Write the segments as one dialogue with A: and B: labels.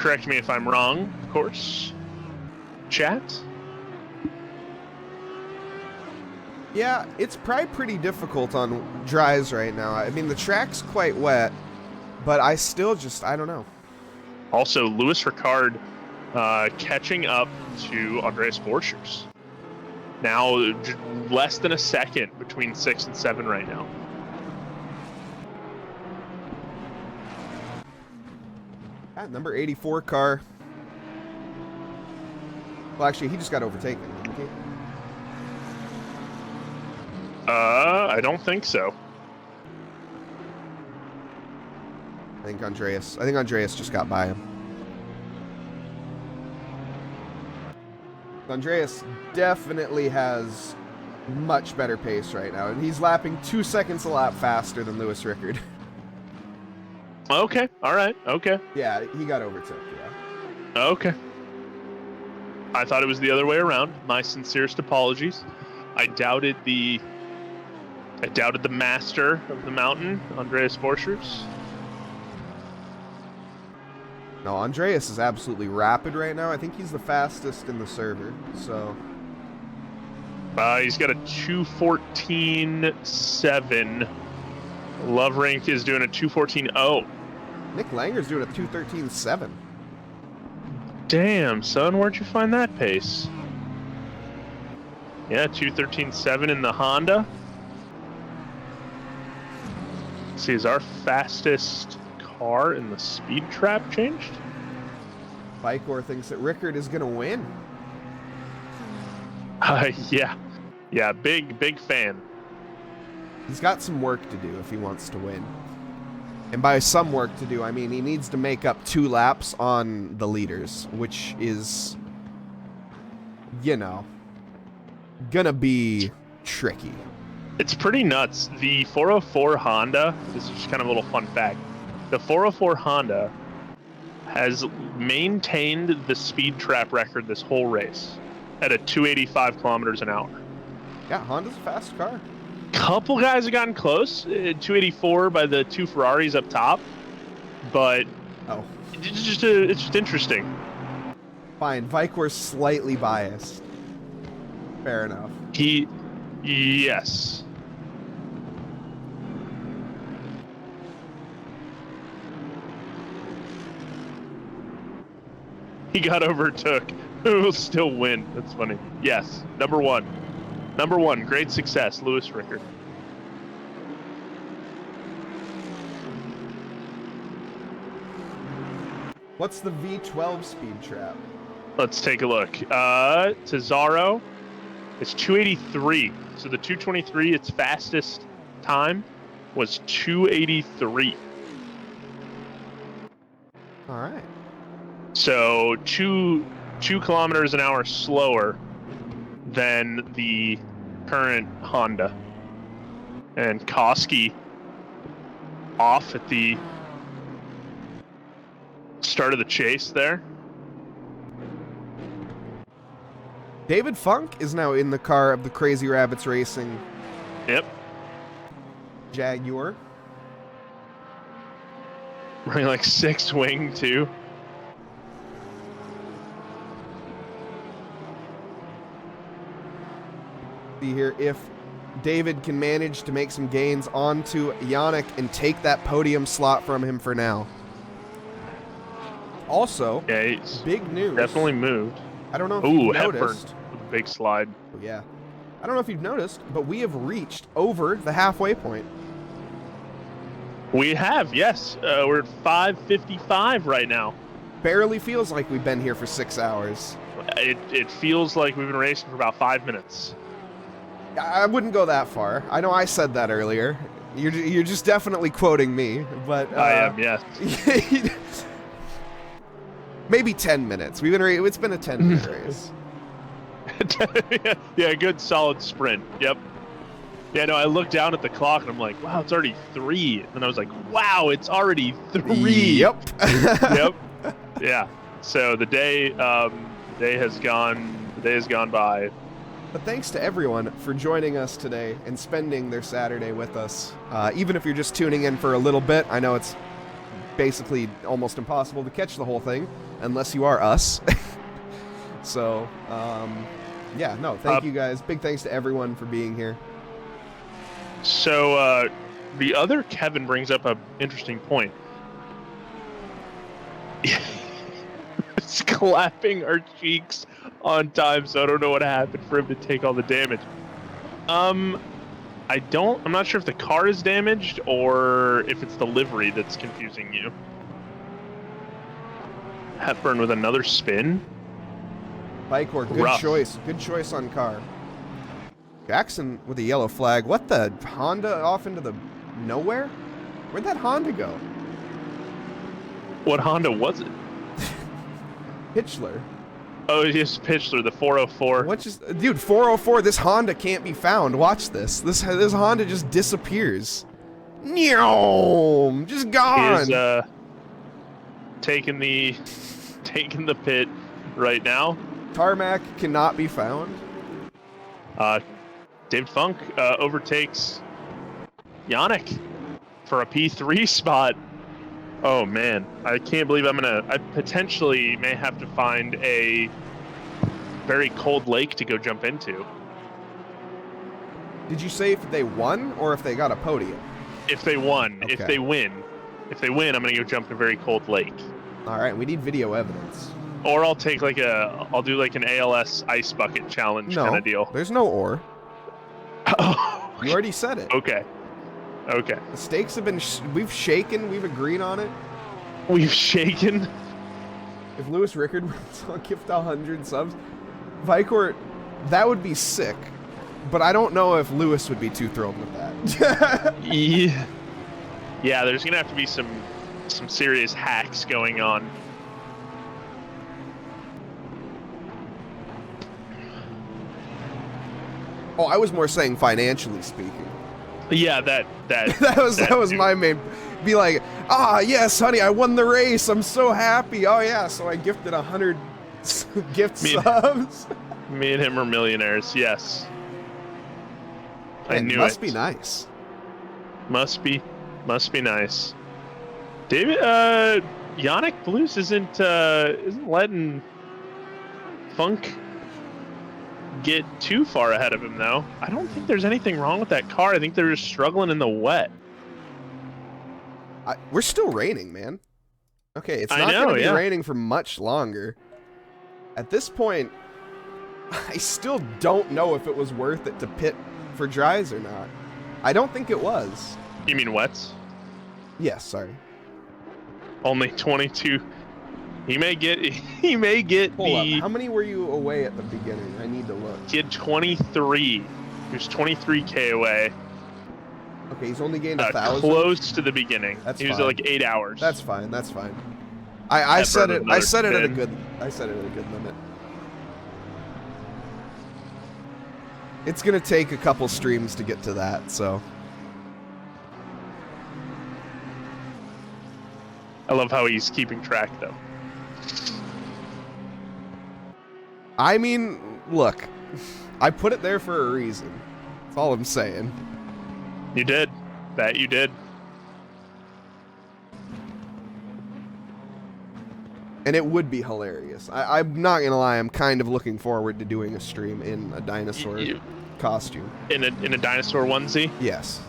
A: Correct me if I'm wrong, of course. Chat.
B: Yeah, it's probably pretty difficult on dries right now. I mean, the track's quite wet, but I don't know.
A: Also, Lewis Ricard catching up to Andreas Borchers. Now, less than a second between 6 and 7 right now.
B: Number 84 car. Well, actually, he just got overtaken, didn't he?
A: I don't think so.
B: I think Andreas just got by him. Andreas definitely has much better pace right now, and he's lapping 2 seconds a lap faster than Lewis Rickard.
A: Okay, all right, okay.
B: Yeah, he got overtook, yeah.
A: Okay. I thought it was the other way around. My sincerest apologies. I doubted the master of the mountain, Andreas Borchers.
B: No, Andreas is absolutely rapid right now. I think he's the fastest in the server, so...
A: He's got a 2:14.7. Love Rank is doing a 2:14.0.
B: Nick Langer's doing a 2:13.7.
A: Damn, son, where'd you find that pace? Yeah, 2:13.7 in the Honda. Let's see, is our fastest car in the speed trap changed?
B: Vicor thinks that Rickard is going to win.
A: Yeah, big fan.
B: He's got some work to do if he wants to win. And by some work to do, I mean he needs to make up 2 laps on the leaders, which is, you know, gonna be tricky.
A: It's pretty nuts. The 404 Honda, this is just kind of a little fun fact. The 404 Honda has maintained the speed trap record this whole race at a 285 kilometers an hour.
B: Yeah, Honda's a fast car.
A: Couple guys have gotten close, 284 by the 2 Ferraris up top, but it's just interesting.
B: Fine, Vicor's slightly biased. Fair enough.
A: Yes. He got overtook. Who will still win? That's funny. Yes, number one, great success, Lewis Rickard.
B: What's the V12 speed trap?
A: Let's take a look. Cesaro, it's 283. So the 223, its fastest time was 283.
B: All right.
A: So two kilometers an hour slower than the current Honda. And Koski off at the start of the chase there.
B: David Funk is now in the car of the Crazy Rabbits Racing.
A: Yep.
B: Jaguar.
A: Running like 6 wing too.
B: See here if David can manage to make some gains onto Yannick and take that podium slot from him for now. Also,
A: yeah,
B: big news.
A: Definitely moved.
B: I don't know if you've noticed.
A: Hepburn, big slide.
B: Oh, yeah. I don't know if you've noticed, but we have reached over the halfway point.
A: We have, yes. We're at 5:55 right now.
B: Barely feels like we've been here for 6 hours.
A: It feels like we've been racing for about 5 minutes.
B: I wouldn't go that far. I know I said that earlier. You're just definitely quoting me, but
A: I am, yes.
B: Maybe 10 minutes. It's been a 10-minute race.
A: Yeah, good solid sprint. Yep. Yeah, no, I looked down at the clock and I'm like, wow, it's already 3. And I was like, wow, it's already 3.
B: Yep.
A: Yep. Yeah. So the day has gone by.
B: But thanks to everyone for joining us today and spending their Saturday with us. Even if you're just tuning in for a little bit, I know it's basically almost impossible to catch the whole thing unless you are us. So, yeah, no, thank you guys. Big thanks to everyone for being here.
A: So, the other Kevin brings up an interesting point. It's clapping our cheeks on time, so I don't know what happened for him to take all the damage. I'm not sure if the car is damaged or if it's the livery that's confusing you. Hepburn with another spin.
B: Bikeor, good choice on car. Jackson with a yellow flag. What the? Honda off into the nowhere? Where'd that Honda go?
A: What Honda was it?
B: Pitchler.
A: Oh, yes, Pitchler, the 404.
B: What just, dude? 404. This Honda can't be found. Watch this. This Honda just disappears. Just gone.
A: He's taking the pit right now.
B: Tarmac cannot be found.
A: David Funk overtakes Yannick for a P3 spot. Oh man, I can't believe I potentially may have to find a very cold lake to go jump into.
B: Did you say if they won or if they got a podium?
A: If they won.
B: Okay.
A: If they win, I'm gonna go jump in a very cold lake.
B: All right, we need video evidence.
A: Or I'll do like an ALS ice bucket challenge kind of deal.
B: There's no or.
A: Oh,
B: you already said it.
A: Okay. Okay.
B: The stakes have been, we've shaken, we've agreed on it.
A: We've shaken?
B: If Lewis Rickard wins, I'll gift 100 subs. Vicor, that would be sick. But I don't know if Lewis would be too thrilled with that.
A: Yeah. Yeah, there's going to have to be some serious hacks going on.
B: Oh, I was more saying financially speaking.
A: Yeah, that
B: was my main. Be like, yes, honey, I won the race. I'm so happy. Oh yeah, so I gifted 100 gift subs.
A: Me and him are millionaires. Yes. I knew it.
B: Must be nice.
A: Must be nice. David, Yannick Blues isn't letting Funk get too far ahead of him, though. I don't think there's anything wrong with that car. I think they're just struggling in the wet.
B: We're still raining, man. Okay, it's not going to be raining for much longer. At this point, I still don't know if it was worth it to pit for dries or not. I don't think it was.
A: You mean wets?
B: Yes, sorry.
A: Only 22. He may get
B: Hold up. How many were you away at the beginning? I need to look.
A: He had 23. He was 23K away.
B: Okay, he's only gained 1,000.
A: Close to the beginning. He was at like 8 hours.
B: That's fine. That's fine. I set it at a good limit. It's gonna take a couple streams to get to that, so.
A: I love how he's keeping track, though.
B: I mean, look, I put it there for a reason. That's all I'm saying.
A: You did. That you did.
B: And it would be hilarious. I'm not gonna lie, I'm kind of looking forward to doing a stream in a dinosaur costume.
A: In a dinosaur onesie?
B: Yes.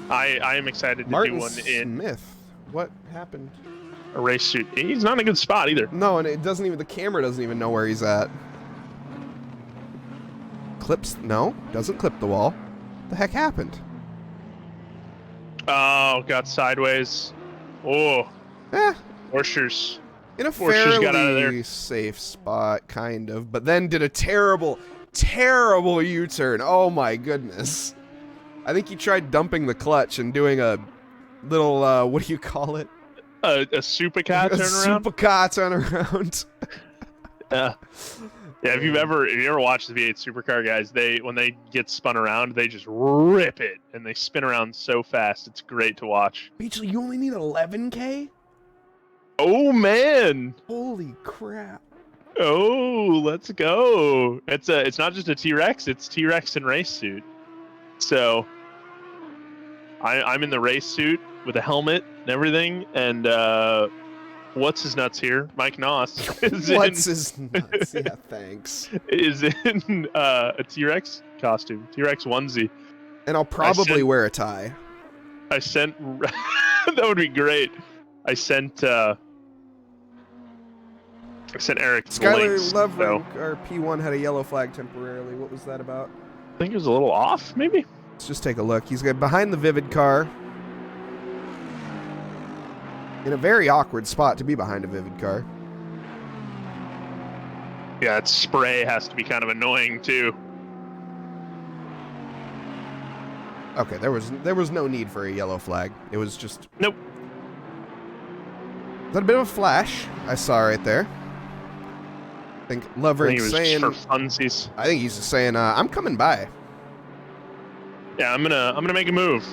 A: I am excited to
B: Martin
A: do one in
B: Smith. What happened?
A: A race suit. He's not in a good spot either.
B: No, and it doesn't even, the camera doesn't even know where he's at. Clips, no, doesn't clip the wall. The heck happened?
A: Oh, got sideways. Oh. Horseshoes.
B: In a
A: Horseshoes got out of there.
B: fairly safe spot, kind of, but then did a terrible, terrible U-turn. Oh my goodness. I think he tried dumping the clutch and doing a little, what do you call it?
A: A supercar turnaround?
B: A supercar turnaround.
A: Yeah. Yeah, if you ever watched the V8 supercar guys, when they get spun around, they just rip it and they spin around so fast. It's great to watch.
B: Beachley, you only need 11K?
A: Oh man!
B: Holy crap!
A: Oh, let's go! It's not just a T-Rex; it's T-Rex in race suit. So I'm in the race suit with a helmet and everything. And what's his nuts here? Mike Nause.
B: What's his nuts? Yeah, thanks.
A: Is in a T-Rex costume, T-Rex onesie.
B: And I'll probably wear a tie.
A: I sent that would be great. I sent Eric
B: Skylar
A: links,
B: Lovering, our P1 had a yellow flag temporarily. What was that about?
A: I think it was a little off, maybe.
B: Let's just take a look. He's got behind the Vivid car. In a very awkward spot to be behind a Vivid car.
A: Yeah, its spray has to be kind of annoying too.
B: Okay, there was no need for a yellow flag. It was just...
A: Nope.
B: Is that a bit of a flash I saw right there? I think Lovering's saying...
A: Just for funsies.
B: I think he's just saying, I'm coming by.
A: Yeah, I'm gonna make a move.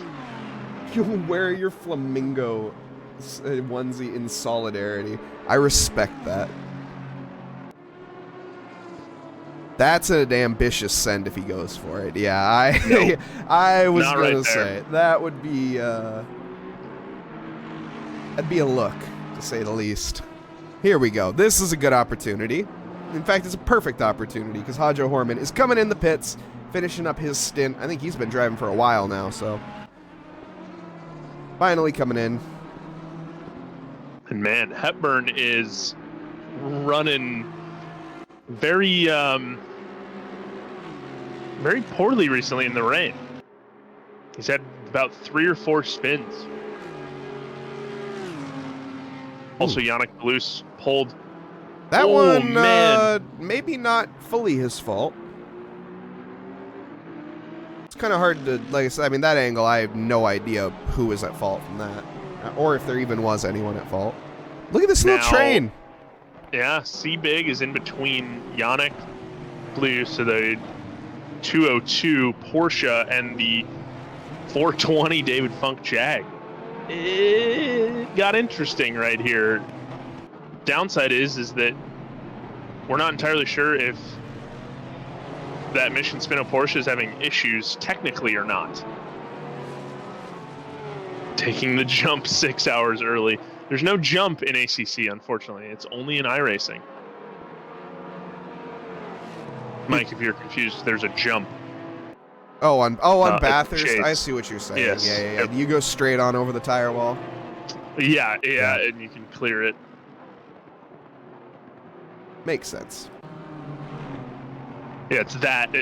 B: You'll wear your flamingo onesie in solidarity. I respect that. That's an ambitious send if he goes for it. Yeah, I was
A: Not
B: gonna
A: right
B: say that would be that'd be a look, to say the least. Here we go. This is a good opportunity. In fact, it's a perfect opportunity because Hajo Horman is coming in the pits, finishing up his stint. I think he's been driving for a while now, so finally coming in.
A: And man, Hepburn is running very very poorly recently in the rain. He's had about 3 or 4 spins. Also, Yannick Blues pulled.
B: That one,
A: man.
B: Maybe not fully his fault. It's kind of hard to, like I said, I mean, that angle, I have no idea who was at fault from that. Or if there even was anyone at fault. Look at this little train.
A: Yeah, C-Big is in between Yannick Blues, so the 202 Porsche and the 420 David Funk Jag. It got interesting right here. Downside is that we're not entirely sure if that Mission Spino Porsche is having issues technically or not. Taking the jump 6 hours early. There's no jump in ACC, unfortunately. It's only in iRacing. Mike, if you're confused, there's a jump.
B: Oh, on Bathurst. I see what you're saying.
A: Yes.
B: Yeah.
A: Yep.
B: You go straight on over the tire wall.
A: Yeah, and you can clear it.
B: Makes sense.
A: Yeah, it's that.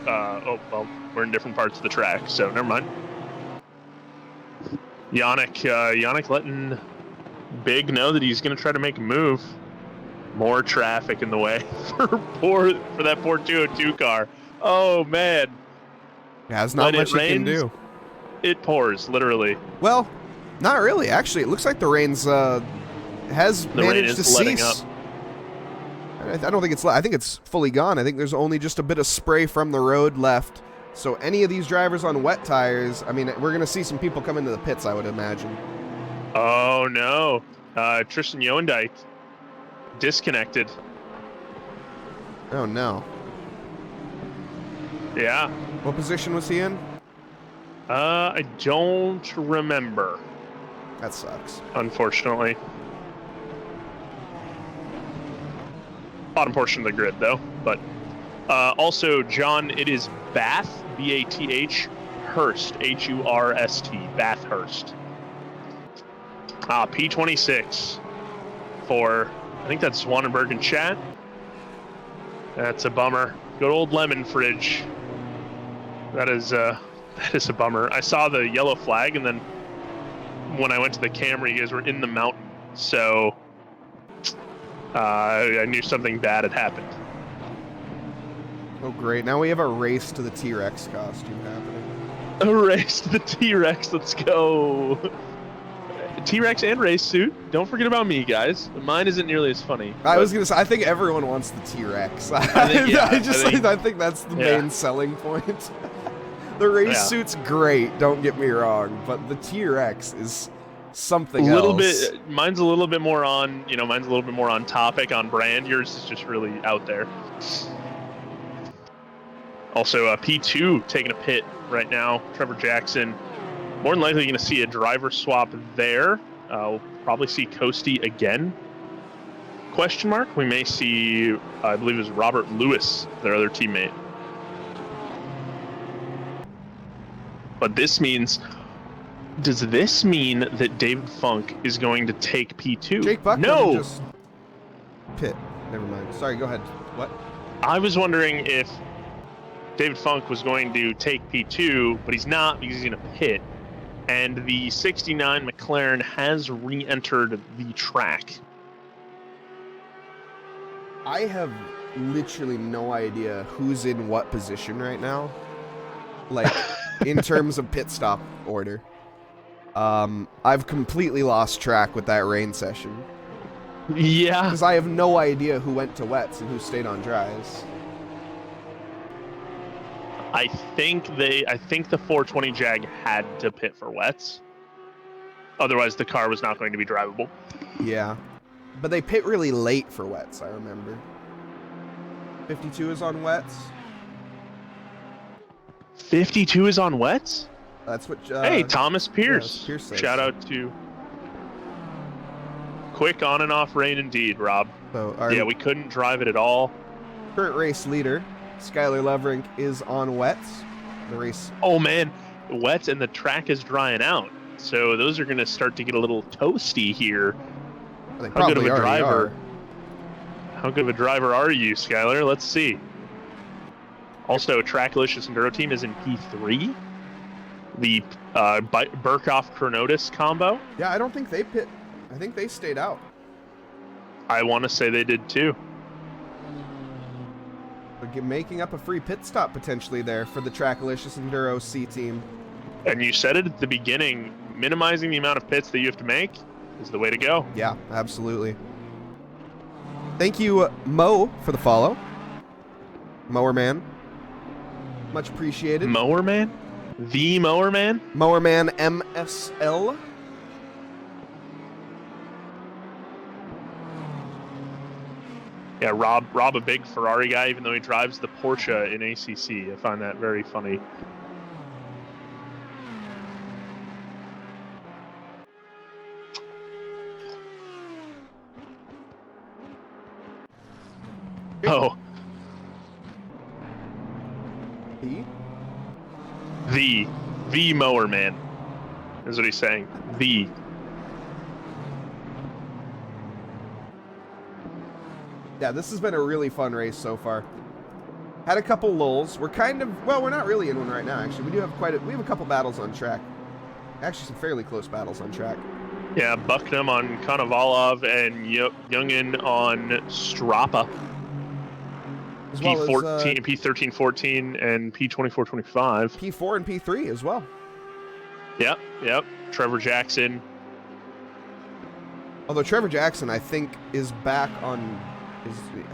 A: Oh, well, we're in different parts of the track, so never mind. Yannick letting Big know that he's going to try to make a move. More traffic in the way for that poor 202 car. Oh, man.
B: Yeah, there's not much you can do.
A: It pours, literally.
B: Well, not really. Actually, it looks like the rain's has managed to cease. I don't think it's. I think it's fully gone. I think there's only just a bit of spray from the road left. So any of these drivers on wet tires, I mean, we're going to see some people come into the pits, I would imagine.
A: Oh, no. Tristan Joendijk disconnected.
B: Oh, no.
A: Yeah.
B: What position was he in?
A: I don't remember.
B: That sucks.
A: Unfortunately. Bottom portion of the grid, though. But also, John, it is Bath, B-A-T-H, Hurst, H-U-R-S-T, Bathurst. P26 for, I think that's Swanenberg and Chat. That's a bummer. Good old lemon fridge. That is a bummer. I saw the yellow flag, and then when I went to the camera, you guys were in the mountain, so I knew something bad had happened.
B: Oh, great. Now we have a race to the T-Rex costume happening.
A: A race to the T-Rex. Let's go. T-Rex and race suit. Don't forget about me, guys. Mine isn't nearly as funny.
B: I was gonna say, I think everyone wants the T-Rex. I think that's the main selling point. The race suit's great. Don't get me wrong, but the T-Rex is something else.
A: Mine's a little bit more on. Mine's a little bit more on topic, on brand. Yours is just really out there. Also, P2 taking a pit right now. Trevor Jackson More than likely going to see a driver swap there. We'll probably see Coasty again. Question mark. We may see, I believe it was Robert Lewis, their other teammate. But this means, does this mean that David Funk is going to take P2?
B: Jake Buckman
A: No!
B: just pit. Never mind. Sorry, go ahead. What?
A: I was wondering if David Funk was going to take P2, but he's not because he's in a pit. And the 69 McLaren has re-entered the track.
B: I have literally no idea who's in what position right now. Like, in terms of pit stop order. I've completely lost track with that rain session.
A: Yeah.
B: Because I have no idea who went to wets and who stayed on dries.
A: I think the 420 Jag had to pit for wets. Otherwise, the car was not going to be drivable.
B: Yeah. But they pit really late for wets, I remember. 52 is on wets.
A: 52 is on wets?
B: That's what...
A: hey, Thomas Pierce.
B: Yeah, Pierce says.
A: Shout out to... Quick on and off rain indeed, Rob.
B: So
A: yeah, we couldn't drive it at all.
B: Current race leader, Skylar Lovrink, is on wets. The race...
A: Oh, man. Wets and the track is drying out. So those are going to start to get a little toasty here.
B: They
A: How good of a driver?
B: are.
A: How good of a driver are you, Skylar? Let's see. Also, Trackilicious Enduro team is in P3. The Burkhoff-Kronotis combo.
B: Yeah, I don't think they pit. I think they stayed out.
A: I want to say they did too.
B: But making up a free pit stop potentially there for the Trackilicious Enduro C team.
A: And you said it at the beginning, minimizing the amount of pits that you have to make is the way to go.
B: Yeah, absolutely. Thank you, Mo, for the follow. Mower Man. Much appreciated.
A: Mower Man? The Mower Man?
B: Mower Man MSL.
A: Yeah, Rob, a big Ferrari guy, even though he drives the Porsche in ACC. I find that very funny. Oh. The Mower Man is what he's saying. The.
B: Yeah, this has been a really fun race so far. Had a couple lulls. We're kind of, well, we're not really in one right now, actually. We have a couple battles on track. Actually, some fairly close battles on track.
A: Yeah, Bucknam on Konovalov and Youngin on Strapa.
B: As well
A: P14,
B: as,
A: P13-14, and P24-25.
B: P4 and P3 as well.
A: Yep. Trevor Jackson.
B: Although Trevor Jackson, I think, is back on...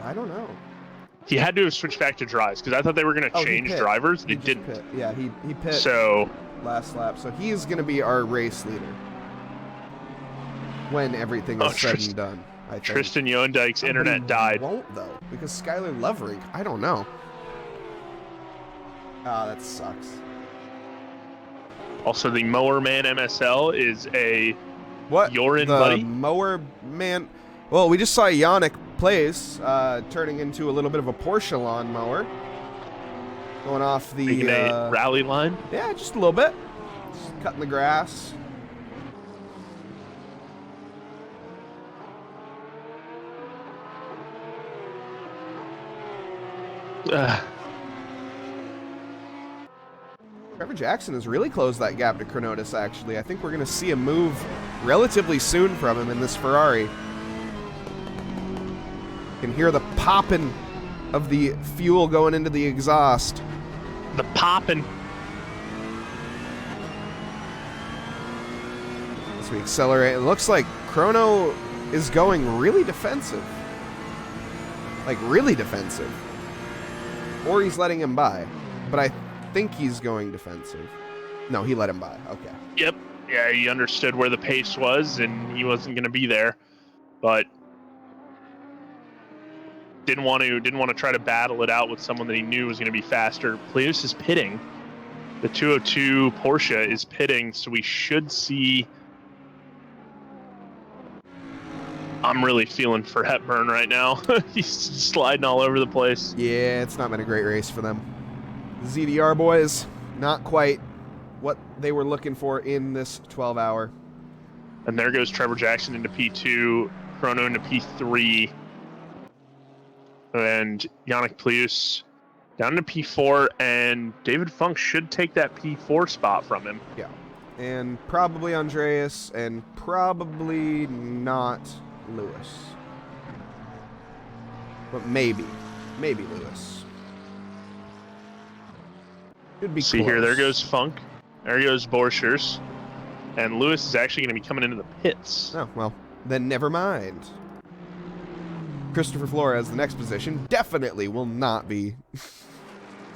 B: I don't know.
A: He had to have switched back to dries, because I thought they were going to change drivers. They didn't.
B: Pit. Yeah, he pit last lap. So he is going to be our race leader when everything is said and done. I think.
A: Tristan Yoendijk's internet died.
B: Won't though, because Skylar Lovrink. I don't know. Ah, that sucks.
A: Also, the Mower Man MSL is a
B: what?
A: Yoren
B: the
A: buddy.
B: Mower Man. Well, we just saw Yannick Plays turning into a little bit of a Porsche lawnmower, going off the
A: a rally line.
B: Yeah, just a little bit. Just cutting the grass. Trevor Jackson has really closed that gap to Kronotis, actually. I think we're going to see a move relatively soon from him in this Ferrari. You can hear the popping of the fuel going into the exhaust.
A: The popping.
B: As we accelerate, it looks like Chrono is going really defensive. Like, really defensive. Or he's letting him by. But I think he's going defensive. No, he let him by. Okay.
A: Yep. Yeah, he understood where the pace was, and he wasn't going to be there. But didn't want to try to battle it out with someone that he knew was going to be faster. Pleus is pitting. The 202 Porsche is pitting, so we should see... I'm really feeling for Hepburn right now. He's sliding all over the place.
B: Yeah, it's not been a great race for them. ZDR boys, not quite what they were looking for in this 12-hour.
A: And there goes Trevor Jackson into P2, Chrono into P3, and Yannick Plius down to P4, and David Funk should take that P4 spot from him.
B: Yeah, and probably Andreas, and probably not Lewis. But maybe Lewis. Could be
A: See
B: close.
A: here, there goes Funk, there goes Borchers, and Lewis is actually going to be coming into the pits.
B: Oh, well, then never mind. Christopher Flores, the next position, definitely will not be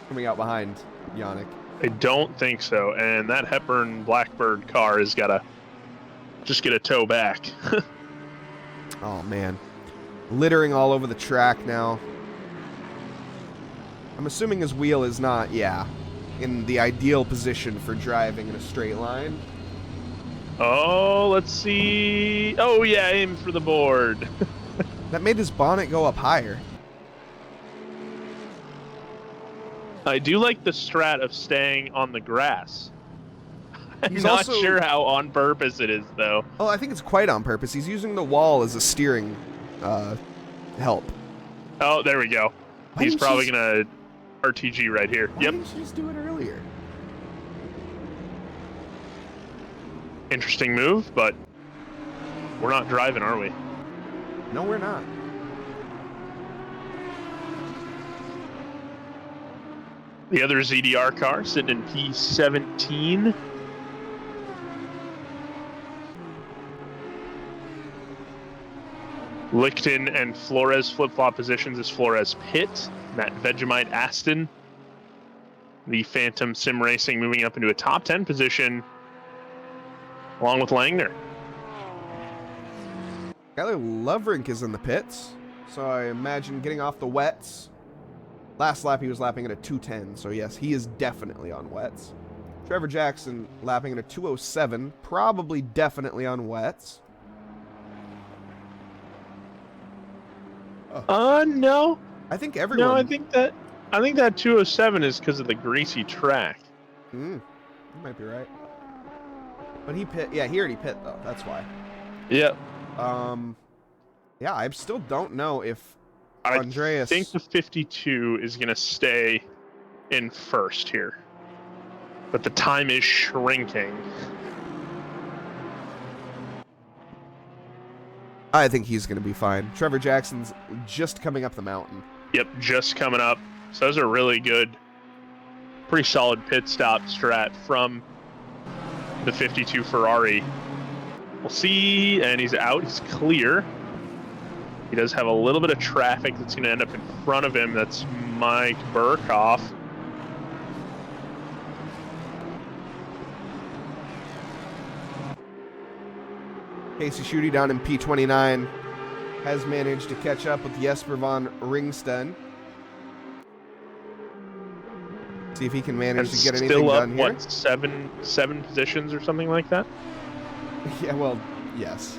B: coming out behind Yannick.
A: I don't think so, and that Hepburn Blackbird car has got to just get a tow back.
B: Oh, man. Littering all over the track now. I'm assuming his wheel is not, in the ideal position for driving in a straight line.
A: Oh, let's see. Oh, yeah, aim for the board.
B: That made his bonnet go up higher.
A: I do like the strat of staying on the grass. I'm
B: He's
A: not
B: also-
A: sure how on purpose it is, though.
B: Oh, I think it's quite on purpose. He's using the wall as a steering help.
A: Oh, there we go.
B: Why
A: He's
B: didn't
A: probably
B: you
A: going to RTG right here.
B: Why
A: Yep.
B: didn't you just do it earlier?
A: Interesting move, but we're not driving, are we?
B: No, we're not.
A: The other ZDR car sitting in P17. Lichten and Flores flip-flop positions as Flores pit. That Vegemite Aston. The Phantom Sim Racing moving up into a top 10 position along with Langner.
B: Skyler Lovrink is in the pits, so I imagine getting off the wets. Last lap he was lapping at a 2:10, so yes, he is definitely on wets. Trevor Jackson lapping at a 2:07, probably definitely on wets.
A: No.
B: I think everyone...
A: No, I think that 207 is because of the greasy track.
B: You might be right. But he pit... Yeah, he already pit, though. That's why.
A: Yep.
B: Yeah, I still don't know if Andreas...
A: I think the 52 is going to stay in first here. But the time is shrinking.
B: I think he's going to be fine. Trevor Jackson's just coming up the mountain.
A: Yep, just coming up. So those are really good, pretty solid pit stop strat from the 52 Ferrari. We'll see, and he's out. He's clear. He does have a little bit of traffic that's going to end up in front of him. That's Mike Burkhoff.
B: Casey Schutte down in P29 has managed to catch up with Jesper von Ringsten. See if he can manage to get anything
A: Still up,
B: done here.
A: what, seven positions or something like that?
B: Yeah, well, yes.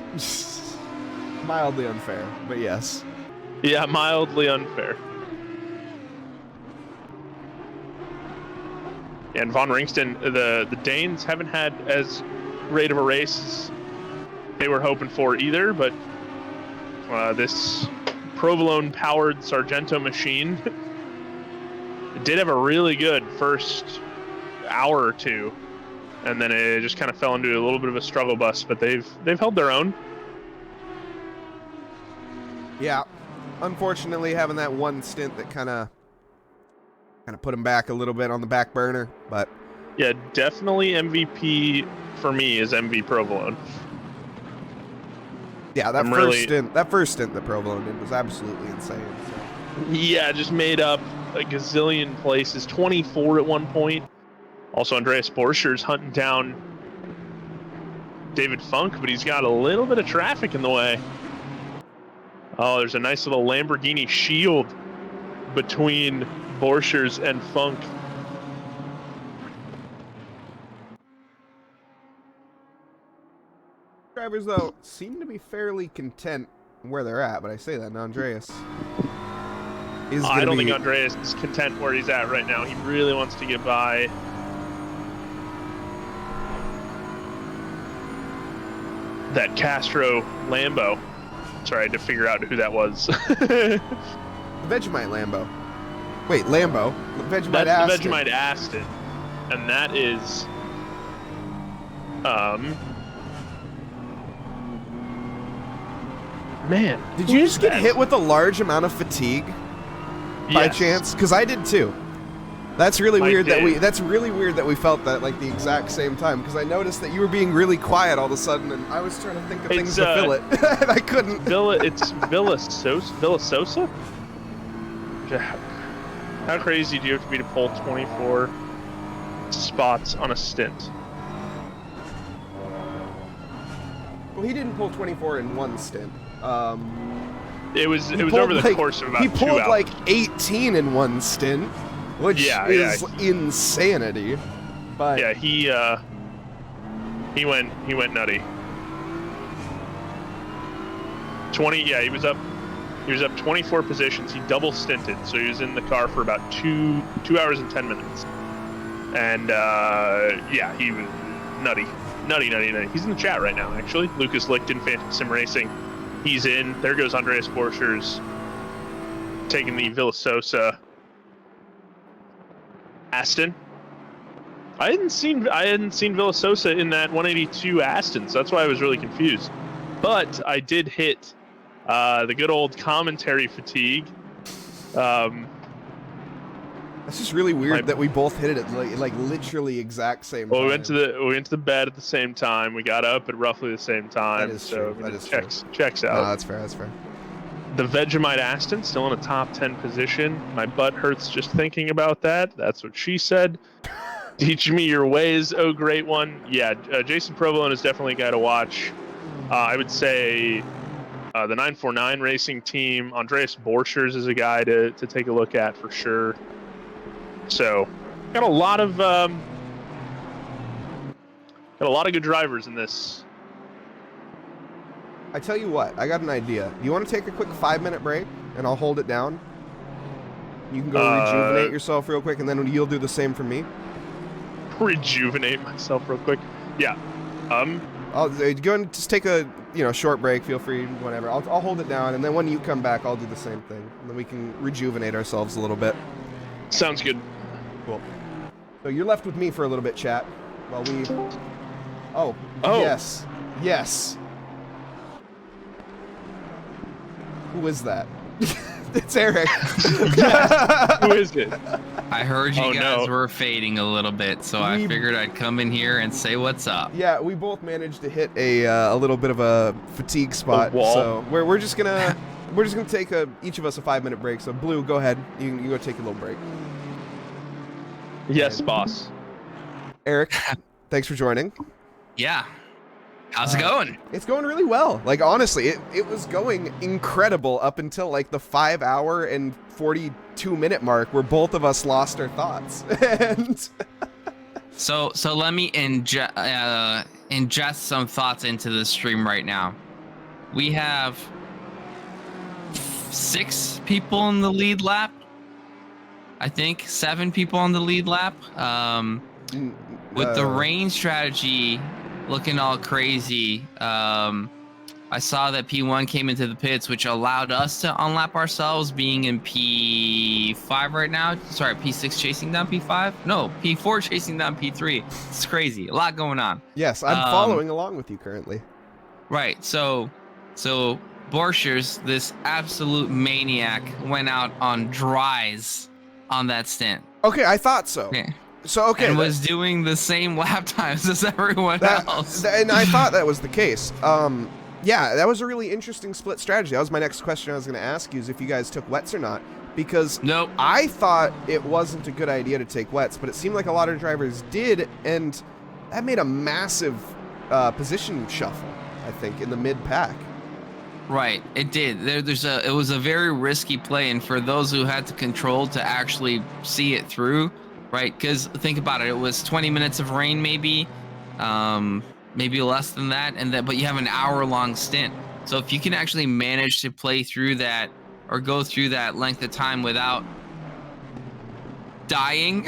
B: Mildly unfair, but yes.
A: Yeah, mildly unfair. And von Ringsten, the Danes haven't had as great of a race as they were hoping for either, but this provolone-powered Sargento machine did have a really good first hour or two, and then it just kind of fell into a little bit of a struggle bus, but they've held their own.
B: Yeah, unfortunately, having that one stint that kind of put him back a little bit on the back burner, but
A: yeah, definitely MVP for me is MV Provolone.
B: yeah, that first stint that Provolone did was absolutely insane. So.
A: Yeah, just made up a gazillion places, 24 at one point. Also, Andreas Borchers hunting down David Funk, but he's got a little bit of traffic in the way. Oh, there's a nice little Lamborghini shield between Borchers and Funk.
B: drivers, though, seem to be fairly content where they're at, but I say that, and Andreas is
A: I don't think Andreas is content where he's at right now. He really wants to get by. That Castro Lambo. Sorry, I had to figure out who that was.
B: The Vegemite Lambo. Wait, Lambo? Vegemite
A: That's
B: Aston.
A: the Vegemite Aston. And that is... Man.
B: Did you just get hit with a large amount of fatigue? By chance? Because I did too. That's really weird that's really weird that we felt that like the exact same time, because I noticed that you were being really quiet all of a sudden, and I was trying to think of things to fill it. And I couldn't.
A: It's Villasosa? How crazy do you have to be to pull 24 spots on a stint?
B: Well, he didn't pull 24 in one stint.
A: It was over the course of about 2 hours.
B: He pulled like 18 in one stint, which is insanity. But
A: yeah, he went nutty. 20. Yeah, he was up 24 positions. He double stinted, so he was in the car for about 2 hours and 10 minutes. And yeah, he was nutty. He's in the chat right now, actually. Lucas Lichten, Phantom Sim Racing. He's in. There goes Andreas Borchers taking the Villasosa Aston. I hadn't seen Villasosa in that 182 Aston, so that's why I was really confused. But I did hit the good old commentary fatigue.
B: That's just really weird that we both hit it at like literally exact same time.
A: Well, we went to the bed at the same time. We got up at roughly the same time.
B: That is
A: so
B: true. That is
A: checks out.
B: No, that's fair. That's fair.
A: The Vegemite Aston still in a top 10 position. My butt hurts just thinking about that. That's what she said. Teach me your ways, oh great one. Yeah, Jason Provolone is definitely a guy to watch. I would say the 949 Racing team. Andreas Borchers is a guy to take a look at for sure. So, got a lot of good drivers in this.
B: I tell you what, I got an idea. Do you want to take a quick 5-minute break, and I'll hold it down? You can go rejuvenate yourself real quick, and then you'll do the same for me.
A: Rejuvenate myself real quick. Yeah.
B: I'll go and just take a short break. Feel free, whatever. I'll hold it down, and then when you come back, I'll do the same thing, and then we can rejuvenate ourselves a little bit.
A: Sounds good.
B: Cool. So you're left with me for a little bit, chat, while we... Oh. Yes. Yes. Who is that? It's Eric.
A: Yes. Who is it?
C: I heard you guys were fading a little bit, so I figured I'd come in here and say what's up.
B: Yeah, we both managed to hit a little bit of a fatigue spot, so we're just gonna take each of us a 5-minute break. So Blue, go ahead. You can go take a little break.
A: Yes, boss.
B: Eric, thanks for joining.
C: Yeah. How's it going?
B: It's going really well. Like, honestly, it was going incredible up until like the 5 hour and 42 minute mark where both of us lost our thoughts. And
C: so let me ingest some thoughts into the stream right now. We have 6 people in the lead lap. I think 7 people on the lead lap. With the rain strategy looking all crazy, I saw that P1 came into the pits, which allowed us to unlap ourselves, being in P5 right now. Sorry, P6 chasing down P5? No, P4 chasing down P3. It's crazy. A lot going on.
B: Yes, I'm following along with you currently.
C: Right, so Borchers, this absolute maniac, went out on dries on that stint.
B: Okay, I thought so.
C: Okay.
B: So
C: and was doing the same lap times as everyone else.
B: And I thought that was the case. Yeah, that was a really interesting split strategy. That was my next question I was going to ask you, is if you guys took wets or not. Because
C: nope.
B: I thought it wasn't a good idea to take wets, but it seemed like a lot of drivers did, and that made a massive position shuffle, I think, in the mid-pack.
C: Right, it did. It was a very risky play, and for those who had to control to actually see it through, right? Because think about it, it was 20 minutes of rain maybe. maybe less than that, but you have an hour-long stint. So if you can actually manage to play through that or go through that length of time without dying,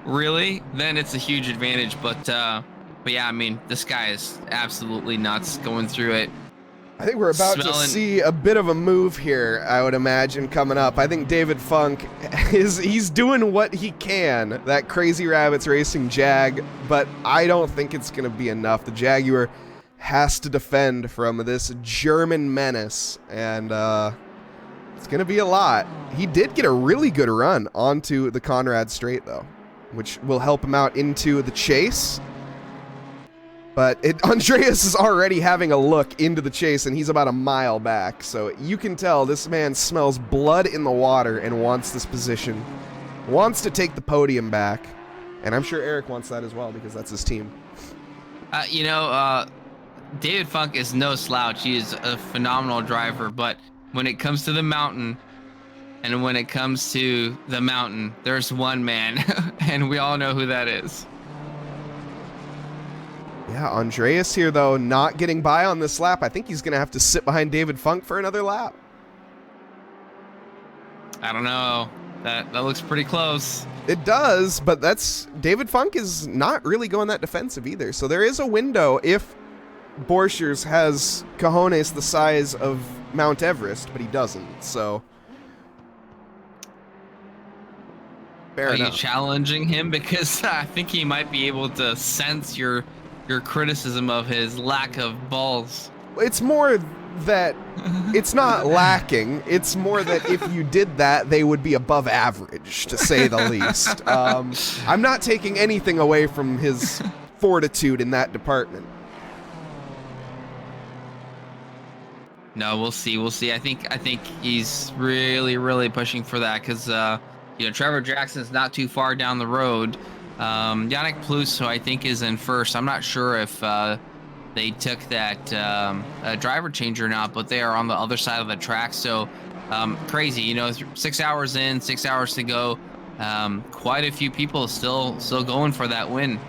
C: really, then it's a huge advantage. But yeah, I mean, this guy is absolutely nuts going through it.
B: I think we're about to see a bit of a move here, I would imagine, coming up. I think David Funk he's doing what he can, that Crazy Rabbits Racing Jag, but I don't think it's going to be enough. The Jaguar has to defend from this German menace, and it's going to be a lot. He did get a really good run onto the Conrad Straight, though, which will help him out into the chase. But Andreas is already having a look into the chase, and he's about a mile back. So you can tell this man smells blood in the water and wants this position. Wants to take the podium back. And I'm sure Eric wants that as well, because that's his team.
C: David Funk is no slouch. He is a phenomenal driver. But when it comes to the mountain, and when it comes to the mountain, there's one man, and we all know who that is.
B: Yeah, Andreas here, though, not getting by on this lap. I think he's going to have to sit behind David Funk for another lap.
C: I don't know. That looks pretty close.
B: It does, but David Funk is not really going that defensive either. So there is a window if Borchers has cojones the size of Mount Everest, but he doesn't, so...
C: Are you challenging him? Because I think he might be able to sense your criticism of his lack of balls.
B: It's more that it's not lacking. It's more that if you did that, they would be above average, to say the least. I'm not taking anything away from his fortitude in that department.
C: No, we'll see. We'll see. I think he's really, really pushing for that because Trevor Jackson's not too far down the road. Yannick Plus, who I think is in first. I'm not sure if they took that driver change or not, but they are on the other side of the track. So crazy, 6 hours in, 6 hours to go. Quite a few people still going for that win.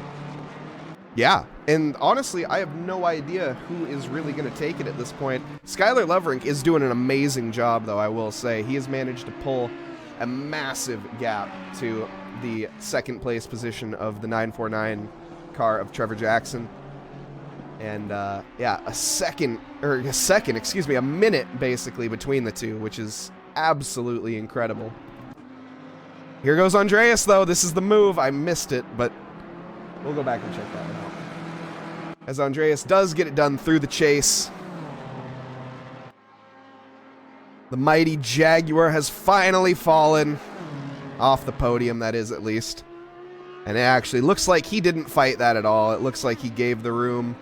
B: Yeah, and honestly, I have no idea who is really going to take it at this point. Skylar Loverink is doing an amazing job, though, I will say. He has managed to pull a massive gap to the second place position of the 949 car of Trevor Jackson. And a minute basically between the two, which is absolutely incredible. Here goes Andreas, though. This is the move. I missed it, but we'll go back and check that one out. As Andreas does get it done through the chase. The mighty Jaguar has finally fallen off the podium, that is, at least. And it actually looks like he didn't fight that at all. It looks like he gave the room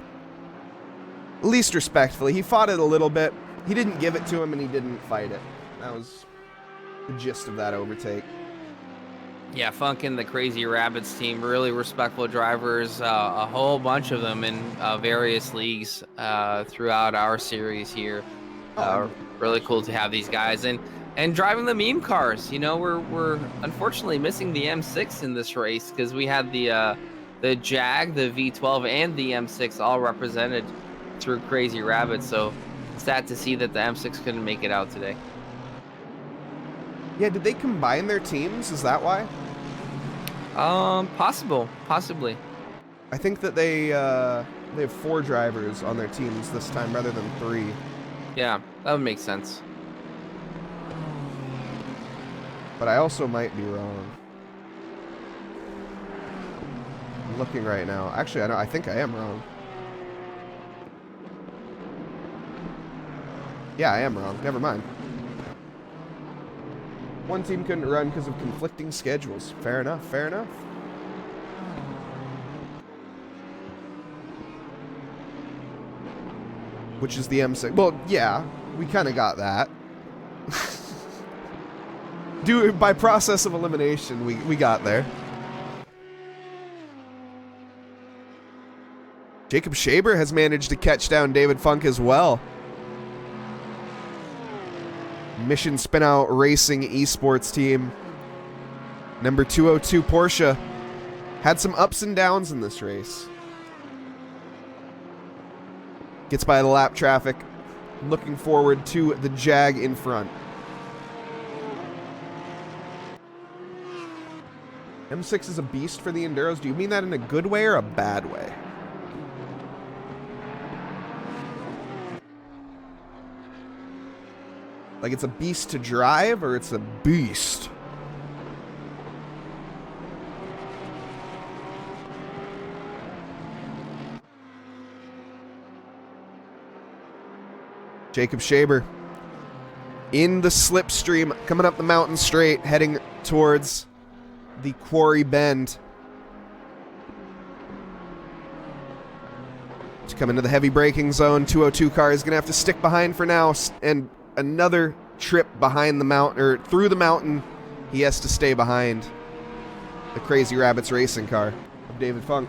B: least respectfully. He fought it a little bit. He didn't give it to him, and he didn't fight it. That was the gist of that overtake.
C: Yeah, Funk and the Crazy Rabbits team, really respectful drivers, a whole bunch of them in various leagues throughout our series here. Really cool to have these guys and driving the meme cars. We're unfortunately missing the M6 in this race because we had the Jag, the V12, and the M6 all represented through Crazy Rabbits. So sad to see that the M6 couldn't make it out today.
B: Yeah, did they combine their teams? Is that why?
C: Possibly.
B: I think that they have 4 drivers on their teams this time rather than 3.
C: Yeah, that would make sense.
B: But I also might be wrong. I'm looking right now. Actually, I think I am wrong. Yeah, I am wrong. Never mind. One team couldn't run because of conflicting schedules. Fair enough, fair enough. Which is the M6. Well, yeah, we kind of got that. By process of elimination, we got there. Jacob Schaber has managed to catch down David Funk as well. Mission Spinout Racing Esports team. Number 202 Porsche had some ups and downs in this race. Gets by the lap traffic. Looking forward to the Jag in front. M6 is a beast for the Enduros. Do you mean that in a good way or a bad way? Like it's a beast to drive or it's a beast? Jacob Shaber in the slipstream, coming up the mountain straight, heading towards the quarry bend. To come into the heavy braking zone, 202 car is going to have to stick behind for now, and another trip behind the mountain, or through the mountain, he has to stay behind the Crazy Rabbits racing car of David Funk.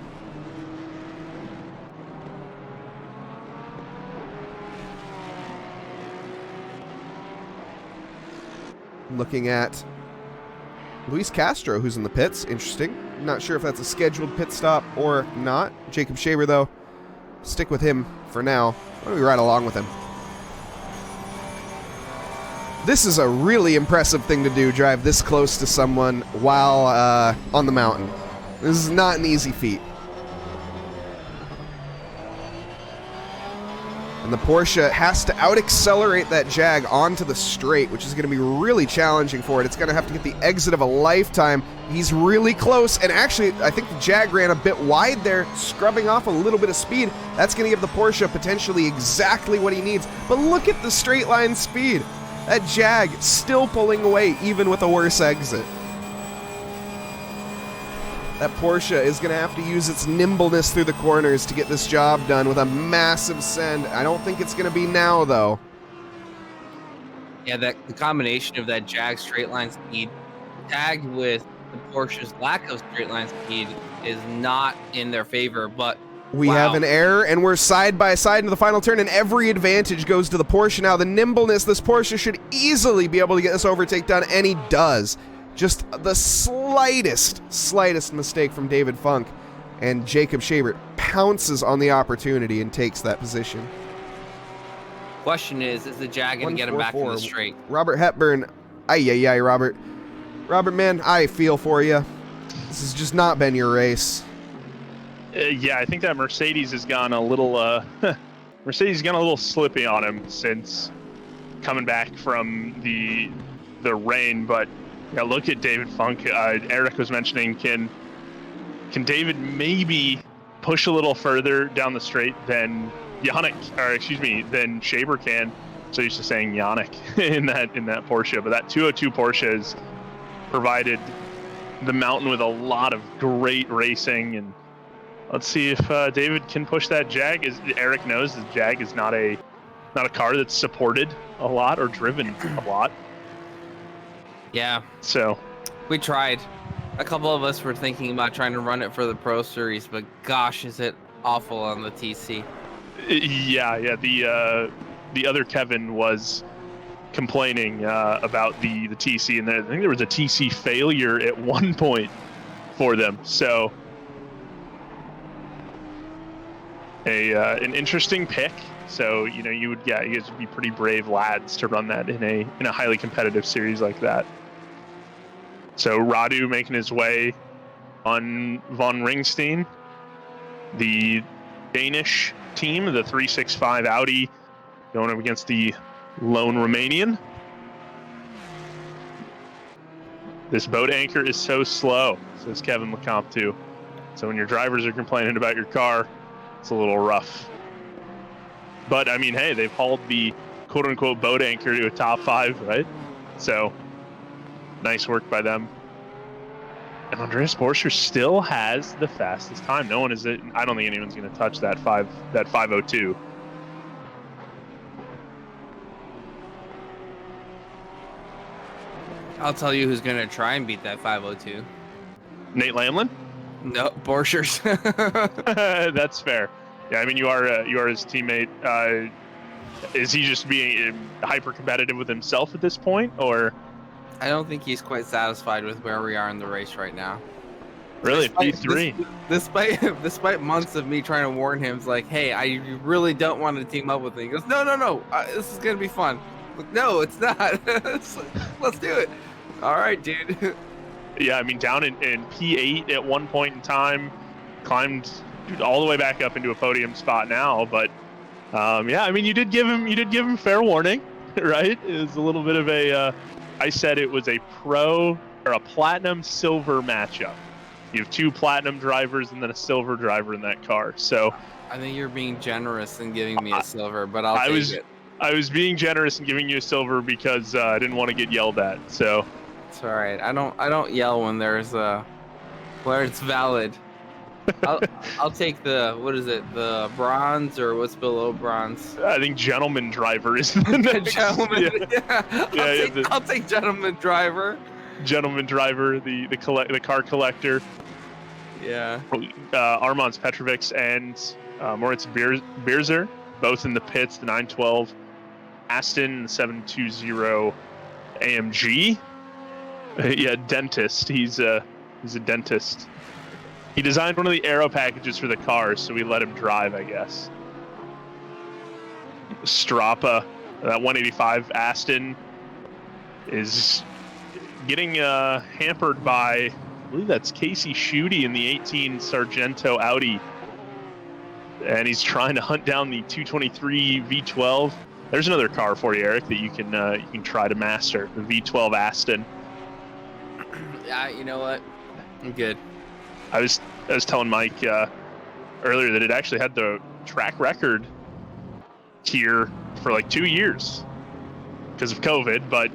B: Looking at Luis Castro, who's in the pits. Interesting. Not sure if that's a scheduled pit stop or not. Jacob Shaber, though, stick with him for now. Why don't we ride along with him? This is a really impressive thing to do, drive this close to someone while on the mountain. This is not an easy feat. And the Porsche has to out-accelerate that Jag onto the straight, which is going to be really challenging for it. It's going to have to get the exit of a lifetime. He's really close, and actually, I think the Jag ran a bit wide there, scrubbing off a little bit of speed. That's going to give the Porsche potentially exactly what he needs. But look at the straight line speed. That Jag still pulling away, even with a worse exit. That Porsche is going to have to use its nimbleness through the corners to get this job done with a massive send. I don't think it's going to be now, though.
C: Yeah, the combination of that Jag straight line speed tagged with the Porsche's lack of straight line speed is not in their favor, but
B: we have an error, and we're side by side into the final turn, and every advantage goes to the Porsche now. The nimbleness, this Porsche should easily be able to get this overtake done, and he does. Just the slightest mistake from David Funk, and Jacob Shaber pounces on the opportunity and takes that position.
C: Question is the Jag going to get him back in the straight?
B: Robert Hepburn, ay, Robert. Robert, man, I feel for you. This has just not been your race.
A: Yeah, I think that Mercedes has gone a little slippy on him since coming back from the rain, but yeah, look at David Funk. Eric was mentioning, can David maybe push a little further down the straight than than Shaber can? So used to saying Yannick in that Porsche, but that 202 Porsche has provided the mountain with a lot of great racing, and let's see if David can push that Jag. As Eric knows, the Jag is not a car that's supported a lot or driven a lot.
C: Yeah.
A: So
C: we tried. A couple of us were thinking about trying to run it for the Pro Series, but gosh, is it awful on the TC.
A: Yeah. The other Kevin was complaining about the TC, and I think there was a TC failure at one point for them. So an interesting pick. So you guys would be pretty brave lads to run that in a highly competitive series like that. So Radu making his way on Von Ringstein, the Danish team, the 365 Audi, going up against the lone Romanian. This boat anchor is so slow, says Kevin LeComte too. So when your drivers are complaining about your car, it's a little rough. But I mean, hey, they've hauled the quote-unquote boat anchor to a top 5, right? So nice work by them. And Andreas Porsche still has the fastest time. I don't think anyone's going to touch that 502.
C: I'll tell you who's going to try and beat that 502.
A: Nate Lamlin?
C: No, Porsche's.
A: That's fair. Yeah, I mean, you are his teammate. Is he just being hyper competitive with himself at this point, or?
C: I don't think he's quite satisfied with where we are in the race right now.
A: Really, P3.
D: Despite months of me trying to warn him, it's like, hey, I really don't want to team up with me. He goes, no, this is gonna be fun. Like, no, it's not. Let's do it. All right, dude.
A: Yeah, I mean, down in P8 at one point in time, climbed all the way back up into a podium spot now. But yeah, I mean, you did give him fair warning, right? It was a little bit of a. I said it was a pro or a platinum silver matchup. You have 2 platinum drivers and then a silver driver in that car. So
D: I think you're being generous in giving me a silver, but I'll take it.
A: I was being generous in giving you a silver because I didn't want to get yelled at. So
D: it's all right. I don't yell when where it's valid. I'll take the bronze, or what's below bronze?
A: I think gentleman driver is the next.
D: Gentleman, yeah. I'll take gentleman driver.
A: Gentleman driver, the car collector.
D: Yeah.
A: Armand's Petrovics and Moritz Bierzer, both in the pits. The 912 Aston, the 720 AMG. Yeah, dentist. He's a dentist. He designed one of the aero packages for the car, so we let him drive, I guess. Strapa, that 185 Aston, is getting hampered by, I believe that's Casey Schutte in the 18 Sargento Audi. And he's trying to hunt down the 223 V12. There's another car for you, Eric, that you can try to master, the V12 Aston.
D: Yeah, you know what? I'm good.
A: I was telling Mike earlier that it actually had the track record here for like 2 years because of COVID, but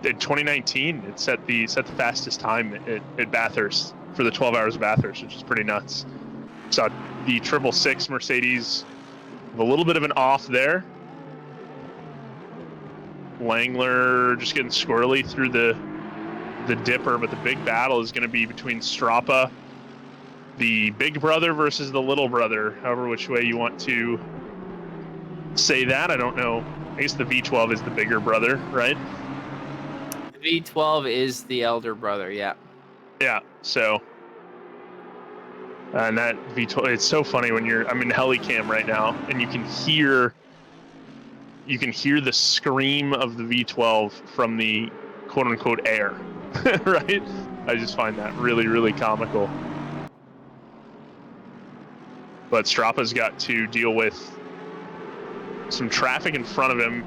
A: in 2019 it set the fastest time at Bathurst for the 12 hours of Bathurst, which is pretty nuts. Saw the 666 Mercedes with a little bit of an off there. Langler just getting squirrely through the dipper, but the big battle is going to be between Strapa, the big brother, versus the little brother, however which way you want to say that. I don't know. I guess the V12 is the bigger brother, right?
D: The V12 is the elder brother, yeah.
A: Yeah, so and that V12, it's so funny when I'm in Helicam right now and you can hear the scream of the V12 from the quote unquote air. Right? I just find that really, really comical. But Strapa's got to deal with some traffic in front of him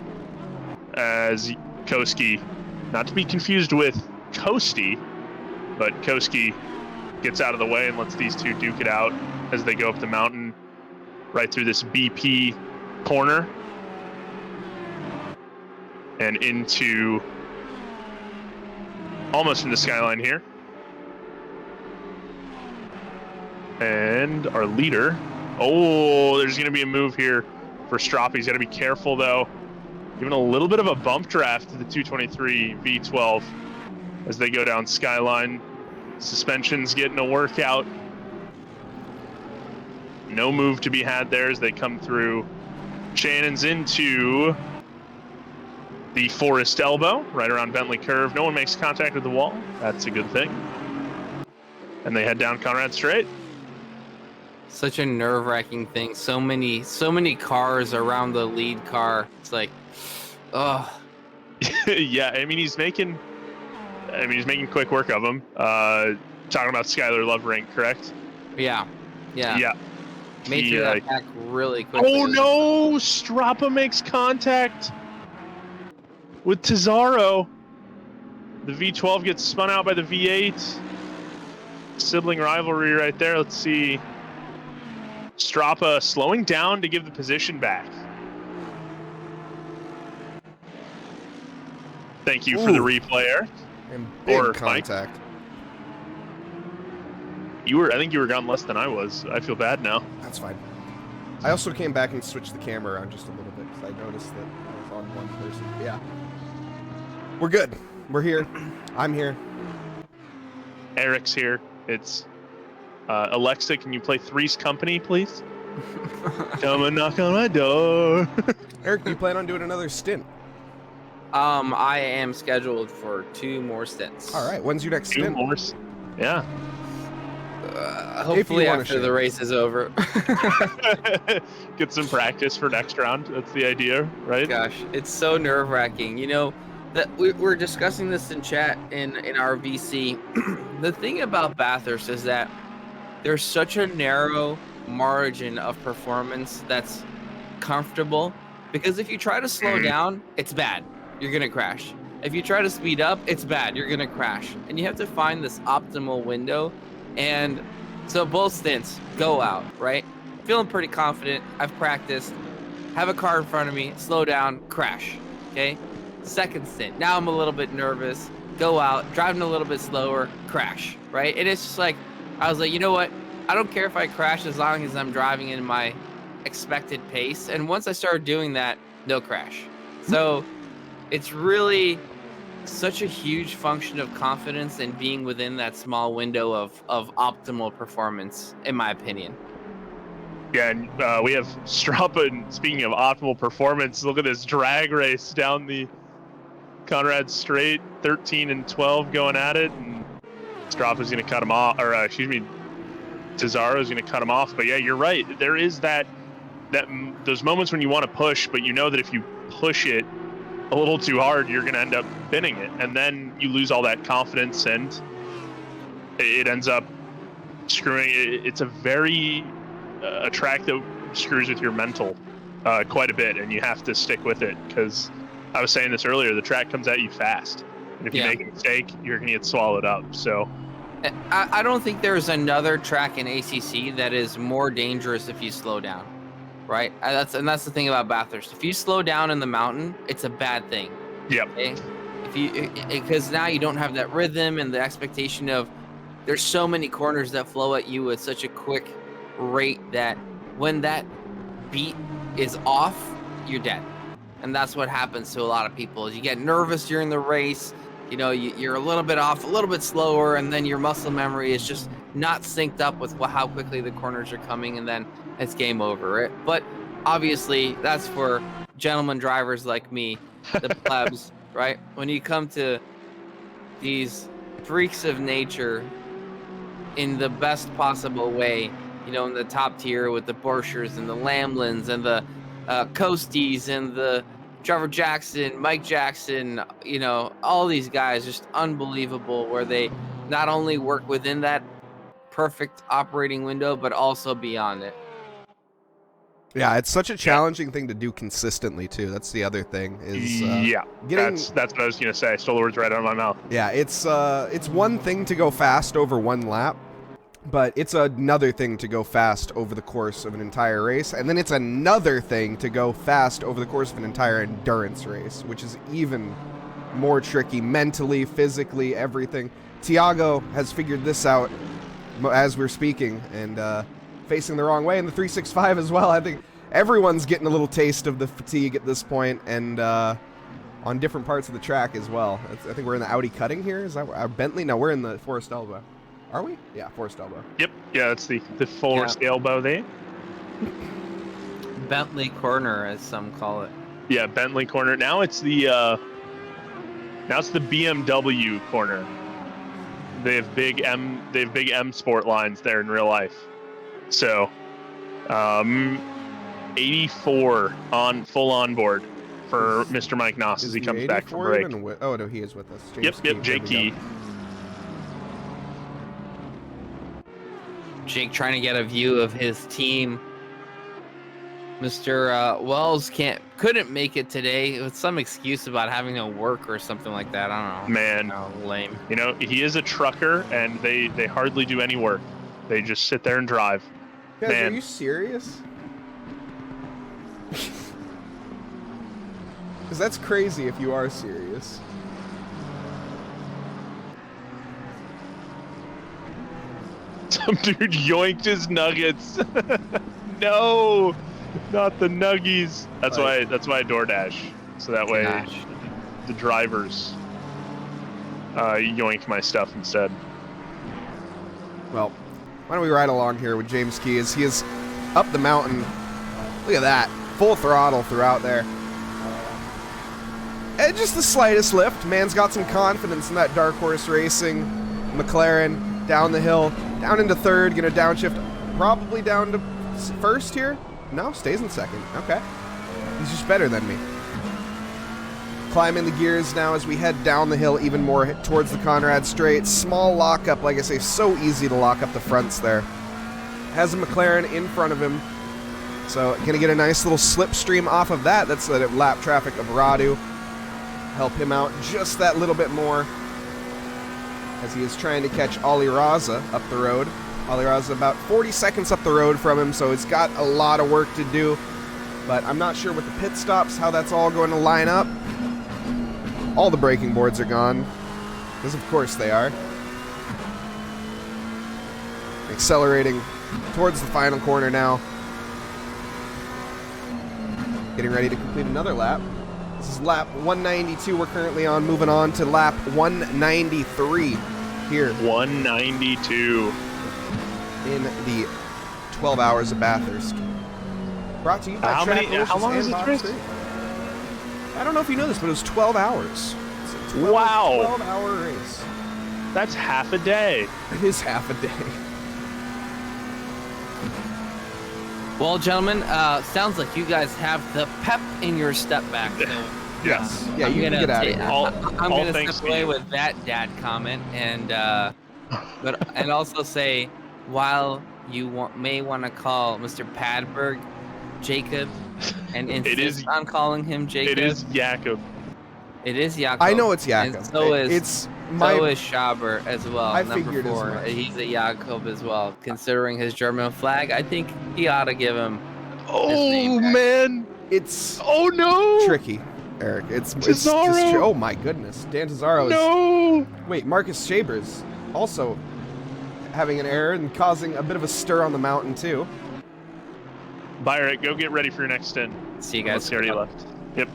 A: as Koski, not to be confused with Kosti, but Koski gets out of the way and lets these two duke it out as they go up the mountain right through this BP corner and into almost in the skyline here. And our leader, there's going to be a move here for Strapa. He's got to be careful though, giving a little bit of a bump draft to the 223 V12 as they go down skyline. Suspension's getting a workout. No move to be had there as they come through. Shannon's into the Forest Elbow, right around Bentley Curve. No one makes contact with the wall. That's a good thing. And they head down Conrad Strait.
D: Such a nerve-wracking thing. So many cars around the lead car. It's like, oh.
A: Yeah, I mean he's making quick work of them. Talking about Skylar Lovering, correct?
D: Yeah. Made
A: He,
D: that back really quickly.
A: Oh no! Strapa makes contact with Tazaro. The V12 gets spun out by the V8. Sibling rivalry right there. Let's see. Strapa slowing down to give the position back. Thank you for the replay, Eric.
B: And big contact.
A: I think you were gone less than I was. I feel bad now.
B: That's fine. I also came back and switched the camera around just a little bit because I noticed that I was on one person. Yeah. We're good. We're here. I'm here.
A: Eric's here. It's Alexa, can you play Three's Company, please? Come and knock on my door.
B: Eric, do you plan on doing another stint?
D: I am scheduled for 2 more stints.
B: All right. When's your next stint?
A: Yeah.
D: Hopefully
B: wanna
D: after
B: share.
D: the race is over.
A: Get some practice for next round. That's the idea, right?
D: Gosh, it's so nerve-wracking. You know, that we're discussing this in chat in our VC. The thing about Bathurst is that there's such a narrow margin of performance that's comfortable, because if you try to slow down, it's bad. You're gonna crash. If you try to speed up, it's bad. You're gonna crash. And you have to find this optimal window. And so both stints go out, right? Feeling pretty confident. I've practiced. Have a car in front of me. Slow down. Crash. Okay. Second stint. Now I'm a little bit nervous. Go out. Driving a little bit slower. Crash. Right. And it's just like, I was like, you know what? I don't care if I crash as long as I'm driving in my expected pace. And once I started doing that, no crash. So it's really such a huge function of confidence and being within that small window of optimal performance, in my opinion.
A: Yeah, and we have Strappa, and speaking of optimal performance, look at this drag race down the Conrad Straight, 13 and 12 going at it, and Strappa's going to cut him off, or excuse me, Cesaro's going to cut him off. But yeah, you're right. There is those moments when you want to push, but you know that if you push it a little too hard, you're going to end up binning it, and then you lose all that confidence, and it ends up screwing. It's a very a track that screws with your mental quite a bit, and you have to stick with it, because I was saying this earlier, the track comes at you fast, and if you make a mistake, you're going to get swallowed up. So
D: I don't think there's another track in ACC that is more dangerous if you slow down. Right, that's the thing about Bathurst. If you slow down in the mountain, it's a bad thing.
A: Yep.
D: Okay? Because now you don't have that rhythm and the expectation of, there's so many corners that flow at you at such a quick rate that when that beat is off, you're dead. And that's what happens to a lot of people. Is you get nervous during the race. You know, you're a little bit off, a little bit slower, and then your muscle memory is just not synced up with how quickly the corners are coming, and then it's game over, right? But obviously, that's for gentleman drivers like me, the plebs, right? When you come to these freaks of nature in the best possible way, you know, in the top tier with the Borchers and the Lamlins and the Coasties and the Trevor Jackson, Mike Jackson, you know, all these guys, just unbelievable, where they not only work within that perfect operating window, but also beyond it.
B: Yeah, it's such a challenging thing to do consistently too. That's the other thing. Is
A: that's what I was gonna say. I stole the words right out of my mouth.
B: Yeah, it's one thing to go fast over one lap, but it's another thing to go fast over the course of an entire race, and then it's another thing to go fast over the course of an entire endurance race, which is even more tricky mentally, physically, everything. Tiago has figured this out as we're speaking, and facing the wrong way in the 365 as well. I think everyone's getting a little taste of the fatigue at this point, and on different parts of the track as well. I think we're in the Audi cutting here. Is that Bentley? No, we're in the Forest Elbow. Are we? Yeah, Forest Elbow.
A: Yep. Yeah, that's the Forest Elbow there.
D: Bentley Corner, as some call it.
A: Yeah, Bentley Corner. Now it's the BMW corner. They have big M Sport lines there in real life. So, 84 on full on board for Mr. Mike Nause as he comes back from break.
B: Oh no, he is with us.
A: Yep, Jake Key.
D: Jake trying to get a view of his team. Mr. Wells couldn't make it today with some excuse about having to work or something like that. I don't know.
A: Man,
D: lame.
A: You know, he is a trucker, and they hardly do any work. They just sit there and drive.
B: Guys, are you serious? Because that's crazy if you are serious.
A: Some dude yoinked his nuggets. No, not the nuggies. That's why I DoorDash. So that way the drivers yoink my stuff instead.
B: Well, why don't we ride along here with James Key as he is up the mountain. Look at that. Full throttle throughout there. And just the slightest lift. Man's got some confidence in that Dark Horse Racing McLaren. down the hill, down into third, gonna downshift, probably down to first here. No, stays in second. Okay. He's just better than me. Climbing the gears now as we head down the hill even more towards the Conrad Straight. Small lockup, like I say, so easy to lock up the fronts there. Has a McLaren in front of him. So gonna get a nice little slipstream off of that. That's the lap traffic of Radu. Help him out just that little bit more as he is trying to catch Ali Raza up the road. Ali Raza about 40 seconds up the road from him, so he's got a lot of work to do. But I'm not sure with the pit stops how that's all going to line up. All the braking boards are gone, because of course they are. Accelerating towards the final corner now. Getting ready to complete another lap. This is lap 192 we're currently on, moving on to lap 193 here.
A: 192.
B: In the 12 hours of Bathurst. Brought to you by Trackilicious.
A: How long is this race?
B: I don't know if you know this, but it was 12 hours. It's a 12,
A: Wow.
B: 12-hour race.
A: That's half a day.
B: It is half a day.
D: Well, gentlemen, sounds like you guys have the pep in your step back. So
A: Yes.
B: Yeah, you can get out of here.
D: I'm
A: all
D: gonna
A: thanks
D: step
A: to
D: away
A: you.
D: with that dad comment, and and also say, while you may want to call Mr. Padberg Jacob, and insist on calling him Jacob.
A: It is Jakob.
D: It is Jakob.
B: I know it's Jakob.
D: And so is
B: It's my.
D: so is Schaber as well.
B: I
D: number
B: figured as
D: 4.
B: much.
D: He's a Jakob as well. Considering his German flag, I think he ought to give him.
A: Oh
D: name back.
A: man.
B: It's
A: Oh no.
B: tricky, Eric. It's just
A: Tazaro.
B: oh my goodness. Dan Tazaro is.
A: No.
B: Wait, Marcus Schaber's also having an error and causing a bit of a stir on the mountain too.
A: Byron, go get ready for your next stint.
D: See you
A: Unless
D: guys.
A: he already left. Yep.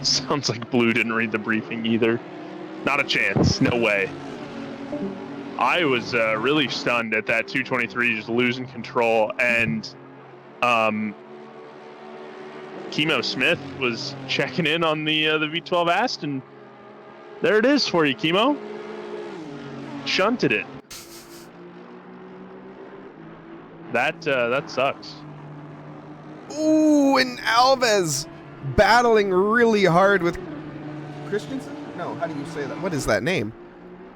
A: Sounds like Blue didn't read the briefing either. Not a chance. No way. I was really stunned at that 223 just losing control, and Chemo Smith was checking in on the V12 Aston. There it is for you, Chemo. Shunted it. That sucks.
B: Ooh, and Alves battling really hard with Christensen? No, how do you say that? What is that name?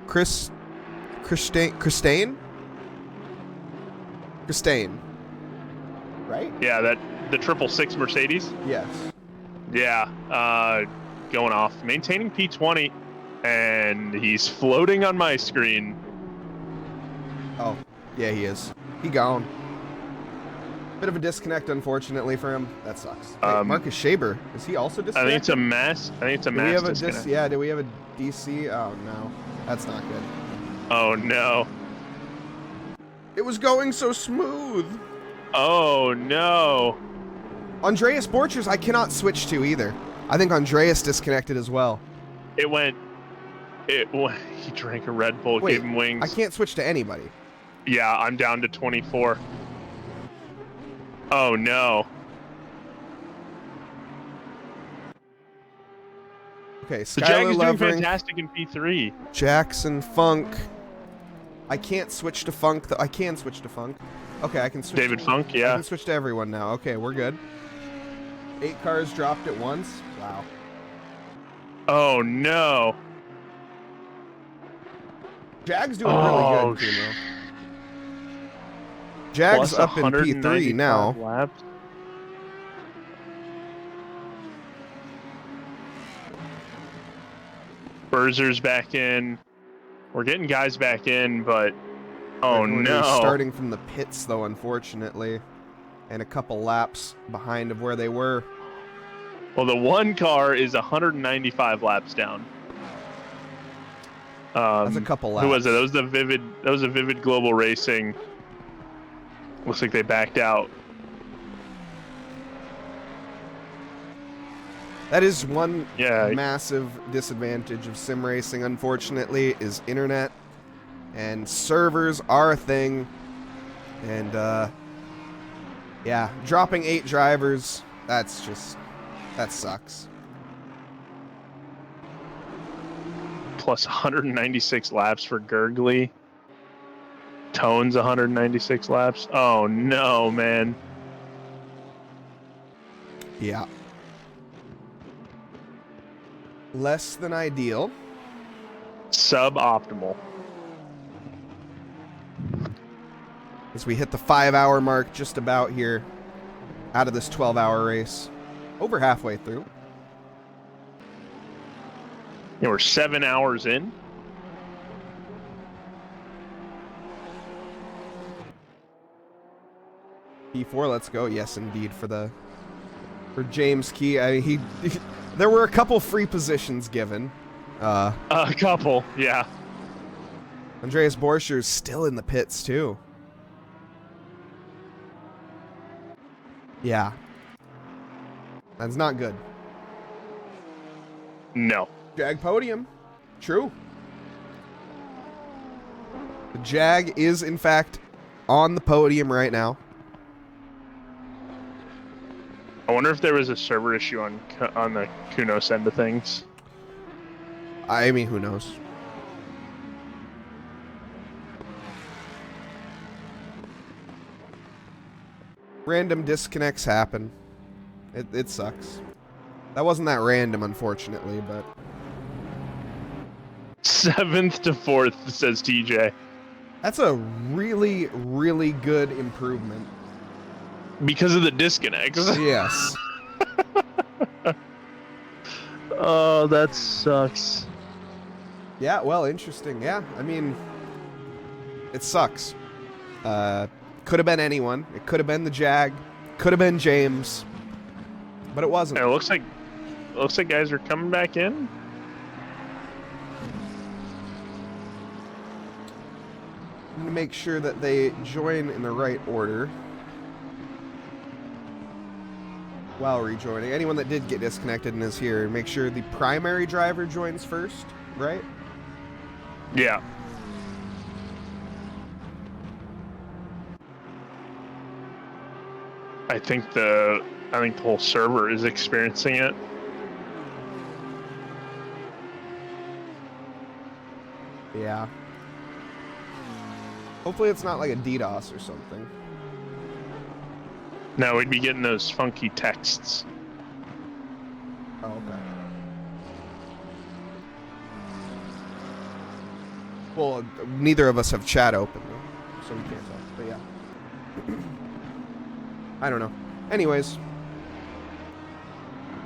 B: Christane? Right?
A: Yeah, the 666 Mercedes.
B: Yes.
A: Yeah, going off, maintaining P20, and he's floating on my screen.
B: Oh, yeah, he is. He gone. Bit of a disconnect, unfortunately, for him. That sucks. Wait, Marcus Schaber, is he also disconnected?
A: I think it's a mass. Do we
B: have a
A: disconnect.
B: yeah, do we have a DC? Oh, no. That's not good.
A: Oh no.
B: It was going so smooth.
A: Oh no.
B: Andreas Borchers, I cannot switch to either. I think Andreas disconnected as well.
A: It went. He drank a Red Bull,
B: Wait,
A: gave him wings.
B: I can't switch to anybody.
A: Yeah, I'm down to 24. Oh no.
B: Okay,
A: So Jag
B: Skylar
A: is doing
B: Levering,
A: fantastic in P3.
B: Jackson Funk. I can't switch to Funk, though. I can switch to Funk. Okay, I can switch.
A: David Funk,
B: I
A: yeah.
B: can switch to everyone now. Okay, we're good. 8 cars dropped at once. Wow.
A: Oh no.
B: Jag's doing really good, Kuno. Jag's
A: Plus
B: up in P3
A: 195
B: now.
A: laps. Burzer's back in. We're getting guys back in, but oh
B: Everyone
A: no.
B: is starting from the pits, though, unfortunately. And a couple laps behind of where they were.
A: Well, the one car is 195 laps down.
B: That's a couple laps.
A: Who was it? That was a Vivid Global Racing. Looks like they backed out.
B: That is one
A: Yeah.
B: massive disadvantage of sim racing, unfortunately, is internet. And servers are a thing. And, yeah, dropping 8 drivers, that sucks.
A: plus 196 laps for Gurgly. Tone's 196 laps. Oh no, man.
B: Yeah. Less than ideal.
A: Suboptimal.
B: As we hit the 5-hour mark just about here out of this 12-hour race. Over halfway through.
A: Yeah, we're 7 hours in.
B: P4, let's go. Yes, indeed, for James Key. I mean, there were a couple free positions given.
A: A couple, yeah.
B: Andreas Borscher's still in the pits too. Yeah. That's not good.
A: No.
B: Jag podium. True. The Jag is, in fact, on the podium right now.
A: I wonder if there was a server issue on the Kunos end of things.
B: I mean, who knows? Random disconnects happen. It sucks. That wasn't that random, unfortunately, but...
A: 7th to 4th, says TJ.
B: That's a really, really good improvement.
A: Because of the disconnects.
B: Yes.
A: Oh, that sucks.
B: Yeah, well, interesting. Yeah, I mean, it sucks. Could have been anyone. It could have been the Jag. Could have been James. But it wasn't.
A: And it looks like guys are coming back in.
B: I'm going to make sure that they join in the right order while rejoining. Anyone that did get disconnected and is here, make sure the primary driver joins first, right?
A: Yeah. I think the whole server is experiencing it.
B: Yeah. Hopefully it's not like a DDoS or something.
A: No, we'd be getting those funky texts.
B: Oh, okay. Well, neither of us have chat open, so we can't tell. But yeah. I don't know. Anyways.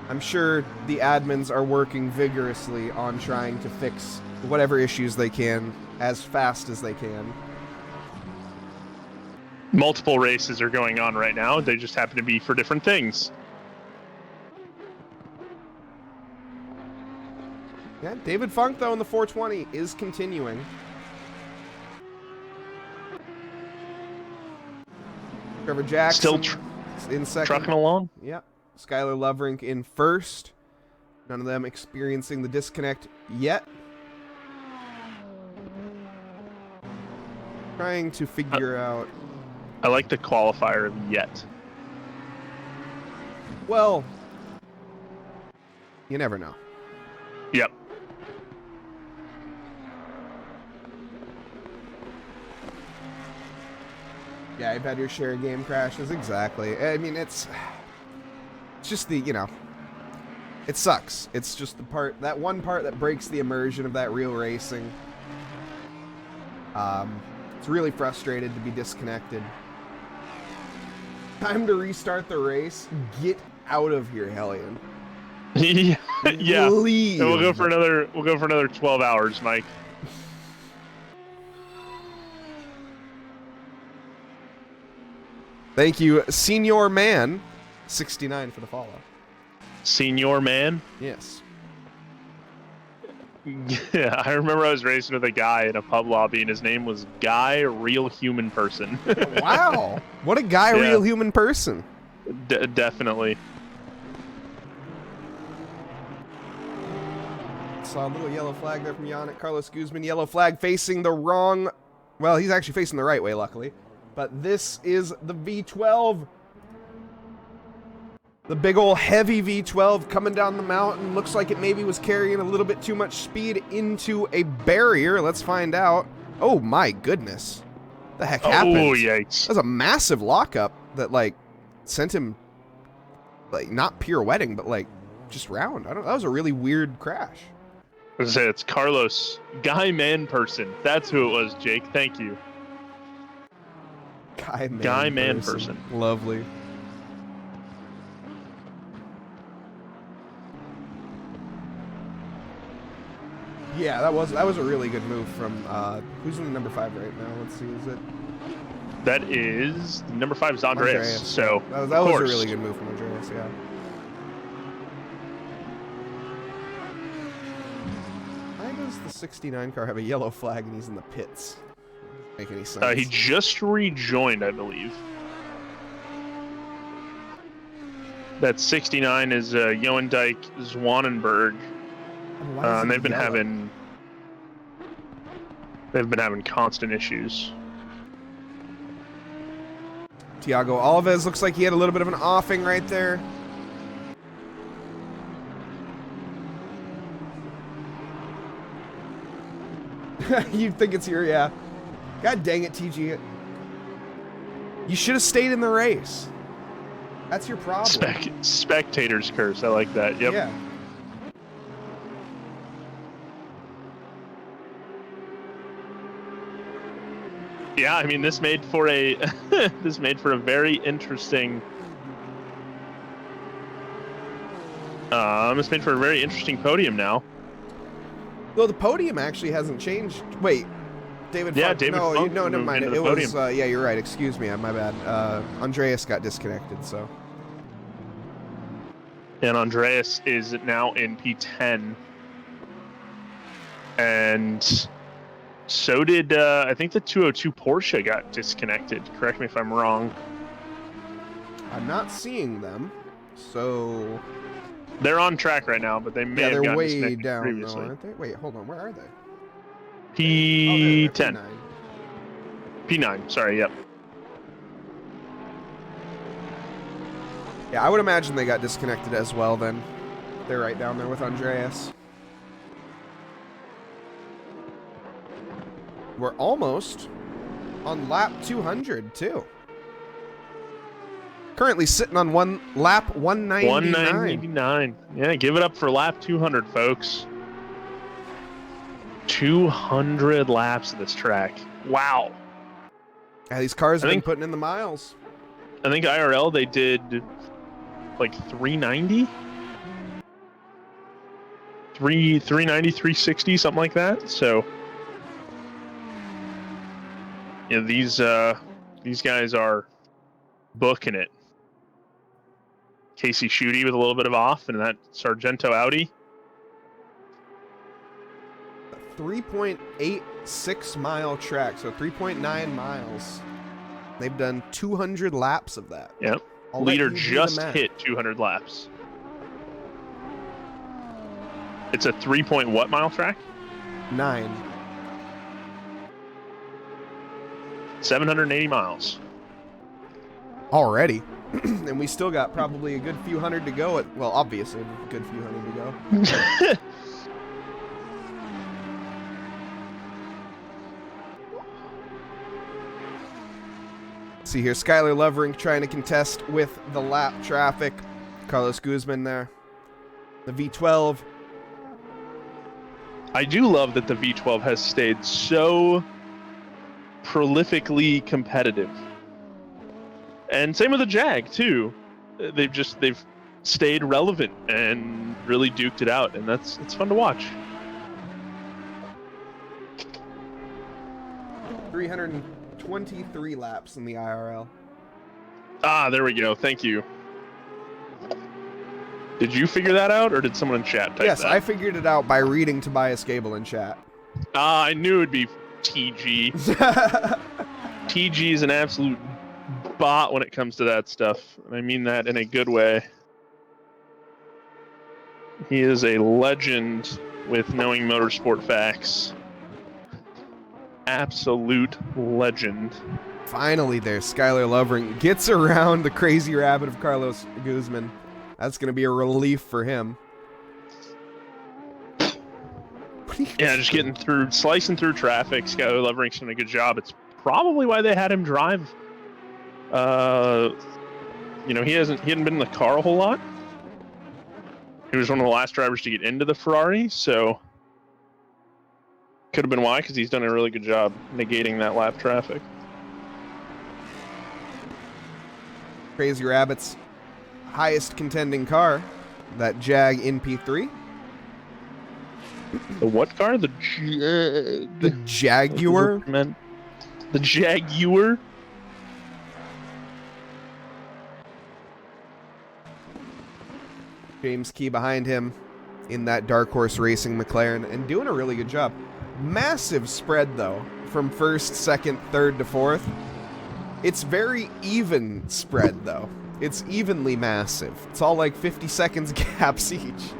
B: I'm sure the admins are working vigorously on trying to fix whatever issues they can as fast as they can.
A: Multiple races are going on right now. They just happen to be for different things.
B: Yeah, David Funk, though, in the 420 is continuing. Trevor Jackson
A: Still
B: in second.
A: trucking along.
B: Yeah. Skylar Lovrink in first. None of them experiencing the disconnect yet. Trying to figure out...
A: I like the qualifier of yet.
B: Well, you never know.
A: Yep.
B: Yeah, I've had your share of game crashes. Exactly. I mean, it's just the, it sucks. It's just that one part that breaks the immersion of that real racing. It's really frustrated to be disconnected. Time to restart the race. Get out of here, Hellion.
A: Yeah.
B: Leave.
A: And we'll go for another 12 hours, Mike.
B: Thank you, Senior Man, 69 for the follow.
A: Senior Man?
B: Yes.
A: Yeah, I remember I was racing with a guy in a pub lobby, and his name was Guy Real Human Person.
B: Wow. What a guy,
A: Yeah.
B: real human person.
A: Definitely.
B: Saw a little yellow flag there from Yannick. Carlos Guzman, yellow flag facing the wrong... Well, he's actually facing the right way, luckily. But this is the V12. The big old heavy V12 coming down the mountain. Looks like it maybe was carrying a little bit too much speed into a barrier. Let's find out. Oh my goodness. The heck happened?
A: Oh, yikes.
B: That was a massive lockup that, like, sent him, like, not pirouetting, but, like, just round. That was a really weird crash.
A: I was gonna say, it's Carlos, guy man person. That's who it was, Jake. Thank you.
B: Guy man person. Lovely. Yeah, that was a really good move from who's in the number 5 right now? Let's see, is it?
A: That is number 5 is Andreas. So
B: that was a really good move from Andreas. Yeah. Why does the 69 car have a yellow flag and he's in the pits? Doesn't make any sense.
A: He just rejoined, I believe. That 69 is Joendijk Zwanenberg. And they've been having constant issues.
B: Thiago Alves looks like he had a little bit of an offing right there. You'd think it's here, yeah. God dang it, TG. You should have stayed in the race. That's your problem.
A: Spectator's curse. I like that. Yep.
B: Yeah.
A: Yeah, I mean, this made for a very interesting. This made for a very interesting podium now.
B: Well, the podium actually hasn't changed. Wait, David.
A: Yeah,
B: Funk,
A: David.
B: No,
A: Funk
B: no, never
A: moved
B: mind.
A: into
B: It
A: the
B: was.
A: podium.
B: Yeah, you're right. Excuse me. My bad. Andreas got disconnected. So.
A: And Andreas is now in P10. And so did, I think the 202 Porsche got disconnected. Correct me if I'm wrong.
B: I'm not seeing them, so...
A: They're on track right now, but they may have
B: they're
A: gotten
B: way
A: disconnected
B: down,
A: previously.
B: though, aren't they? Wait, hold on. Where are they?
A: P10.
B: Oh, there,
A: P9, sorry, yep.
B: Yeah, I would imagine they got disconnected as well then. They're right down there with Andreas. We're almost on lap 200, too. Currently sitting on lap 199.
A: 199. Yeah, give it up for lap 200, folks. 200 laps of this track. Wow.
B: Yeah, these cars have been putting in the miles.
A: I think IRL, they did like 390? 390, 360, something like that. So, yeah, these guys are booking it. Casey Schutte with a little bit of off, and that Sargento Audi.
B: 3.86 mile track, so 3.9 miles. They've done 200 laps of that.
A: Yep. Leader just hit 200 laps. It's a 3 what mile track?
B: 9.
A: 780 miles.
B: Already. And we still got probably a good few hundred to go. Well, obviously, a good few hundred to go. See here, Skylar Lovering trying to contest with the lap traffic. Carlos Guzman there. The V12.
A: I do love that the V12 has stayed so prolifically competitive. And same with the Jag too. They've stayed relevant and really duked it out, and it's fun to watch.
B: 323 laps in the IRL.
A: Ah, there we go. Thank you. Did you figure that out, or did someone in chat type
B: Yes,
A: that?
B: I figured it out by reading Tobias Gable in chat.
A: Ah, I knew it'd be TG. TG is an absolute bot when it comes to that stuff, and I mean that in a good way. He is a legend with knowing motorsport facts. Absolute legend.
B: Finally there, Skylar Lovering gets around the crazy rabbit of Carlos Guzman. That's going to be a relief for him.
A: Yeah, just getting through, slicing through traffic. Scott Levering's doing a good job. It's probably why they had him drive. You know, he hadn't been in the car a whole lot. He was one of the last drivers to get into the Ferrari, so could have been why, because he's done a really good job negating that lap traffic.
B: Crazy Rabbit's highest contending car, that Jag in P3.
A: The what car? The
B: Jaguar.
A: The Jaguar.
B: James Key behind him in that Dark Horse Racing McLaren and doing a really good job. Massive spread though, from first, second, third to fourth. It's very even spread though. It's evenly massive. It's all like 50 seconds gaps each.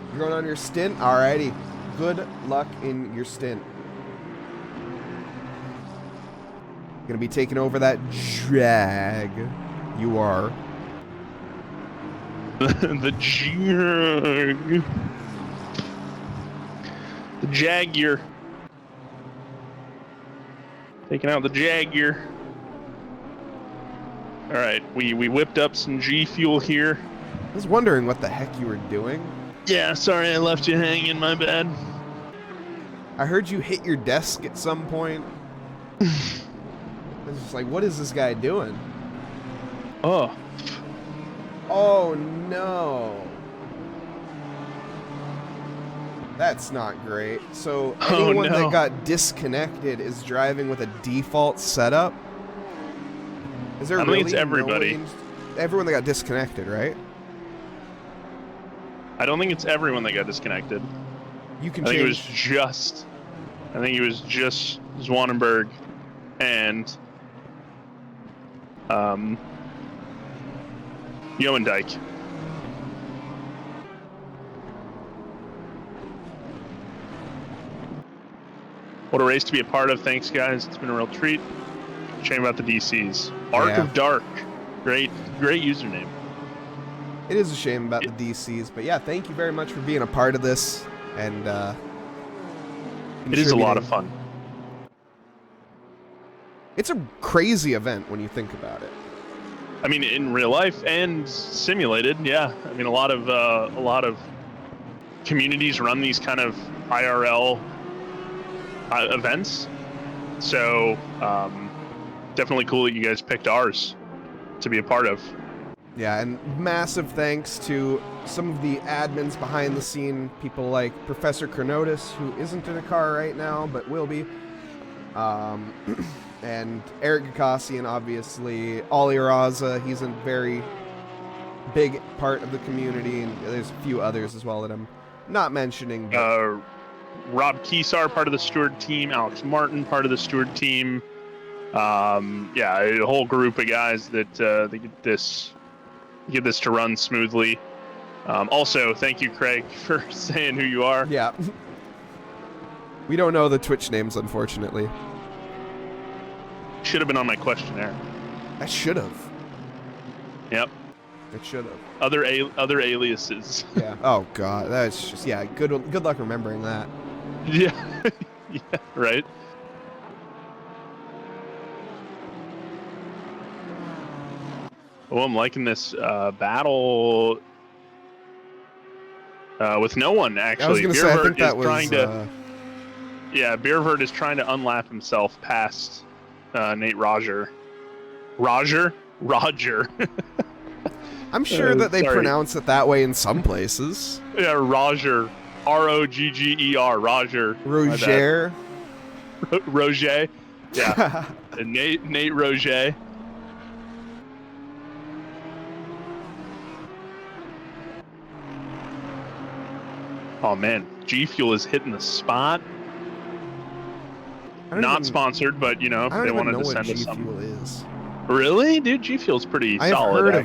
B: You're going on your stint? Alrighty. Good luck in your stint. Gonna be taking over that Jag. You are.
A: The Jag. The Jaguar. Taking out the Jaguar. Alright, we whipped up some G Fuel here.
B: I was wondering what the heck you were doing.
A: Yeah, sorry I left you hanging, my bad.
B: I heard you hit your desk at some point. I was just like, what is this guy doing?
A: Oh.
B: Oh no. That's not great. So anyone that got disconnected is driving with a default setup? Is there
A: I
B: really
A: think it's everybody.
B: Everyone that got disconnected, right?
A: I don't think it's everyone that got disconnected.
B: You can
A: I think
B: change.
A: I think it was just Zwanenberg and Yoendijk. What a race to be a part of. Thanks, guys. It's been a real treat. Shame about the DCs. Arc of Dark. Great username.
B: It is a shame about the DCs, but yeah, thank you very much for being a part of this. And
A: it is a lot of fun.
B: It's a crazy event when you think about it.
A: I mean, in real life and simulated, yeah. I mean, a lot of communities run these kind of IRL events. So definitely cool that you guys picked ours to be a part of.
B: Yeah, and massive thanks to some of the admins behind the scene, people like Professor Chronotis, who isn't in a car right now, but will be, and Eric Gakassian, obviously, Ollie Raza, he's a very big part of the community, and there's a few others as well that I'm not mentioning. But
A: Rob Kesar, part of the Steward team, Alex Martin, part of the Steward team, yeah, a whole group of guys that they get this to run smoothly. Also, thank you, Craig, for saying who you are.
B: Yeah. We don't know the Twitch names, unfortunately.
A: Should have been on my questionnaire.
B: I should have.
A: Yep.
B: It should have.
A: Other aliases.
B: Yeah. Oh God, that's just Good luck remembering that.
A: Yeah. Yeah. Right. Oh, I'm liking this battle with no one, actually.
B: I was going to say, I think that was...
A: Yeah, Beervert is trying to unlap himself past Nate Roger. Roger?
B: I'm sure that they pronounce it that way in some places.
A: Yeah, Roger. R-O-G-G-E-R. Roger.
B: Roger.
A: Roger. Yeah. Nate Roger. Oh man, G Fuel is hitting the spot. Not sponsored, but you know, they wanted to send us something.
B: Fuel is.
A: Really, dude? G Fuel's pretty solid.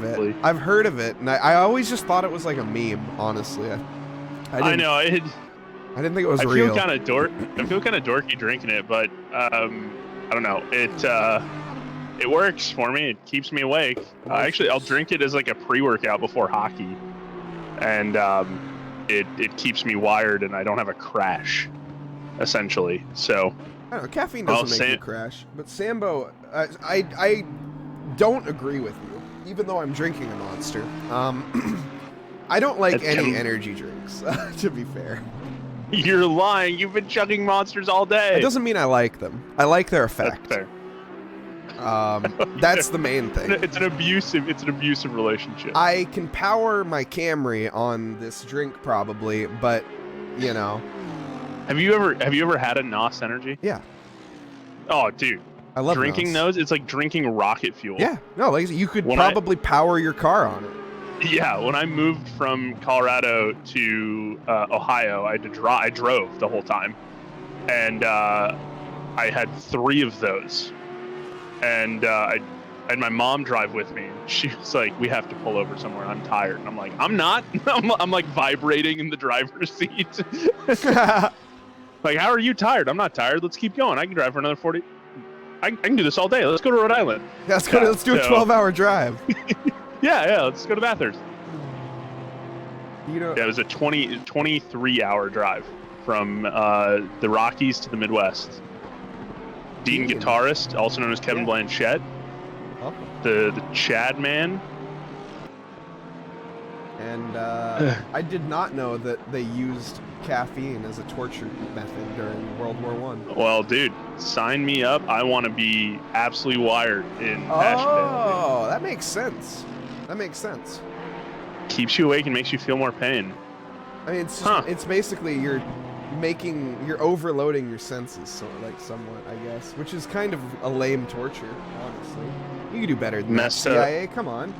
B: I've heard of it, and I always just thought it was like a meme. Honestly,
A: I know.
B: I didn't think it was real.
A: I feel kind of dorky drinking it, but I don't know. It works for me. It keeps me awake. Actually, I'll drink it as like a pre-workout before hockey, and it keeps me wired, and I don't have a crash, essentially. So
B: I don't know. Caffeine doesn't make you crash, but Sambo, I don't agree with you, even though I'm drinking a Monster. I don't like any energy drinks, to be fair.
A: You're lying. You've been chugging Monsters all day.
B: It doesn't mean I like them. I like their effect.
A: That's fair.
B: That's the main thing.
A: It's an abusive relationship.
B: I can power my Camry on this drink probably, but you know.
A: Have you ever had a Nause Energy?
B: Yeah.
A: Oh, dude.
B: I love
A: drinking those. It's like drinking rocket fuel.
B: Yeah. No, like you could probably power your car on it.
A: Yeah, when I moved from Colorado to Ohio, I drove the whole time, and I had 3 of those, and I had my mom drive with me. She was like, "We have to pull over somewhere. I'm tired." And I'm like, "I'm not." I'm like vibrating in the driver's seat. Like, how are you tired? I'm not tired. Let's keep going. I can drive for another 40. I can do this all day. Let's go to Rhode Island.
B: Yeah, let's do a 12-hour drive.
A: Yeah, let's go to Bathurst.
B: You know,
A: yeah, it was a 23-hour drive from the Rockies to the Midwest. Dean guitarist, also known as Kevin Blanchett, the Chad Man.
B: And I did not know that they used caffeine as a torture method during World War I.
A: Well, dude, sign me up. I want to be absolutely wired in Passion Day.
B: Oh, that makes sense. That makes sense.
A: Keeps you awake and makes you feel more pain.
B: I mean, it's basically you're overloading your senses, so like somewhat, I guess, which is kind of a lame torture, honestly. You can do better than that, CIA. Come on.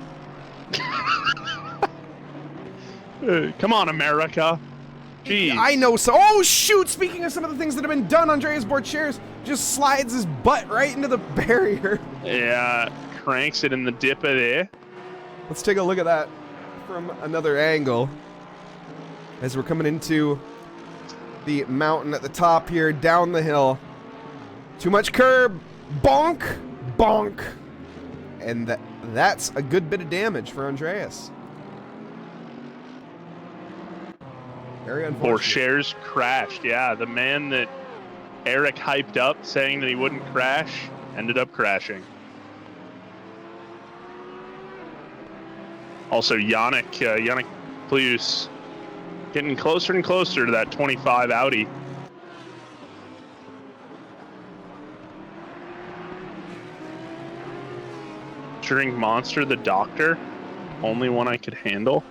A: Come on, America. Jeez.
B: I know so. Oh shoot! Speaking of some of the things that have been done, Andreas Borchers just slides his butt right into the barrier.
A: Yeah, cranks it in the dip of there.
B: Let's take a look at that from another angle as we're coming into the mountain at the top here, down the hill. Too much curb. Bonk. Bonk. And that's a good bit of damage for Andreas. Very unfortunate.
A: Borchers crashed. Yeah, the man that Eric hyped up saying that he wouldn't crash ended up crashing. Also, Yannick Pleus getting closer and closer to that 25 Audi. Drink Monster the Doctor, only one I could handle.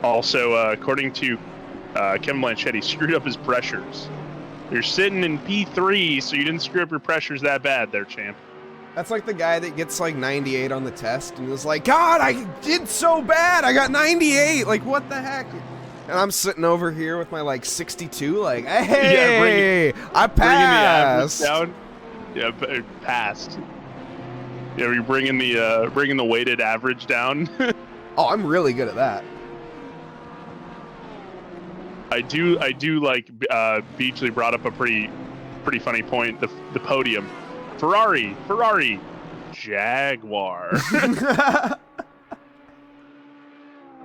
A: Also, according to Kevin Blanchett, he screwed up his pressures. You're sitting in P3, so you didn't screw up your pressures that bad there, champ.
B: That's like the guy that gets like 98 on the test and is like, God, I did so bad. I got 98. Like, what the heck? And I'm sitting over here with my like 62, like, hey, I passed.
A: Bringing the average down. Yeah, passed. Yeah, we're bringing the weighted average down.
B: Oh, I'm really good at that.
A: I do like Beachley brought up a pretty funny point. The podium. Ferrari, Jaguar.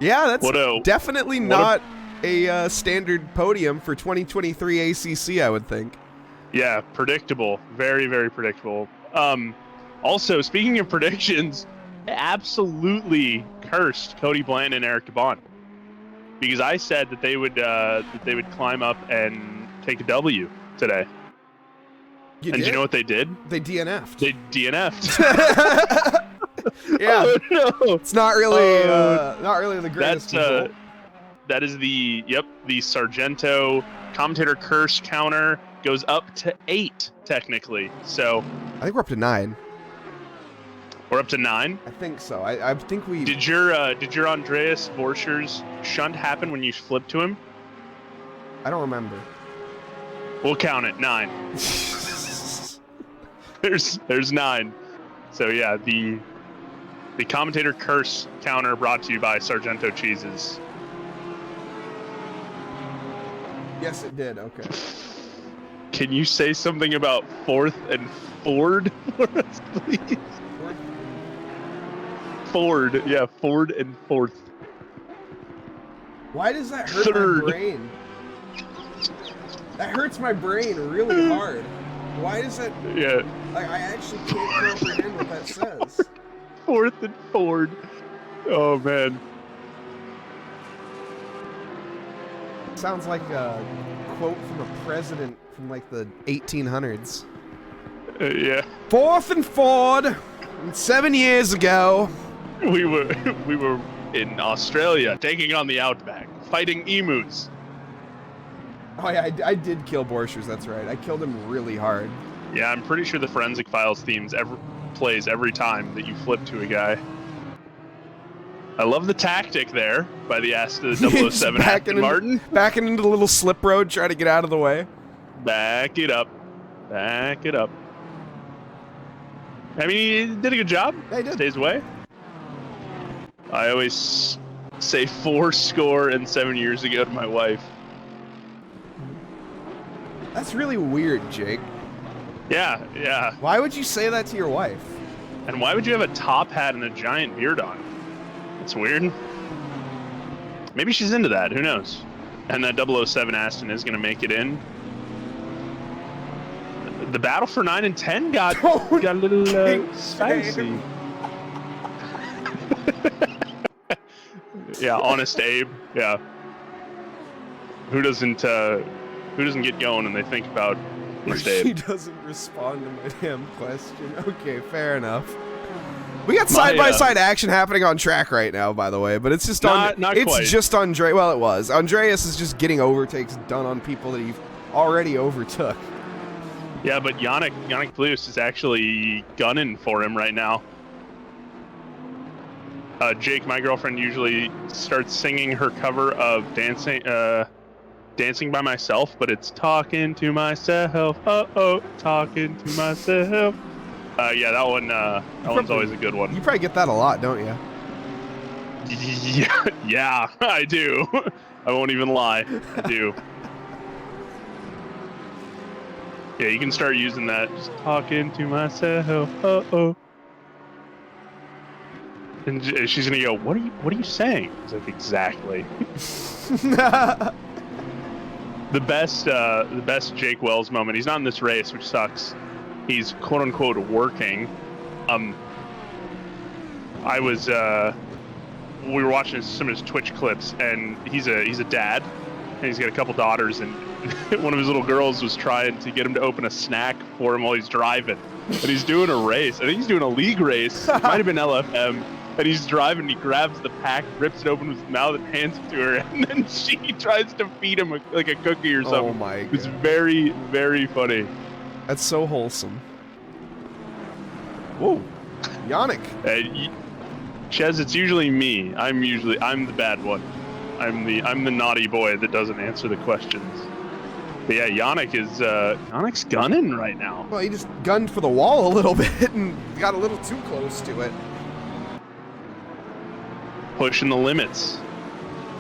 B: Yeah, that's definitely not a standard podium for 2023 ACC, I would think.
A: Yeah, predictable. Very, very predictable. Also, speaking of predictions, absolutely cursed Cody Blanton and Eric DeBon. Because I said that they would climb up and take a W today. Do you know what they did?
B: They DNF'd.
A: They DNF'd.
B: Yeah.
A: Oh, no.
B: It's not really the greatest result.
A: That is the Sargento commentator curse counter goes up to 8 technically. So
B: I think we're up to 9.
A: We're up to 9.
B: I think so. I think we
A: did your Andreas Borchers shunt happen when you flipped to him?
B: I don't remember.
A: We'll count it. 9. There's 9. So yeah, the commentator curse counter brought to you by Sargento Can you say something about fourth and Ford for us, please? Ford, yeah, Ford and fourth.
B: Why does that hurt
A: Third.
B: my brain? That hurts my brain really hard. Why does that...
A: Yeah.
B: Like, I actually can't comprehend what that says.
A: Fourth and Ford. Oh, man.
B: Sounds like a quote from a president from, like, the 1800s.
A: Yeah.
B: Fourth and Ford, 7 years ago.
A: We were in Australia, taking on the outback, fighting emus.
B: Oh yeah, I did kill Borchers, that's right. I killed him really hard.
A: Yeah, I'm pretty sure the Forensic Files themes plays every time that you flip to a guy. I love the tactic there by the 007 Aston Martin.
B: Backing into the little slip road, trying to get out of the way.
A: Back it up. Back it up. I mean, he did a good job.
B: Yeah, he did.
A: Stays away. I always say 7 years ago to my wife.
B: That's really weird, Jake.
A: Yeah, yeah.
B: Why would you say that to your wife?
A: And why would you have a top hat and a giant beard on? That's weird. Maybe she's into that. Who knows? And that 007 Aston is going to make it in. The battle for 9 and 10 got a little spicy. Yeah, Honest Abe. Yeah. Who doesn't get going when they think about Honest Abe?
B: She doesn't respond to my damn question. Okay, fair enough. We got side-by-side action happening on track right now, by the way, but it's just
A: not quite.
B: Just Andre. Well, it was. Andreas is just getting overtakes done on people that he already overtook.
A: Yeah, but Youremahboiblu is actually gunning for him right now. Jake, my girlfriend, usually starts singing her cover of Dancing by Myself, but it's talking to myself. Talking to myself. Yeah, that one's always a good one.
B: You probably get that a lot, don't you?
A: Yeah, I do. I won't even lie. I do. Yeah, you can start using that. Just talking to myself. And she's gonna go, what are you saying? It's like, exactly. The best Jake Wells moment. He's not in this race, which sucks. He's quote unquote working. We were watching some of his Twitch clips, and he's a dad, and he's got a couple daughters, and one of his little girls was trying to get him to open a snack for him while he's driving, and he's doing a race. I think he's doing a league race. It might have been LFM. And he's driving, he grabs the pack, rips it open with his mouth, and hands it to her, and then she tries to feed him like a cookie or something.
B: Oh my god.
A: It's very, very funny.
B: That's so wholesome. Whoa. Yannick.
A: Ches, it's usually me. I'm the bad one. I'm the naughty boy that doesn't answer the questions. But yeah, Yannick's gunning right now.
B: Well, he just gunned for the wall a little bit and got a little too close to it.
A: Pushing the limits.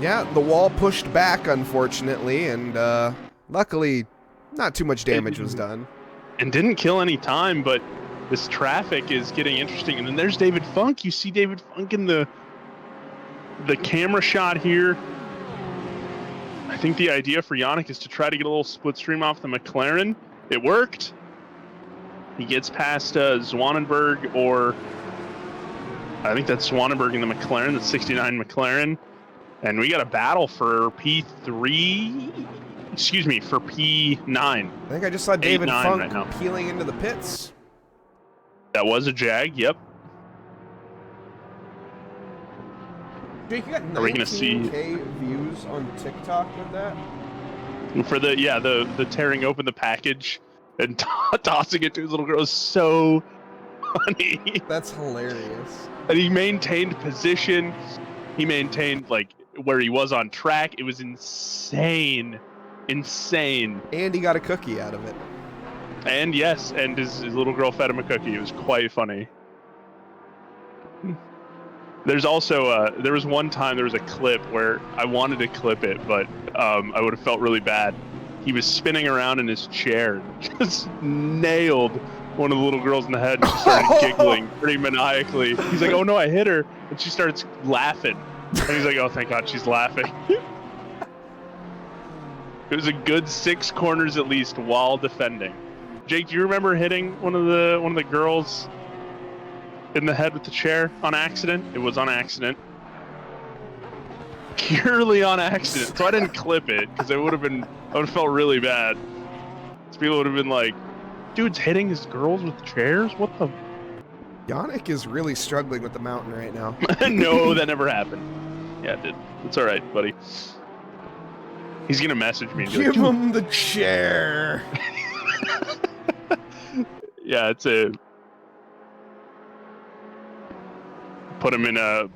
B: Yeah, the wall pushed back, unfortunately, and luckily not too much damage was done.
A: And didn't kill any time, but this traffic is getting interesting. And then there's David Funk. You see David Funk in the camera shot here. I think the idea for Yannick is to try to get a little split stream off the McLaren. It worked. He gets past Zwanenberg, or I think that's Zwanenberg in the McLaren, the 69 McLaren. And we got a battle for P3, excuse me, for P9.
B: I think I just saw David Funk
A: right
B: peeling into the pits.
A: That was a Jag, yep.
B: Jake, you got
A: Are we gonna see
B: 19K views on TikTok with that?
A: For the tearing open the package and tossing it to his little girl is so funny.
B: That's hilarious.
A: And he maintained position. He maintained like where he was on track. It was insane. Insane.
B: And he got a cookie out of it.
A: And yes, and his little girl fed him a cookie. It was quite funny. There's also there was one time there was a clip where I wanted to clip it, but I would have felt really bad. he was spinning around in his chair, just nailed one of the little girls in the head, and she started giggling pretty maniacally. He's like, "Oh no, I hit her," and she starts laughing. And he's like, "Oh, thank God, she's laughing." It was a good 6 corners at least while defending. Jake, do you remember hitting one of the girls in the head with the chair on accident? It was on accident. Purely on accident. So I didn't clip it because I would have felt really bad. So people would have been like, "Dude's hitting his girls with chairs? What the?"
B: Yannick is really struggling with the mountain right now.
A: No, that never happened. Yeah, it did. It's all right, buddy. He's gonna message me and be like,
B: Give him the chair.
A: yeah, it's a. Put him in a.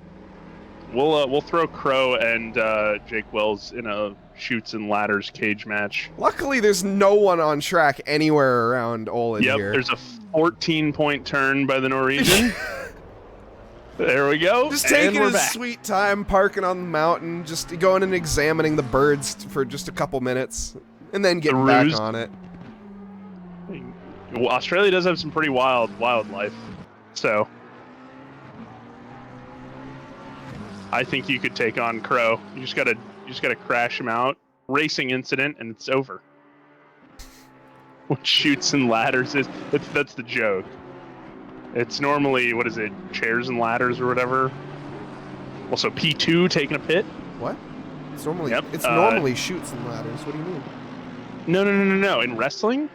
A: We'll throw Crow and Jake Wells in a shoots and ladders cage match.
B: Luckily, there's no one on track anywhere around Olin
A: Yep,
B: here.
A: there's a 14-point turn by the Norwegian. There we go.
B: Just taking his
A: back.
B: sweet time, parking on the mountain, just going and examining the birds for just a couple minutes, and then getting back on it.
A: Well, Australia does have some pretty wildlife, so I think you could take on Crow. You just gotta crash him out. Racing incident, and it's over. What shoots and ladders is that's the joke. It's normally, what is it, chairs and ladders or whatever. Also, P2 taking a pit.
B: What? It's normally
A: Yep,
B: it's normally shoots and ladders. What do you mean?
A: No. In wrestling,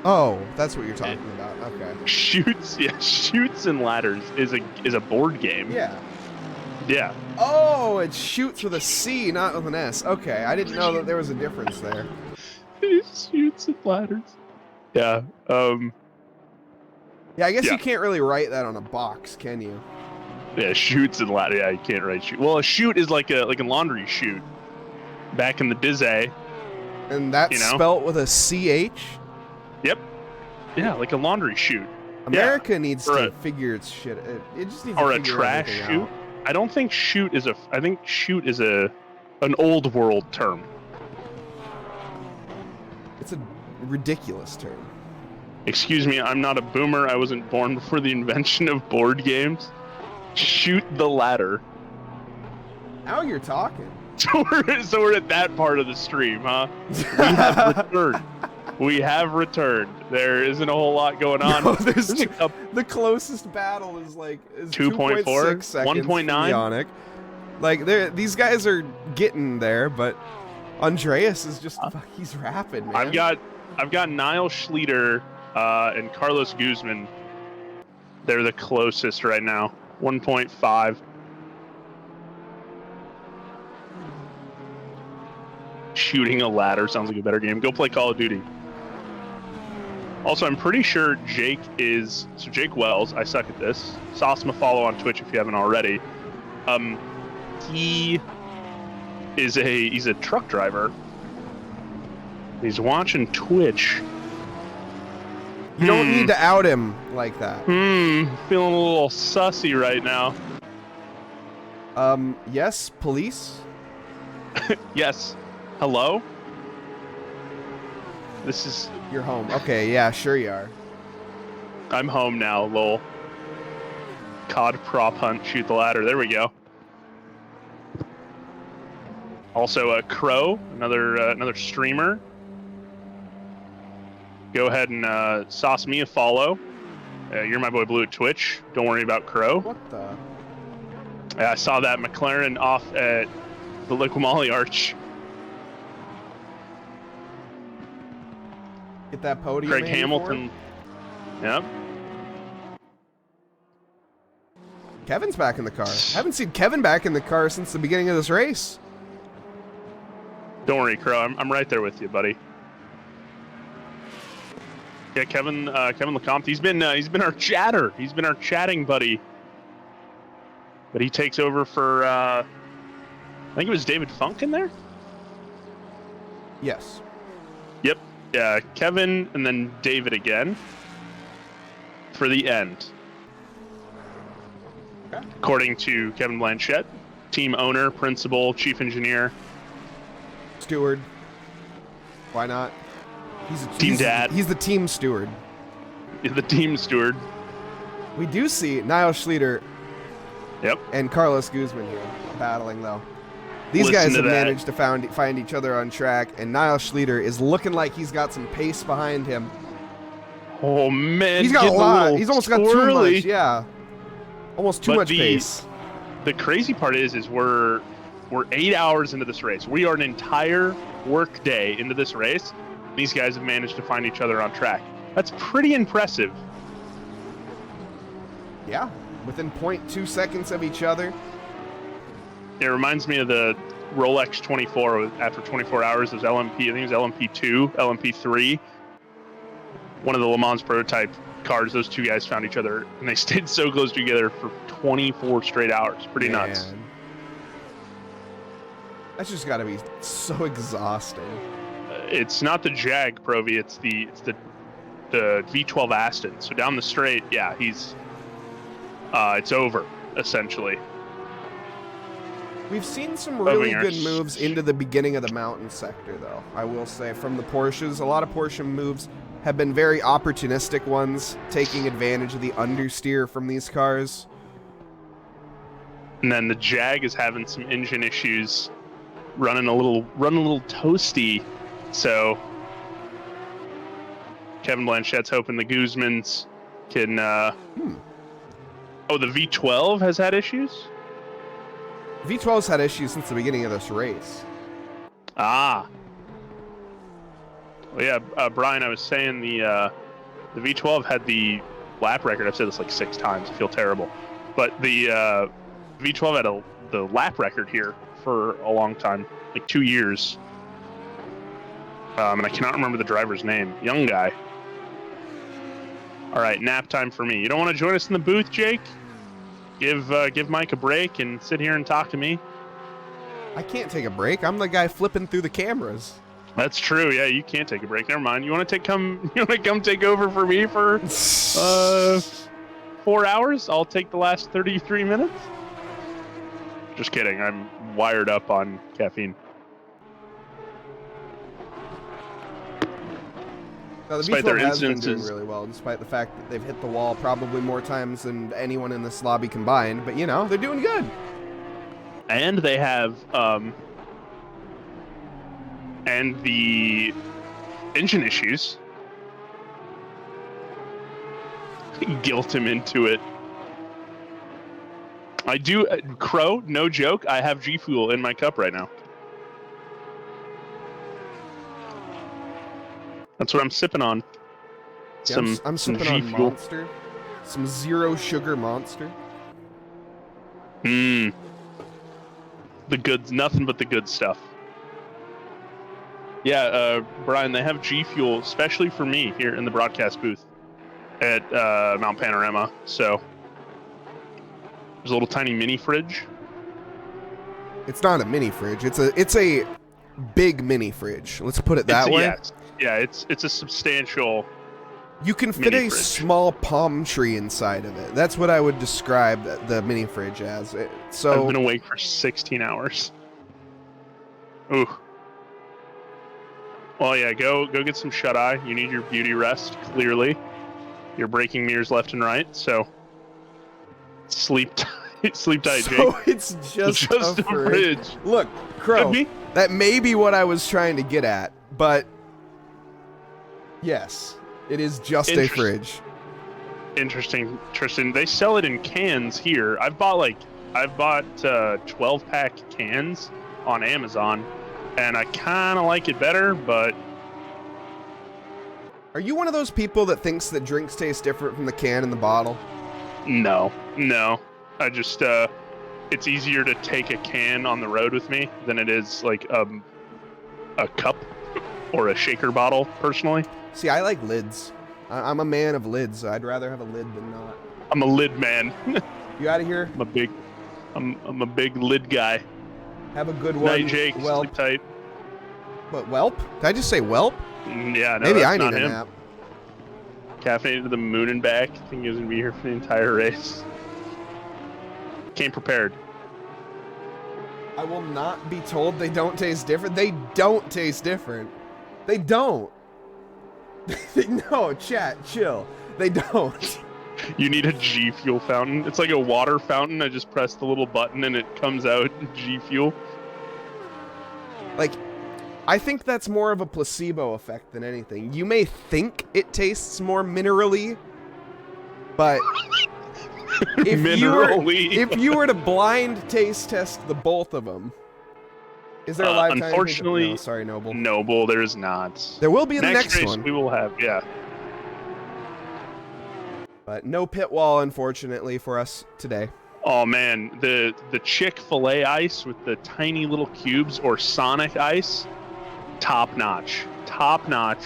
B: Oh, that's what you're talking about. Okay.
A: shoots and ladders is a board game.
B: Yeah.
A: Yeah.
B: Oh, it shoots with a C, not with an S. Okay, I didn't know that there was a difference there.
A: Shoots and ladders. Yeah.
B: Yeah, I guess
A: Yeah.
B: you can't really write that on a box, can you?
A: Yeah, shoots and ladders. Yeah, you can't write shoot. Well, a shoot is like a laundry chute. Back in the Dizay.
B: And that's spelt with a CH?
A: Yep. Yeah, like a laundry chute.
B: America needs to figure its shit. It just needs to
A: Or a
B: figure
A: trash
B: everything
A: chute.
B: out.
A: I don't think shoot is I think shoot is an old world term.
B: It's a ridiculous term.
A: Excuse me, I'm not a boomer. I wasn't born before the invention of board games. Shoot the ladder.
B: Now you're talking.
A: So we're at that part of the stream, huh? We have returned. We have returned. There isn't a whole lot going on.
B: No, the closest battle is 2.4 seconds
A: 1.9.
B: Yannick. Like these guys are getting there, but Andreas is just he's rapid, man.
A: I've got Niall Schlieder and Carlos Guzman. They're the closest right now. 1.5. Shooting a ladder sounds like a better game. Go play Call of Duty. Also, I'm pretty sure Jake Wells, I suck at this. Sauce him a follow on Twitch if you haven't already. He's a truck driver. He's watching Twitch.
B: You don't need to out him like that.
A: Feeling a little sussy right now.
B: Yes, police?
A: Yes. Hello? This is...
B: You're home. Okay, yeah, sure you are.
A: I'm home now, lol. COD prop hunt, shoot the ladder. There we go. Also, Crow, another streamer. Go ahead and sauce me a follow. Youremahboiblu at Twitch. Don't worry about Crow.
B: What the?
A: I saw that McLaren off at the Liquimali Arch.
B: Get that podium.
A: Craig Hamilton. Yep.
B: Kevin's back in the car. I haven't seen Kevin back in the car since the beginning of this race.
A: Don't worry, Crow. I'm right there with you, buddy. Yeah, Kevin Lecomte. He's been our chatter. He's been our chatting buddy. But he takes over for I think it was David Funk in there.
B: Yes.
A: Yep. Yeah, Kevin and then David again for the end.
B: Okay.
A: According to Kevin Blanchett, team owner, principal, chief engineer,
B: Steward. Why not?
A: Team dad.
B: He's the team steward.
A: The team steward.
B: We do see Niall Schlieder
A: Yep.
B: and Carlos Guzman here battling, though. These
A: Listen
B: guys
A: to
B: have
A: that.
B: managed to find each other on track, and Niall Schlieder is looking like he's got some pace behind him.
A: Oh man,
B: He's got a
A: getting
B: lot.
A: little
B: He's almost got too
A: twirly.
B: much. Yeah, almost too
A: But
B: much pace.
A: The crazy part is we're 8 hours into this race. We are an entire work day into this race. These guys have managed to find each other on track. That's pretty impressive.
B: Yeah, within 0.2 seconds of each other.
A: It reminds me of the Rolex 24 after 24 hours. It was LMP, I think it was LMP2, LMP3. One of the Le Mans prototype cars, those two guys found each other, and they stayed so close together for 24 straight hours. Pretty nuts.
B: That's just got to be so exhausting.
A: It's not the Jag Pro V, it's the V12 Aston. So down the straight, yeah, it's over, essentially.
B: We've seen some really
A: Moving
B: good
A: our-
B: moves into the beginning of the mountain sector, though, I will say. From the Porsches, a lot of Porsche moves have been very opportunistic ones, taking advantage of the understeer from these cars.
A: And then the Jag is having some engine issues, running a little toasty. So Kevin Blanchette's hoping the Guzmans can. Oh, the V12 has had issues.
B: V12's had issues since the beginning of this race.
A: Ah. Well, yeah, Brian, I was saying the V12 had the lap record. I've said this like 6 times. I feel terrible. But the V12 had the lap record here for a long time, like 2 years. And I cannot remember the driver's name. Young guy. All right, nap time for me. You don't want to join us in the booth, Jake? Give Mike a break and sit here and talk to me.
B: I can't take a break. I'm the guy flipping through the cameras.
A: That's true. Yeah, you can't take a break. Never mind. You want to come take over for me for 4 hours? I'll take the last 33 minutes. Just kidding. I'm wired up on caffeine.
B: No, the
A: Despite
B: V12
A: their
B: has been doing
A: incidences.
B: really well, despite the fact that they've hit the wall probably more times than anyone in this lobby combined. But, you know, they're doing good.
A: And they have and the engine issues guilt him into it. I do, Crow, no joke, I have G Fuel in my cup right now. That's what I'm sipping on.
B: Yeah,
A: Some
B: I'm
A: some
B: sipping on
A: G Fuel.
B: Monster. Some zero sugar Monster.
A: The goods, nothing but the good stuff. Yeah, Brian, they have G Fuel, especially for me here in the broadcast booth at Mount Panorama. So there's a little tiny mini fridge.
B: It's not a mini fridge. It's a big mini fridge. Let's put it that way.
A: Yeah, it's a substantial.
B: You can fit
A: mini
B: a
A: fridge.
B: small palm tree inside of it. That's what I would describe the mini fridge as.
A: I've been awake for 16 hours. Ooh. Well, yeah, go get some shut eye. You need your beauty rest. Clearly, you're breaking mirrors left and right. So sleep tight, sleep tight, Jake.
B: So it's just a fridge. Look, Crow,
A: Could be.
B: that may be what I was trying to get at, but yes, it is just a fridge.
A: Interesting, Tristan. They sell it in cans here. I've bought 12-pack cans on Amazon, and I kind of like it better, but
B: Are you one of those people that thinks that drinks taste different from the can and the bottle?
A: no. I just it's easier to take a can on the road with me than it is like a cup or a shaker bottle, personally.
B: See, I like lids. I'm a man of lids. So I'd rather have a lid than not.
A: I'm a lid man.
B: You out of here?
A: I'm a big lid guy.
B: Have a good one.
A: Night, Jake.
B: Whelp.
A: Sleep tight.
B: What, whelp? Did I just say whelp?
A: Yeah, no,
B: Maybe
A: that's
B: I need
A: not
B: a
A: him.
B: nap.
A: Caffeinated to the moon and back. I think he was gonna be here for the entire race. Came prepared.
B: I will not be told they don't taste different. They don't taste different. They don't. No, chat, chill. They don't.
A: You need a G Fuel fountain. It's like a water fountain. I just press the little button and it comes out G Fuel.
B: Like, I think that's more of a placebo effect than anything. You may think it tastes more minerally, but if you were to blind taste test the both of them, is there a lifetime?
A: Unfortunately,
B: no, sorry, Noble.
A: Noble, there is not.
B: There will be in the next
A: race
B: one.
A: We will have, yeah.
B: But no pit wall, unfortunately, for us today.
A: Oh man, the Chick-fil-A ice with the tiny little cubes, or Sonic ice, top notch, top notch.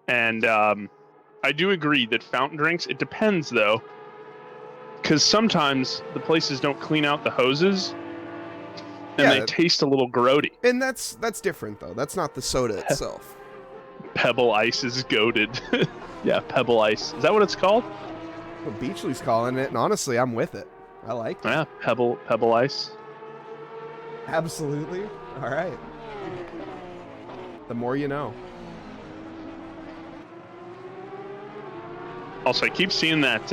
A: And I do agree that fountain drinks. It depends though, because sometimes the places don't clean out the hoses, and they taste a little grody.
B: And that's different though. That's not the soda itself.
A: Pebble ice is goated. Yeah, Pebble ice. Is that what it's called?
B: Well, Beachley's calling it, and honestly, I'm with it. I like it.
A: Yeah, Pebble ice.
B: Absolutely. All right. The more you know.
A: Also, I keep seeing that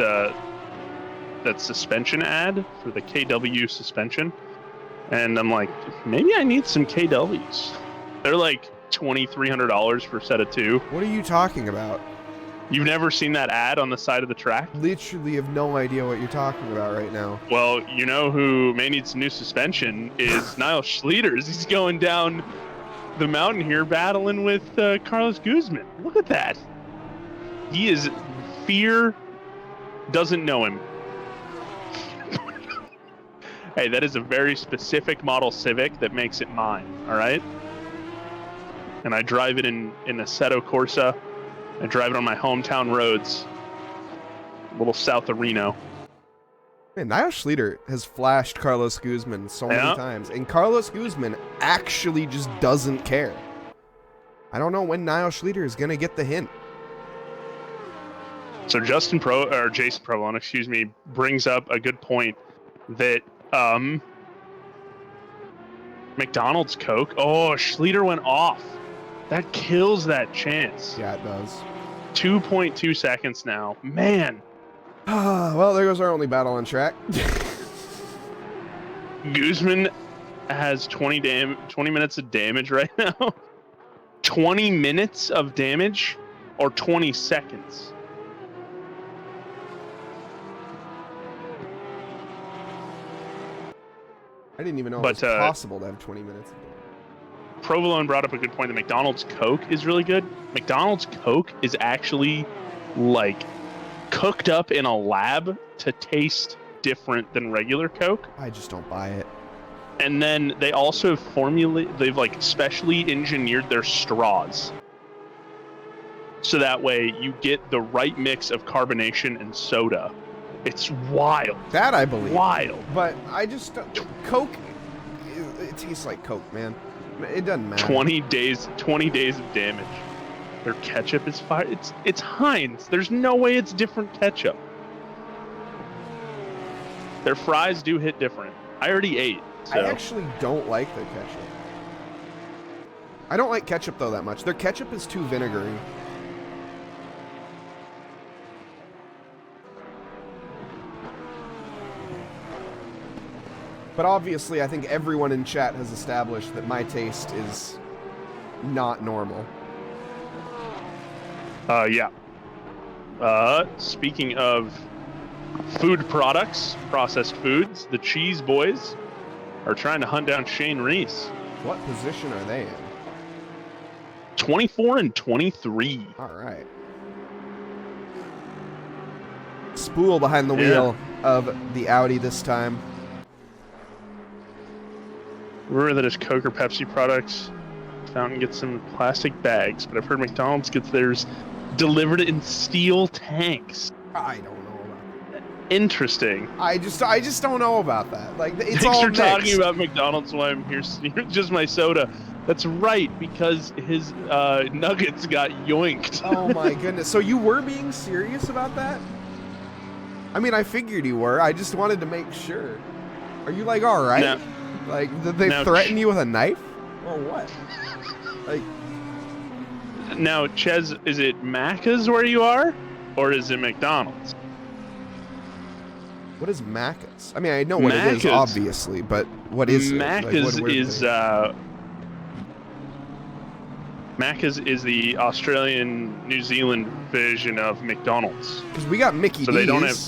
A: that suspension ad for the KW suspension, and I'm like, maybe I need some KWs. They're like $2,300 for a set of 2.
B: What are you talking about?
A: You've never seen that ad on the side of the track?
B: Literally have no idea what you're talking about right now.
A: Well, you know who may need some new suspension is Niall Schlieters. He's going down the mountain here battling with Carlos Guzman. Look at that. He is... Fear doesn't know him. Hey, that is a very specific model Civic that makes it mine, all right? And I drive it in Assetto Corsa. I drive it on my hometown roads, a little south of Reno.
B: Man, Niall Schlieder has flashed Carlos Guzman so many times, and Carlos Guzman actually just doesn't care. I don't know when Niall Schlieder is going to get the hint.
A: So Jason Provolone, excuse me, brings up a good point that McDonald's Coke. Oh, Schlieder went off. That kills that chance.
B: Yeah, it does.
A: 2.2 seconds now. Man.
B: Well, there goes our only battle on track.
A: Guzman has 20 minutes of damage right now. 20 minutes of damage or 20 seconds?
B: I didn't even know it was possible to have 20 minutes.
A: Provolone brought up a good point that McDonald's Coke is really good. McDonald's Coke is actually like cooked up in a lab to taste different than regular Coke.
B: I just don't buy it.
A: And then they also they've like specially engineered their straws. So that way you get the right mix of carbonation and soda. It's wild.
B: That I believe.
A: Wild.
B: But I just Coke, it tastes like Coke, man. It doesn't matter.
A: 20 days of damage. Their ketchup is fire. It's Heinz. There's no way it's different ketchup. Their fries do hit different. I already ate. So.
B: I actually don't like their ketchup. I don't like ketchup though that much. Their ketchup is too vinegary. But obviously, I think everyone in chat has established that my taste is not normal.
A: Yeah. Speaking of food products, processed foods, the Cheese Boys are trying to hunt down Shane Reese.
B: What position are they in?
A: 24 and 23.
B: All right. Spool behind the wheel of the Audi this time.
A: Remember that as Coke or Pepsi products, Fountain gets some plastic bags, but I've heard McDonald's gets theirs delivered in steel tanks.
B: I don't know about that.
A: Interesting.
B: I just don't know about that. Like, it's
A: Thanks
B: all
A: for
B: mixed.
A: talking about McDonald's while I'm here. Just my soda. That's right, because his nuggets got yoinked.
B: Oh my goodness. So you were being serious about that? I mean, I figured you were. I just wanted to make sure. Are you like, all right?
A: No.
B: Like, did they threaten you with a knife? Or what? Like,
A: Now, Ches, is it Macca's where you are, or is it McDonald's?
B: What is Macca's? I mean, I know what it is,
A: Macca's.
B: obviously, but what is
A: Macca's
B: it? Like,
A: is Macca's is the Australian, New Zealand version of McDonald's.
B: Because we got Mickey
A: So
B: D's.
A: they don't have.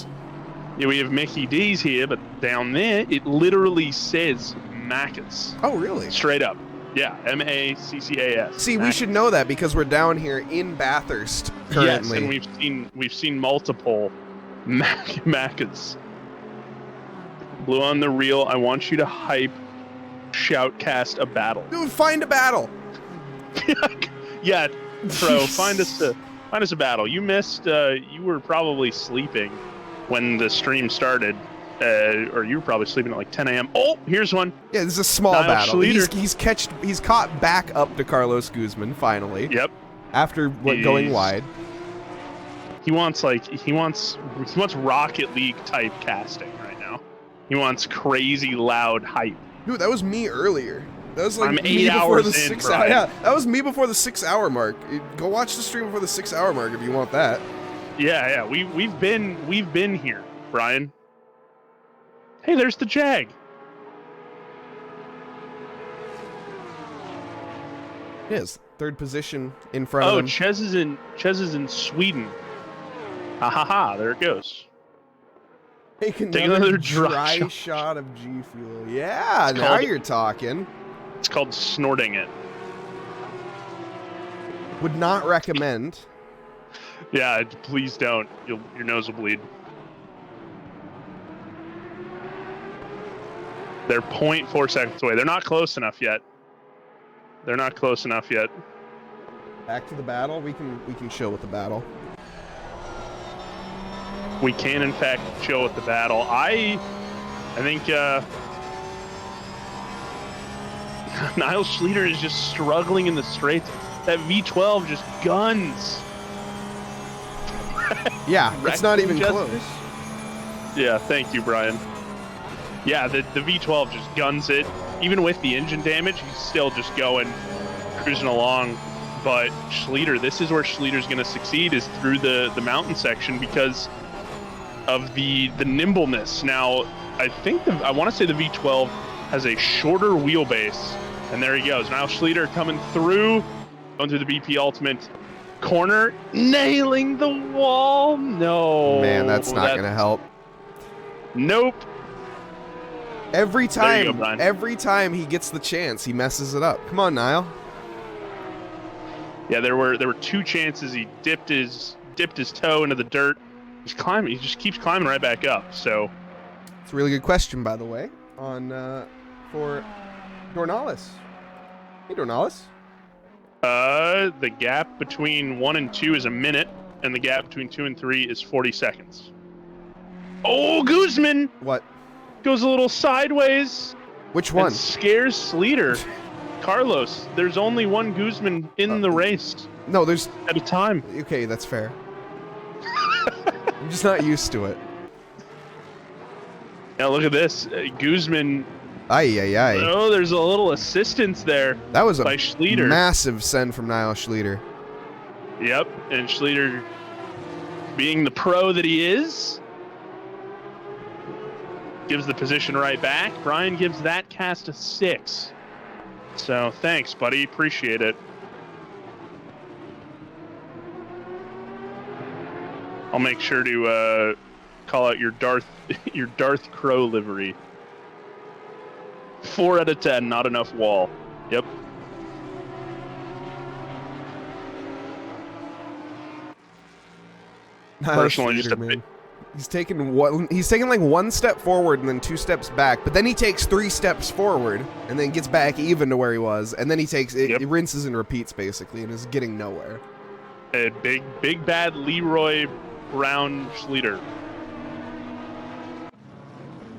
A: Yeah, we have Mickey D's here, but down there it literally says Macca's.
B: Oh, really?
A: Straight up. Yeah, Maccas.
B: See, we should know that because we're down here in Bathurst currently.
A: Yes, and we've seen multiple Maccas. Blue on the reel. I want you to hype, shoutcast a battle.
B: Dude, find a battle.
A: Yeah, bro, find us a battle. You missed. You were probably sleeping when the stream started, or you were probably sleeping at like 10 a.m. Oh, here's one.
B: Yeah, this is a small
A: Niall
B: battle.
A: Schleter.
B: He's caught back up to Carlos Guzman finally.
A: Yep.
B: After going wide.
A: He wants Rocket League type casting right now. He wants crazy loud hype.
B: Dude, that was me earlier. That was like
A: I'm
B: me
A: 8
B: before
A: hours
B: the
A: in,
B: 6
A: Brian.
B: hour. Yeah, that was me before the 6 hour mark. Go watch the stream before the 6 hour mark if you want that.
A: Yeah. We've been here, Brian. Hey, there's the Jag.
B: It is third position in front of him.
A: Ches is in Sweden. Ha ha ha! There it goes.
B: Take
A: another
B: another
A: dry
B: dry shot of G Fuel. Yeah, now
A: called-
B: you're talking.
A: It's called snorting it.
B: Would not recommend.
A: Yeah, please don't. Your nose will bleed. They're 0.4 seconds away. They're not close enough yet.
B: Back to the battle. We can chill with the battle.
A: We can, in fact, chill with the battle. I think Niall Schleter is just struggling in the straights. That V12 just guns.
B: Yeah, it's not even
A: Rectum
B: close.
A: justice? Yeah, thank you, Brian. Yeah, the V12 just guns it. Even with the engine damage, he's still just going, cruising along. But Schleter, this is where Schleter's going to succeed, is through the mountain section because of the nimbleness. Now, I want to say the V12 has a shorter wheelbase, and there he goes. Now Schleter coming through, going through the BP Ultimate corner, nailing the wall. No,
B: Man, that's not going to help.
A: Nope.
B: Every
A: There you go,
B: time,
A: Brian.
B: every time he gets the chance, he messes it up. Come on, Niall.
A: Yeah, there were two chances. He dipped his toe into the dirt. He's climbing. He just keeps climbing right back up. So
B: It's a really good question, by the way, on for Dornalis. Hey, Dornalis.
A: the gap between 1 and 2 is a minute, and the gap between 2 and 3 is 40 seconds. Oh, Guzman
B: What?
A: goes a little sideways.
B: Which one?
A: And scares Schleter. Carlos, there's only one Guzman in the race
B: No, there's...
A: at a time.
B: Okay, that's fair. I'm just not used to it.
A: Now look at this. Guzman.
B: Aye.
A: Oh, there's a little assistance there
B: That was a
A: by Schleter.
B: massive send from Niall Schleter.
A: Yep, and Schleter, being the pro that he is, gives the position right back. Brian gives that cast a 6. So thanks, buddy. Appreciate it. I'll make sure to call out your Darth Crow livery. 4 out of 10, not enough wall. Yep.
B: Niall
A: Personally,
B: Schleter,
A: just a
B: man.
A: bit-
B: He's taken like 1 step forward and then 2 steps back, but then he takes 3 steps forward and then gets back even to where he was, and then he takes it,
A: Yep.
B: it rinses and repeats basically, and is getting nowhere.
A: A big bad Leroy Brown Schleter.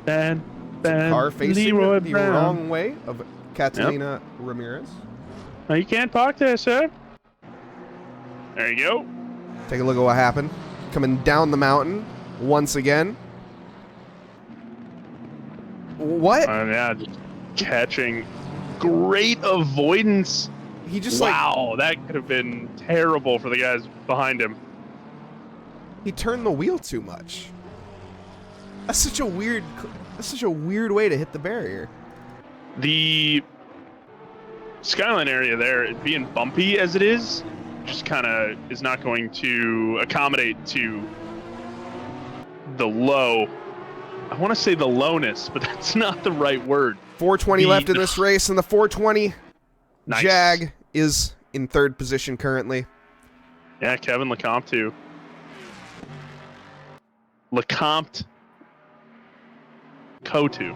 A: Bad
B: Car facing
A: Leroy
B: the
A: Brown.
B: wrong way of Catalina Ramirez.
A: No, you can't park there, sir. There you go.
B: Take a look at what happened. Coming down the mountain once again. What?
A: Yeah, just catching. Great avoidance
B: He just
A: wow, that could have been terrible for the guys behind him.
B: he turned the wheel too much. That's such a weird way to hit the barrier.
A: The skyline area there, being bumpy as it is, just kind of is not going to accommodate to the low. I want to say the lowness, but that's not the right word.
B: 420 left in this race, and the 420
A: nice.
B: Jag is in 3rd position currently.
A: Yeah, Kevin Lecomte. Lecomte. Kotu.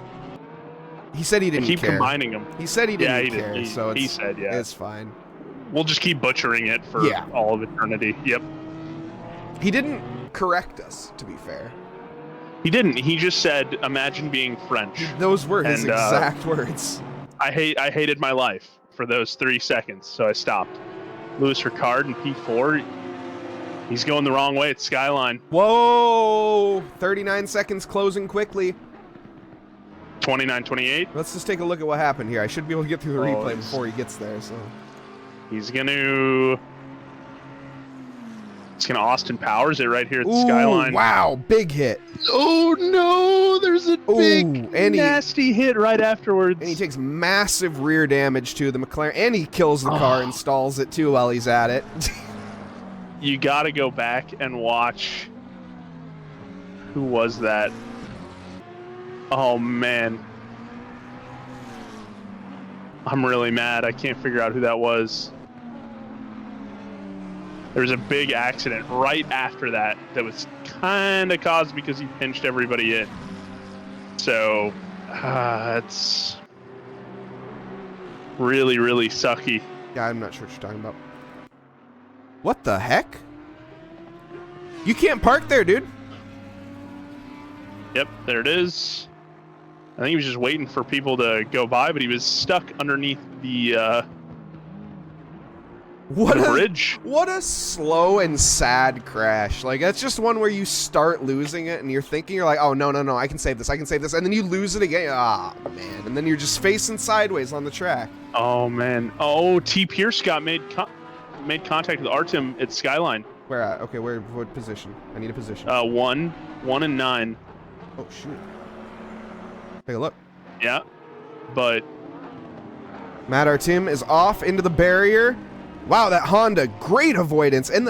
B: He said he didn't
A: keep
B: care.
A: Combining them.
B: He said he didn't care,
A: did.
B: so
A: he said, yeah.
B: It's fine.
A: We'll just keep butchering it for all of eternity. Yep.
B: He didn't correct us, to be fair.
A: He didn't. He just said, imagine being French.
B: Those were his exact words.
A: I hated my life for those 3 seconds, so I stopped. Louis Ricard in P4. He's going the wrong way at Skyline.
B: Whoa! 39 seconds closing quickly.
A: 29-28.
B: Let's just take a look at what happened here. I should be able to get through the replay before he gets there, so.
A: He's gonna Austin Powers it right here at the Skyline.
B: Wow, big hit.
A: Oh no, there's a big nasty hit right afterwards.
B: And he takes massive rear damage to the McLaren, and he kills the car and stalls it too while he's at it.
A: You gotta go back and watch. Who was that? Oh man. I'm really mad. I can't figure out who that was. There was a big accident right after that was kind of caused because he pinched everybody in. So, it's really, really sucky.
B: Yeah, I'm not sure what you're talking about. What the heck? You can't park there, dude.
A: Yep, there it is. I think he was just waiting for people to go by, but he was stuck underneath the bridge.
B: What a slow and sad crash. Like, that's just one where you start losing it and you're thinking, you're like, oh, no, I can save this. And then you lose it again. Ah, man. And then you're just facing sideways on the track.
A: Oh, man. Oh, T. Pierce got made contact with Artem at Skyline.
B: Where at? Okay, what position? I need a position.
A: 1 and 9.
B: Oh, shoot. Take a look.
A: Yeah, but
B: Matt Artem is off into the barrier. Wow, that Honda, great avoidance. And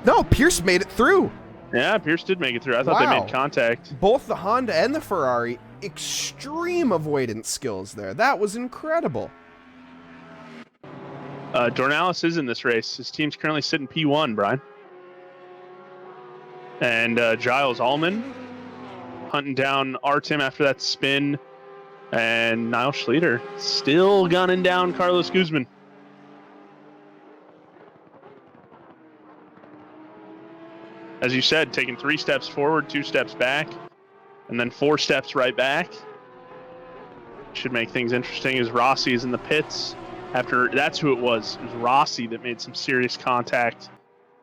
B: no, Pierce made it through.
A: Yeah, Pierce did make it through. I thought they made contact.
B: Both the Honda and the Ferrari, extreme avoidance skills there. That was incredible.
A: Dornalis is in this race. His team's currently sitting P1, Brian. And Giles Allman hunting down Artem after that spin. And Niall Schleter still gunning down Carlos Guzman. As you said, taking 3 steps forward, 2 steps back, and then 4 steps right back. Should make things interesting as Rossi is in the pits. After that's who it was. It was Rossi that made some serious contact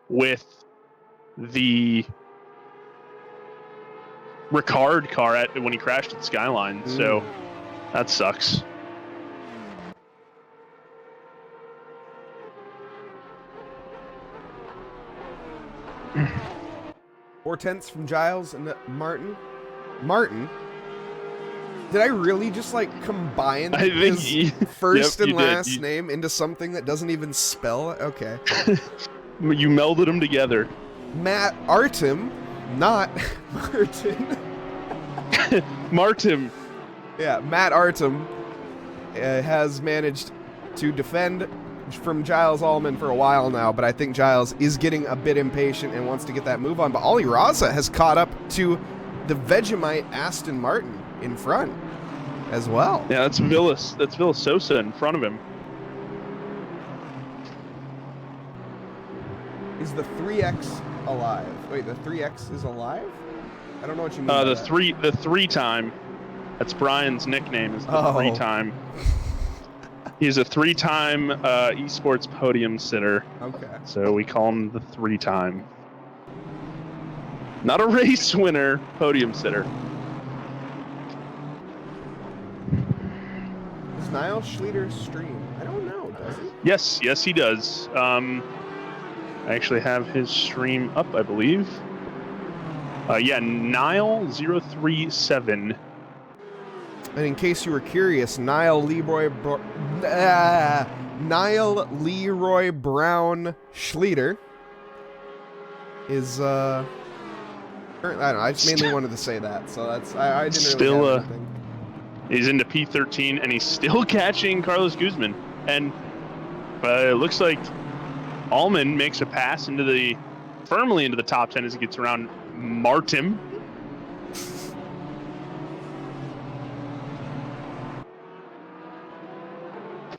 A: with the Ricard car when he crashed at Skyline. So that sucks.
B: Four tenths from Giles and Martin. Martin? Did I really just like combine his first and last name into something that doesn't even spell? Okay.
A: You melded them together.
B: Matt Artem, not Martin.
A: Martin.
B: Yeah, Matt Artem has managed to defend from Giles Allman for a while now, but I think Giles is getting a bit impatient and wants to get that move on. But Ollie Raza has caught up to the Vegemite Aston Martin in front as well.
A: Yeah, that's Villas. That's Villas Sosa in front of him.
B: Is the 3X alive? Wait, the 3X is alive? I don't know what you mean.
A: The three time. That's Brian's nickname. Is the 3-time. He's a 3-time esports podium sitter.
B: Okay.
A: So we call him the 3-time. Not a race winner, podium sitter.
B: Is Niall Schleter stream? I don't know. Does he?
A: Yes, he does. I actually have his stream up, I believe. Yeah, Nile037.
B: And in case you were curious, Niall Leroy Brown Schleter is I don't know. I just mainly wanted to say that, so that's I didn't
A: Still,
B: really have anything.
A: He's into P13 and he's still catching Carlos Guzman. And it looks like Allman makes a pass firmly into the top 10 as he gets around Martin.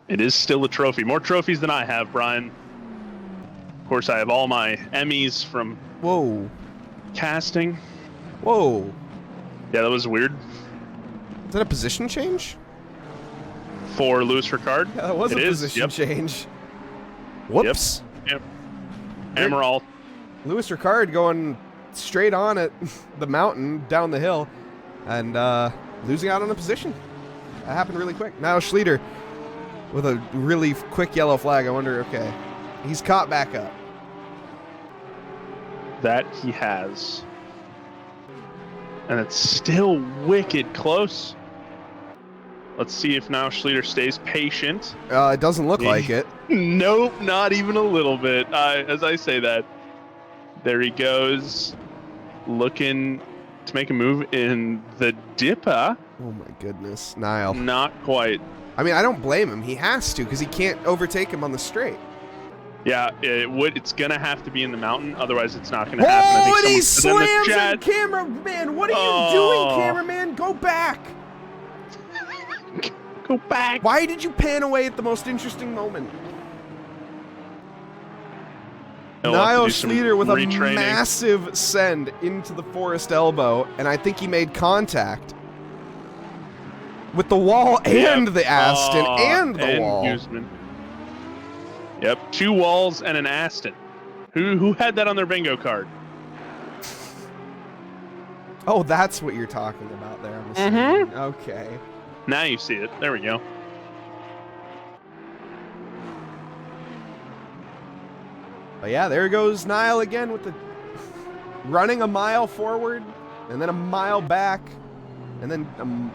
A: It is still a trophy. More trophies than I have, Brian. Of course, I have all my Emmys from casting.
B: Whoa.
A: Yeah, that was weird.
B: Is that a position change?
A: For Louis Ricard?
B: Yeah, that was a position change. Whoops.
A: Yep. Amaral.
B: Louis Ricard going straight on at the mountain, down the hill, and losing out on a position. That happened really quick. Now Schleter with a really quick yellow flag. I wonder, okay. He's caught back up.
A: That he has. And it's still wicked close. Let's see if now Schleter stays patient.
B: It doesn't look like it.
A: Nope, not even a little bit. As I say that, there he goes, looking to make a move in the Dipper.
B: Oh my goodness, Niall.
A: Not quite.
B: I mean, I don't blame him. He has to, because he can't overtake him on the straight.
A: Yeah, it's gonna have to be in the mountain, otherwise it's not gonna happen.
B: Oh, and he slams it, cameraman! What are you doing, cameraman? Go back!
A: Go back!
B: Why did you pan away at the most interesting moment? Niall Schleter with a massive send into the forest elbow, and I think he made contact with the wall and the Aston and the wall.
A: Guzman. Yep, 2 walls and an Aston. Who had that on their bingo card?
B: Oh, that's what you're talking about there. I'm assuming. Okay.
A: Now you see it. There we go.
B: But yeah, there goes Niall again with the running a mile forward and then a mile back, and then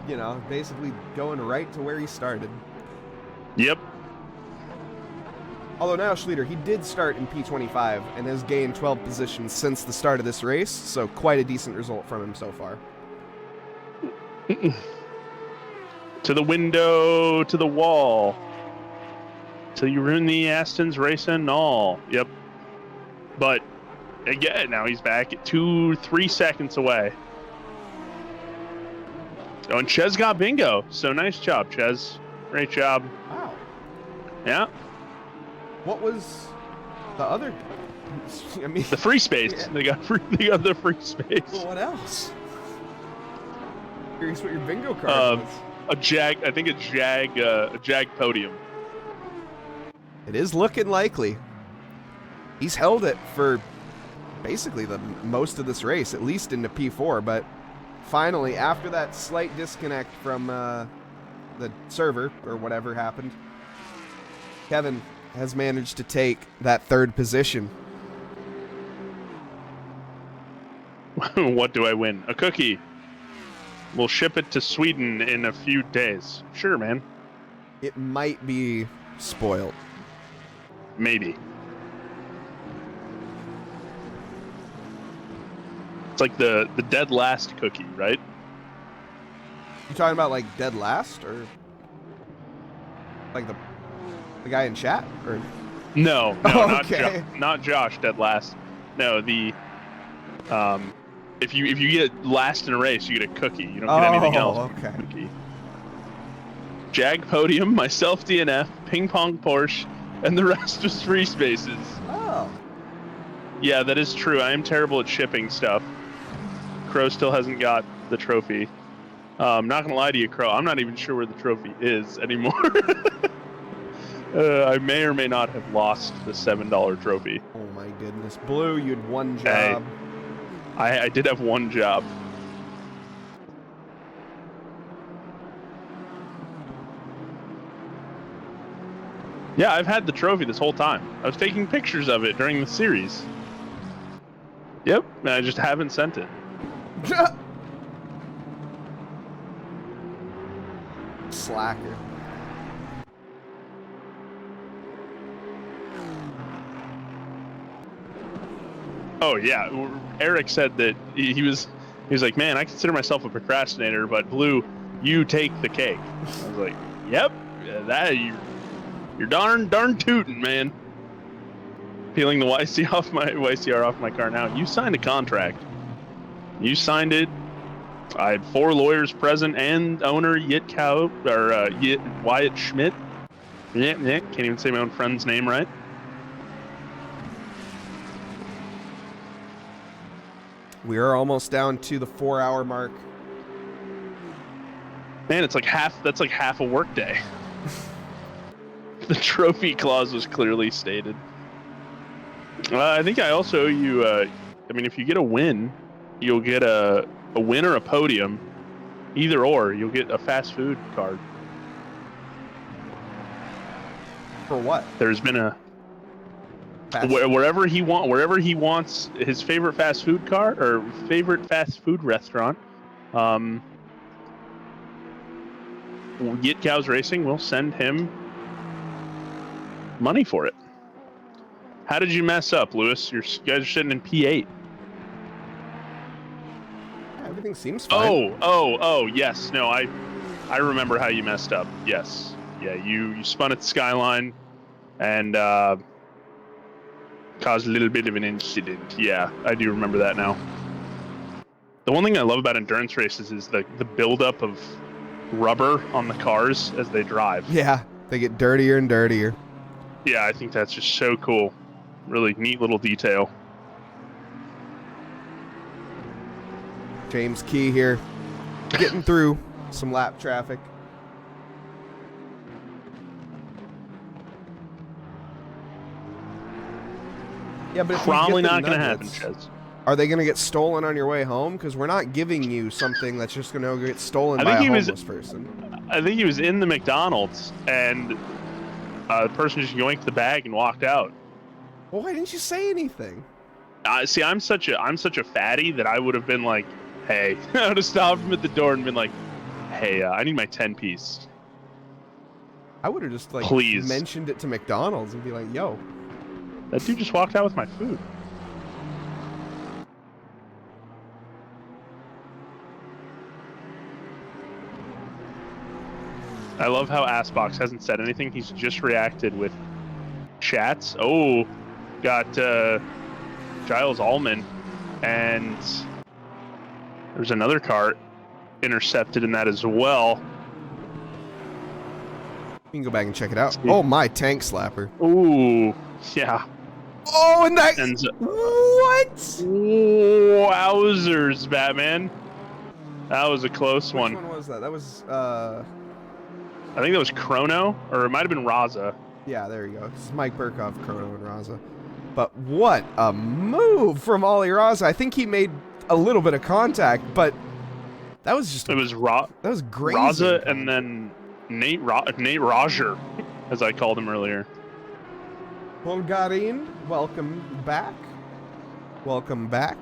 B: you know, basically going right to where he started.
A: Yep.
B: Although now Schleter, he did start in P25 and has gained 12 positions since the start of this race, so quite a decent result from him so far.
A: To the window, to the wall. Till you ruin the Aston's race and all. Yep. But again, now he's back at 2-3 seconds away. Oh, and Ches got bingo. So nice job, Ches. Great job.
B: Wow.
A: Yeah.
B: What was the other? I mean,
A: the free space. Yeah. They got the free space.
B: Well, what else? Curious what your bingo card was.
A: A Jag. I think a Jag Podium.
B: It is looking likely. He's held it for basically the most of this race, at least into P4. But finally, after that slight disconnect from the server or whatever happened, Kevin has managed to take that 3rd position.
A: What do I win? A cookie. We'll ship it to Sweden in a few days. Sure, man.
B: It might be spoiled.
A: Maybe. It's like the dead last cookie, right?
B: You talking about like dead last, or like the guy in chat, or
A: no,
B: okay.
A: not Josh dead last. No, the if you get last in a race, you get a cookie. You don't get anything else.
B: Okay.
A: Cookie. Jag Podium, myself DNF, Ping Pong Porsche, and the rest was free spaces.
B: Oh.
A: Yeah, that is true. I am terrible at shipping stuff. Crow still hasn't got the trophy. I'm not gonna lie to you, Crow. I'm not even sure where the trophy is anymore. I may or may not have lost the $7 trophy.
B: Oh my goodness, Blue, you had one job.
A: I did have one job. Yeah, I've had the trophy this whole time. I was taking pictures of it during the series. Yep, and I just haven't sent it.
B: Slacker.
A: Oh yeah, Eric said that he was like, man, I consider myself a procrastinator, but Blue, you take the cake. I was like, yep, that you're darn tootin', man. Peeling the YCR off my car now. You signed a contract. You signed it. I had 4 lawyers present and owner Wyatt Schmidt. Yeah, can't even say my own friend's name right.
B: We are almost down to the 4-hour mark.
A: Man, it's like that's like half a workday. The trophy clause was clearly stated. I think I also owe you, I mean, if you get a win, you'll get a win or a podium. Either or, you'll get a fast food card.
B: For what?
A: There's been a... Wherever he wants his favorite fast food cart or favorite fast food restaurant, Get Cows Racing will send him money for it. How did you mess up, Lewis? You guys are sitting in P8.
B: Everything seems fine.
A: Oh, yes. No, I remember how you messed up. Yes. Yeah, you spun at the Skyline and caused a little bit of an incident. Yeah, I do remember that now. The one thing I love about endurance races is the buildup of rubber on the cars as they drive.
B: Yeah, they get dirtier and dirtier.
A: Yeah, I think that's just so cool. Really neat little detail.
B: James Key here, getting through some lap traffic. Yeah, but if
A: probably
B: we get
A: not
B: the
A: going to happen,
B: nuggets,
A: Chaz.
B: Are they going to get stolen on your way home? Because we're not giving you something that's just going to get stolen by a homeless person.
A: I think he was in the McDonald's, and the person just yoinked the bag and walked out.
B: Well, why didn't you say anything?
A: See, I'm such a fatty that I would have been like, hey, I would have stopped him at the door and been like, hey, I need my 10-piece.
B: I would have just like
A: Please.
B: mentioned it to McDonald's and be like, yo.
A: That dude just walked out with my food. I love how Assbox hasn't said anything. He's just reacted with chats. Oh, got Giles Allman, and there's another car intercepted in that as well.
B: You can go back and check it out. Oh, my tank slapper.
A: Ooh, yeah.
B: Oh, and that... What?
A: Wowzers, Batman. That was a close one.
B: Which one was that? That was,
A: I think that was Chrono, or it might have been Raza.
B: Yeah, there you go. This is Mike Burkhoff, Chrono, and Raza. But what a move from Ollie Raza. I think he made a little bit of contact, but that was just...
A: That was
B: grazing
A: Raza
B: contact.
A: and then Nate Roger, as I called him earlier.
B: Bulgarin, welcome back. Welcome back.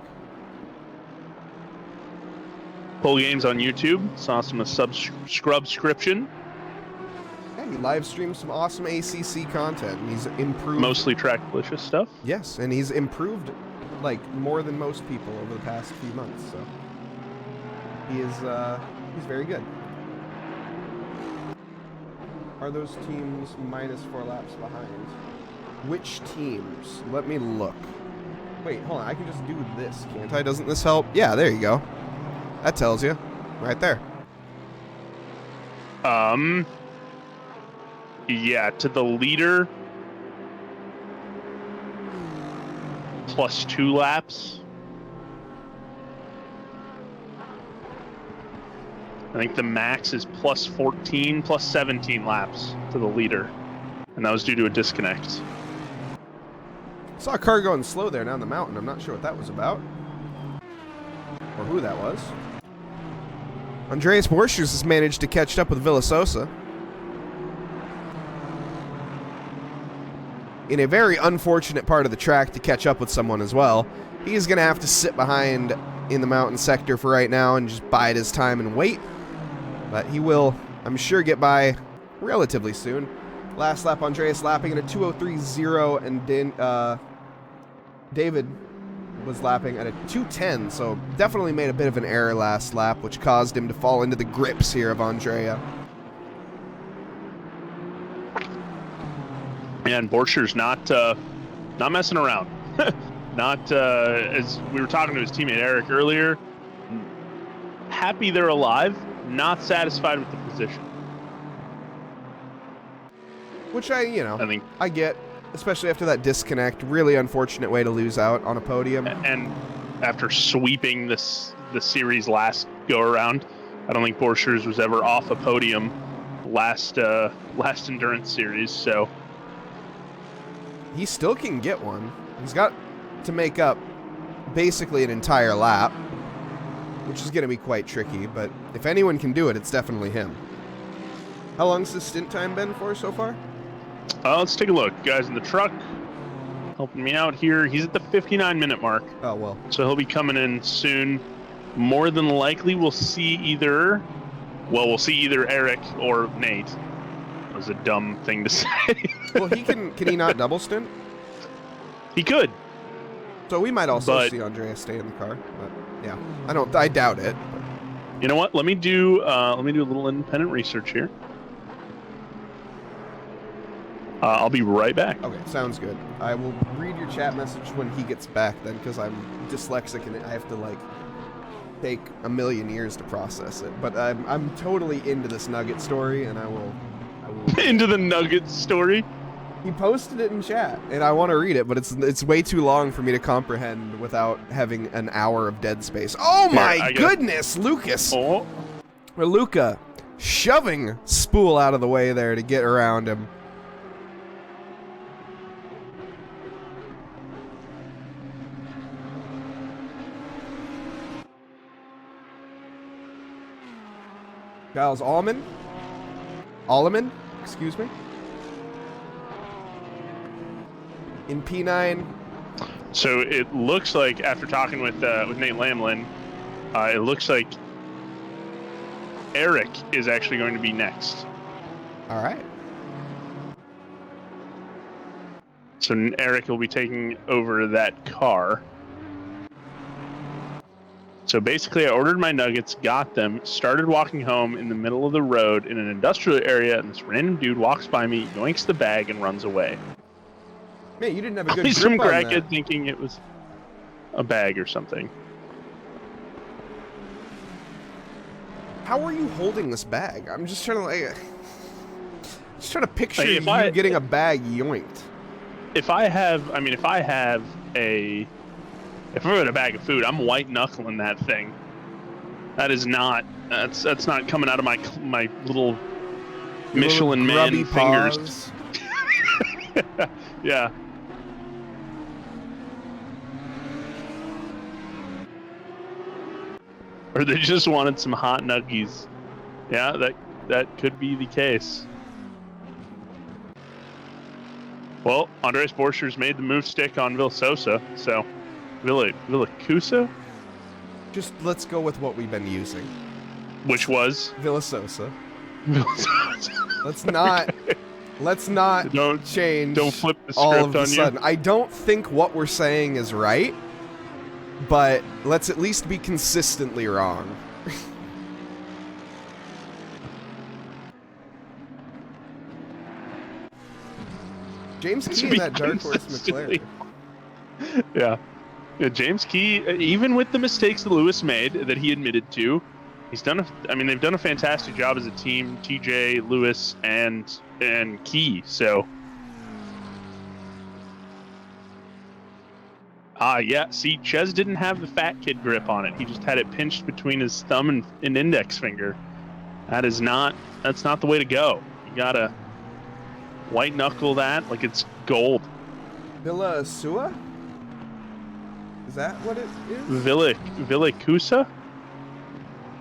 A: Full games on YouTube. Saw some subscription.
B: Yeah, he live streamed some awesome ACC content, and he's improved.
A: Mostly Trackilicious stuff.
B: Yes, and he's improved like more than most people over the past few months. So he is he's very good. Are those teams -4 laps behind? Which teams? Let me look. Wait, hold on. I can just do this, can't I? Doesn't this help? Yeah, there you go. That tells you. Right there.
A: Yeah, to the leader. +2 laps. I think the max is +14, +17 laps to the leader. And that was due to a disconnect.
B: Saw a car going slow there down the mountain. I'm not sure what that was about. Or who that was. Andreas Borsches has managed to catch up with Villasosa. in a very unfortunate part of the track to catch up with someone as well. He's going to have to sit behind in the mountain sector for right now and just bide his time and wait. But he will, I'm sure, get by relatively soon. Last lap, Andreas lapping at a 2:03.0, and David was lapping at a 2:10, so definitely made a bit of an error last lap, which caused him to fall into the grips here of Andrea.
A: And Borcher's not messing around. Not as we were talking to his teammate Eric earlier. Happy they're alive, not satisfied with the position.
B: Which I get, especially after that disconnect. Really unfortunate way to lose out on a podium.
A: And after sweeping the series last go around, I don't think Borchers was ever off a podium last endurance series. So
B: he still can get one. He's got to make up basically an entire lap, which is going to be quite tricky. But if anyone can do it, it's definitely him. How long's this stint time been for so far?
A: Let's take a look. Guys in the truck helping me out here. He's at the 59-minute mark.
B: Oh, well.
A: So he'll be coming in soon. More than likely, we'll see either Eric or Nate. That was a dumb thing to say.
B: Well, can he not double stint?
A: He could.
B: So we might also see Andreas stay in the car. But yeah, I doubt it. But.
A: You know what? Let me do a little independent research here. I'll be right back.
B: Okay, sounds good. I will read your chat message when he gets back then, because I'm dyslexic and I have to take a million years to process it. But I'm totally into this Nugget story, and I will.
A: Into the Nugget story.
B: He posted it in chat, and I want to read it, but it's way too long for me to comprehend without having an hour of dead space. Oh my goodness, Lucas!
A: Oh.
B: Or Luca, shoving Spool out of the way there to get around him. Giles Alleman, excuse me. In P9.
A: So it looks like, after talking with Nate Lamlin, it looks like Eric is actually going to be next.
B: All right.
A: So Eric will be taking over that car. So basically, I ordered my nuggets, got them, started walking home in the middle of the road in an industrial area, and this random dude walks by me, yoinks the bag, and runs away.
B: Man, you didn't have a good
A: He's
B: grip
A: some
B: on
A: crackhead
B: that.
A: thinking it was a bag or something.
B: How are you holding this bag? I'm just trying to picture you
A: I
B: getting a bag yoinked.
A: If I have a bag of food, I'm white knuckling that thing. That's not coming out of my little Michelin Man fingers. Yeah. Or they just wanted some hot nuggies. Yeah, that could be the case. Well, Andres Borchers made the move stick on Villasosa, so Villacusa?
B: Just let's go with what we've been using.
A: Which was?
B: Villasosa. Let's not change.
A: Don't flip the
B: all
A: script
B: of a
A: on
B: sudden.
A: you.
B: I don't think what we're saying is right, but let's at least be consistently wrong. James Key in that Dark Horse McLaren.
A: Yeah, James Key, even with the mistakes that Lewis made, that he admitted to, they've done a fantastic job as a team. TJ, Lewis, and Key. So, yeah. See, Ches didn't have the fat kid grip on it. He just had it pinched between his thumb and index finger. That's not the way to go. You gotta white knuckle that like it's gold.
B: Villasua? Is that what it is?
A: Villacusa?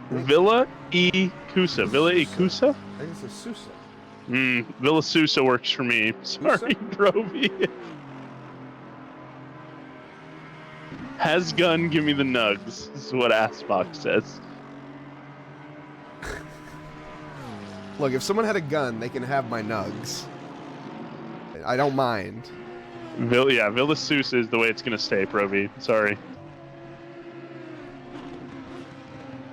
A: Villa E Cusa. Villa E Cusa?
B: I think it's a Sousa.
A: Villa Sousa works for me. Sorry, Drovey. Has gun, give me the nugs. This is what Assbox says.
B: Look, if someone had a gun, they can have my nugs. I don't mind.
A: Villa Sousa is the way it's going to stay, Provi. Sorry.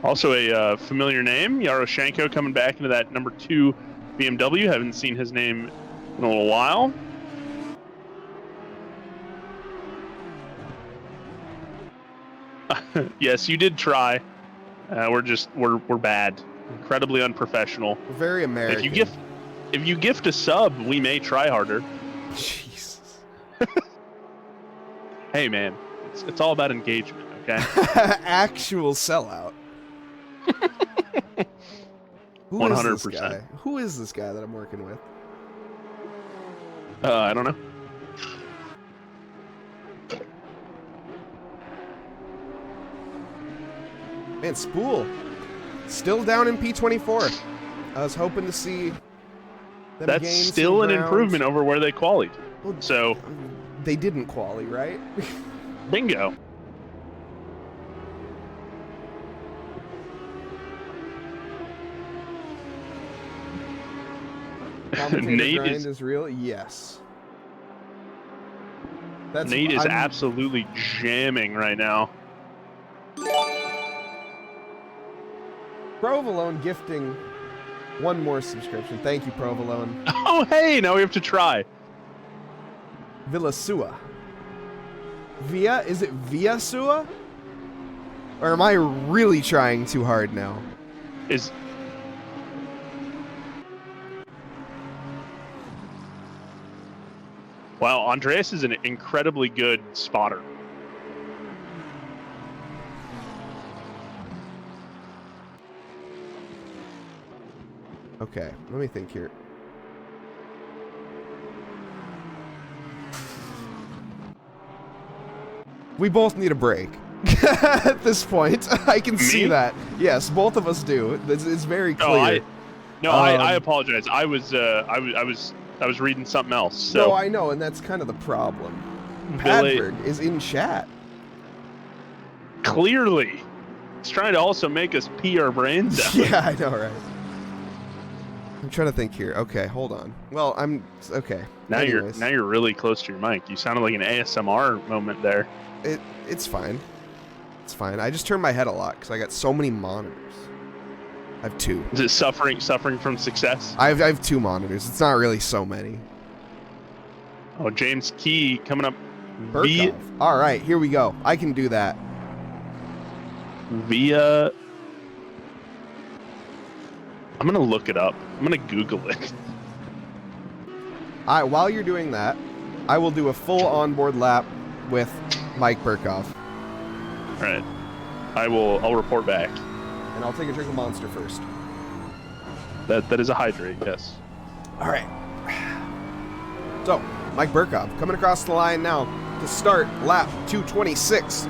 A: Also a familiar name, Yaroshenko coming back into that number 2 BMW. Haven't seen his name in a little while. Yes, you did try. We're bad. Incredibly unprofessional.
B: We're very American.
A: If you gift a sub, we may try harder.
B: Jesus.
A: Hey man, it's all about engagement, okay?
B: Actual sellout.
A: 100%.
B: Who is this guy that I'm working with?
A: I don't know.
B: Man, Spool. Still down in P24. I was hoping to see them
A: That's
B: gain
A: still
B: some
A: an
B: ground.
A: improvement over where they qualied.
B: Well,
A: So,
B: they didn't quali, right?
A: bingo.
B: Commentator
A: Nate
B: grind
A: is-
B: is real? Yes.
A: Nate is absolutely jamming right now.
B: Provolone gifting one more subscription. Thank you, Provolone.
A: Oh, hey, now we have to try.
B: Villasua. Is it Villasua? Or am I really trying too hard now?
A: Wow, Andreas is an incredibly good spotter.
B: Okay, let me think here. We both need a break. At this point, I can see
A: Me?
B: that. Yes, both of us do. It's very clear.
A: I apologize. I was reading something else. So
B: No, I know, and that's kind of the problem.
A: Billy-
B: Padford is in chat.
A: clearly, it's trying to also make us pee our brains out.
B: Yeah, I know, right? I'm trying to think here. Okay, hold on. Well, okay.
A: Now
B: Anyways,
A: you're really close to your mic. You sounded like an ASMR moment there.
B: It's fine. It's fine. I just turn my head a lot because I got so many monitors. I have 2.
A: Is it suffering from success?
B: I have 2 monitors. It's not really so many.
A: Oh, James Key coming up
B: Burkov. All right, here we go. I can do that.
A: via. I'm gonna look it up. I'm gonna Google it.
B: While you're doing that, I will do a full onboard lap with Mike Burkov.
A: All right, I'll report back.
B: And I'll take a drink of Monster first.
A: That is a hydrate, yes.
B: All right. So, Mike Burkov coming across the line now to start lap 226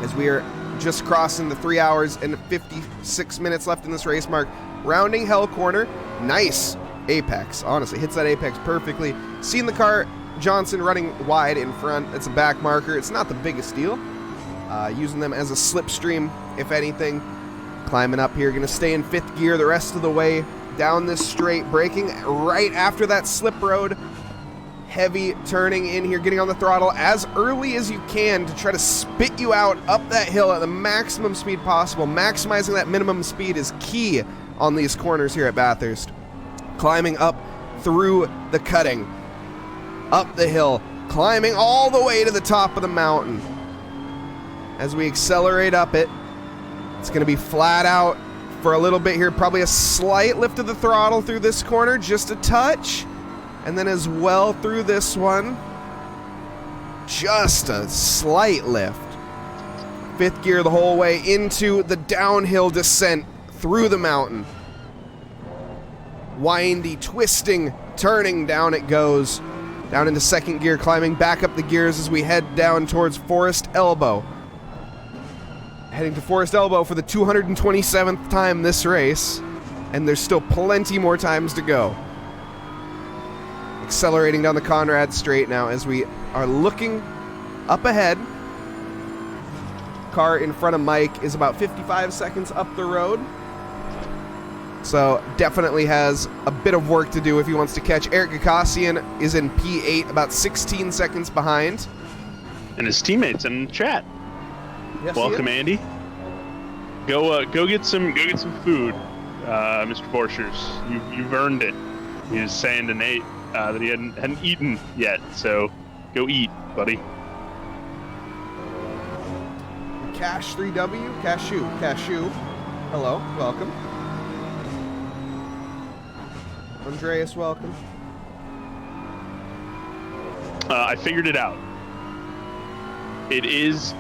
B: as we are just crossing the 3 hours and 56 minutes left in this race mark. Rounding Hell Corner. Nice apex. Honestly, hits that apex perfectly. Seeing the car, Johnson running wide in front. It's a back marker. It's not the biggest deal. Using them as a slipstream, if anything. Climbing up here, going to stay in 5th gear the rest of the way down this straight, braking right after that slip road. Heavy turning in here, getting on the throttle as early as you can to try to spit you out up that hill at the maximum speed possible. Maximizing that minimum speed is key on these corners here at Bathurst. Climbing up through the cutting, up the hill, climbing all the way to the top of the mountain. As we accelerate up it, it's going to be flat out for a little bit here. Probably a slight lift of the throttle through this corner, just a touch. And then as well through this one, just a slight lift. 5th gear the whole way into the downhill descent through the mountain. Windy, twisting, turning down it goes. Down into 2nd gear, climbing back up the gears as we head down towards Forest Elbow. Heading to Forest Elbow for the 227th time this race, and there's still plenty more times to go. accelerating down the Conrad Straight now as we are looking up ahead. Car in front of Mike is about 55 seconds up the road. So definitely has a bit of work to do if he wants to catch. Eric Gakassian is in P8, about 16 seconds behind.
A: And his teammates in chat.
B: Yes,
A: Welcome, Andy. Go get some food, Mr. Borchers. You've earned it. He was saying to Nate that he hadn't eaten yet, so go eat, buddy.
B: Cash 3W, Cashew. Hello, welcome. Andreas, welcome.
A: I figured it out. It is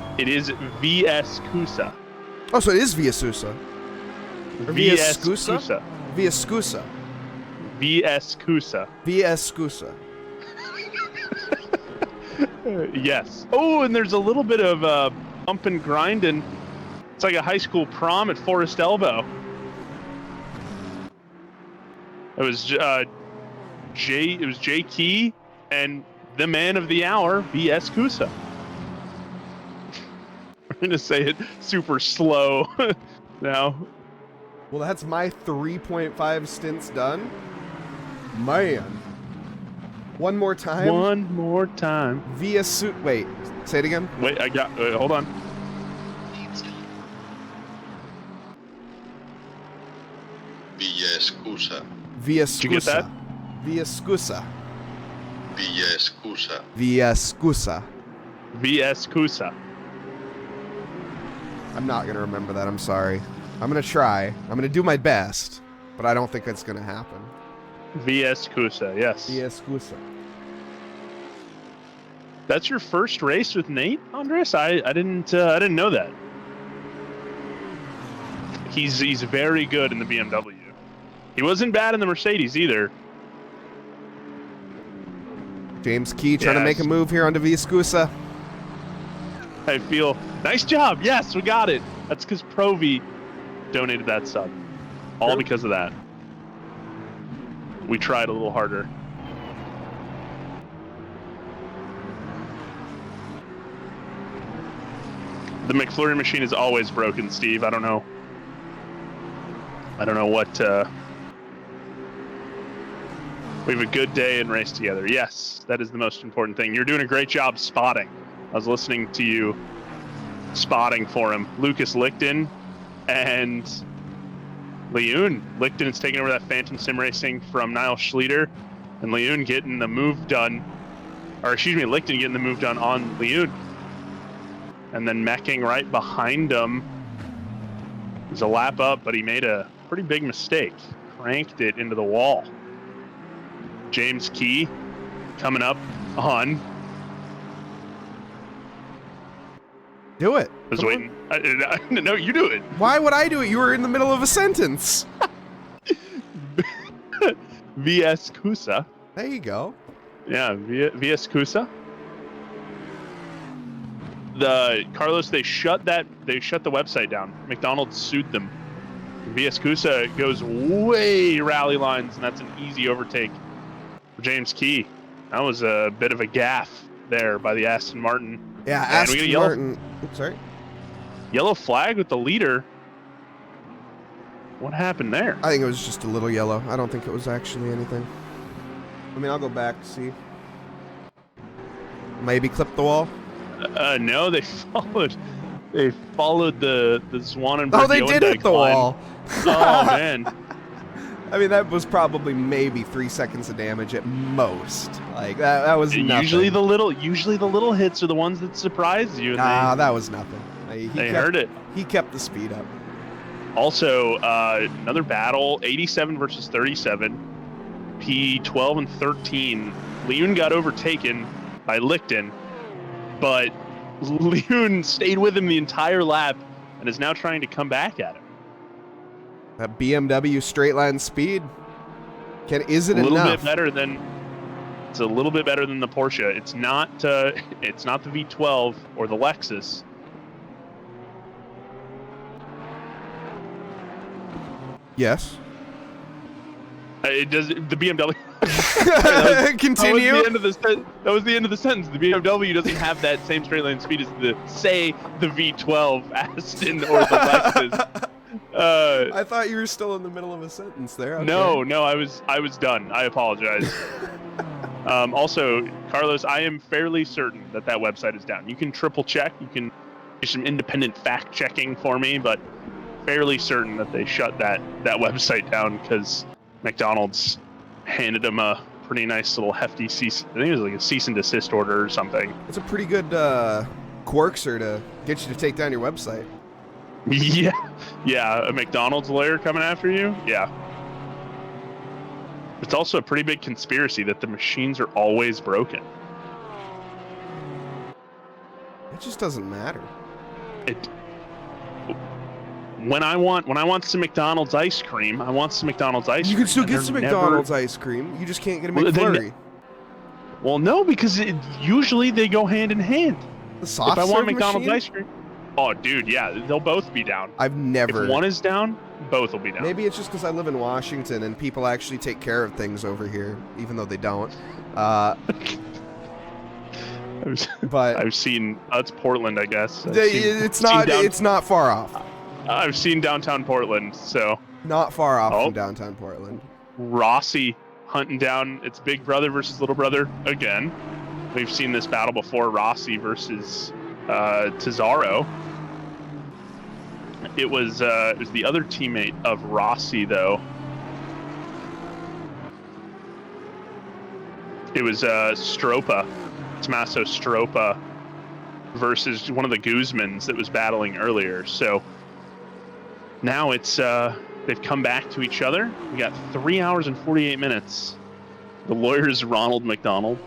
A: VS Kusa.
B: Oh, so it is Via Sousa.
A: VS Kusa.
B: Via Scusa.
A: VS Kusa.
B: Via Scusa.
A: Yes. Oh, and there's a little bit of bump and grind, and it's like a high school prom at Forest Elbow. It was Jay Key and the man of the hour, VS Kusa. I'm gonna say it super slow now.
B: Well, that's my 3.5 stints done. Man. One more time.
A: One more time.
B: Via suit. Wait, say it again.
A: Wait, hold on.
E: Via Scusa.
B: Via
A: Did you get that?
B: Scusa. Via Scusa.
E: Via Scusa.
B: Via Scusa.
A: VS Kusa.
B: I'm not going to remember that. I'm sorry. I'm going to try. I'm going to do my best, but I don't think that's going to happen.
A: VS Kusa, yes.
B: Via Scusa.
A: That's your first race with Nate, Andres? I didn't know that. He's very good in the BMW. He wasn't bad in the Mercedes either.
B: James Key trying to
A: Yes.
B: make a move here onto Via Scusa.
A: I feel nice job. Yes, we got it. That's because Provi donated that sub. All
B: Sure.
A: because of that. We tried a little harder. The McFlurry machine is always broken, Steve. I don't know what. We have a good day and race together. Yes, that is the most important thing. You're doing a great job spotting. I was listening to you spotting for him. Lucas Lichten and Leon. Lichten is taking over that Phantom Sim Racing from Niall Schlieder, and Leon getting the move done, or excuse me, Lichten getting the move done on Leon. And then meching right behind him. He's a lap up, but he made a pretty big mistake. Cranked it into the wall. James Key coming up on.
B: Do it.
A: I was
B: Come
A: waiting. No, you do it.
B: Why would I do it? You were in the middle of a sentence.
A: VS Kusa.
B: There you go.
A: Yeah, VS Kusa. The Carlos, they shut the website down. McDonald's sued them. VS Kusa goes way rally lines, and that's an easy overtake for James Key. That was a bit of a gaffe there by the Aston Martin.
B: Yeah,
A: And we got
B: Aston
A: a
B: Martin. Oops, sorry.
A: Yellow flag with the leader. What happened there?
B: I think it was just a little yellow. I don't think it was actually anything. I mean, I'll go back to see. Maybe clip the wall.
A: No, they followed. They followed the Zwanenberg.
B: Oh, they did hit the wall.
A: Oh man.
B: I mean, that was probably maybe 3 seconds of damage at most. Like that was nothing.
A: Usually the little hits are the ones that surprise you.
B: Nah, that was nothing.
A: They heard it.
B: He kept the speed up.
A: Also, another battle: 87 versus 37. P12 and 13. Leon got overtaken by Lichten, but Leon stayed with him the entire lap and is now trying to come back at him.
B: That BMW straight line speed. Is it
A: a little
B: enough?
A: bit better than. It's a little bit better than the Porsche. It's not. It's not the V12 or the Lexus.
B: Yes.
A: It does the BMW.
B: Continue.
A: That was the end of the sentence. The BMW doesn't have that same straight line speed as the V12 Aston or the Lexus.
B: I thought you were still in the middle of a sentence there. Okay.
A: No, I was done. I apologize. Also, Carlos, I am fairly certain that website is down. You can triple check. You can do some independent fact checking for me, but fairly certain that they shut that website down because McDonald's handed them a pretty nice little hefty cease. I think it was like a cease and desist order or something.
B: It's a pretty good quirkser to get you to take down your website.
A: Yeah, a McDonald's lawyer coming after you. Yeah. It's also a pretty big conspiracy that the machines are always broken.
B: It just doesn't matter.
A: When I want some McDonald's ice cream, I want some McDonald's ice cream.
B: You can still get some McDonald's ice cream. You just can't get a McFlurry.
A: Well, no, because usually they go hand in hand.
B: The soft
A: If I want
B: serve
A: McDonald's
B: machine?
A: ice cream. Oh, dude, yeah, they'll both be down.
B: I've never.
A: If one is down, both will be down.
B: Maybe it's just because I live in Washington and people actually take care of things over here, even though they don't. But
A: I've seen it's Portland, I guess.
B: It's not far off.
A: I've seen downtown Portland, so
B: not far off from downtown Portland.
A: Rossi hunting down its big brother versus little brother again. We've seen this battle before, Rossi versus Tesoro. It was the other teammate of Rossi, though. It was Stropa, Tommaso Stropa, versus one of the Guzmans that was battling earlier. So now it's they've come back to each other. We got 3 hours and 48 minutes. The lawyer's Ronald McDonald.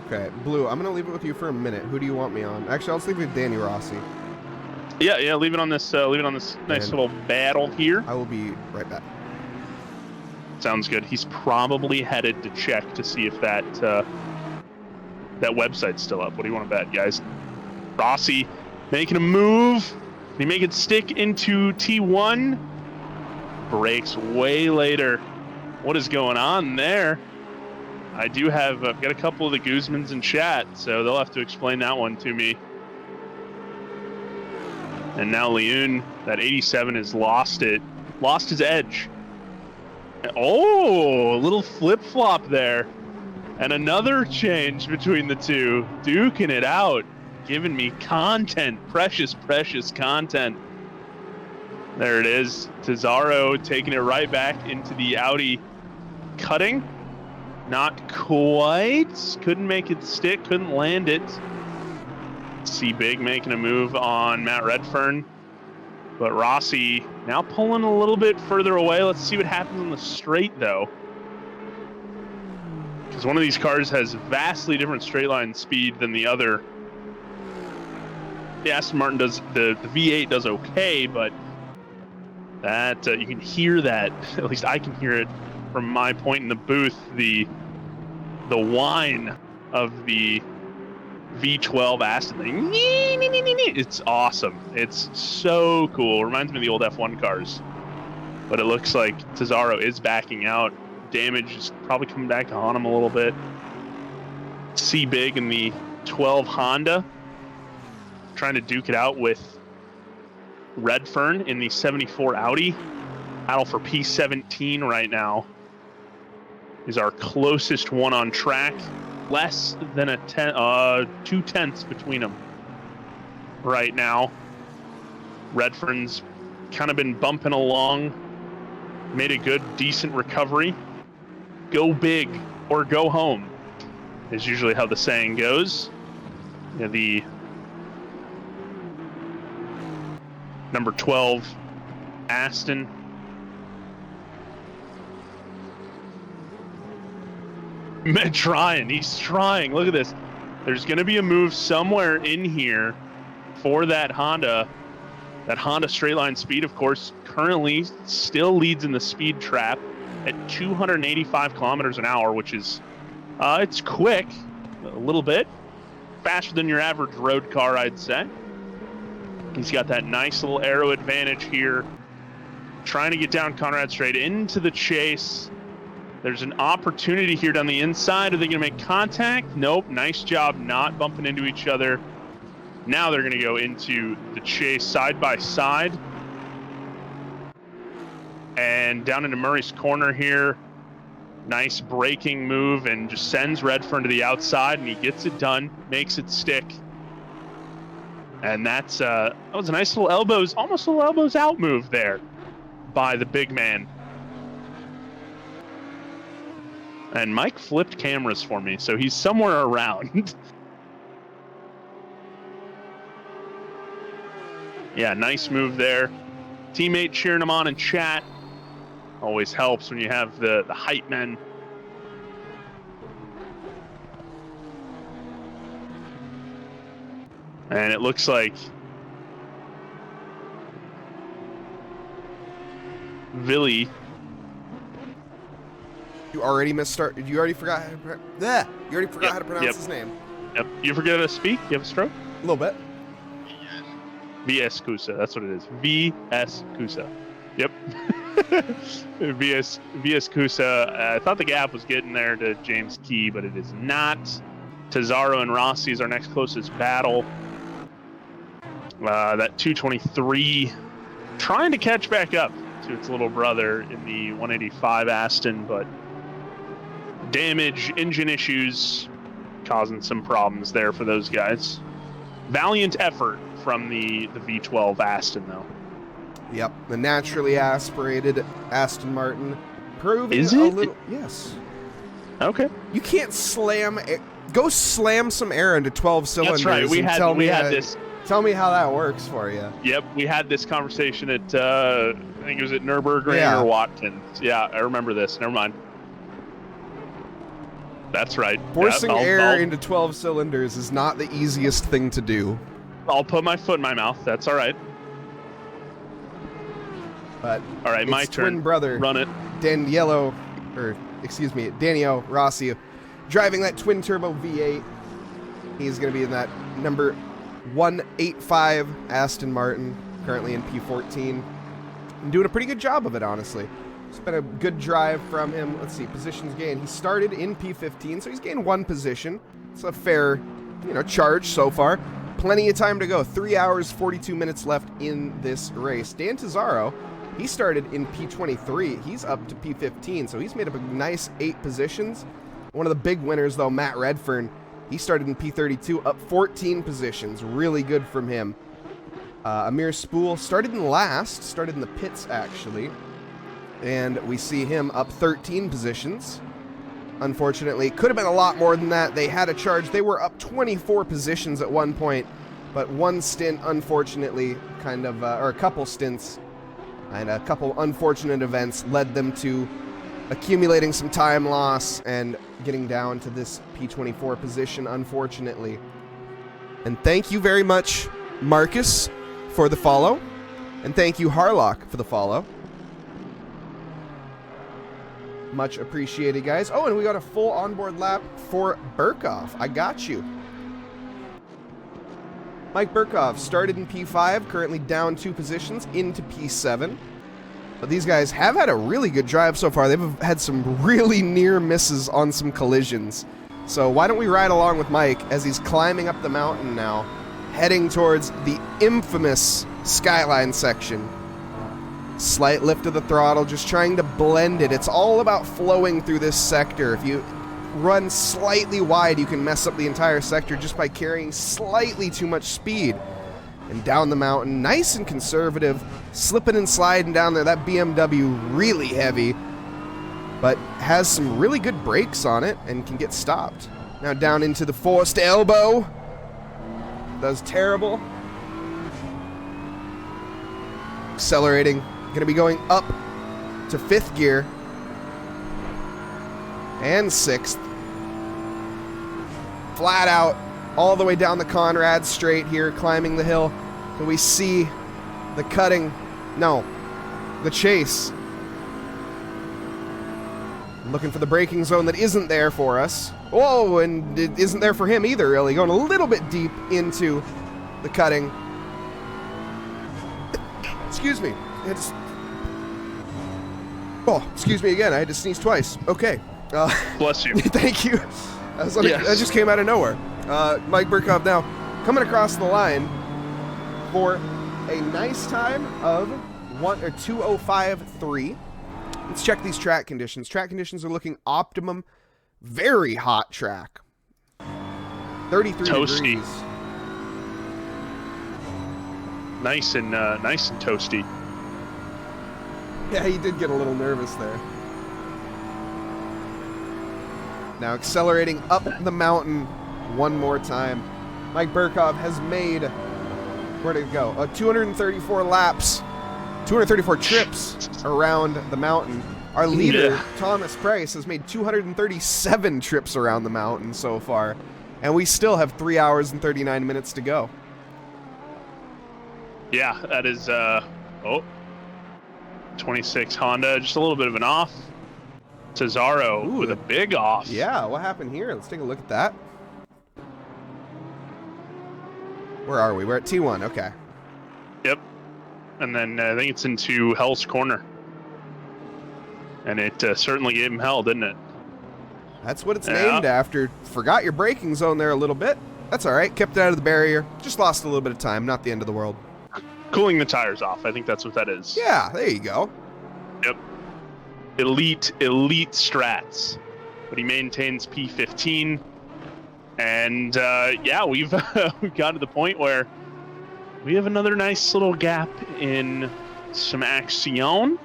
B: Okay, Blue, I'm going to leave it with you for a minute. Who do you want me on? Actually, I'll just leave it with Danny Rossi.
A: Yeah, leave it on this nice little battle here.
B: I will be right back.
A: Sounds good. He's probably headed to check to see if that website's still up. What do you want to bet, guys? Rossi making a move. Can he make it stick into T1? Breaks way later. What is going on there? I've got a couple of the Guzmans in chat, so they'll have to explain that one to me. And now Leon, that 87 has lost his edge. Oh, a little flip-flop there. And another change between the two. Duking it out. Giving me content. Precious, precious content. There it is. Tesoro taking it right back into the Audi cutting. Not quite. Couldn't make it stick. Couldn't land it. Sibling making a move on Matt Redfern. But Rossi now pulling a little bit further away. Let's see what happens on the straight, though. Because one of these cars has vastly different straight line speed than the other. The Aston Martin does, the V8 does okay, but that you can hear that. At least I can hear it from my point in the booth. The whine of the V12 Aston thing. It's awesome. It's so cool. Reminds me of the old F1 cars. But it looks like Tesoro is backing out. Damage is probably coming back to haunt him a little bit. Sibling in the 12 Honda trying to duke it out with Redfern in the 74 Audi. Battle for P17 right now is our closest one on track. Less than 2/10 between them right now. Redfern's kind of been bumping along, made a good, decent recovery. Go big or go home is usually how the saying goes. Yeah, the number 12 Aston. He's trying. Look at this. There's going to be a move somewhere in here for that Honda. That Honda straight line speed, of course, currently still leads in the speed trap at 285 kilometers an hour, which is, it's quick, a little bit faster than your average road car, I'd say. He's got that nice little aero advantage here. Trying to get down Conrad straight into the chase. There's an opportunity here down the inside. Are they going to make contact? Nope. Nice job not bumping into each other. Now they're going to go into the chase side by side. And down into Murray's corner here. Nice braking move and just sends Redfern to the outside, and he gets it done, makes it stick. And that was a nice little almost a little elbows out move there by the big man. And Mike flipped cameras for me, so he's somewhere around. Yeah, nice move there. Teammate cheering him on in chat. Always helps when you have the hype men. And it looks like Villy.
B: You already misstarted. You already forgot. You already forgot how to pronounce his name.
A: Yep. You forget how to speak? You have a stroke?
B: A little bit.
A: VS Kusa. That's what it is. VS Kusa. Yep. VS Kusa. I thought the gap was getting there to James Key, but it is not. Tazaro and Rossi is our next closest battle. That 223 trying to catch back up to its little brother in the 185 Aston, but damage, engine issues, causing some problems there for those guys. Valiant effort from the V12 Aston, though.
B: Yep, the naturally aspirated Aston Martin, proving
A: Is
B: a
A: it?
B: little. Yes.
A: Okay.
B: You can't slam. Go slam some air into 12 cylinders.
A: That's right. We had this.
B: Tell me how that works for you.
A: Yep, we had this conversation at I think it was at Nürburgring or Watkins. Yeah, I remember this. Never mind. That's right.
B: Forcing air into 12 cylinders is not the easiest thing to do.
A: I'll put my foot in my mouth. That's all right.
B: But
A: all right, my turn.
B: Twin brother,
A: run it.
B: Daniele Rossi, driving that twin turbo V8. He's going to be in that number 185 Aston Martin, currently in P14. And doing a pretty good job of it, honestly. It's been a good drive from him. Let's see, positions gained. He started in P15, so he's gained one position. It's a fair, charge so far. Plenty of time to go. 3 hours, 42 minutes left in this race. Dan Tazaro, he started in P23. He's up to P15, so he's made up a nice 8 positions. One of the big winners, though, Matt Redfern, he started in P32, up 14 positions. Really good from him. Amir Spool started in the pits, actually. And we see him up 13 positions. Unfortunately, could have been a lot more than that. They had a charge. They were up 24 positions at one point, but one stint, unfortunately, or a couple stints and a couple unfortunate events led them to accumulating some time loss and getting down to this P24 position, unfortunately. And thank you very much, Marcus, for the follow. And thank you, Harlock, for the follow. Much appreciated, guys. Oh, and we got a full onboard lap for Burkhoff. I got you. Mike Burkhoff started in P5, currently down 2 positions into P7. But these guys have had a really good drive so far. They've had some really near misses on some collisions. So why don't we ride along with Mike as he's climbing up the mountain now, heading towards the infamous Skyline section. Slight lift of the throttle, just trying to blend it. It's all about flowing through this sector. If you run slightly wide, you can mess up the entire sector just by carrying slightly too much speed. And down the mountain, nice and conservative, slipping and sliding down there. That BMW really heavy, but has some really good brakes on it and can get stopped. Now down into the forced elbow. Does terrible. Accelerating. Going to be going up to 5th gear and 6th. Flat out all the way down the Conrad straight here, climbing the hill. Can we see the cutting? No, the chase. Looking for the braking zone that isn't there for us. Whoa, and it isn't there for him either, really. Going a little bit deep into the cutting. excuse me. Oh, excuse me again. I had to sneeze twice. Okay.
A: Bless you.
B: Thank you. That just came out of nowhere. Mike Burkhoff now coming across the line for a nice time of 2:05.3. Let's check these track conditions. Track conditions are looking optimum. Very hot track. 33
A: Toasty.
B: degrees.
A: Nice and toasty.
B: Yeah, he did get a little nervous there. Now accelerating up the mountain one more time. Mike Burkhoff has made, where'd it go? 234 laps, 234 trips around the mountain. Our leader, Thomas Price, has made 237 trips around the mountain so far. And we still have 3 hours and 39 minutes to go.
A: Yeah, that is, 26 Honda, just a little bit of an off. Cesaro with a big off.
B: Yeah, what happened here? Let's take a look at that. Where are we? We're at T1, okay.
A: Yep. And then I think it's into Hell's Corner. And it certainly gave him hell, didn't it?
B: That's what it's named after. Forgot your braking zone there a little bit. That's all right. Kept it out of the barrier. Just lost a little bit of time. Not the end of the world.
A: Cooling the tires off. I think that's what that is.
B: Yeah, there you go.
A: Yep. Elite strats. But he maintains P15. And yeah, we've got to the point where we have another nice little gap in some action.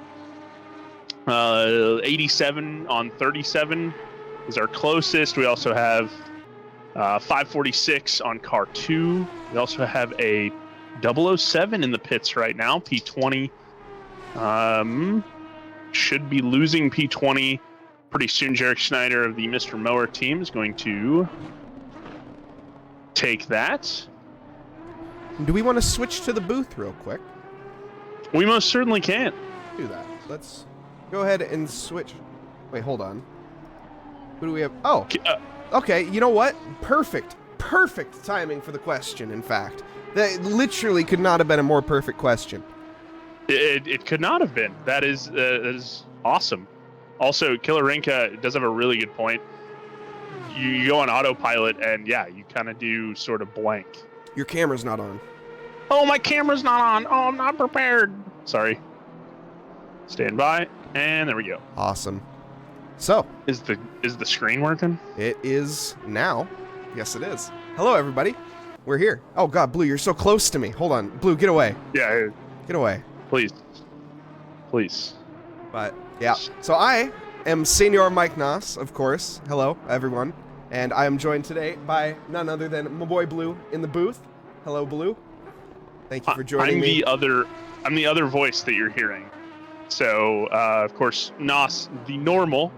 A: 87 on 37 is our closest. We also have 546 on car 2. We also have a 007 in the pits right now, P20. Should be losing P20 pretty soon. Jarek Schneider of the Mr. Mower team is going to take that.
B: Do we want to switch to the booth real quick?
A: We most certainly can.
B: Do that. Let's go ahead and switch. Wait, hold on. Who do we have? Oh, okay. You know what? Perfect timing for the question, in fact. That literally could not have been a more perfect question.
A: It could not have been. That is awesome. Also, Killer Rinka does have a really good point. You go on autopilot, and yeah, you kind of do sort of blank.
B: Your camera's not on.
A: Oh, my camera's not on. Oh, I'm not prepared. Sorry. Stand by, and there we go.
B: Awesome. So,
A: is the screen working?
B: It is now. Yes, it is. Hello, everybody. We're here. Oh God, Blue, you're so close to me. Hold on, Blue, get away.
A: Yeah.
B: Get away.
A: Please.
B: But yeah. So I am Senior Mike Nause, of course. Hello, everyone. And I am joined today by none other than my boy Blue in the booth. Hello, Blue. Thank you for joining me.
A: I'm the other voice that you're hearing. So, of course, Nause, the normal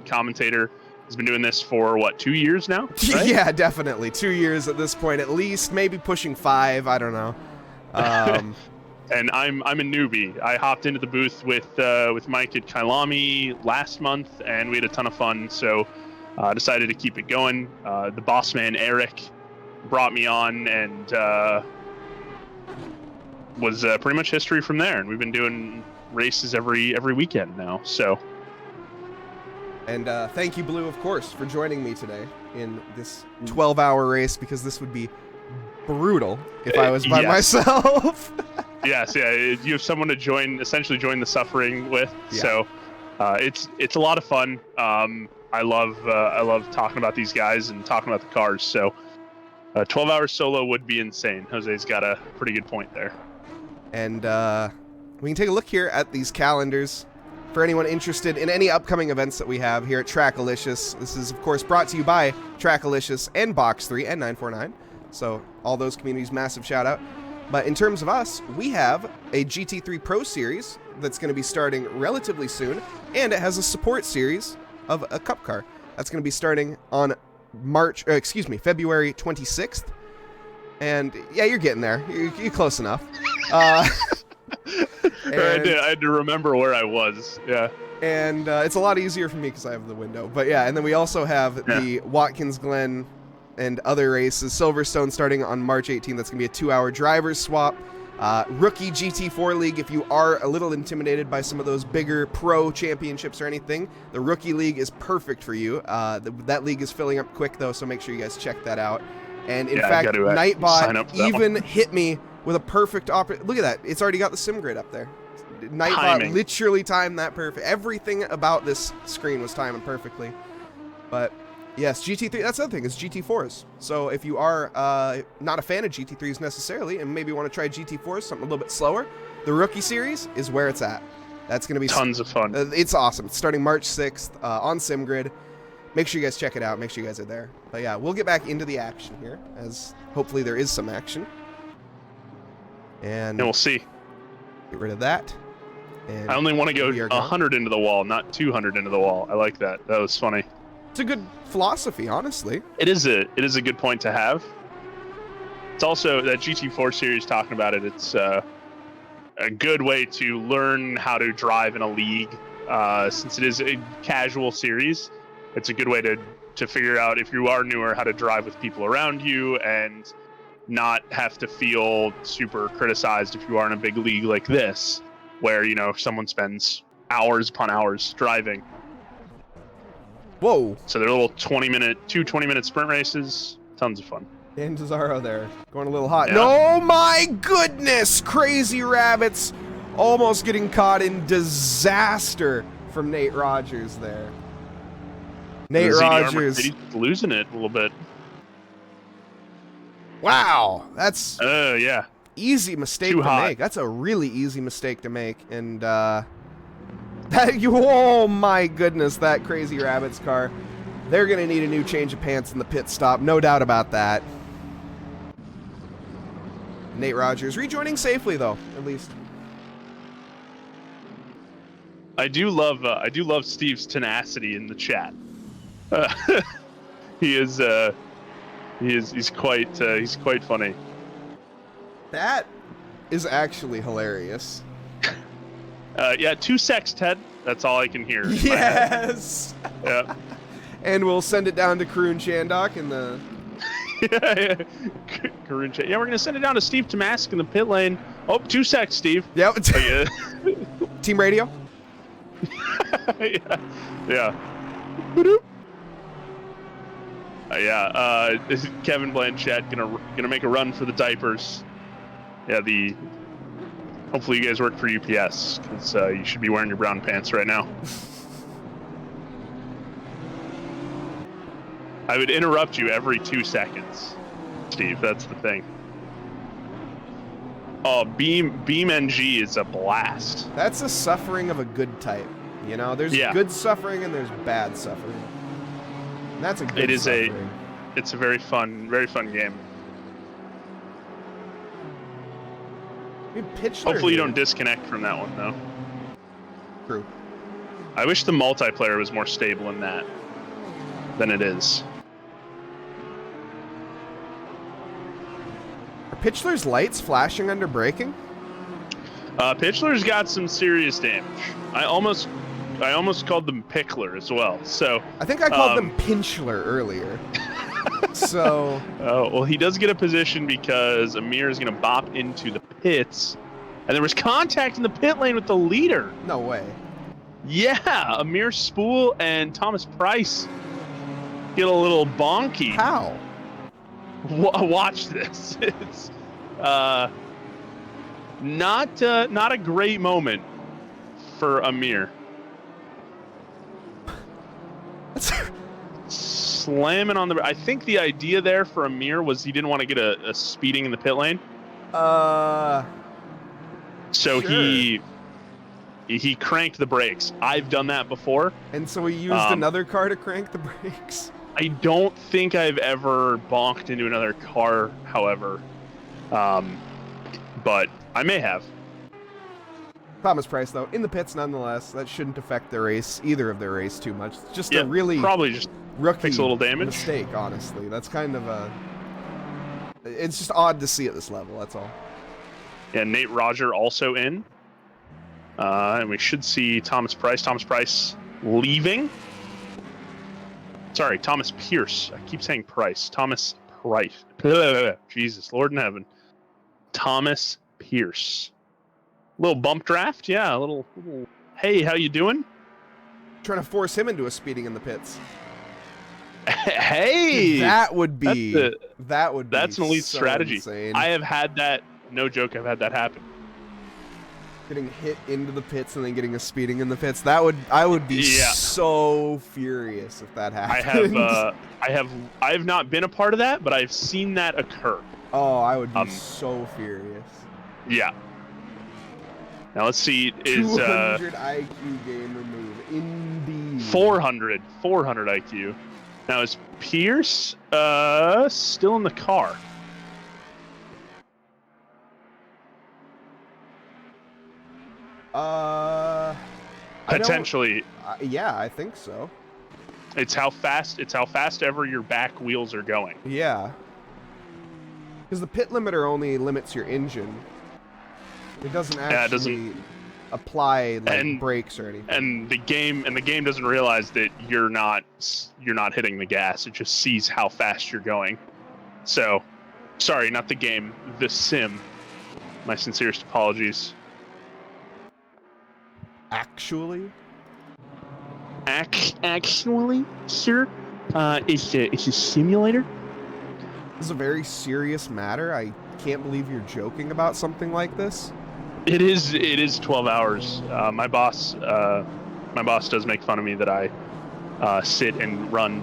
A: commentator, has been doing this for, what, 2 years now? Right?
B: Yeah, definitely. 2 years at this point, at least. Maybe pushing 5. I don't know.
A: And I'm a newbie. I hopped into the booth with Mike at Kailami last month, and we had a ton of fun. So, decided to keep it going. The boss man Eric brought me on, and was pretty much history from there. And we've been doing races every weekend now. So.
B: And thank you, Blue, of course, for joining me today in this 12-hour race, because this would be brutal if I was by myself.
A: Yes, yeah, you have someone to essentially join the suffering with.
B: Yeah.
A: So it's a lot of fun. I love talking about these guys and talking about the cars. So 12 hours solo would be insane. Jose's got a pretty good point there. And
B: we can take a look here at these calendars for anyone interested in any upcoming events that we have here at Trackilicious. This is, of course, brought to you by Trackilicious and Box3 and 949. So all those communities, massive shout out. But in terms of us, we have a GT3 Pro Series that's going to be starting relatively soon, and it has a support series of a cup car that's going to be starting on February 26th. And yeah, you're getting there. You're close enough.
A: I had to remember where I was. Yeah.
B: And it's a lot easier for me because I have the window. But yeah, and then we also have the Watkins Glen and other races. Silverstone starting on March 18th. That's going to be a 2-hour driver's swap. Rookie GT4 League, if you are a little intimidated by some of those bigger pro championships or anything, the Rookie League is perfect for you. That league is filling up quick, though, so make sure you guys check that out. And in fact, Nightbot even hit me with a perfect look at that. It's already got the sim grid up there. Nightbot literally timed that perfect. Everything about this screen was timing perfectly. But yes, GT3, that's the other thing, is GT4s. So if you are not a fan of GT3s necessarily and maybe want to try GT4s, something a little bit slower, the Rookie Series is where it's at. That's going to be
A: tons of fun.
B: It's awesome. It's starting March 6th on SimGrid. Make sure you guys check it out. Make sure you guys are there. But yeah, we'll get back into the action here, as hopefully there is some action. And
A: we'll see.
B: Get rid of that. And
A: I only want to go 100 into the wall, not 200 into the wall. I like that. That was funny.
B: It's a good philosophy, honestly.
A: It is a good point to have. It's also that GT4 series talking about it. It's a good way to learn how to drive in a league. Since it is a casual series, it's a good way to figure out, if you are newer, how to drive with people around you and not have to feel super criticized if you are in a big league like this, where, you know, someone spends hours upon hours driving.
B: Whoa.
A: So they're little 20-minute sprint races. Tons of fun.
B: Dan Cesaro there, going a little hot.
A: Yeah.
B: No, my goodness! Crazy Rabbits almost getting caught in disaster from Nate Rogers there. Nate Rogers
A: losing it a little bit.
B: Wow, that's
A: yeah,
B: easy mistake to make. That's a really easy mistake to make, and oh my goodness, that Crazy Rabbits car. They're gonna need a new change of pants in the pit stop, no doubt about that. Nate Rogers rejoining safely, though, at least.
A: I do love Steve's tenacity in the chat. He's quite funny.
B: That is actually hilarious.
A: Yeah, 2 secs, Ted. That's all I can hear.
B: Yes.
A: Yeah.
B: And we'll send it down to Karun Chandok in the.
A: Yeah. Karun Chandok. Yeah, we're gonna send it down to Steve Tomask in the pit lane. Oh, 2 secs, Steve.
B: Yep.
A: Oh, yeah.
B: Team radio.
A: Yeah. Yeah. Kevin Blanchett gonna make a run for the diapers. Yeah, hopefully you guys work for UPS, because you should be wearing your brown pants right now. I would interrupt you every 2 seconds, Steve. That's the thing. Oh, Beam NG is a blast.
B: That's a suffering of a good type. You know, there's good suffering and there's bad suffering. And that's a good suffering.
A: It's a very fun game. Hopefully you don't disconnect from that one, though.
B: True.
A: I wish the multiplayer was more stable in that than it is.
B: Are Pitchler's lights flashing under braking?
A: Pitchler's got some serious damage. I almost called them Pickler as well. So
B: I think I called them Pinchler earlier. So.
A: Oh, well, he does get a position because Amir is going to bop into the pits, and there was contact in the pit lane with the leader.
B: No way.
A: Yeah, Amir Spool and Thomas Price get a little bonky.
B: How?
A: Watch this. It's not a great moment for Amir. Slamming on the. I think the idea there for Amir was he didn't want to get a speeding in the pit lane. So
B: sure.
A: he cranked the brakes. I've done that before.
B: And so he used another car to crank the brakes.
A: I don't think I've ever bonked into another car, however, but I may have.
B: Thomas Price, though, in the pits nonetheless. That shouldn't affect either of their race too much. It's just a really
A: probably just
B: rookie
A: makes a little damage.
B: Mistake, honestly. That's kind of it's just odd to see at this level, that's all.
A: Yeah, Nate Roger also in. And we should see Thomas Price leaving. Sorry, Thomas Pierce. I keep saying Price. Thomas Price. Jesus, Lord in heaven. Thomas Pierce. Little bump draft, yeah. A little. Hey, how you doing?
B: Trying to force him into a speeding in the pits.
A: Hey,
B: that would be
A: that's an elite
B: so
A: strategy.
B: insane.
A: I have had that. No joke, I've had that happen.
B: Getting hit into the pits and then getting a speeding in the pits. I would be so furious if that happened.
A: I have not been a part of that, but I've seen that occur.
B: Oh, I would be so furious.
A: Yeah. Now let's see. Is
B: 200 IQ gamer move indeed.
A: 400 IQ. Now is Pierce still in the car? Potentially.
B: Yeah, I think so.
A: It's how fast ever your back wheels are going.
B: Yeah. Because the pit limiter only limits your engine. It doesn't actually apply like brakes or anything.
A: And the game doesn't realize that you're not hitting the gas. It just sees how fast you're going. So, sorry, not the game, the sim. My sincerest apologies.
B: Actually,
A: sir, it's a simulator.
B: This is a very serious matter. I can't believe you're joking about something like this.
A: It is 12 hours. My boss does make fun of me that I sit and run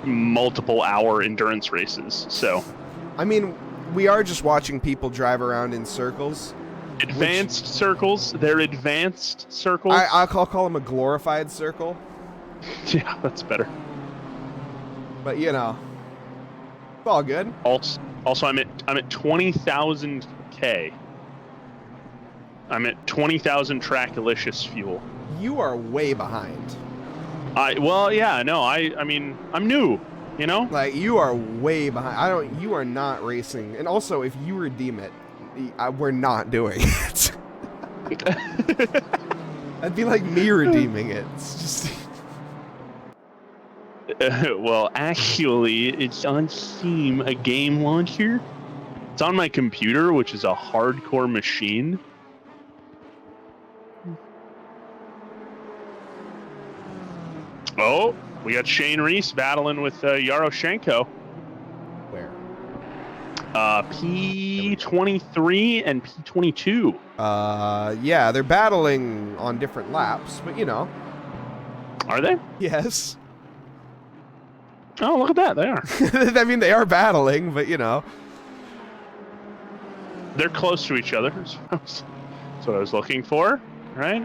A: multiple hour endurance races. So,
B: I mean, we are just watching people drive around in circles.
A: Advanced circles. They're advanced circles.
B: I'll call them a glorified circle.
A: Yeah, that's better.
B: But you know, it's all good.
A: Also, I'm at 20,000 K. I'm at 20,000 Trackilicious fuel.
B: You are way behind.
A: I mean, I'm new, you know?
B: Like, you are way behind. You are not racing. And also, if you redeem it, we're not doing it. That'd be like me redeeming it. It's just...
A: well, actually, it's on Steam, a game launcher. It's on my computer, which is a hardcore machine. Oh, we got Shane Reese battling with Yaroshenko.
B: Where?
A: P23 and P22.
B: Yeah, they're battling on different laps, but you know.
A: Are they?
B: Yes.
A: Oh, look at that. They are.
B: I mean, they are battling, but you know.
A: They're close to each other. That's what I was looking for, right?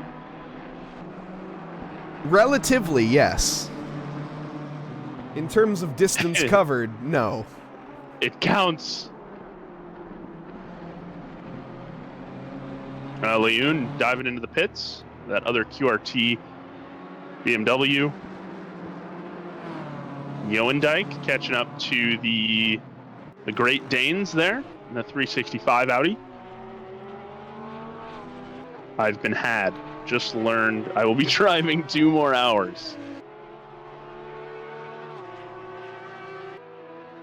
B: Relatively, yes. In terms of distance covered, no.
A: It counts. Leon diving into the pits. That other QRT BMW. Yoendijk catching up to the Great Danes there in the 365 Audi. I've been had. Just learned I will be driving 2 more hours.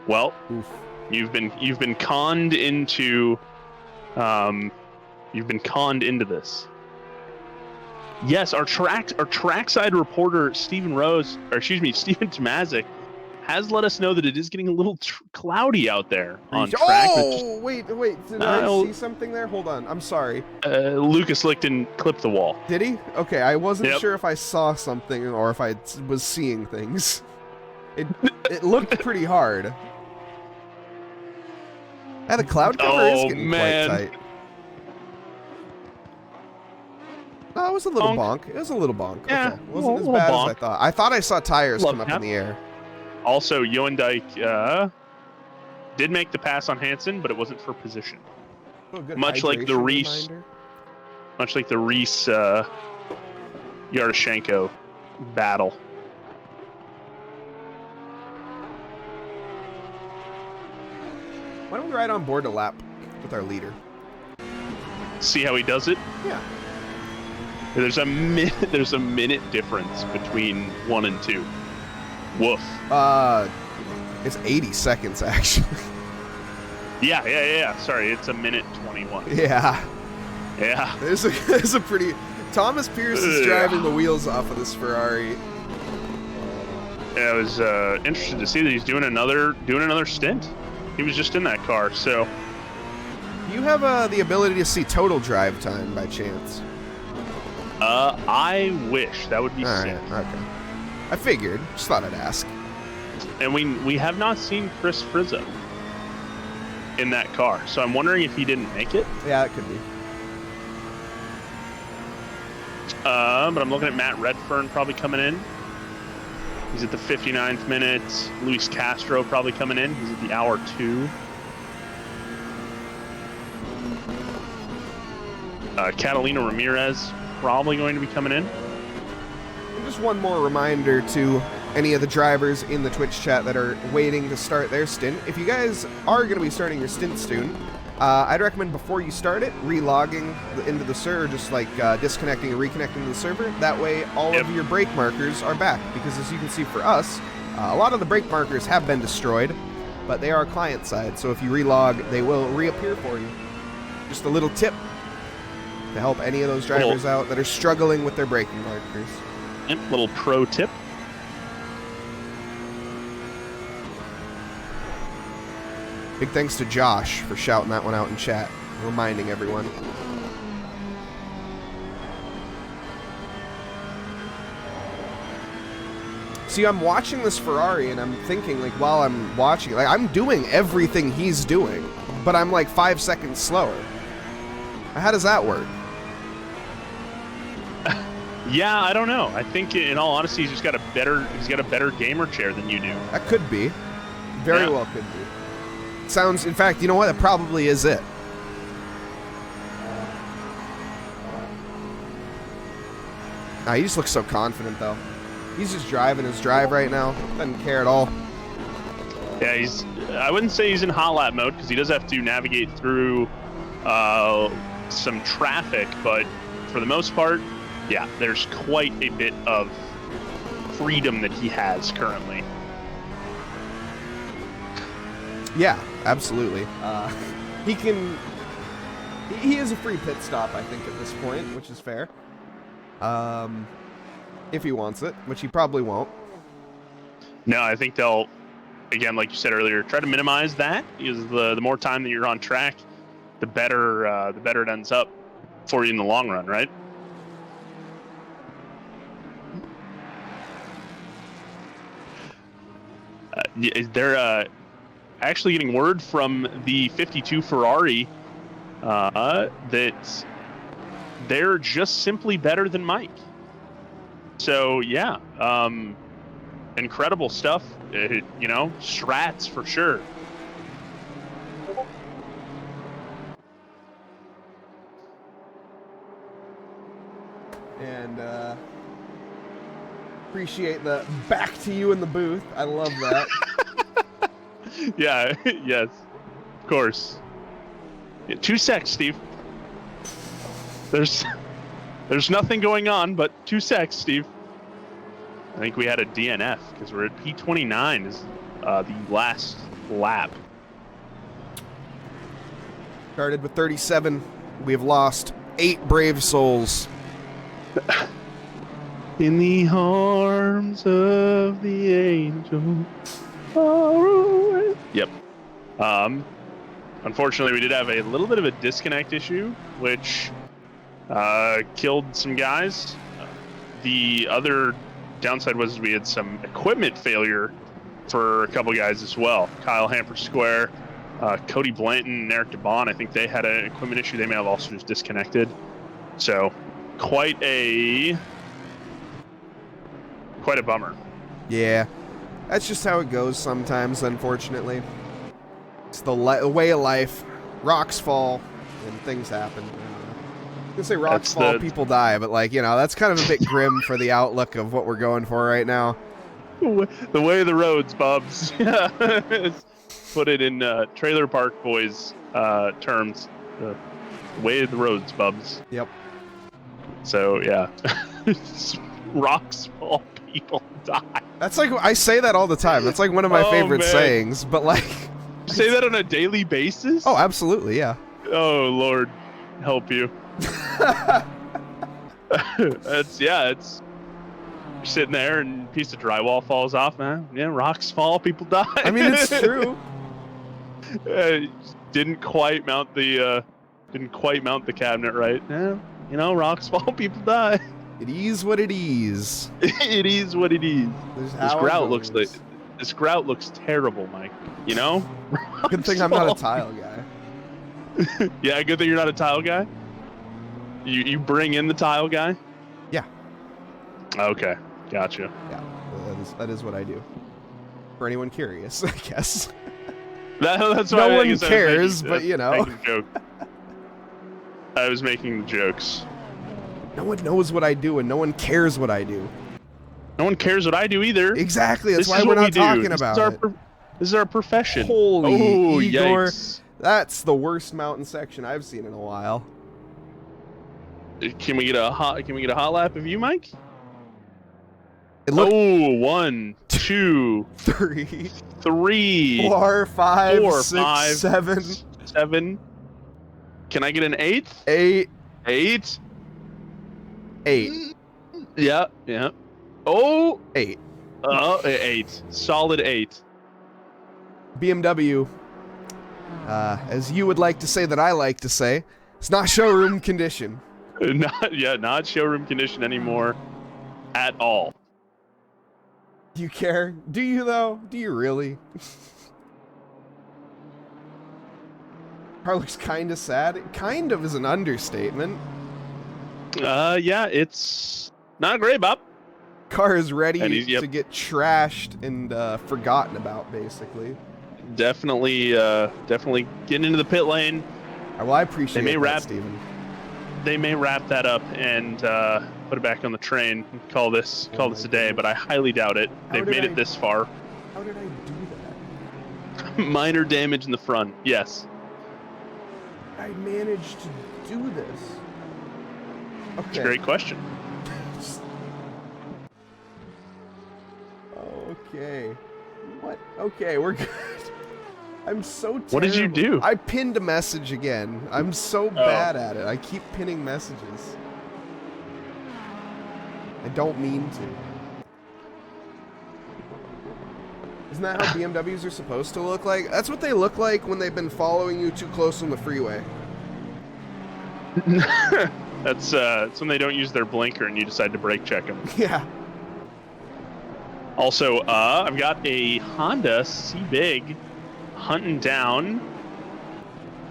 A: Well,
B: oof.
A: You've been conned into this. Yes, our trackside reporter Stephen Tomazic has let us know that it is getting a little cloudy out there on track.
B: Oh, wait. Did I see something there? Hold on. I'm sorry.
A: Lucas Lichten clipped the wall.
B: Did he? Okay, I wasn't sure if I saw something or if I was seeing things. It looked pretty hard. The cloud cover is getting quite tight. No, it was a little bonk. It was a little bonk.
A: Yeah,
B: okay. It wasn't as bad as I thought. I thought I saw tires come up in the air.
A: Also, Yoendijk did make the pass on Hansen, but it wasn't for position.
B: Oh,
A: much like the Reese Yaroshenko battle.
B: Why don't we ride on board a lap with our leader?
A: See how he does it?
B: Yeah.
A: There's a minute difference between 1 and 2. Woof.
B: It's 80 seconds actually.
A: Yeah. Sorry, it's a minute 21.
B: Yeah.
A: Yeah.
B: There's a pretty... Thomas Pierce is driving the wheels off of this Ferrari.
A: Yeah, I was interested to see that he's doing another stint. He was just in that car, so...
B: Do you have the ability to see total drive time by chance?
A: I wish. That would be
B: All
A: sick.
B: right, okay. I figured. Just thought I'd ask.
A: And we have not seen Chris Frizzo in that car, so I'm wondering if he didn't make it.
B: Yeah, it could be.
A: But I'm looking at Matt Redfern probably coming in. He's at the 59th minute. Luis Castro probably coming in. He's at the hour 2. Catalina Ramirez probably going to be coming in.
B: And just one more reminder to any of the drivers in the Twitch chat that are waiting to start their stint. If you guys are going to be starting your stint soon, I'd recommend before you start it, relogging into the server, just like disconnecting and reconnecting to the server. That way, all of your brake markers are back. Because as you can see for us, a lot of the brake markers have been destroyed, but they are client side. So if you relog, they will reappear for you. Just a little tip to help any of those drivers out that are struggling with their braking markers.
A: Yep, little pro tip.
B: Big thanks to Josh for shouting that one out in chat, reminding everyone. See, I'm watching this Ferrari and I'm thinking, like, while I'm watching, like, I'm doing everything he's doing, but I'm like 5 seconds slower. How does that work?
A: Yeah, I don't know. I think, in all honesty, he's got a better gamer chair than you do.
B: That could be. Very well could be. Sounds, in fact, you know what? That probably is it. Nah, he just looks so confident, though. He's just driving his drive right now. Doesn't care at all.
A: Yeah, I wouldn't say he's in hot lap mode, because he does have to navigate through some traffic, but for the most part, yeah, there's quite a bit of freedom that he has currently.
B: Yeah, absolutely. He is a free pit stop, I think, at this point, which is fair. If he wants it, which he probably won't.
A: No, I think they'll, again, like you said earlier, try to minimize that, because the more time that you're on track, the better it ends up for you in the long run, right? They're actually getting word from the 52 Ferrari that they're just simply better than Mike. So yeah, incredible stuff. You know, strats for sure.
B: And appreciate the back to you in the booth. I love that.
A: Yeah, yes, of course. Yeah, 2 secs, Steve. There's nothing going on, but 2 secs, Steve. I think we had a DNF because we're at P29 is the last lap.
B: Started with 37. We have lost 8 brave souls.
A: In the arms of the angel. Far away. Yep. Unfortunately, we did have a little bit of a disconnect issue, which killed some guys. The other downside was we had some equipment failure for a couple guys as well. Kyle Hamper Square, Cody Blanton, and Eric DeBon, I think they had an equipment issue. They may have also just disconnected. So quite a bummer.
B: Yeah, that's just how it goes sometimes, unfortunately. It's the way of life. Rocks fall and things happen. I was gonna say rocks fall, people die, but like, you know, that's kind of a bit grim for the outlook of what we're going for right now.
A: The way of the roads, Bubs. Yeah. Put it in Trailer Park Boys terms. The way of the roads, Bubs.
B: Yep.
A: So yeah, rocks fall, people die.
B: That's like, I say that all the time. That's like one of my favorite sayings, but like,
A: Say that on a daily basis?
B: Oh, absolutely, yeah.
A: Oh, Lord, help you. It's you're sitting there and a piece of drywall falls off, man. Yeah, rocks fall, people die.
B: I mean, it's true.
A: Didn't quite mount the cabinet right. Yeah, you know, rocks fall, people die.
B: It is what it is.
A: It is what it is.
B: This
A: This grout looks terrible, Mike. You know?
B: Good thing I'm not a tile guy.
A: Yeah, good thing you're not a tile guy. You bring in the tile guy?
B: Yeah.
A: Okay, gotcha.
B: Yeah, that is what I do. For anyone curious, I guess.
A: That's
B: No
A: why
B: one cares, but you know.
A: I was making jokes.
B: No one knows what I do, and no one cares what I do.
A: No one cares what I do either.
B: Exactly. That's
A: This
B: why
A: is
B: we're
A: what
B: not
A: we do.
B: talking
A: This
B: about
A: is
B: it.
A: This is our profession.
B: Holy
A: Oh,
B: Igor.
A: yikes.
B: That's the worst mountain section I've seen in a while.
A: Can we get a hot lap of you, Mike?
B: It looked
A: Oh, 1, 2,
B: 3,
A: 3,
B: 4, 5,
A: 4,
B: 6,
A: 5,
B: 7,
A: 7. Can I get an 8th?
B: 8,
A: 8.
B: 8,
A: Yeah, yeah. Oh,
B: 8.
A: 8. Solid 8.
B: BMW, as you would like to say that I like to say, it's not showroom condition.
A: Not showroom condition anymore at all.
B: Do you care? Do you though? Do you really? Car looks kind of sad. Kind of is an understatement.
A: Yeah, it's not great, Bob.
B: Car is ready
A: And he's- yep.
B: to get trashed and forgotten about, basically.
A: Definitely getting into the pit lane.
B: Well, I appreciate
A: They may
B: that,
A: wrap-
B: Steven.
A: They may wrap that up and put it back on the train and call this
B: Oh
A: a day, but I highly doubt it.
B: How
A: They've
B: did
A: made
B: I-
A: it this far.
B: How did I do that?
A: Minor damage in the front. Yes.
B: I managed to do this. Okay.
A: It's a great question.
B: Okay. What? Okay, we're good. I'm so terrible.
A: What did you do?
B: I pinned a message again. I'm so bad at it. I keep pinning messages. I don't mean to. Isn't that how BMWs are supposed to look like? That's what they look like when they've been following you too close on the freeway.
A: That's when they don't use their blinker and you decide to brake check them.
B: Yeah.
A: Also, I've got a Honda Sibling hunting down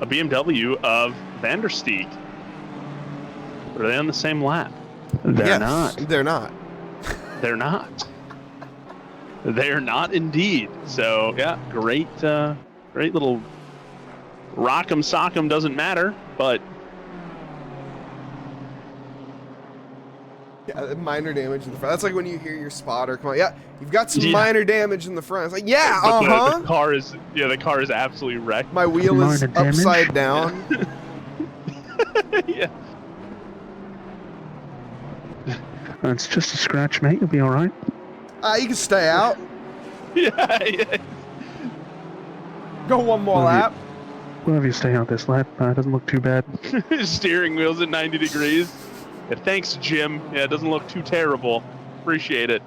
A: a BMW of Vandersteeg. Are they on the same lap? They're
B: Yes,
A: not.
B: They're not.
A: They're not. They're not indeed. So yeah, great little rock'em sock'em doesn't matter, but
B: Yeah, minor damage in the front. That's like when you hear your spotter come on. Yeah, you've got some
A: Yeah.
B: minor damage in the front. It's like, yeah,
A: but
B: uh-huh.
A: the car is absolutely wrecked.
B: My wheel is
A: Minor damage.
B: upside down.
A: Yeah. It's just a scratch, mate. You'll be all right.
B: You can stay out.
A: Yeah.
B: Go one more
A: Well,
B: lap.
A: Well, if you stay out this lap, it doesn't look too bad. Steering wheel's at 90 degrees. Yeah, thanks, Jim. Yeah, it doesn't look too terrible. Appreciate it.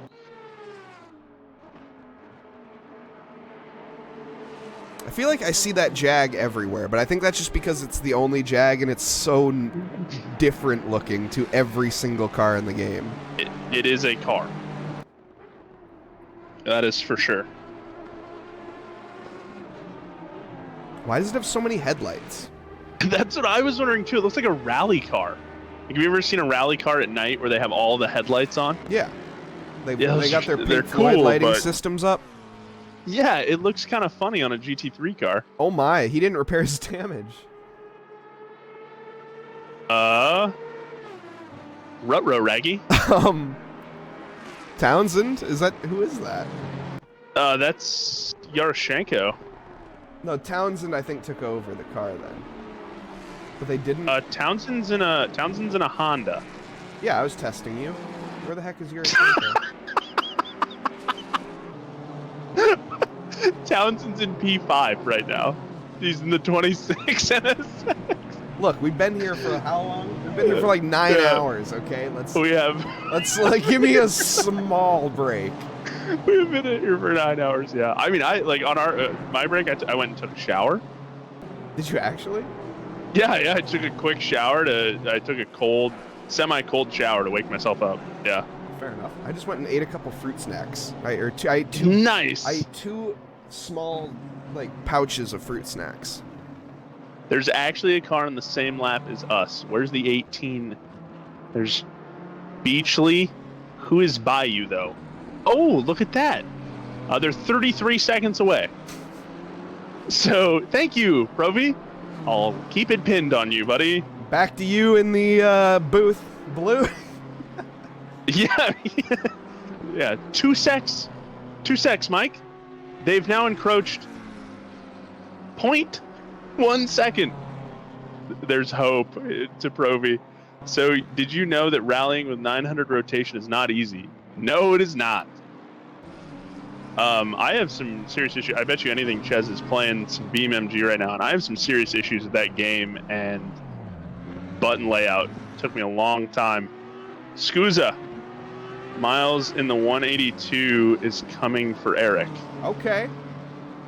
B: I feel like I see that Jag everywhere, but I think that's just because it's the only Jag and it's so different looking to every single car in the game.
A: It is a car. That is for sure.
B: Why does it have so many headlights?
A: That's what I was wondering too. It looks like a rally car. Like, have you ever seen a rally car at night where they have all the headlights on?
B: Yeah. They
A: Yeah,
B: got their
A: they're
B: Pink Floyd
A: cool,
B: lighting
A: but-
B: systems up.
A: Yeah, it looks kind of funny on a GT3 car.
B: Oh my, he didn't repair his damage.
A: Rutro Raggy.
B: Townsend? Who is that?
A: That's Yaroshenko.
B: No, Townsend I think took over the car then. But they didn't.
A: Townsend's in a Honda.
B: Yeah, I was testing you. Where the heck is your
A: Townsend's in P5 right now. He's in the 26 NSX.
B: Look, we've been here for how long? We've been here for like 9 hours. Okay, let's like give me a small break.
A: We've been here for 9 hours. Yeah, I mean, I like on our my break. I went and took a shower.
B: Did you actually?
A: Yeah. I took a quick shower I took a semi-cold shower to wake myself up. Yeah.
B: Fair enough. I just went and ate a couple fruit snacks. I ate two.
A: Nice.
B: I ate 2 small like pouches of fruit snacks.
A: There's actually a car on the same lap as us. Where's the 18? There's Beachley. Who is by you, though? Oh, look at that. They're 33 seconds away. So, thank you, Provi. I'll keep it pinned on you, buddy.
B: Back to you in the booth, Blue.
A: Yeah. Yeah, 2 secs. 2 secs, Mike. They've now encroached 0.1 second. There's hope to Provi. So, did you know that rallying with 900 rotation is not easy? No, it is not. I have some serious issues. I bet you anything Ches is playing some Beam MG right now, and I have some serious issues with that game and button layout. It took me a long time. Scusa. Miles in the 182 is coming for Eric.
B: Okay.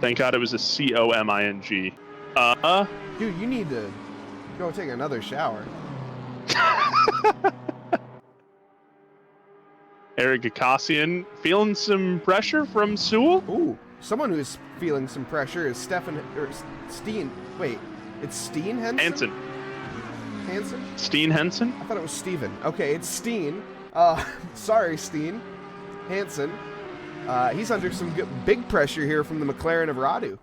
A: Thank God it was a Coming.
B: Dude, you need to go take another shower.
A: Eric Gakasian feeling some pressure from Sewell?
B: Ooh, someone who's feeling some pressure is Steen. Wait, it's Steen Henson? Hansen?
A: Steen Henson?
B: I thought it was Steven. Okay, it's Steen. Sorry, Steen. Hansen. He's under some big pressure here from the McLaren of Radu.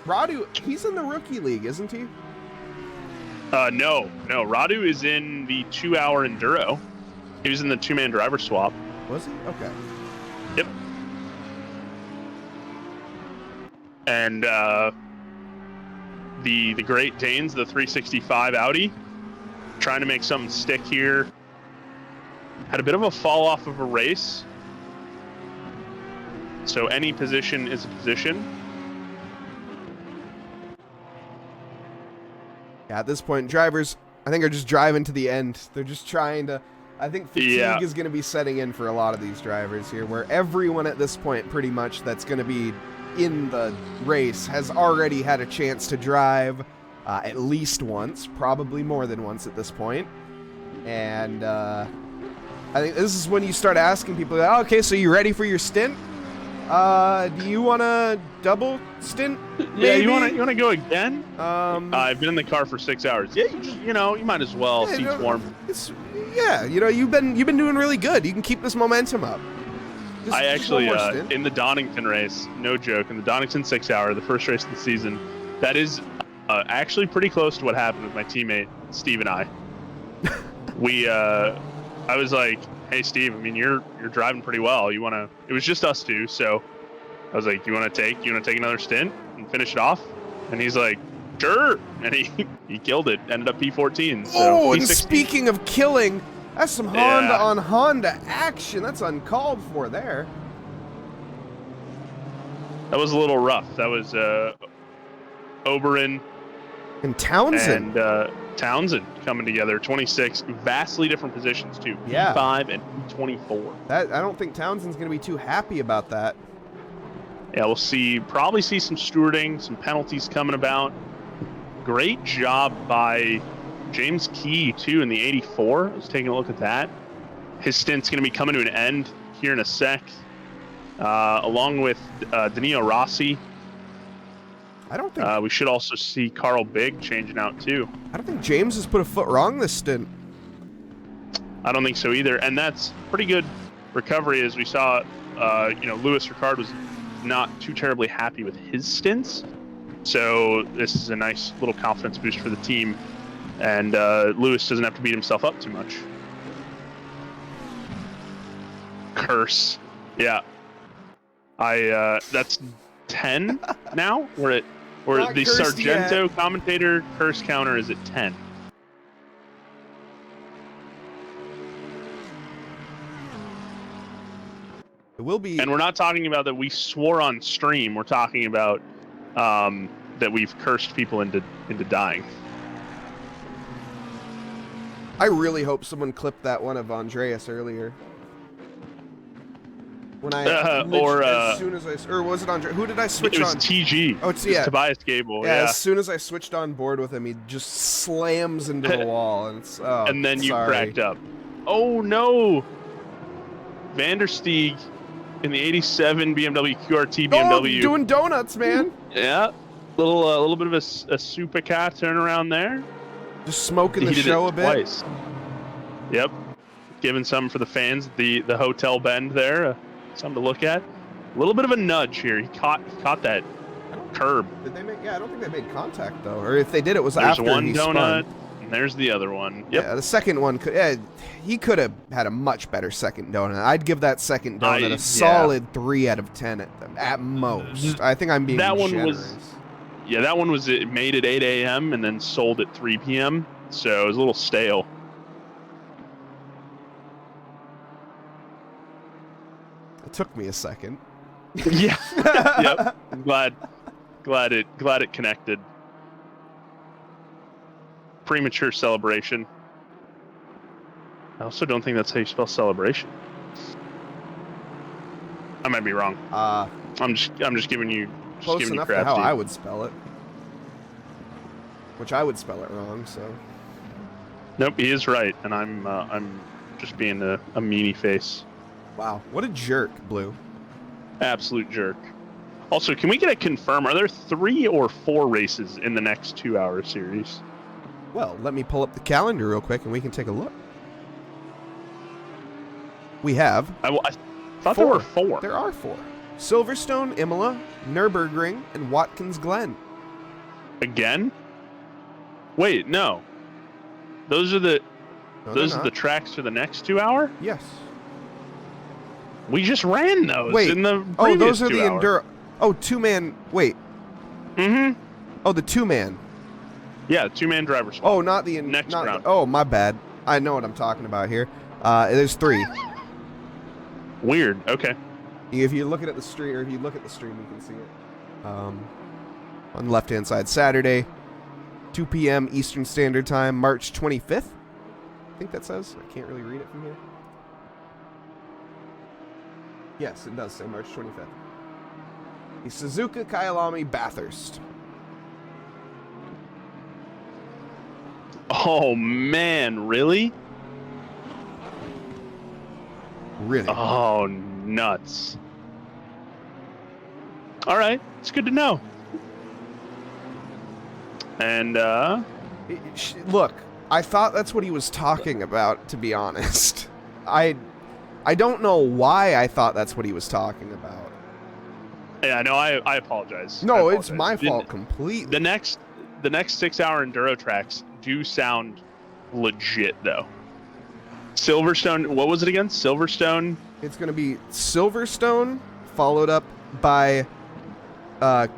B: Radu, he's in the rookie league, isn't he?
A: No. Radu is in the 2-hour enduro. He was in the 2-man driver swap.
B: Was he? Okay.
A: Yep. And the Great Danes, the 365 Audi, trying to make something stick here. Had a bit of a fall off of a race. So any position is a position.
B: Yeah, at this point, drivers, I think, are just driving to the end. They're just trying to... I think fatigue is going to be setting in for a lot of these drivers here, where everyone at this point, pretty much, that's going to be in the race has already had a chance to drive at least once, probably more than once at this point. And I think this is when you start asking people, oh, okay, so you ready for your stint? Do you want a double stint? Maybe?
A: Yeah, you want to go again? I've been in the car for 6 hours. Yeah, you might as well.
B: Yeah,
A: Seats warm.
B: You've been doing really good. You can keep this momentum up.
A: I actually in the Donington race, no joke, in the Donington 6-hour, the first race of the season, that is actually pretty close to what happened with my teammate Steve and I. I was like, hey Steve, I mean you're driving pretty well. It was just us two, so I was like, you want to take another stint and finish it off? And he's like, sure. And he killed it. Ended up P14. So
B: oh, and
A: P16.
B: speaking of killing, that's some Honda on Honda action. That's uncalled for there.
A: That was a little rough. That was Oberon
B: and Townsend.
A: And Townsend coming together. 26, vastly different positions too.
B: Yeah.
A: P5 and P24.
B: I don't think Townsend's going to be too happy about that.
A: Yeah, we'll probably see some stewarding, some penalties coming about. Great job by James Key, too, in the 84. I was taking a look at that. His stint's going to be coming to an end here in a sec, along with Danilo Rossi.
B: I don't think...
A: we should also see Carl Big changing out, too.
B: I don't think James has put a foot wrong this stint.
A: I don't think so either. And that's pretty good recovery, as we saw, Lewis Ricard was not too terribly happy with his stints. So this is a nice little confidence boost for the team. And Lewis doesn't have to beat himself up too much. Curse. Yeah. That's 10 now? We're at the Sargento yet. Commentator curse counter is at 10.
B: It will be.
A: And we're not talking about that we swore on stream. We're talking about that we've cursed people into dying.
B: I really hope someone clipped that one of Andreas earlier. When I as soon as or was it Andre? Who did I switch on?
A: It was TG.
B: Oh,
A: it's Tobias Gable.
B: Yeah, as soon as I switched on board with him, he just slams into the wall, and it's
A: and then you
B: sorry.
A: cracked up. Oh no! Vandersteeg in the '87 BMW QRT BMW.
B: Oh, doing donuts, man.
A: Yeah, little bit of a super cat turnaround there.
B: Just smoking the show a bit.
A: Twice. Yep, giving some for the fans. The hotel bend there. Something to look at. A little bit of a nudge here. He caught that curb.
B: Did they make? Yeah, I don't think they made contact though. Or if they did, it was
A: there's
B: after
A: one
B: he
A: donut,
B: spun.
A: And there's the other one. Yep.
B: Yeah, the second one he could have had a much better second donut. I'd give that second donut a solid 3 out of 10 at most. I think I'm being generous.
A: That one was made at 8 a.m. and then sold at 3 p.m. So it was a little stale.
B: It took me a second.
A: Yeah. Yep. I'm glad it connected. Premature celebration. I also don't think that's how you spell celebration. I might be wrong. I'm just giving you
B: close enough to how I would spell it. Which I would spell it wrong, so.
A: Nope, he is right, and I'm just being a meanie face.
B: Wow, what a jerk, Blue.
A: Absolute jerk. Also, can we get a confirm? Are there 3 or 4 races in the next 2-hour series?
B: Well, let me pull up the calendar real quick and we can take a look. We have.
A: I thought there were 4.
B: There are 4. Silverstone, Imola, Nürburgring, and Watkins Glen.
A: Again? Wait, no. Those are the tracks for the next 2-hour?
B: Yes.
A: We just ran those.
B: Wait.
A: In the
B: oh, those are the
A: 2-hour.
B: enduro. Oh, 2-man. Wait.
A: Mm-hmm.
B: Oh, the 2-man.
A: Yeah, 2-man driver spot.
B: Oh, not the
A: next round.
B: Oh, my bad. I know what I'm talking about here. There's 3.
A: Weird. Okay.
B: If you look at the stream, or if you look at the stream, you can see it. On the left-hand side, Saturday, 2 p.m. Eastern Standard Time, March 25th. I think that says. I can't really read it from here. Yes, it does say March 25th. The Suzuka Kyalami Bathurst.
A: Oh man, really?
B: Really?
A: Oh, nuts. All right, it's good to know. And
B: look, I thought that's what he was talking about, to be honest. I don't know why I thought that's what he was talking about.
A: Yeah, no, I apologize.
B: No,
A: I apologize.
B: it's my fault completely.
A: The next 6-hour enduro tracks do sound legit though. Silverstone, what was it again? Silverstone?
B: It's going to be Silverstone, followed up by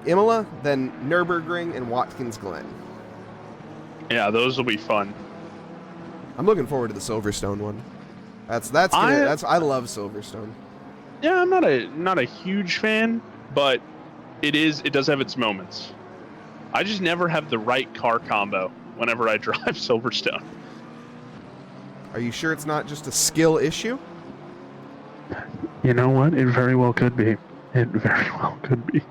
B: Imola, then Nürburgring and Watkins Glen.
A: Yeah, those will be fun.
B: I'm looking forward to the Silverstone one. I love Silverstone.
A: Yeah, I'm not a huge fan, but it does have its moments. I just never have the right car combo whenever I drive Silverstone.
B: Are you sure it's not just a skill issue?
A: You know what? It very well could be. It very well could be.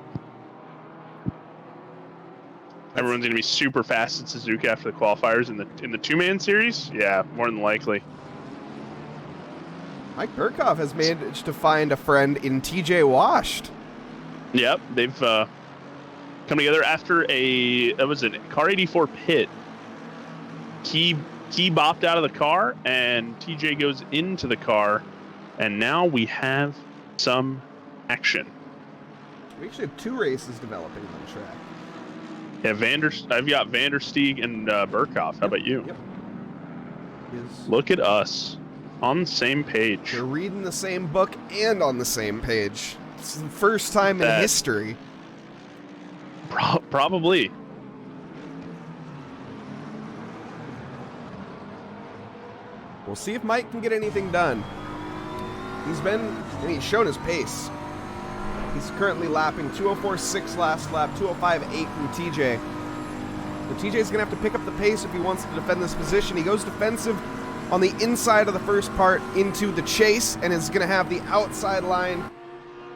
A: Everyone's gonna be super fast at Suzuka after the qualifiers in the 2-man series. Yeah, more than likely.
B: Mike Burkhoff has managed to find a friend in TJ Washed.
A: Yep, they've come together after car 84 pit. Key bopped out of the car, and TJ goes into the car, and now we have some action.
B: We actually have 2 races developing on the track.
A: Yeah, I've got Vandersteeg and Burkhoff. How about you?
B: Yep.
A: Look at us. On the same page.
B: We're reading the same book and on the same page. It's the first time in history.
A: Probably.
B: We'll see if Mike can get anything done. He's been And he's shown his pace. He's currently lapping 204.6 last lap, 205.8 from TJ. So TJ's going to have to pick up the pace if he wants to defend this position. He goes defensive on the inside of the first part into the chase and is going to have the outside line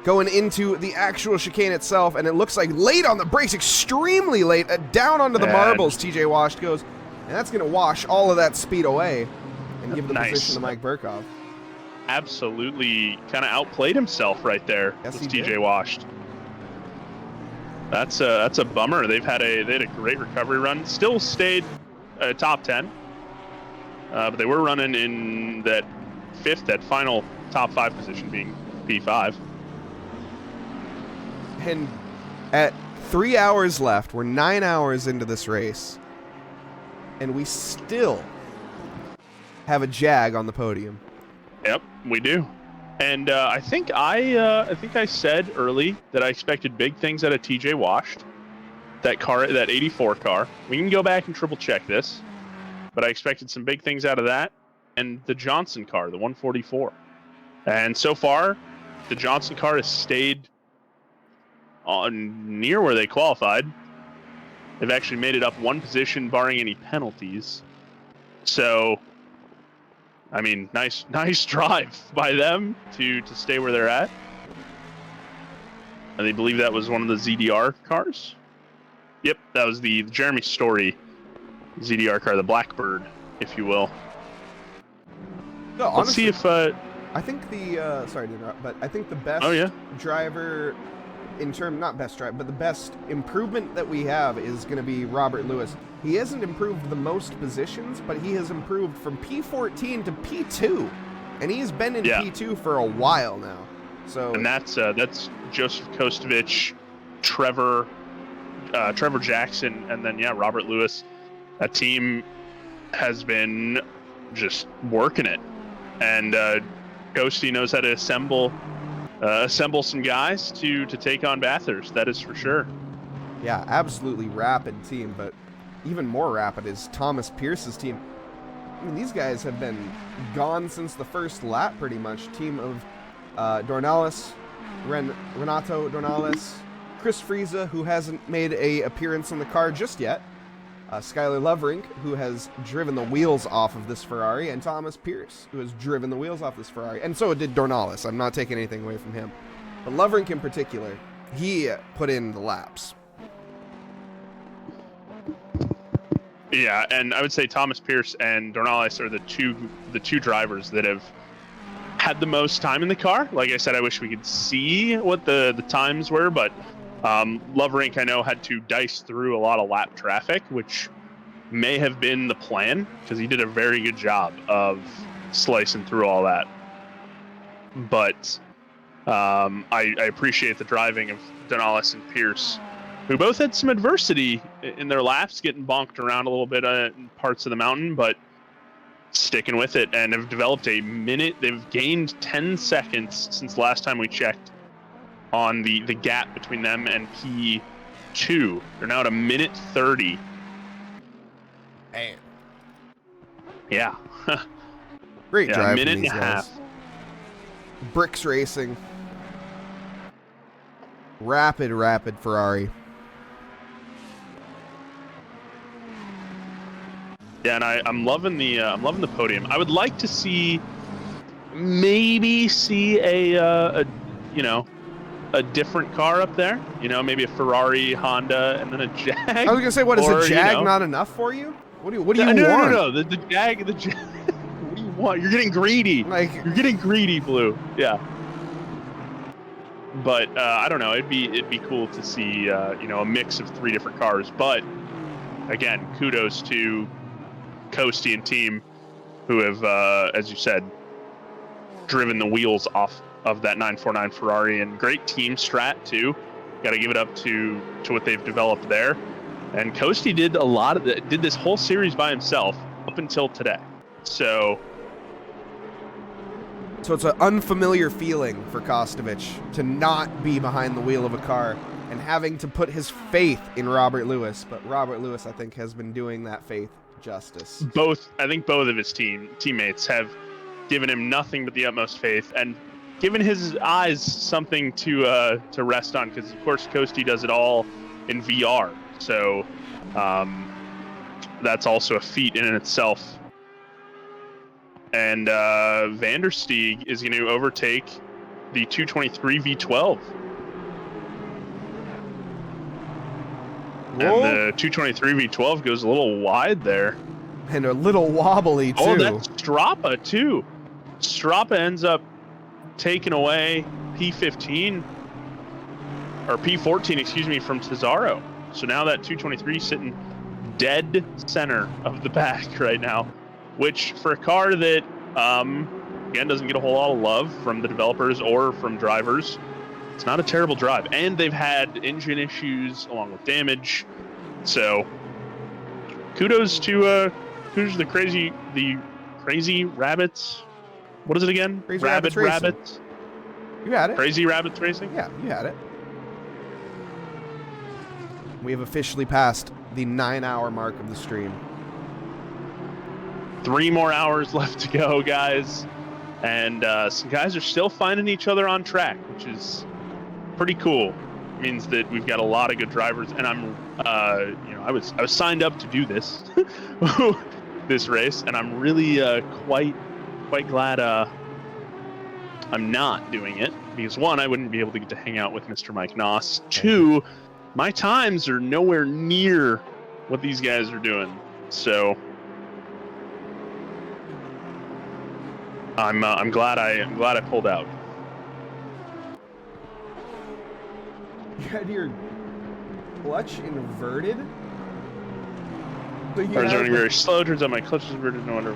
B: going into the actual chicane itself. And it looks like late on the brakes, extremely late, down onto the marbles TJ Washed goes. And that's going to wash all of that speed away and give the position to Mike Burkhoff.
A: Absolutely kind of outplayed himself right there with TJ Washed. That's a bummer. They had a great recovery run. Still stayed top 10. But they were running in that final top 5 position being P5.
B: And at 3 hours left, we're 9 hours into this race, and we still have a Jag on the podium.
A: Yep, we do. And I think I said early that I expected big things out of TJ Washed. That car, that 84 car. We can go back and triple check this. But I expected some big things out of that. And the Johnson car, the 144. And so far, the Johnson car has stayed on near where they qualified. They've actually made it up one position, barring any penalties. So, I mean, nice drive by them to stay where they're at. And they believe that was one of the ZDR cars. Yep, that was the Jeremy Story ZDR car, the Blackbird, if you will.
B: No,
A: Let's see if
B: I think the sorry to interrupt, but I think the best driver not best driver, but the best improvement that we have is going to be Robert Lewis. He hasn't improved the most positions, but he has improved from P14 to P2, and he has been in P2 for a while now. So,
A: and that's Joseph Kostovich, Trevor Jackson, and then Robert Lewis. That team has been just working it, and Ghosty knows how to assemble some guys to take on Bathurst. That is for sure.
B: Yeah, absolutely rapid team, but even more rapid is Thomas Pierce's team. I mean, these guys have been gone since the first lap, pretty much. Team of Dornales, Renato Dornales, Chris Friesa, who hasn't made a appearance in the car just yet, Skylar Loverink, who has driven the wheels off of this Ferrari, and Thomas Pierce, who has driven the wheels off this Ferrari. And so did Dornales. I'm not taking anything away from him. But Loverink in particular, he put in the laps.
A: Yeah, and I would say Thomas Pierce and Dornales are the two drivers that have had the most time in the car. Like I said, I wish we could see what the times were, but Loverink, I know, had to dice through a lot of lap traffic, which may have been the plan, because he did a very good job of slicing through all that. But I appreciate the driving of Dornales and Pierce, who both had some adversity in their laps, getting bonked around a little bit in parts of the mountain, but sticking with it, and have developed a minute. They've gained 10 seconds since last time we checked on the gap between them and P2. They're now at a minute 30.
B: Man.
A: Yeah.
B: Great drive.
A: A minute and a half.
B: Bricks Racing. Rapid Ferrari.
A: Yeah, and I'm loving the podium. I would like to see a different car up there. Maybe a Ferrari, Honda, and then a Jag.
B: I was gonna say, what is a Jag not enough for you? What do you want?
A: No. The Jag. What do you want? You're getting greedy. You're getting greedy, Blue. Yeah. But I don't know. It'd be cool to see a mix of 3 different cars. But again, kudos to Coasty and team, who have, as you said, driven the wheels off of that 949 Ferrari, and great team strat too. Got to give it up to what they've developed there. And Coasty did did this whole series by himself up until today. So
B: it's an unfamiliar feeling for Kostovich to not be behind the wheel of a car and having to put his faith in Robert Lewis. But Robert Lewis, I think, has been doing that faith justice.
A: I think both of his teammates have given him nothing but the utmost faith. And giving his eyes something to rest on, because of course Coasty does it all in VR. So that's also a feat in itself. And Vandersteeg is going to overtake the 223 V12.
B: Whoa.
A: And the 223 V12 goes a little wide there.
B: And a little wobbly, too.
A: Oh, that's Strapa, too. Strapa ends up taking away P15, or P14, excuse me, from Cesaro. So now that 223 sitting dead center of the pack right now, which for a car that, again, doesn't get a whole lot of love from the developers or from drivers, it's not a terrible drive. And they've had engine issues along with damage. So kudos to the crazy rabbits. What is it again?
B: Crazy
A: Rabid
B: Rabbits
A: rabbits.
B: You had it.
A: Crazy Rabbits Racing?
B: Yeah, you had it. We have officially passed the 9-hour mark of the stream.
A: 3 more hours left to go, guys. And some guys are still finding each other on track, which is pretty cool. It means that we've got a lot of good drivers, and I'm, I was signed up to do this, this race, and I'm really quite glad I'm not doing it, because 1, I wouldn't be able to get to hang out with Mr. Mike Nause. 2, my times are nowhere near what these guys are doing, so I'm glad I pulled out.
B: You had your clutch inverted?
A: Turns running very slow, turns out my clutch is inverted, no wonder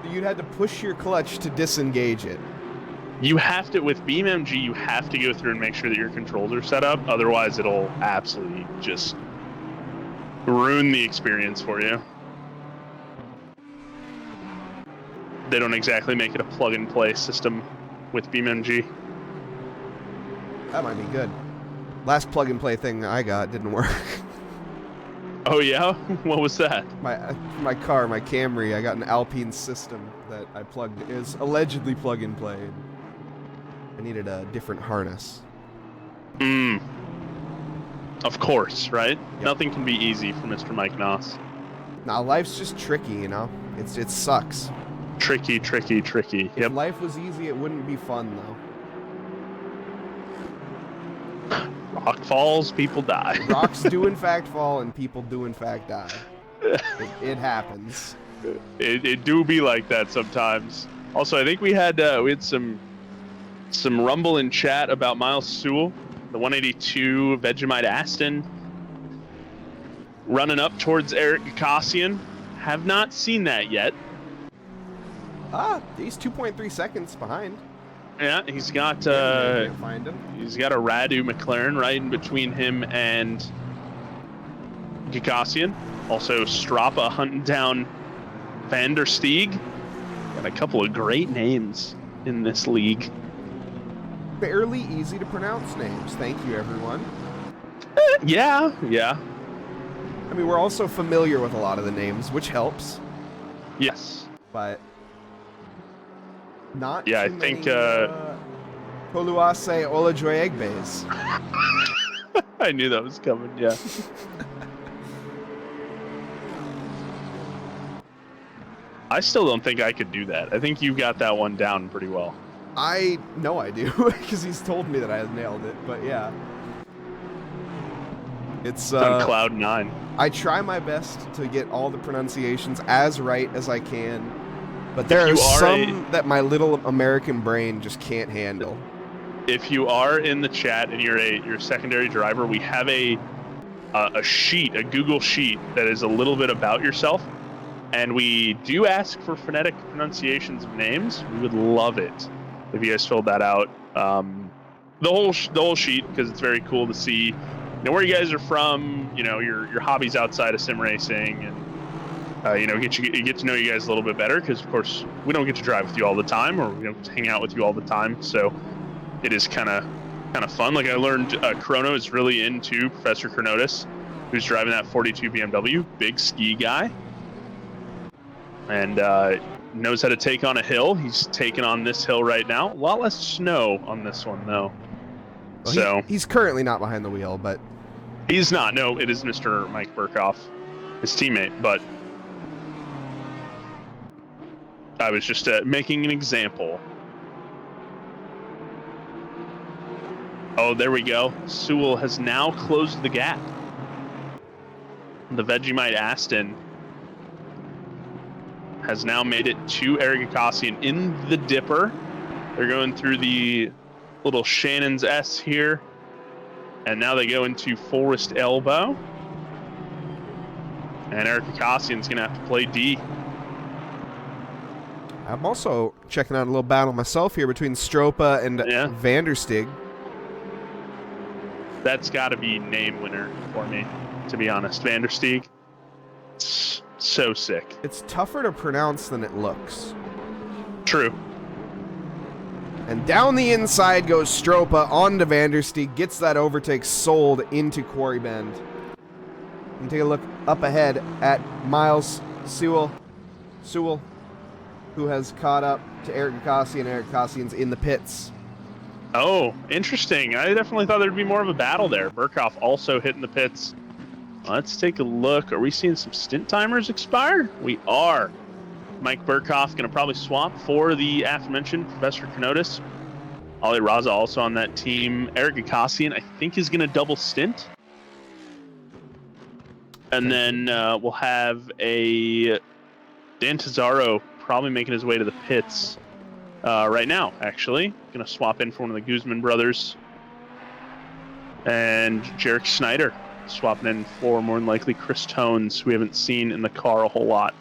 B: You'd had to push your clutch to disengage it.
A: You have to, with BeamMG, you have to go through and make sure that your controls are set up, otherwise it'll absolutely just ruin the experience for you. They don't exactly make it a plug-and-play system with BeamMG.
B: That might be good. Last plug-and-play thing I got didn't work.
A: Oh yeah? What was that?
B: My car, my Camry, I got an Alpine system that I plugged. It was allegedly plug-and-play. I needed a different harness.
A: Of course, right?
B: Yep.
A: Nothing can be easy for Mr. Mike Nause.
B: Now, life's just tricky, you know? It sucks.
A: Tricky.
B: If
A: Yep.
B: life was easy, it wouldn't be fun, though.
A: Rock falls, people die.
B: Rocks do in fact fall, and people do in fact die. It happens.
A: It do be like that sometimes. Also, I think we had some rumble in chat about Miles Sewell, the 182 Vegemite Aston, running up towards Eric Gakassian. Have not seen that yet.
B: He's 2.3 seconds behind.
A: Yeah, he's got
B: Can't find him.
A: he's got a Radu McLaren right in between him and Gakassian. Also, Strapa hunting down Vandersteeg. Got a couple of great names in this league.
B: Barely easy to pronounce names. Thank you, everyone.
A: Yeah.
B: I mean, we're also familiar with a lot of the names, which helps,
A: Yes.
B: but not
A: Yeah,
B: too
A: I think,
B: many, Toluase Olajoyegbes.
A: I knew that was coming, yeah. I still don't think I could do that. I think you got that one down pretty well.
B: I know I do, because he's told me that I nailed it, but yeah. It's
A: on cloud 9.
B: I try my best to get all the pronunciations as right as I can, but there are some that my little American brain just can't handle.
A: If you are in the chat and you're a secondary driver, we have a sheet, a Google sheet that is a little bit about yourself, and we do ask for phonetic pronunciations of names. We would love it if you guys filled that out. The whole sheet, because it's very cool to see, where you guys are from, your hobbies outside of sim racing, and get to know you guys a little bit better, because of course we don't get to drive with you all the time, or we don't get to hang out with you all the time. So it is kind of fun. Like, I learned Chrono is really into Professor Chronotis, who's driving that 42 BMW, big ski guy. And knows how to take on a hill. He's taking on this hill right now. A lot less snow on this one, though.
B: Well,
A: So
B: he's currently not behind the wheel, but
A: he's not. No, it is Mr. Mike Burkhoff, his teammate. But I was just making an example. Oh, there we go. Sewell has now closed the gap. The Vegemite Aston has now made it to Eric Acacian in the dipper. They're going through the little Shannon's S here. And now they go into Forest Elbow. And Eric Acacian's going to have to play D.
B: I'm also checking out a little battle myself here between Stropa and Vanderstig.
A: That's got to be name winner for me, to be honest. Vanderstig, it's so sick.
B: It's tougher to pronounce than it looks.
A: True.
B: And down the inside goes Stropa onto Vanderstig, gets that overtake sold into Quarry Bend. And take a look up ahead at Miles Sewell, who has caught up to Eric Acacian. Eric Acacian's in the pits.
A: Oh, interesting. I definitely thought there'd be more of a battle there. Burkhoff also hitting the pits. Let's take a look. Are we seeing some stint timers expire? We are. Mike Burkhoff going to probably swap for the aforementioned Professor Kenotis. Ali Raza also on that team. Eric Acacian, I think, is going to double stint. And then we'll have a Dan Tazaro probably making his way to the pits right now, actually. Going to swap in for one of the Guzman brothers. And Jarek Snyder swapping in for more than likely Chris Tones, who we haven't seen in the car a whole lot.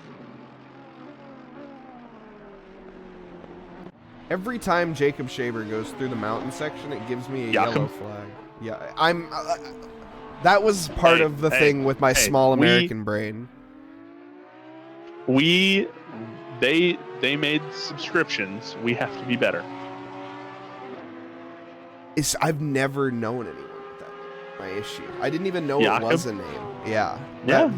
B: Every time Jacob Shaver goes through the mountain section, it gives me a yellow flag. Yeah, I'm. That was part of the thing with my small American brain.
A: They made subscriptions. We have to be better.
B: I've never known anyone with that. My issue. I didn't even know it was a name. Yeah.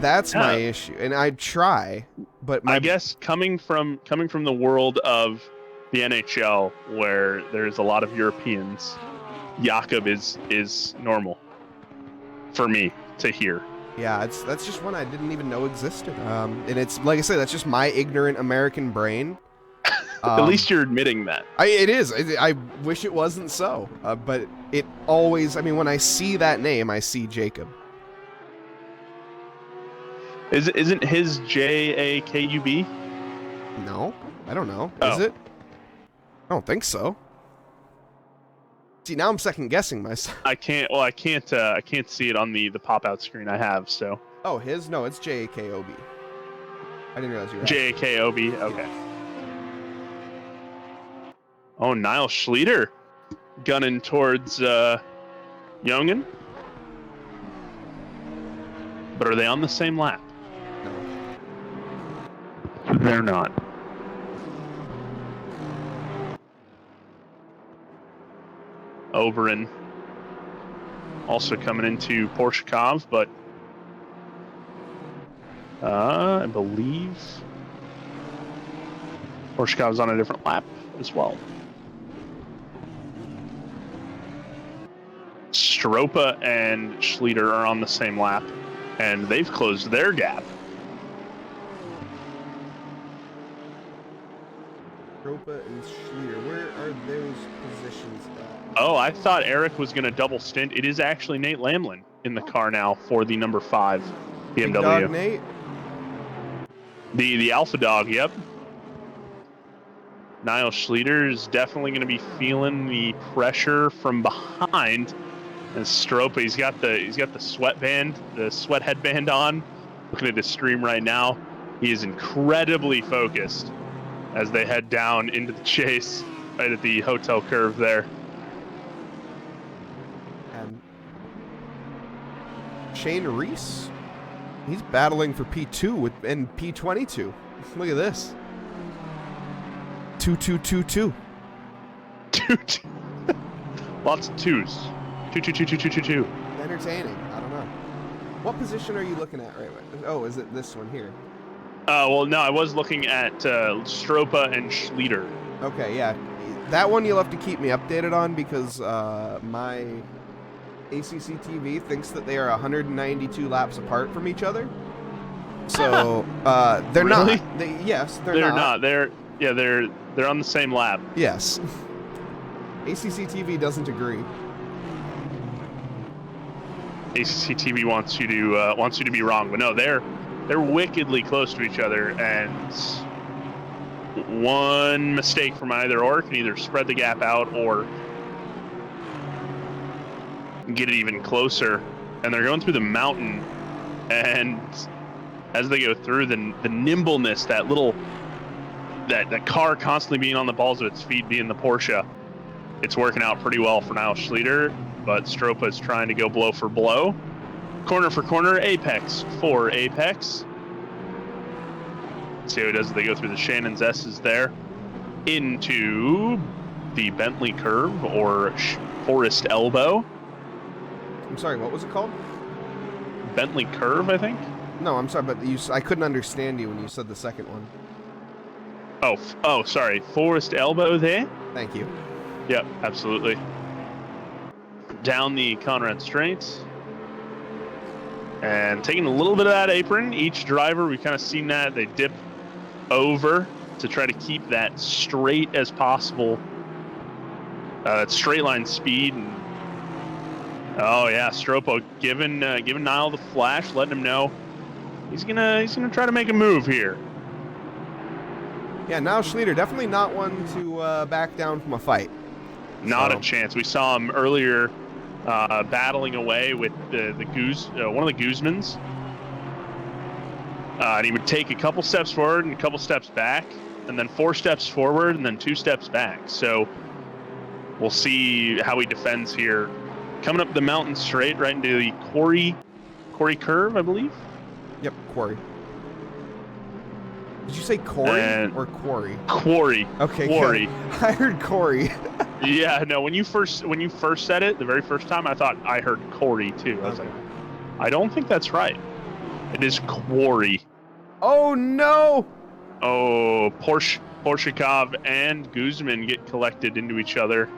B: That's my issue. And I try, but
A: I guess coming from the world of the NHL, where there's a lot of Europeans, Jakob is normal for me to hear.
B: Yeah, that's just one I didn't even know existed. And it's like I said, that's just my ignorant American brain.
A: At least you're admitting that.
B: It is. I wish it wasn't so. But it always, I mean, when I see that name, I see Jacob.
A: Isn't his Jakub?
B: No, I don't know.
A: Oh.
B: Is it? I don't think so. See, now I'm second guessing myself.
A: I can't see it on the pop-out screen I have, so.
B: Oh, his? No, it's Jakob. I didn't realize you were
A: Jakob, okay. Oh, Niall Schleter gunning towards Youngen. But are they on the same lap?
B: No.
A: They're not. Oberon also coming into Porshakov, but I believe Porshakov's on a different lap as well. Stropa and Schleter are on the same lap, and they've closed their gap.
B: Stropa and Schleter, where are those positions at?
A: Oh, I thought Eric was going to double stint. It is actually Nate Lamlin in the car now for the number 5 BMW.
B: Big Dog Nate?
A: The Alpha Dog, yep. Niall Schleter is definitely going to be feeling the pressure from behind. And Stropa, he's got the sweatband, the sweat headband on. Looking at his stream right now, he is incredibly focused as they head down into the chase right at the hotel curve there.
B: And Shane Reese, he's battling for P2 and P22. Look at this. 2-2-2-2.
A: Lots of twos. 2-2-2-2-2-2-2.
B: Entertaining. I don't know. What position are you looking at right now? Oh, is it this one here?
A: Well, no, I was looking at Stropa and Schlieder.
B: Okay, yeah. That one you'll have to keep me updated on because my ACC TV thinks that they are 192 laps apart from each other. So they're
A: Really?
B: not. Yes, they're
A: not. They're on the same lap.
B: Yes. ACC TV doesn't agree.
A: ACC TV wants you to be wrong, but no, they're wickedly close to each other, and one mistake from either or can either spread the gap out or get it even closer. And they're going through the mountain, and as they go through, the nimbleness, that car constantly being on the balls of its feet, being the Porsche, it's working out pretty well for Niall Schlieder, but Stropa is trying to go blow for blow. Corner for corner, apex for apex. See how he does as they go through the Shannon's S's there. Into the Bentley curve, or Forest Elbow.
B: I'm sorry, what was it called?
A: Bentley curve, I think?
B: No, I'm sorry, but I couldn't understand you when you said the second one.
A: Oh, sorry. Forest Elbow there?
B: Thank you.
A: Yep, absolutely. Down the Conrad Straight. And taking a little bit of that apron. Each driver, we've kind of seen that. They dip over to try to keep that straight as possible. That straight line speed. And, oh, yeah, Stropo giving Niall the flash, letting him know he's gonna try to make a move here.
B: Yeah, Niall Schlieder, definitely not one to back down from a fight.
A: Not a chance. We saw him earlier battling away with one of the Guzmans. And he would take a couple steps forward and a couple steps back, and then 4 steps forward and then 2 steps back. So we'll see how he defends here. Coming up the mountain straight right into the Quarry curve, I believe.
B: Yep, Quarry. Did you say Corey or Quarry?
A: Quarry.
B: Okay,
A: Quarry.
B: Good. I heard Corey.
A: Yeah, no. When you first said it, the very first time, I thought I heard Corey too. I was like, I don't think that's right. It is Quarry.
B: Oh no!
A: Oh, Porshikov and Guzman get collected into each other.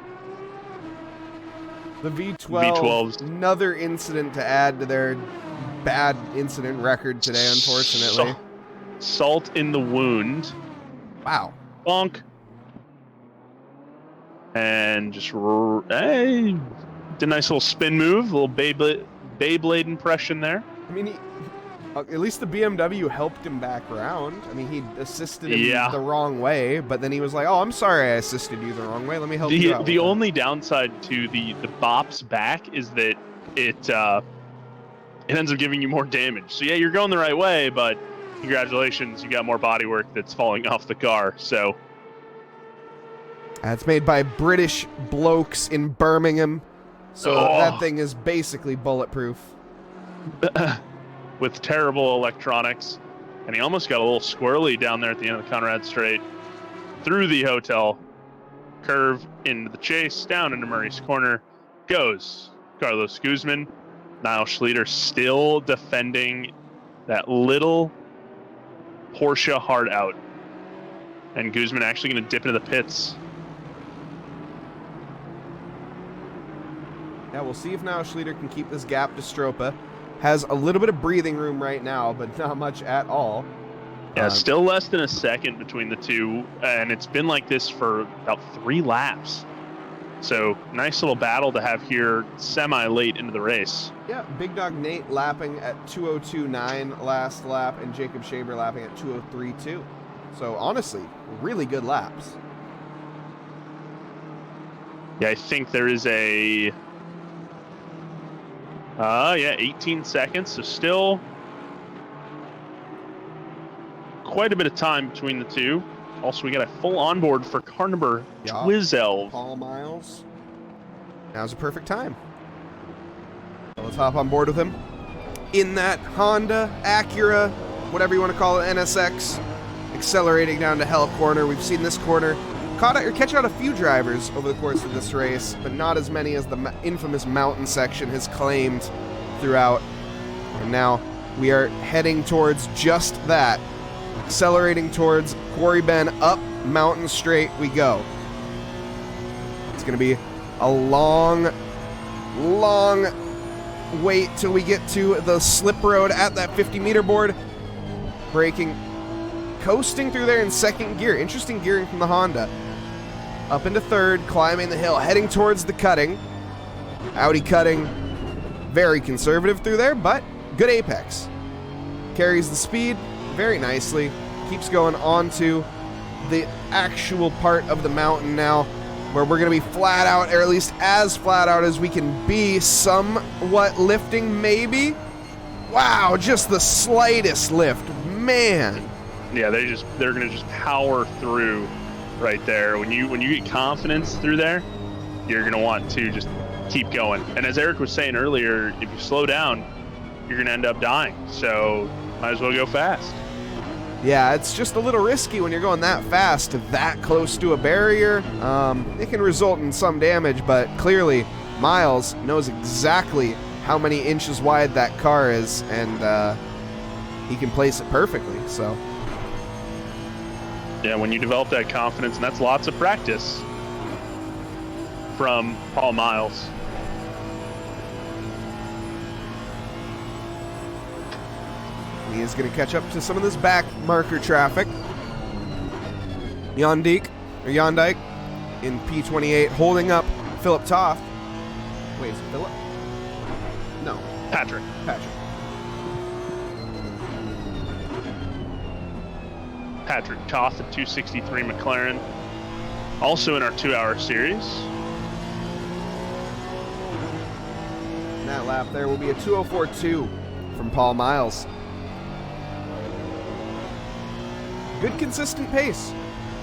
B: The V12s. Another incident to add to their bad incident record today, unfortunately.
A: Salt in the wound.
B: Wow.
A: Bonk. And just did a nice little spin move, a little Beyblade impression there.
B: I mean, at least the BMW helped him back around. I mean, he assisted him the wrong way, but then he was like, "Oh, I'm sorry, I assisted you the wrong way. Let me help you out."
A: The only downside to the Bop's back is that it ends up giving you more damage. So yeah, you're going the right way, but congratulations, you got more bodywork that's falling off the car. So.
B: It's made by British blokes in Birmingham, so that thing is basically bulletproof.
A: With terrible electronics, and he almost got a little squirrely down there at the end of the Conrad Straight. Through the hotel, curve into the chase, down into Murray's Corner, goes Carlos Guzman. Niall Schlieder still defending that little Porsche hard out. And Guzman actually going to dip into the pits.
B: Yeah, we'll see if Niall Schlieder can keep this gap to Stropa. Has a little bit of breathing room right now, but not much at all.
A: Yeah, still less than a second between the two, and it's been like this for about 3 laps. So, nice little battle to have here semi-late into the race.
B: Yeah, Big Dog Nate lapping at 2:02.9 last lap, and Jacob Shaber lapping at 2:03.2. So, honestly, really good laps.
A: Yeah, I think there is 18 seconds, so still quite a bit of time between the two. Also, we got a full onboard for car number 12.
B: Paul Miles. Now's a perfect time. So let's hop on board with him. In that Honda, Acura, whatever you want to call it, NSX, accelerating down to Hell Corner. We've seen this corner catch out a few drivers over the course of this race, but not as many as the infamous mountain section has claimed throughout. And now we are heading towards just that. accelerating towards Quarry Bend. Up Mountain Straight we go. It's going to be a long wait till we get to the slip road at that 50-meter board. Braking, coasting through there in second gear. Interesting gearing from the Honda. Up into third, climbing the hill, heading towards the cutting. Audi cutting, very conservative through there, but good apex. Carries the speed very nicely. Keeps going on to the actual part of the mountain now, where we're going to be flat out, or at least as flat out as we can be, somewhat lifting maybe. Wow, just the slightest lift, man.
A: Yeah, they're going to just power through right there. When you get confidence through there, you're going to want to just keep going. And as Eric was saying earlier, if you slow down, you're going to end up dying. So might as well go fast.
B: Yeah, it's just a little risky when you're going that fast, that close to a barrier. It can result in some damage, but clearly Miles knows exactly how many inches wide that car is, and he can place it perfectly. So
A: yeah, when you develop that confidence, and that's lots of practice from Paul Miles.
B: He is going to catch up to some of this back marker traffic. Yondike in P28 holding up Philip Toth. Wait, is it Philip? No.
A: Patrick. Patrick Toth at 263 McLaren. Also in our 2-hour series.
B: And that lap there will be a 2:04.2 from Paul Miles. Good consistent pace.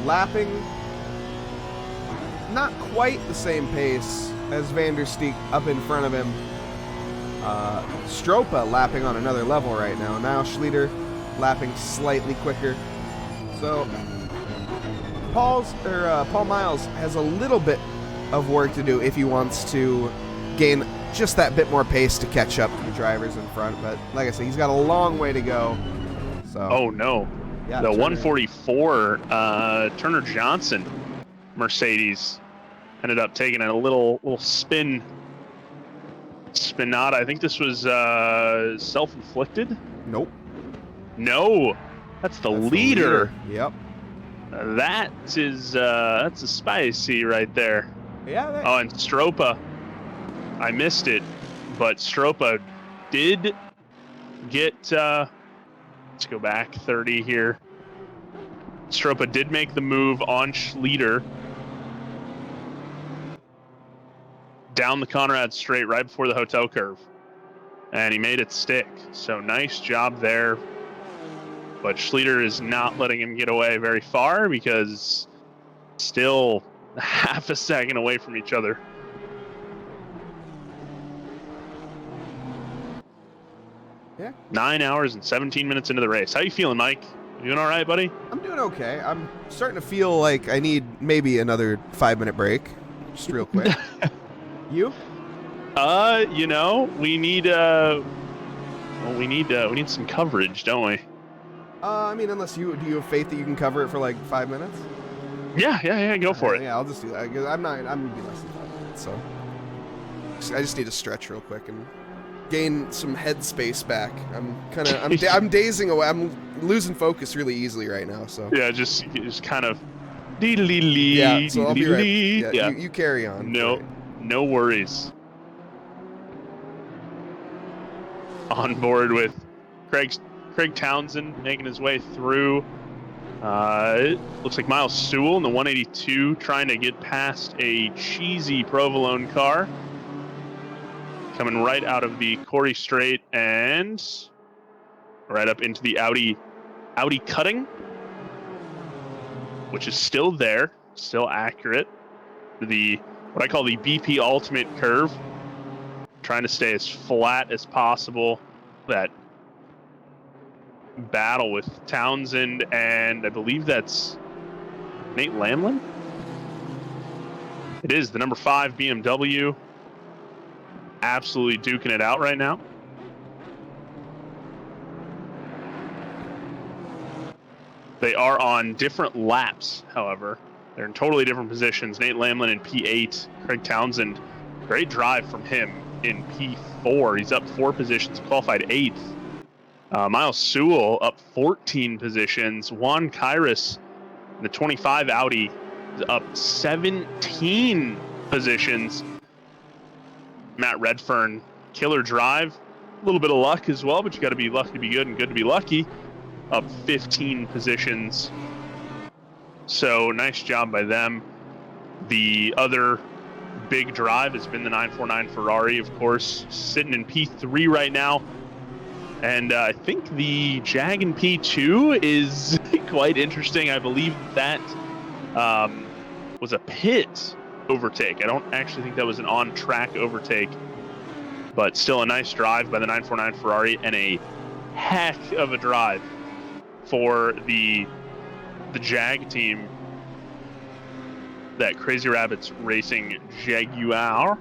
B: Lapping not quite the same pace as Van der Steek up in front of him. Stropa lapping on another level right now. Now Schlieder lapping slightly quicker. So Paul Miles has a little bit of work to do if he wants to gain just that bit more pace to catch up to the drivers in front. But like I said, he's got a long way to go. So
A: Oh no.
B: yeah,
A: The 144 Turner Johnson Mercedes ended up taking a little spinata. I think this was self-inflicted.
B: Nope.
A: No, that's the leader.
B: Yep.
A: That's a spicy right there.
B: Yeah.
A: Oh, and Stropa, I missed it, but Stropa did get. Let's go back 30 here. Stropa did make the move on Schlieder down the Conrad straight right before the hotel curve, and he made it stick. So nice job there. But Schlieder is not letting him get away very far because still half a second away from each other.
B: Yeah.
A: 9 hours and 17 minutes into the race. How you feeling, Mike? You doing all right, buddy?
B: I'm doing okay. I'm starting to feel like I need maybe another 5-minute break, just real quick. You?
A: You know, we need some coverage, don't we?
B: I mean, unless do you have faith that you can cover it for like 5 minutes?
A: Yeah, go for it.
B: Yeah, I'll just do that. 'Cause I'm gonna be less than 5 minutes, so I just need to stretch real quick and gain some headspace back. I'm dazing away. I'm losing focus really easily right now. So
A: Yeah, just kind of.
B: yeah, so I'll be right.
A: Yeah.
B: You carry on.
A: No worries. On board with Craig Townsend making his way through. It looks like Miles Sewell in the 182 trying to get past a cheesy Provolone car. Coming right out of the Corey Straight and right up into the Audi cutting, which is still there, still accurate. What I call the BP Ultimate curve. Trying to stay as flat as possible. That battle with Townsend and I believe that's Nate Lamlin. It is the number 5 BMW. Absolutely duking it out right now. They are on different laps, however. They're in totally different positions. Nate Lamlin in P8, Craig Townsend, great drive from him in P4. He's up 4 positions, qualified 8th. Miles Sewell up 14 positions. Juan Kairos, the 25 Audi, is up 17 positions. Matt Redfern, killer drive. A little bit of luck as well, but you got to be lucky to be good and good to be lucky. Up 15 positions. So nice job by them. The other big drive has been the 949 Ferrari, of course, sitting in P3 right now. And I think the Jag in P2 is quite interesting. I believe that was a pit overtake. I don't actually think that was an on-track overtake, but still a nice drive by the 949 Ferrari and a heck of a drive for the Jag team, that Crazy Rabbits Racing Jaguar,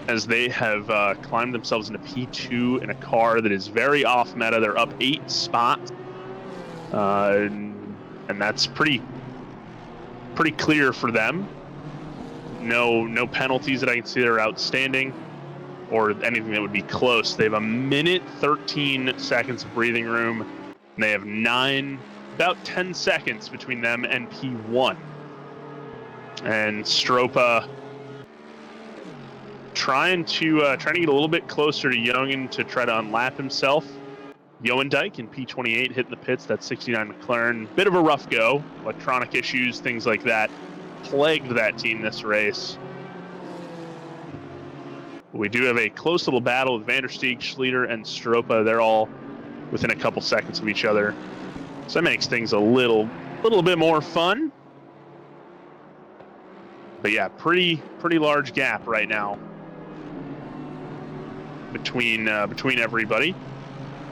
A: as they have climbed themselves into P2 in a car that is very off meta. They're up 8 spots, and that's pretty clear for them. No penalties that I can see that are outstanding or anything that would be close. They have 1minute 13 seconds of breathing room, and they have about 10 seconds between them and P1. And Stropa trying to get a little bit closer to Youngin to try to unlap himself. Yoendijk in P28 hitting the pits, that 69 McLaren. Bit of a rough go. Electronic issues, things like that, plagued that team this race. We do have a close little battle with Vandersteeg, Schleter, and Stropa. They're all within a couple seconds of each other. So that makes things a little bit more fun. But yeah, pretty large gap right now between everybody.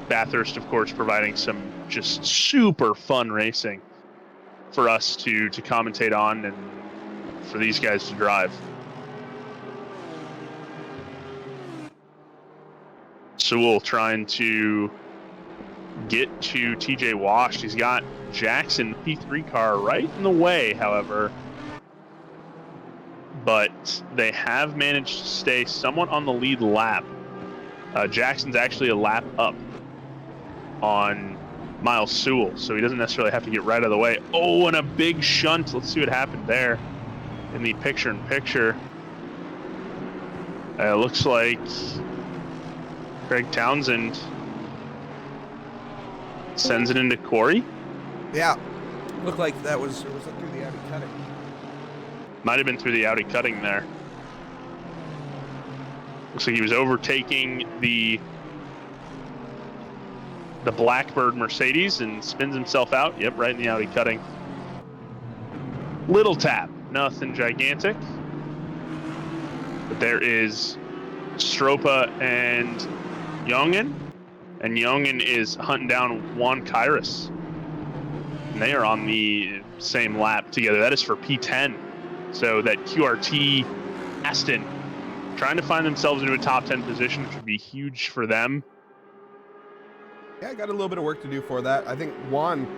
A: Bathurst, of course, providing some just super fun racing for us to commentate on and for these guys to drive. Sewell trying to get to TJ Wash. He's got Jackson P3 car right in the way, however. But they have managed to stay somewhat on the lead lap. Jackson's actually a lap up on Miles Sewell, so he doesn't necessarily have to get right out of the way. Oh, and a big shunt. Let's see what happened there in the picture-in-picture. Looks like Craig Townsend sends it into Corey.
B: Yeah, looked like that was through the Audi cutting.
A: Might have been through the Audi cutting there. Looks like he was overtaking the Blackbird Mercedes and spins himself out. Yep, right in the Audi cutting. Little tap, nothing gigantic. But there is Stropa and Youngin. And Youngin is hunting down Juan Kairos. And they are on the same lap together. That is for P10. So that QRT Aston trying to find themselves into a top 10 position, which would be huge for them.
B: Yeah, got a little bit of work to do for that. I think Juan,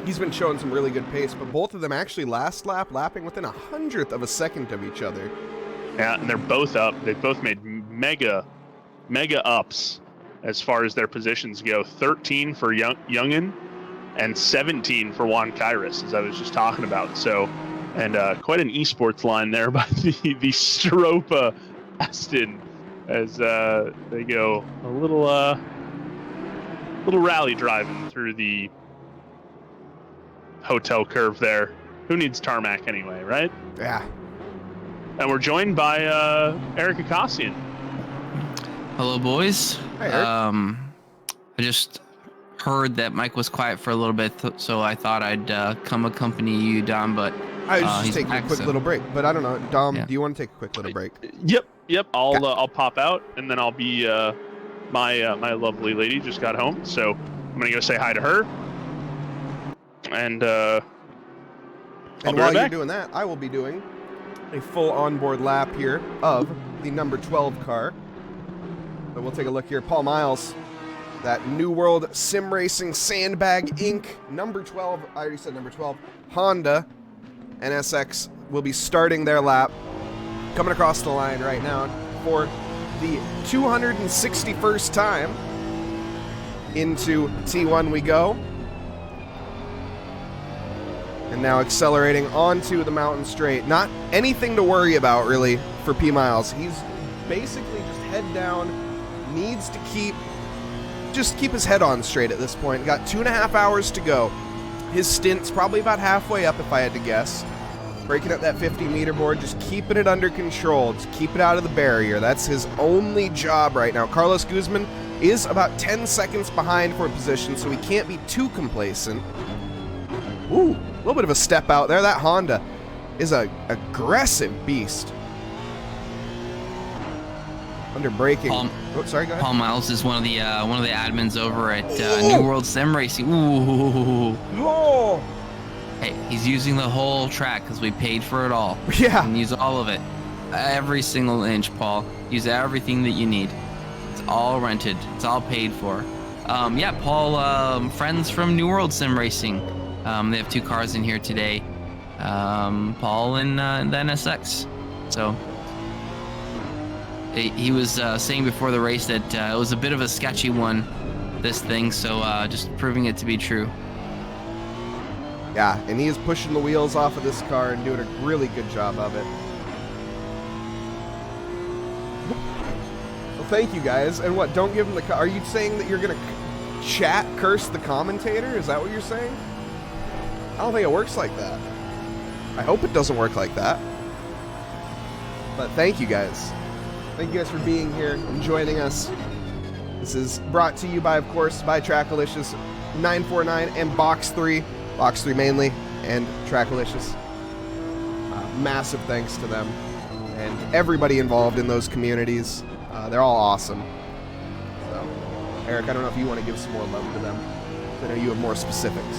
B: he's been showing some really good pace, but both of them actually last lap lapping within 100th of a second of each other.
A: Yeah, and they're both up. They've both made mega ups as far as their positions go. 13 for Youngin and 17 for Juan Kairos, as I was just talking about. So, and quite an esports line there by the Stropa Aston as they go a little rally driving through the hotel curve there. Who needs tarmac anyway, right?
B: Yeah.
A: And we're joined by Eric Akasian.
C: Hello, boys.
B: Hi, Eric.
C: I just heard that Mike was quiet for a little bit, so I thought I'd come accompany you, Dom, but
B: I was just
C: he's
B: taking
C: back,
B: a quick
C: so-
B: little break, but I don't know. Dom,
C: Yeah.
B: do you want to take a quick little break?
A: Yep. I'll pop out, and then I'll be my lovely lady just got home, so I'm gonna go say hi to her, and I'll
B: And
A: be
B: while
A: right
B: you're
A: back.
B: doing that, I will be doing a full onboard lap here of the number 12 car. So we'll take a look here. Paul Miles that New World Sim Racing Sandbag Inc. number 12, I already said number 12, Honda NSX will be starting their lap, coming across the line right now for the 261st time. Into T1 we go. And now accelerating onto the mountain straight. Not anything to worry about, really, for P Miles. He's basically just head down, needs to keep his head on straight at this point. Got 2.5 hours to go. His stint's probably about halfway up, if I had to guess. Breaking up that 50-meter board, just keeping it under control. Just keep it out of the barrier. That's his only job right now. Carlos Guzman is about 10 seconds behind for position, so he can't be too complacent. Ooh, a little bit of a step out there. That Honda is a aggressive beast. Under braking. Oh, sorry, go ahead.
C: Paul Miles is one of the admins over at New World Sim Racing. Ooh.
B: Oh.
C: Hey, he's using the whole track because we paid for it all.
B: Yeah.
C: And use all of it. Every single inch, Paul. Use everything that you need. It's all rented. It's all paid for. Yeah, Paul, friends from New World Sim Racing. They have 2 cars in here today. Paul and the NSX. So he was saying before the race that it was a bit of a sketchy one, this thing. So just proving it to be true.
B: Yeah, and he is pushing the wheels off of this car and doing a really good job of it. Well, thank you guys. And what, don't give him the car? Are you saying that you're going to curse the commentator? Is that what you're saying? I don't think it works like that. I hope it doesn't work like that. But thank you guys. Thank you guys for being here and joining us. This is brought to you by, of course, by Trackilicious 949 and Box3. Box3 mainly, and Trackilicious. Massive thanks to them and everybody involved in those communities. They're all awesome. So, Eric, I don't know if you want to give some more love to them. I know you have more specifics.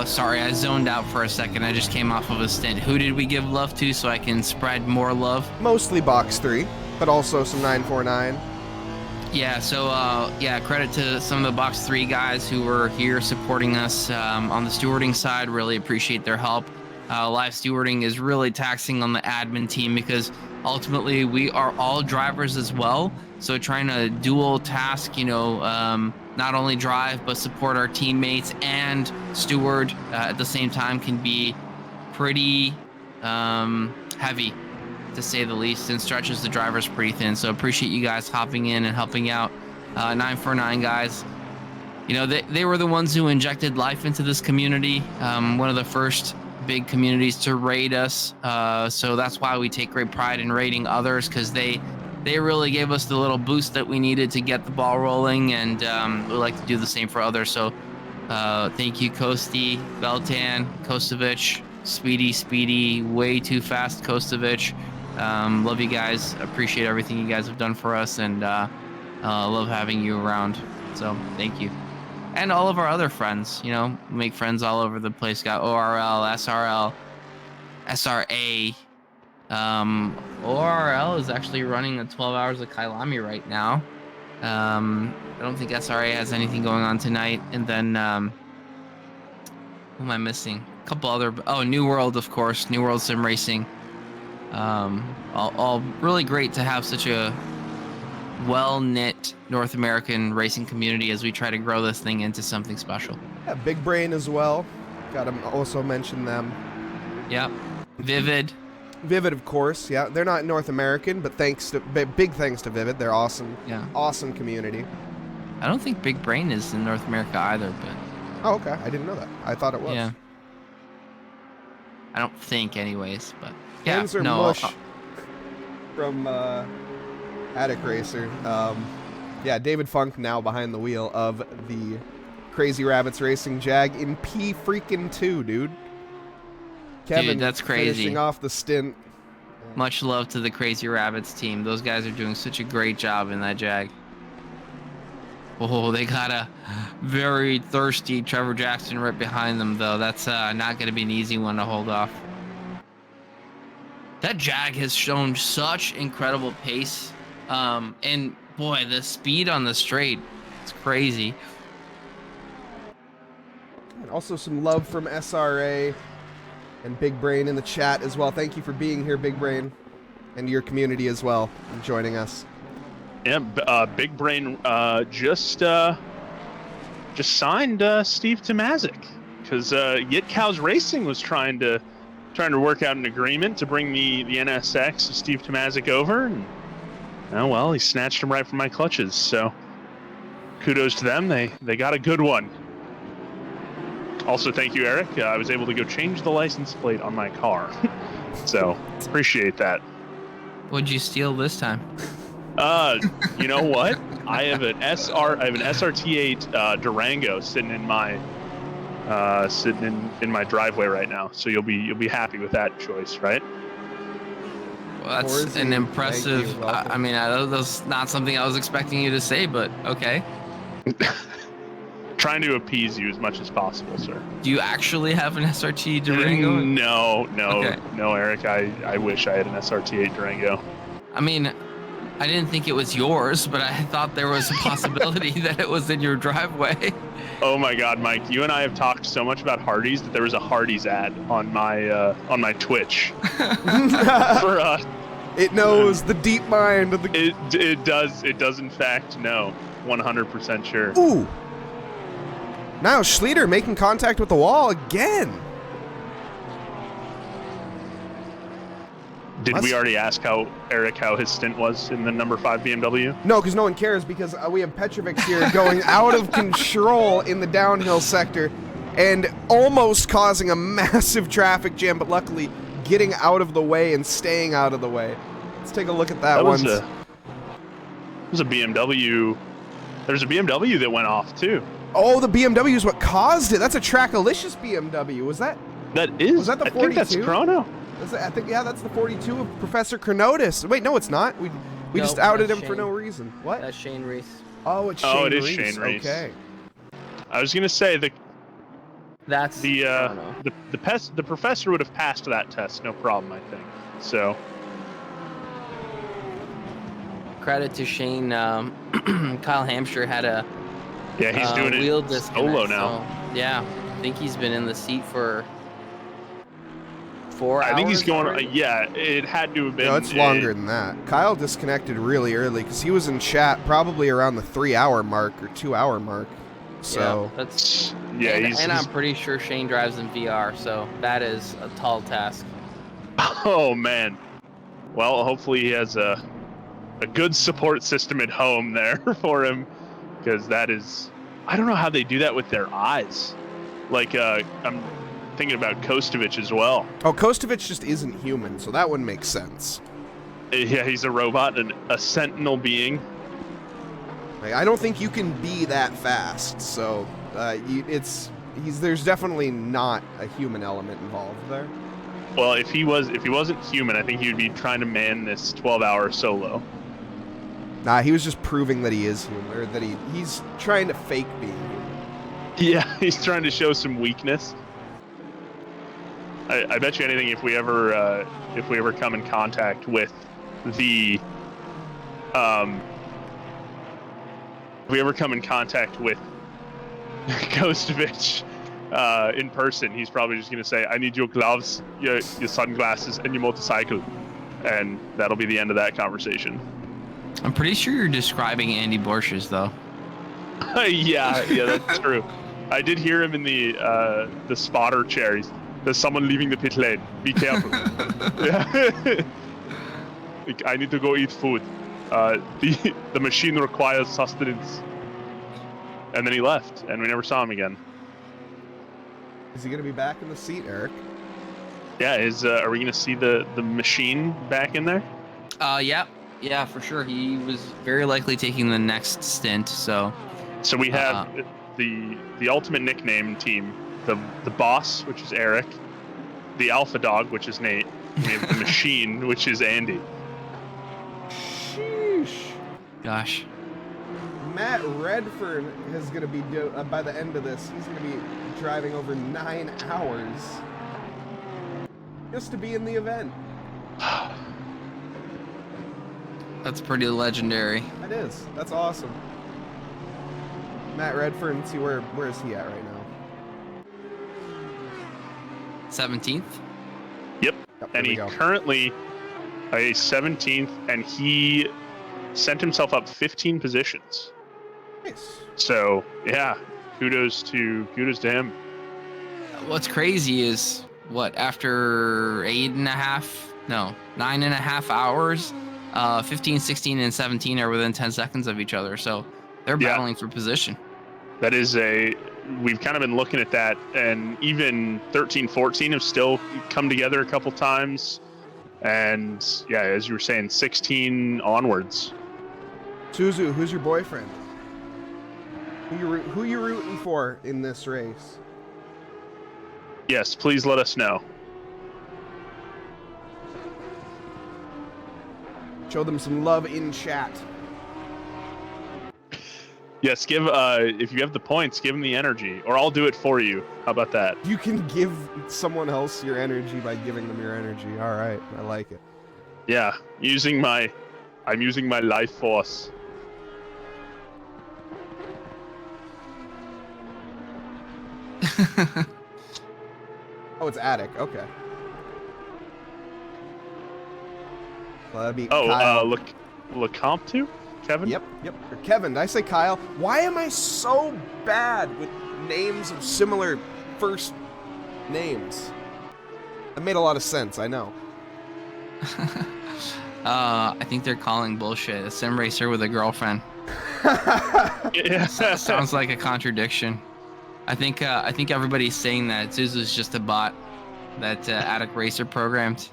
C: Sorry, I zoned out for a second. I just came off of a stint. Who did we give love to so I can spread more love?
B: Mostly Box3, but also some 949.
C: Yeah, so yeah, credit to some of the Box3 guys who were here supporting us on the stewarding side. Really appreciate their help. Live stewarding is really taxing on the admin team because ultimately we are all drivers as well. So trying to dual task, not only drive but support our teammates and steward at the same time can be pretty heavy, to say the least, and stretches the drivers pretty thin. So appreciate you guys hopping in and helping out. 949 guys, they were the ones who injected life into this community. One of the first big communities to raid us. So that's why we take great pride in raiding others, because they really gave us the little boost that we needed to get the ball rolling, and we like to do the same for others. So thank you, Kosti, Beltan, Kostovic, Speedy, way too fast Kostovic. Love you guys. Appreciate everything you guys have done for us, and love having you around. So thank you. And all of our other friends, make friends all over the place. Got ORL, SRL, SRA. ORL is actually running the 12 hours of Kailami right now. I don't think SRA has anything going on tonight. And then, who am I missing? A couple other, New World, of course, New World Sim Racing. All really great to have such a well-knit North American racing community as we try to grow this thing into something special.
B: Yeah, Big Brain as well. Gotta also mention them.
C: Yep. Vivid,
B: of course. Yeah, they're not North American, but big thanks to Vivid. They're awesome.
C: Yeah.
B: Awesome community.
C: I don't think Big Brain is in North America either, but...
B: Oh, okay. I didn't know that. I thought it was.
C: Yeah. I don't think anyways, but...
B: Yeah,
C: Yeah, no,
B: Mush from Attic Racer. Yeah, David Funk now behind the wheel of the Crazy Rabbits Racing Jag in P2, dude. Kevin,
C: dude, that's crazy.
B: Finishing off the stint.
C: Much love to the Crazy Rabbits team. Those guys are doing such a great job in that Jag. Oh, they got a very thirsty Trevor Jackson right behind them, though. That's not going to be an easy one to hold off. That Jag has shown such incredible pace And boy, the speed on the straight, it's crazy.
B: And also some love from SRA and Big Brain in the chat as well. Thank you for being here, Big Brain, and your community as well, and joining us.
A: Yeah, Big Brain just signed Steve Tomazic because Yit Cows Racing was trying to work out an agreement to bring the NSX Steve Tomazic over, and oh well, he snatched him right from my clutches. So kudos to them. They got a good one. Also, thank you, Eric. I was able to go change the license plate on my car, so appreciate that.
C: What'd you steal this time?
A: You know what? I have an SRT8 Durango sitting in my in my driveway right now. So you'll be happy with that choice, right?
C: Well, that's
B: Horsey,
C: an impressive.
B: thank you, welcome.
C: I mean, that's not something I was expecting you to say, but okay.
A: Trying to appease you as much as possible, sir.
C: Do you actually have an SRT Durango?
A: No,
C: Okay.
A: no, Eric. I wish I had an SRT8 Durango.
C: I mean, I didn't think it was yours, but I thought there was a possibility that it was in your driveway.
A: Oh my God, Mike! You and I have talked so much about Hardee's that there was a Hardee's ad on my Twitch. For
B: It knows the deep mind of the...
A: it does in fact know. 100% sure.
B: Ooh! Now Schlieder making contact with the wall again.
A: Did we already ask Eric how his stint was in the number 5 BMW?
B: No, because no one cares, because we have Petrovic here going out of control in the downhill sector and almost causing a massive traffic jam, but luckily getting out of the way and staying out of the way. Let's take a look at that one.
A: It was a BMW. There's a BMW that went off too.
B: Oh, the BMW is what caused it. That's a Trackilicious BMW. Was that?
A: That is.
B: Was that the 42?
A: I think that's Chrono.
B: I think, yeah, that's the 42 of Professor Chronotis. Wait, no, it's not. We
F: No,
B: just outed him
F: that's
B: for
F: Shane.
B: no reason. What?
F: That's Shane Reese.
B: Oh, it's Shane
A: Oh, it is
B: Reese.
A: Shane Reese.
B: Okay.
A: I was gonna say
F: That's Chrono.
A: the professor would have passed that test, no problem, I think. So
F: Credit to Shane. Kyle Hampshire had a
A: yeah, he's doing
F: wheel
A: it
F: disconnect,
A: solo now.
F: so, yeah, I think he's been in the seat for 4 hours.
A: I think he's going.
F: already.
A: Yeah, it had to have been.
B: No, it's longer than that. Kyle disconnected really early because he was in chat probably around the 3-hour mark or 2-hour mark. So
F: yeah, that's
A: Yeah,
F: and I'm pretty sure Shane drives in VR, so that is a tall task.
A: Oh man. Well, hopefully he has a good support system at home there for him, because that is. I don't know how they do that with their eyes. Like I'm thinking about Kostovic as well.
B: Oh, Kostovic just isn't human, so that wouldn't make sense.
A: Yeah, he's a robot and a sentinel being.
B: Like, I don't think you can be that fast. So there's definitely not a human element involved there.
A: Well, if he wasn't human, I think he'd be trying to man this 12-hour solo.
B: Nah, he was just proving that he is human, or that he's trying to fake being human.
A: Yeah, he's trying to show some weakness. I bet you anything, if we ever come in contact with the Kostovic in person, he's probably just gonna say, "I need your gloves, your sunglasses, and your motorcycle," and that'll be the end of that conversation.
C: I'm pretty sure you're describing Andy Borchers, though.
A: yeah, that's true. I did hear him in the spotter chair. There's someone leaving the pit lane. Be careful. Yeah. I need to go eat food. The machine requires sustenance. And then he left, and we never saw him again.
B: Is he going to be back in the seat, Eric?
A: Yeah, are we going to see the machine back in there?
C: Yeah, for sure. He was very likely taking the next stint. So
A: we have the ultimate nickname team, the boss, which is Eric, the alpha dog, which is Nate, and we have the machine, which is Andy.
B: Sheesh.
C: gosh.
B: Matt Redfern is going to be, by the end of this, he's going to be driving over 9 hours just to be in the event.
C: That's pretty legendary.
B: That is. That's awesome. Matt Redfern, see where is he at right now?
C: 17th.
A: Yep.
B: Yep,
A: And
B: there we
A: he
B: go.
A: currently a 17th, and he sent himself up 15 positions.
B: Nice.
A: So yeah, kudos to him.
C: What's crazy is after 9.5 hours, 15, 16, and 17 are within 10 seconds of each other. So they're
A: Yeah.
C: battling for position.
A: That is we've kind of been looking at that, and even 13, 14 have still come together a couple times. And yeah, as you were saying, 16 onwards.
B: Suzu, who's your boyfriend? Who you rooting for in this race?
A: Yes, please let us know.
B: Show them some love in chat.
A: Yes, if you have the points, give them the energy, or I'll do it for you. How about that?
B: You can give someone else your energy by giving them your energy. All right, I like it.
A: Yeah, I'm using my life force.
B: Oh, it's Attic. Okay. Well, that'd be Kyle.
A: Lecompte? Kevin?
B: Yep. Or Kevin, did I say Kyle? Why am I so bad with names of similar first names? That made a lot of sense, I know.
C: I think they're calling bullshit. A sim racer with a girlfriend.
A: Yeah.
C: Sounds like a contradiction. I think everybody's saying that Zuzu's just a bot that Attic Racer programmed.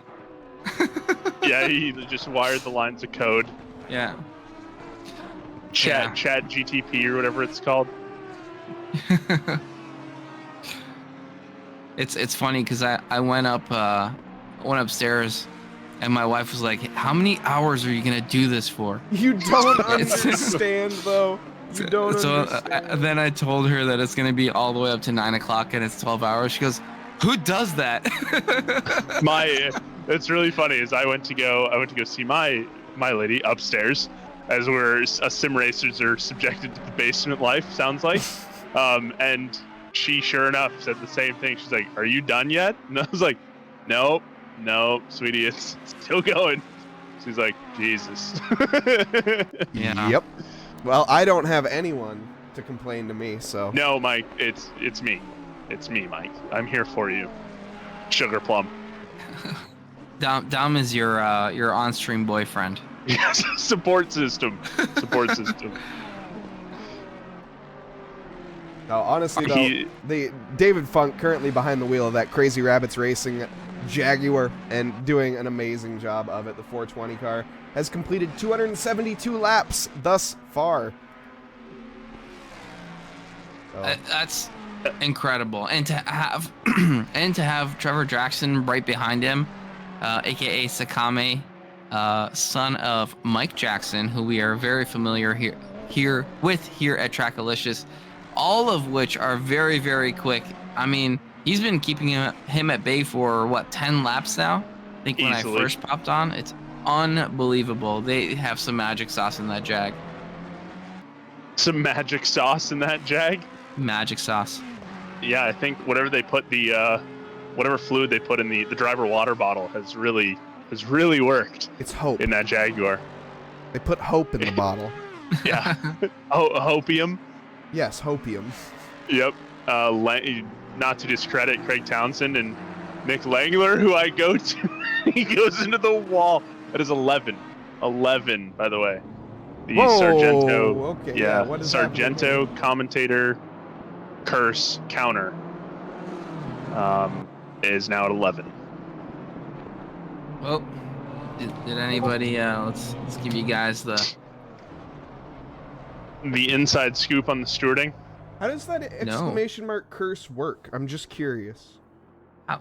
A: Yeah, he just wired the lines of code.
C: Yeah.
A: Chat GTP or whatever it's called.
C: It's funny because I went upstairs and my wife was like, "How many hours are you gonna do this for?"
B: You don't understand, though. You don't understand.
C: Then I told her that it's gonna be all the way up to 9 o'clock and it's 12 hours. She goes, "Who does that?"
A: It's really funny. Is I went to go see my lady upstairs, as sim racers are subjected to the basement life. Sounds like, and she sure enough said the same thing. She's like, "Are you done yet?" And I was like, "Nope, sweetie, it's still going." She's like, "Jesus."
C: Yeah.
B: Yep. Well, I don't have anyone to complain to me, so.
A: No, Mike, it's me. It's me, Mike. I'm here for you. Sugar plum.
C: Dom is your on-stream boyfriend.
A: Yes, support system.
B: No, honestly, though, David Funk, currently behind the wheel of that Crazy Rabbits Racing Jaguar and doing an amazing job of it. The 420 car has completed 272 laps thus far. So.
C: That's incredible, and to have Trevor Jackson right behind him, aka Sakame, son of Mike Jackson, who we are very familiar here at Trackilicious, all of which are very, very quick. I mean, he's been keeping him at bay for 10 laps now. I think when
A: Easily.
C: I first popped on, it's unbelievable. They have some magic sauce in that Jag.
A: Some magic sauce in that Jag.
C: Magic sauce.
A: Yeah, I think whatever they put whatever fluid they put in the driver water bottle has really worked.
B: It's hope.
A: In that Jaguar.
B: They put hope in the bottle.
A: Yeah. Hopium.
B: Yes, hopium.
A: Yep. Not to discredit Craig Townsend and Nick Langler, who I go to. He goes into the wall. That is 11. 11, by the way. The
B: Whoa,
A: Sargento.
B: Okay,
A: Yeah.
B: what is
A: Sargento Commentator Curse counter is now at 11.
C: Well, did anybody? Let's give you guys the
A: inside scoop on the stewarding.
B: How does that exclamation mark curse work? I'm just curious.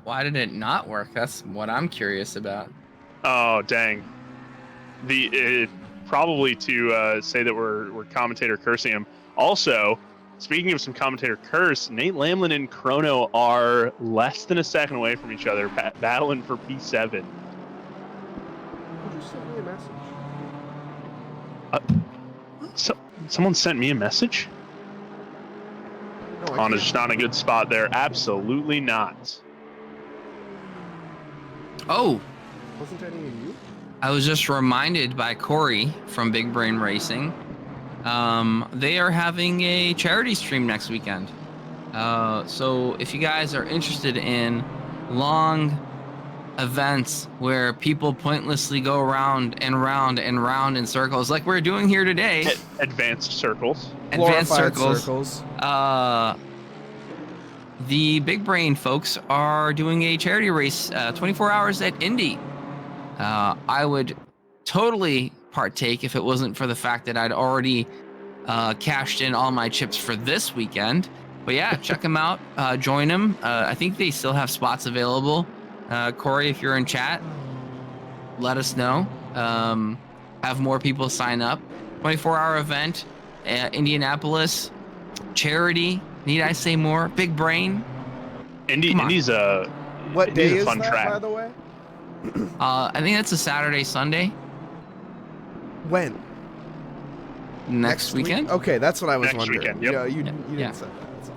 C: Why did it not work? That's what I'm curious about.
A: Oh dang! Probably to say that we're commentator cursing him. Also, speaking of some commentator curse, Nate Lamlin and Chrono are less than a second away from each other, battling for P7.
B: Just send me a message.
A: Someone sent me a message?
B: No, I
A: Honda's
B: can't.
A: just not in a good spot there. Absolutely not.
C: Oh,
B: Wasn't any of you?
C: I was just reminded by Corey from Big Brain Racing. They are having a charity stream next weekend. So if you guys are interested in long events where people pointlessly go around and round and round in circles, like we're doing here today,
A: Advanced circles.
C: advanced
B: Glorified
C: circles. The Big Brain folks are doing a charity race, 24 hours at Indy. I would totally partake if it wasn't for the fact that I'd already cashed in all my chips for this weekend. But yeah, check them out. Join them. I think they still have spots available. Corey, if you're in chat, let us know. Have more people sign up. 24-hour event, Indianapolis, charity. Need I say more? Big Brain.
A: Indy's
B: What
A: Indy's
B: day
A: a
B: is
A: fun
B: that,
A: track.
B: by the way?
C: I think that's a Saturday, Sunday.
B: When?
C: Next weekend.
B: Okay, that's what I was
A: Next
B: wondering.
A: weekend, yep.
B: Yeah, you
C: Yeah.
B: didn't say that. That's all.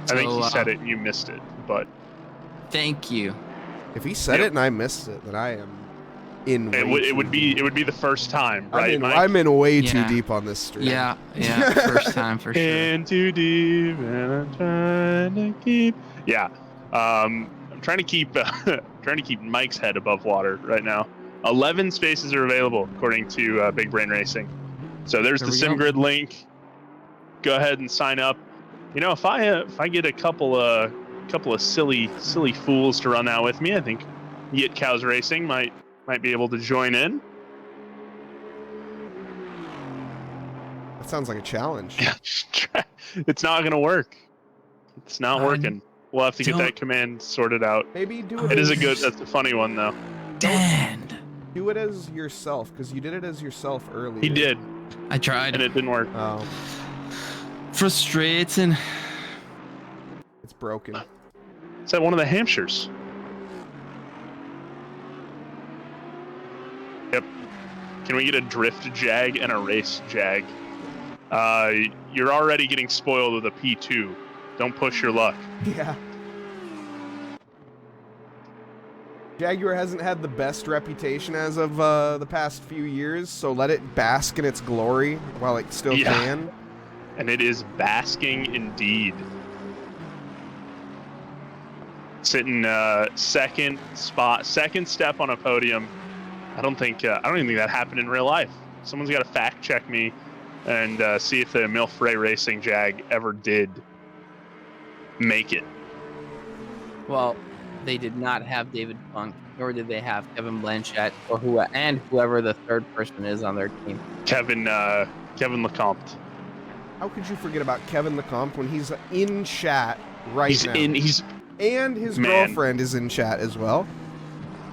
A: I think
C: So,
A: he said it and you missed it, but
C: Thank you.
B: If he said it and I missed it, then I am in.
A: it would be the first time, right, Mike?
B: I'm in way too
C: Yeah.
B: deep on this stream.
C: Yeah, first time for sure.
A: In too deep, and I'm trying to keep. Yeah, I'm trying to keep Mike's head above water right now. 11 spaces are available according to Big Brain Racing. So there's
B: There
A: the
B: we go.
A: SimGrid link. Go ahead and sign up. You know, if I get a couple of silly fools to run out with me, I think Yit Cows Racing might be able to join in.
B: That sounds like a challenge.
A: It's not gonna work. It's not
C: I
A: working. We'll have to get
C: don't-
A: that command sorted out.
B: Maybe do it.
A: It is
B: as-
A: that's a funny one though.
C: Dan.
B: Do it as yourself, because you did it as yourself earlier.
A: He did,
C: I tried.
A: and it didn't work.
B: Oh,
C: Frustrating.
B: it's broken.
A: It's at one of the Hampshires. Yep. Can we get a drift jag and a race jag? You're already getting spoiled with a P2. Don't push your luck.
B: Yeah. Jaguar hasn't had the best reputation as of the past few years, so let it bask in its glory while it still
A: Yeah.
B: can.
A: And it is basking indeed. Sitting second step on a podium. I don't even think that happened in real life. Someone's got to fact check me and see if the Milfray Racing Jag ever did make it.
F: Well, they did not have David Funk, nor did they have Kevin Blanchett, or whoever the third person is on their team.
A: Kevin Lecomte.
B: How could you forget about Kevin Lecomte when he's in chat right now? And his
A: Man.
B: girlfriend is in chat as well.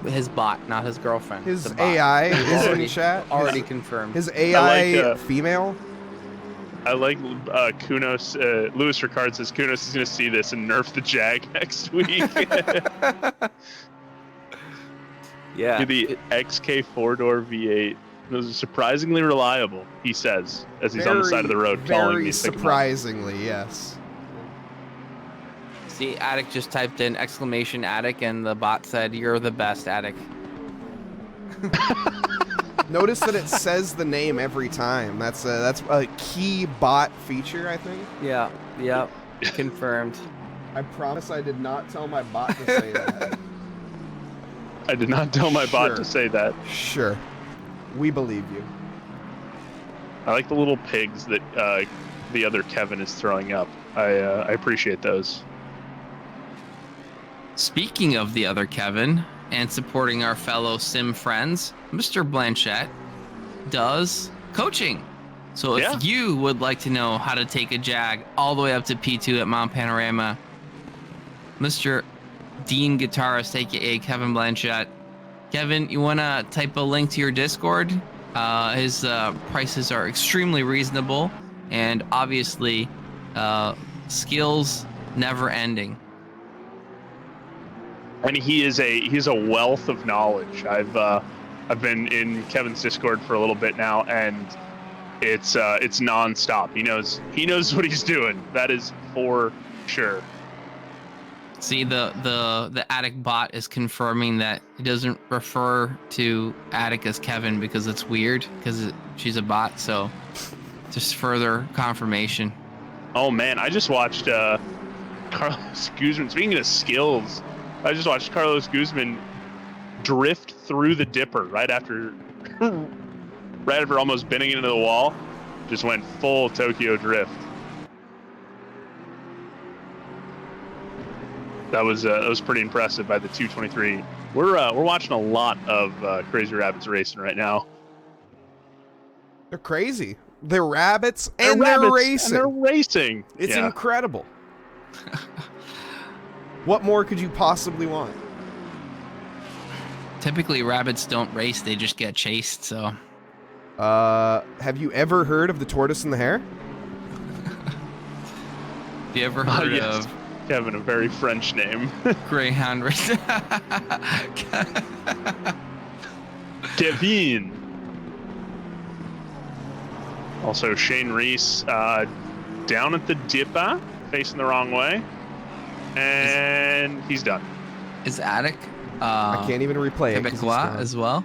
F: His bot, not his girlfriend.
B: His
F: the bot.
B: AI is in
F: Already-
B: chat.
F: Already confirmed.
B: His AI
A: like,
B: female.
A: I like Kunos. Louis Ricard says Kunos is going to see this and nerf the Jag next week.
D: Yeah.
A: The XK 4-door V8. Those are surprisingly reliable, he says, as he's on the side of the road calling
B: Very
A: me. sick of them.
B: surprisingly, yes.
F: See, Attic just typed in exclamation Attic, and the bot said, "You're the best, Attic."
B: Notice that it says the name every time. That's a key bot feature, I think.
F: Yeah. Yep. Confirmed.
B: I promise I did not tell my bot to say that.
A: I did not tell my bot
B: Sure.
A: to say that.
B: Sure. We believe you.
A: I like the little pigs that the other Kevin is throwing up. I appreciate those.
C: Speaking of the other Kevin and supporting our fellow sim friends, Mr. Blanchett does coaching. So if
A: Yeah.
C: you would like to know how to take a Jag all the way up to P2 at Mount Panorama, Mr. Dean Guitarist, aka Kevin Blanchett. Kevin, you want to type a link to your Discord? His prices are extremely reasonable, and obviously, skills never ending.
A: And he's a wealth of knowledge. I've I've been in Kevin's Discord for a little bit now, and it's nonstop. He knows what he's doing. That is for sure.
C: See, the Attic bot is confirming that it doesn't refer to Attic as Kevin because it's weird because she's a bot. So just further confirmation.
A: Oh man, I just watched Carlos Guzman. Speaking of skills, I just watched Carlos Guzman drift through the dipper right after almost bending into the wall. Just went full Tokyo drift. That was pretty impressive by the 223. We're watching a lot of Crazy Rabbits racing right now.
B: They're crazy. They're rabbits and they're racing.
A: And they're racing.
B: It's incredible. What more could you possibly want?
C: Typically, rabbits don't race; they just get chased. So,
B: have you ever heard of the tortoise and the hare?
C: have you ever heard
A: yes.
C: of
A: Kevin, a very French name?
C: Greyhound race?
A: Kevin. Also, Shane Reese down at the dipper, facing the wrong way, and he's done.
C: Is Attic?
B: I can't even replay it.
C: Quebecois as well.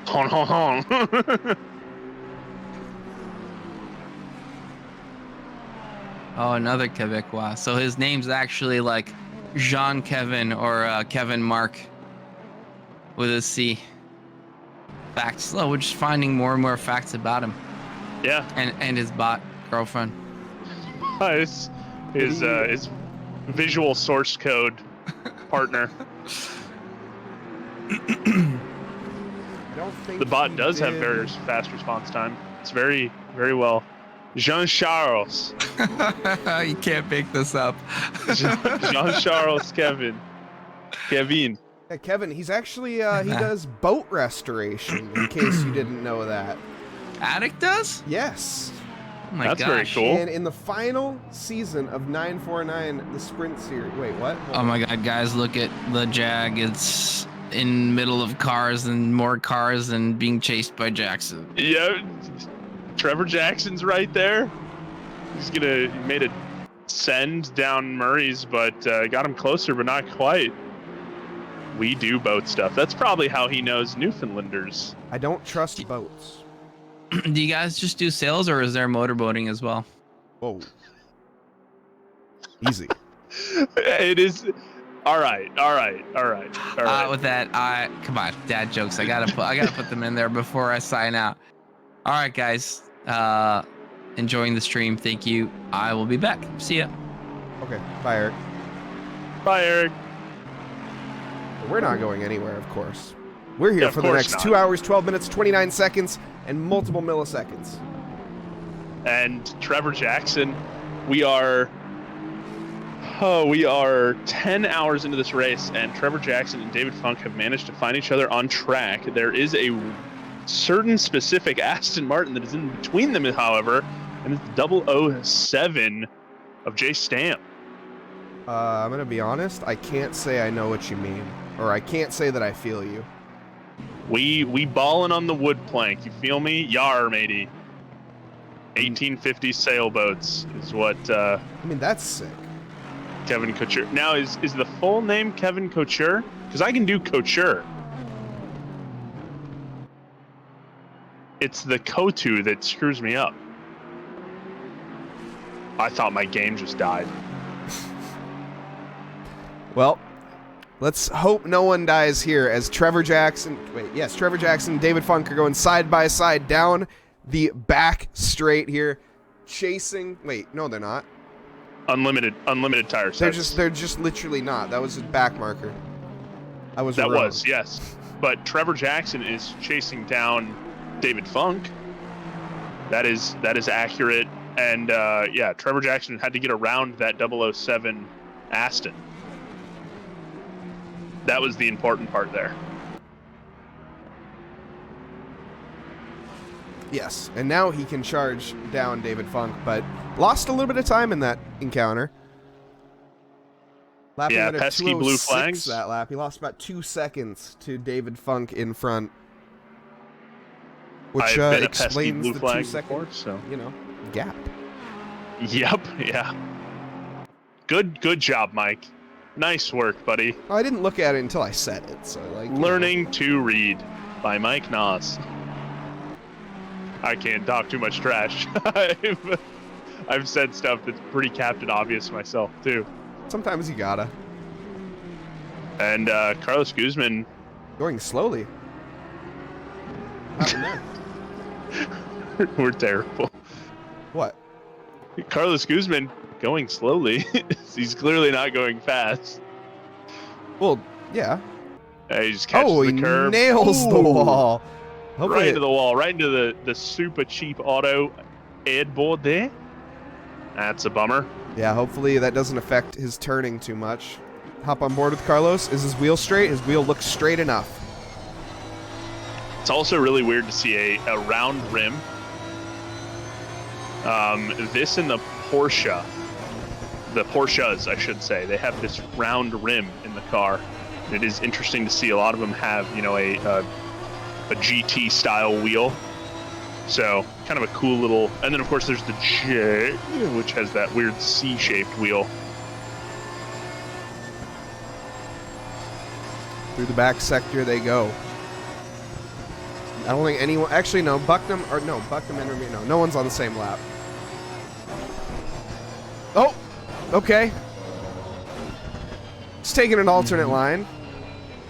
A: Hon, hon, hon.
C: Oh, another Quebecois. So his name's actually like Jean Kevin or Kevin Mark with a C. Facts. Oh, we're just finding more and more facts about him.
A: Yeah.
C: And his bot girlfriend.
A: His visual source code partner.
B: I don't think
A: The bot does have very fast response time. It's very, very well. Jean-Charles.
C: You can't make this up.
A: Jean-Charles Kevin.
B: Yeah, Kevin, he's actually, he does boat restoration, in case you didn't know that.
C: Attic does?
B: Yes.
C: Oh my
A: That's
C: gosh.
A: very cool.
B: And in the final season of 949, the sprint series. Wait, what? Hold
C: Oh
B: on.
C: my god, guys, look at the Jag. It's in middle of cars and more cars and being chased by Jackson.
A: Yeah. Trevor Jackson's right there. He made a send down Murray's, but got him closer, but not quite. We do boat stuff. That's probably how he knows Newfoundlanders.
B: I don't trust boats.
C: Do you guys just do sales or is there motorboating as well?
B: Whoa. Easy.
A: It is. All right.
C: With that, come on, dad jokes. I gotta put them in there before I sign out. All right, guys. Enjoying the stream. Thank you. I will be back. See ya.
B: Okay, bye, Eric.
A: Bye, Eric.
B: We're not going anywhere, of course. We're here
A: Yeah, of
B: for the
A: course
B: next
A: not.
B: 2 hours, 12 minutes, 29 seconds, and multiple milliseconds.
A: And Trevor Jackson, we are 10 hours into this race, and Trevor Jackson and David Funk have managed to find each other on track. There is a certain specific Aston Martin that is in between them, however, and it's the 007 of Jay Stamp.
B: I'm going to be honest. I can't say I know what you mean. Or I can't say that I feel you.
A: We ballin' on the wood plank. You feel me? Yar, matey. 1850 sailboats is what
B: I mean, that's sick.
A: Kevin Couture. Now, is the full name Kevin Couture? Because I can do Couture. It's the Kotu that screws me up. I thought my game just died.
B: Well, let's hope no one dies here as Trevor Jackson and David Funk are going side by side down the back straight here, chasing. Wait, no, they're not.
A: Unlimited tire sets.
B: They're just literally not. That was a back marker. That
A: wrong.
B: was,
A: yes. But Trevor Jackson is chasing down David Funk. That is accurate. And yeah, Trevor Jackson had to get around that 007 Aston. That was the important part there.
B: Yes, and now he can charge down David Funk, but lost a little bit of time in that encounter. Lapping
A: Yeah,
B: at a
A: pesky blue
B: 2:06
A: flags.
B: that lap. He lost about 2 seconds to David Funk in front. Which
A: I've been a pesky
B: explains
A: blue
B: the
A: flag
B: 2 second,
A: before, so.
B: gap.
A: Yep, yeah. Good job, Mike. Nice work, buddy.
B: Oh, I didn't look at it until I said it, so like.
A: Learning to Read by Mike Nause. I can't talk too much trash. I've said stuff that's pretty Captain Obvious myself, too.
B: Sometimes you gotta.
A: And Carlos Guzman.
B: Going slowly. What happened there?
A: We're terrible.
B: What?
A: Carlos Guzman going slowly. He's clearly not going fast.
B: Well, yeah.
A: He just catches
B: Oh, he
A: the curb.
B: nails the
A: Ooh.
B: wall. Hopefully
A: Right into the wall, right into the super cheap auto aid board there. That's a bummer.
B: Yeah, hopefully that doesn't affect his turning too much. Hop on board with Carlos. Is his wheel straight? His wheel looks straight enough.
A: It's also really weird to see a round rim. This and the Porsches, I should say, they have this round rim in the car. It is interesting to see a lot of them have, a GT style wheel. So kind of a cool little, and then of course there's the J, which has that weird C-shaped wheel.
B: Through the back sector they go. I don't think anyone, actually no, Bucknam and Remy, no one's on the same lap. Oh, okay. It's taking an alternate line.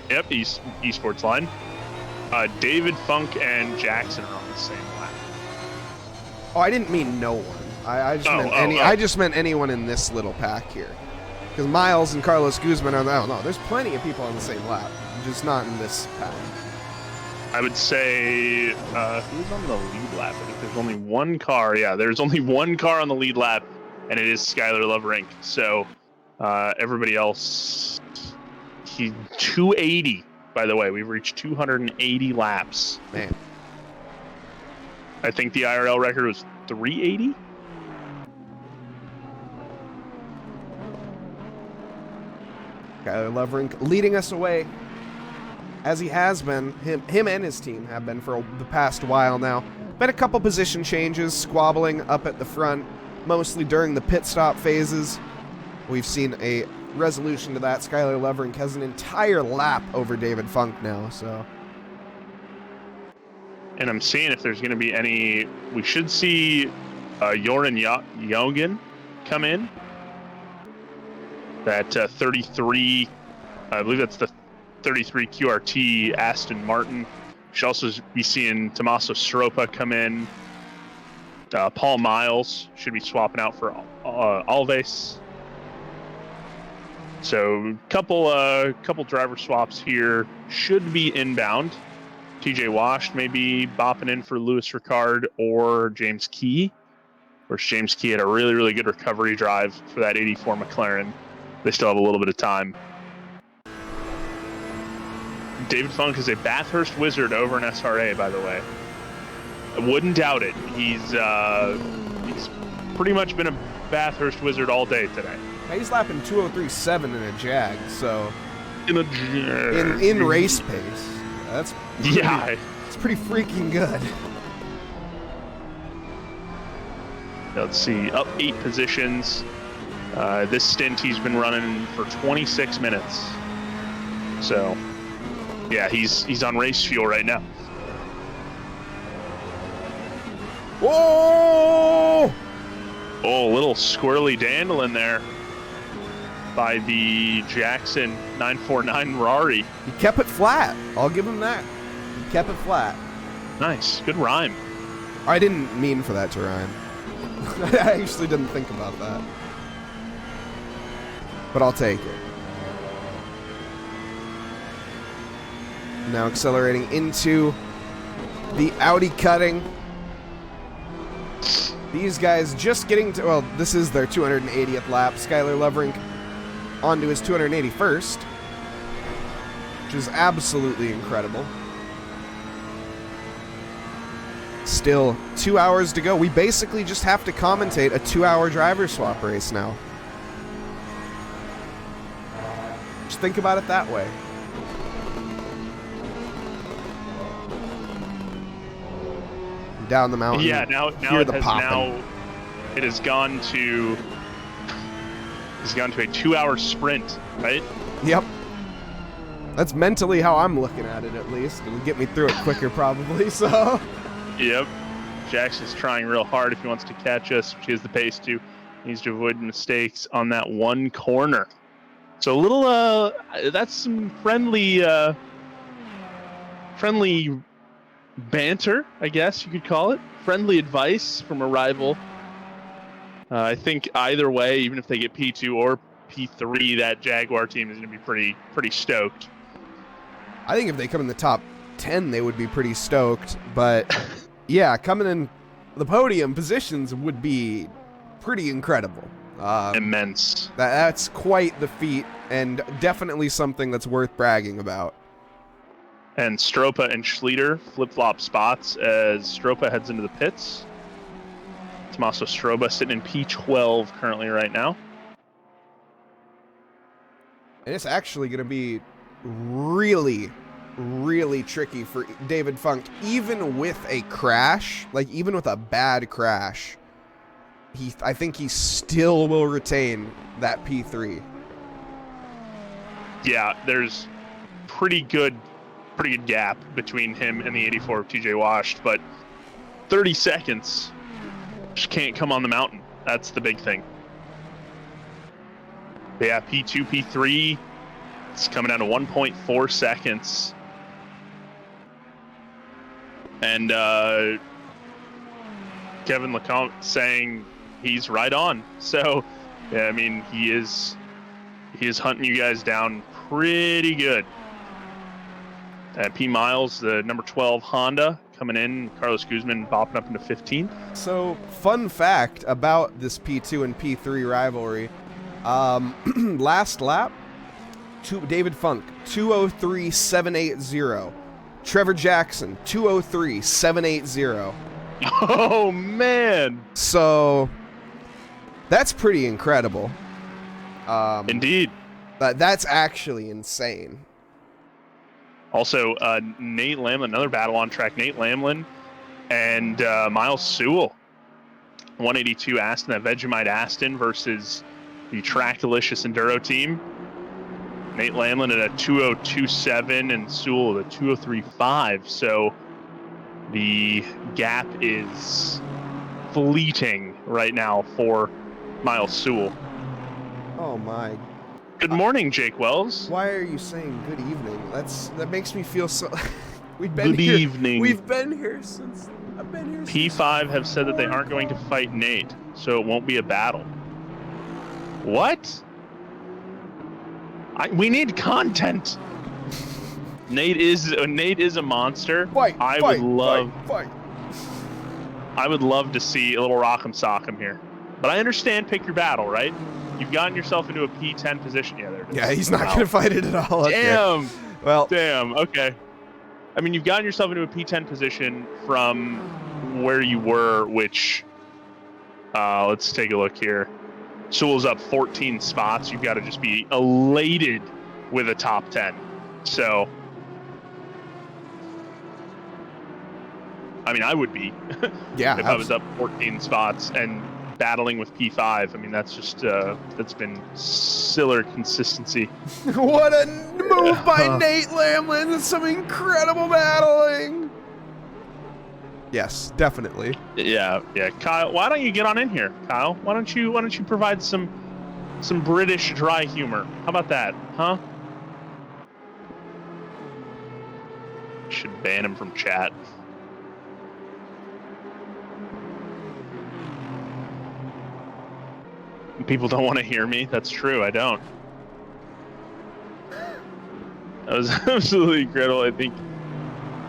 A: Yep, esports line. David Funk and Jackson are on the same lap.
B: Oh, I didn't mean no one. I just meant anyone in this little pack here. Because Miles and Carlos Guzman are, no, there's plenty of people on the same lap, just not in this pack.
A: I would say, who's on the lead lap? I think there's only one car. Yeah, there's only one car on the lead lap, and it is Skylar Loverink. So, everybody else, 280, by the way. We've reached 280 laps.
B: Man.
A: I think the IRL record was 380?
B: Skylar Loverink leading us away, as he has been. Him and his team have been for the past while now. Been a couple position changes, squabbling up at the front, mostly during the pit stop phases. We've seen a resolution to that. Skylar Loverink has an entire lap over David Funk now, so.
A: And I'm seeing if there's going to be any. We should see Yogan come in. That 33, I believe that's the 33 QRT Aston Martin. We should also be seeing Tommaso Stropa come in. Paul Miles should be swapping out for Alves. So couple driver swaps here should be inbound. TJ Wash maybe bopping in for Lewis Ricard or James Key. Of course, James Key had a really, really good recovery drive for that 84 McLaren. They still have a little bit of time. David Funk is a Bathurst wizard over in SRA, by the way. I wouldn't doubt it. He's pretty much been a Bathurst wizard all day today.
B: Now he's lapping 2:03.7 in a Jag, so
A: In a Jag.
B: in race pace. That's pretty,
A: Yeah.
B: it's pretty freaking good.
A: Let's see, up 8 positions. This stint he's been running for 26 minutes. So, yeah, he's on race fuel right now.
B: Whoa!
A: Oh, a little squirrely dandelion there by the Jackson 949 Ferrari.
B: He kept it flat. I'll give him that. He kept it flat.
A: Nice, good rhyme.
B: I didn't mean for that to rhyme. I actually didn't think about that. But I'll take it. Now accelerating into the Audi cutting. These guys just getting to, well, this is their 280th lap. Skylar Loverink onto his 281st, which is absolutely incredible. Still 2 hours to go. We basically just have to commentate a 2-hour driver swap race now. think about it that way. Down the mountain.
A: Yeah, now
B: hear
A: it
B: the
A: has
B: popping.
A: it has gone to a 2-hour sprint, right?
B: Yep. That's mentally how I'm looking at it, at least. It'll get me through it quicker, probably, so.
A: Yep. Jackson's trying real hard if he wants to catch us, which he has the pace to. He needs to avoid mistakes on that one corner. So a little, that's some friendly banter, I guess you could call it. Friendly advice from a rival. I think either way, even if they get P2 or P3, that Jaguar team is going to be pretty stoked.
B: I think if they come in the top 10, they would be pretty stoked. But, yeah, coming in the podium positions would be pretty incredible.
A: Immense.
B: That's quite the feat, and definitely something that's worth bragging about.
A: And Stropa and Schleter flip-flop spots as Stropa heads into the pits. Tommaso Stropa sitting in P12 currently right now.
B: And it's actually going to be really, really tricky for David Funk. Even with a crash, like even with a bad crash, I think he still will retain that P3.
A: Yeah, there's pretty good gap between him and the 84 of TJ Washed, but 30 seconds just can't come on the mountain. That's the big thing. But yeah, P2, P3, it's coming down to 1.4 seconds. And Kevin Lecomte saying he's right on. So, yeah, I mean, he is hunting you guys down pretty good. P Miles, the number 12 Honda, coming in. Carlos Guzman bopping up into 15th.
B: So, fun fact about this P2 and P3 rivalry. Last lap, David Funk, 2:03.780. Trevor Jackson, 2:03.780.
A: Oh, man.
B: So, that's pretty incredible.
A: Indeed.
B: That's actually insane.
A: Also, Nate Lamlin, another battle on track. Nate Lamlin and Miles Sewell. 182 Aston, that Vegemite Aston versus the Trackilicious Enduro team. Nate Lamlin at a 2:02.7 and Sewell at a 2:03.5. So the gap is fleeting right now for Miles Sewell.
B: Oh my.
A: Good morning, Jake Wells.
B: Why are you saying good evening? That makes me feel so. We've been
A: Good
B: here.
A: evening.
B: We've been here since. I've been here.
A: P5 have said that they aren't going to fight Nate, so it won't be a battle. What? We need content. Nate is a monster. I would love to see a little rock'em sock'em here. But I understand pick your battle, right? You've gotten yourself into a P10 position. Yeah, there it is.
B: Yeah, he's not going to fight it at all.
A: Damn.
B: Okay. Well.
A: Damn. Okay. I mean, you've gotten yourself into a P10 position from where you were, which, let's take a look here. Sewell's up 14 spots. You've got to just be elated with a top 10. So, I mean, I would be.
B: Yeah.
A: if I was up 14 spots and battling with P5. I mean, that's just, that's been stellar consistency.
B: What a move by Nate Lamlin. That's some incredible battling. Yes, definitely.
A: Yeah. Kyle, why don't you get on in here, Kyle? Why don't you provide some British dry humor? How about that, huh? Should ban him from chat. People don't want to hear me. That's true. I don't. That was absolutely incredible. I think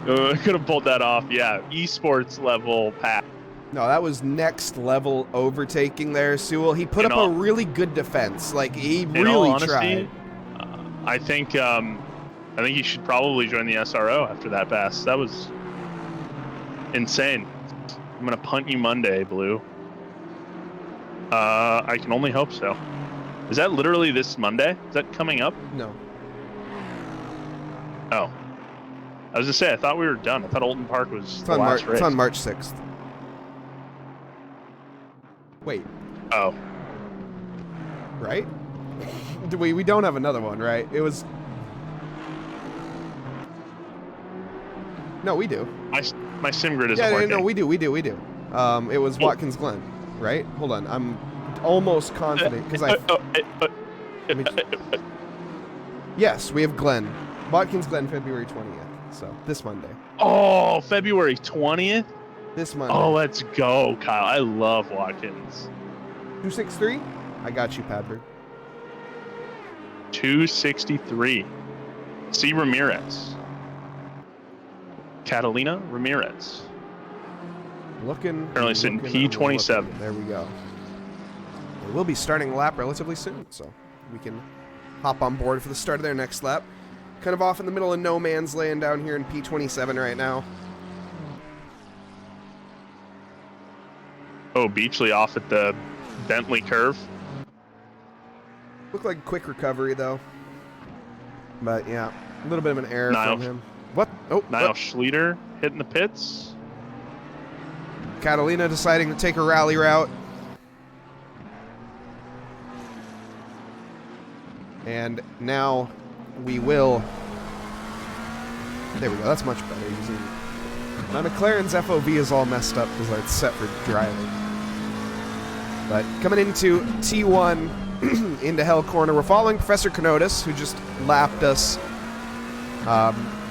A: I could have pulled that off. Yeah, esports level pack.
B: No, that was next level overtaking there, Sewell. He put up a really good defense. Like, he really tried.
A: I think you should probably join the SRO after that pass. That was insane. I'm gonna punt you Monday, Blue. I can only hope so. Is that literally this Monday? Is that coming up?
B: No.
A: Oh. I was gonna say, I thought we were done. I thought Olden Park was
B: It's
A: the
B: on,
A: last race.
B: it's on March 6th. Wait,
A: Oh.
B: right? We don't have another one, right? It was... No, we do.
A: My sim grid isn't
B: Yeah,
A: working.
B: no, we do. It was Watkins Glen, right? Hold on, I'm almost confident, because I... Yes, we have Glen. Watkins Glen, February 20th. So, this Monday.
A: Oh, February 20th?
B: This Monday.
A: Oh, let's go, Kyle. I love Watkins.
B: 263? I got you, Padberg.
A: 263. C. Ramirez. Catalina Ramirez.
B: Looking.
A: Currently sitting P27.
B: There we go. They will be starting a lap relatively soon, so we can hop on board for the start of their next lap. Kind of off in the middle of no man's land down here in P27 right now.
A: Oh, Beachley off at the Bentley curve.
B: Looked like a quick recovery, though. But, yeah, a little bit of an error
A: Niall.
B: from him. What? Oh,
A: Niall
B: what?
A: Schluter hitting the pits.
B: Catalina deciding to take a rally route. And now we will... There we go, that's much better. My McLaren's FOV is all messed up because it's set for driving. But coming into T1 into Hell Corner, we're following Professor Kenotis, who just lapped us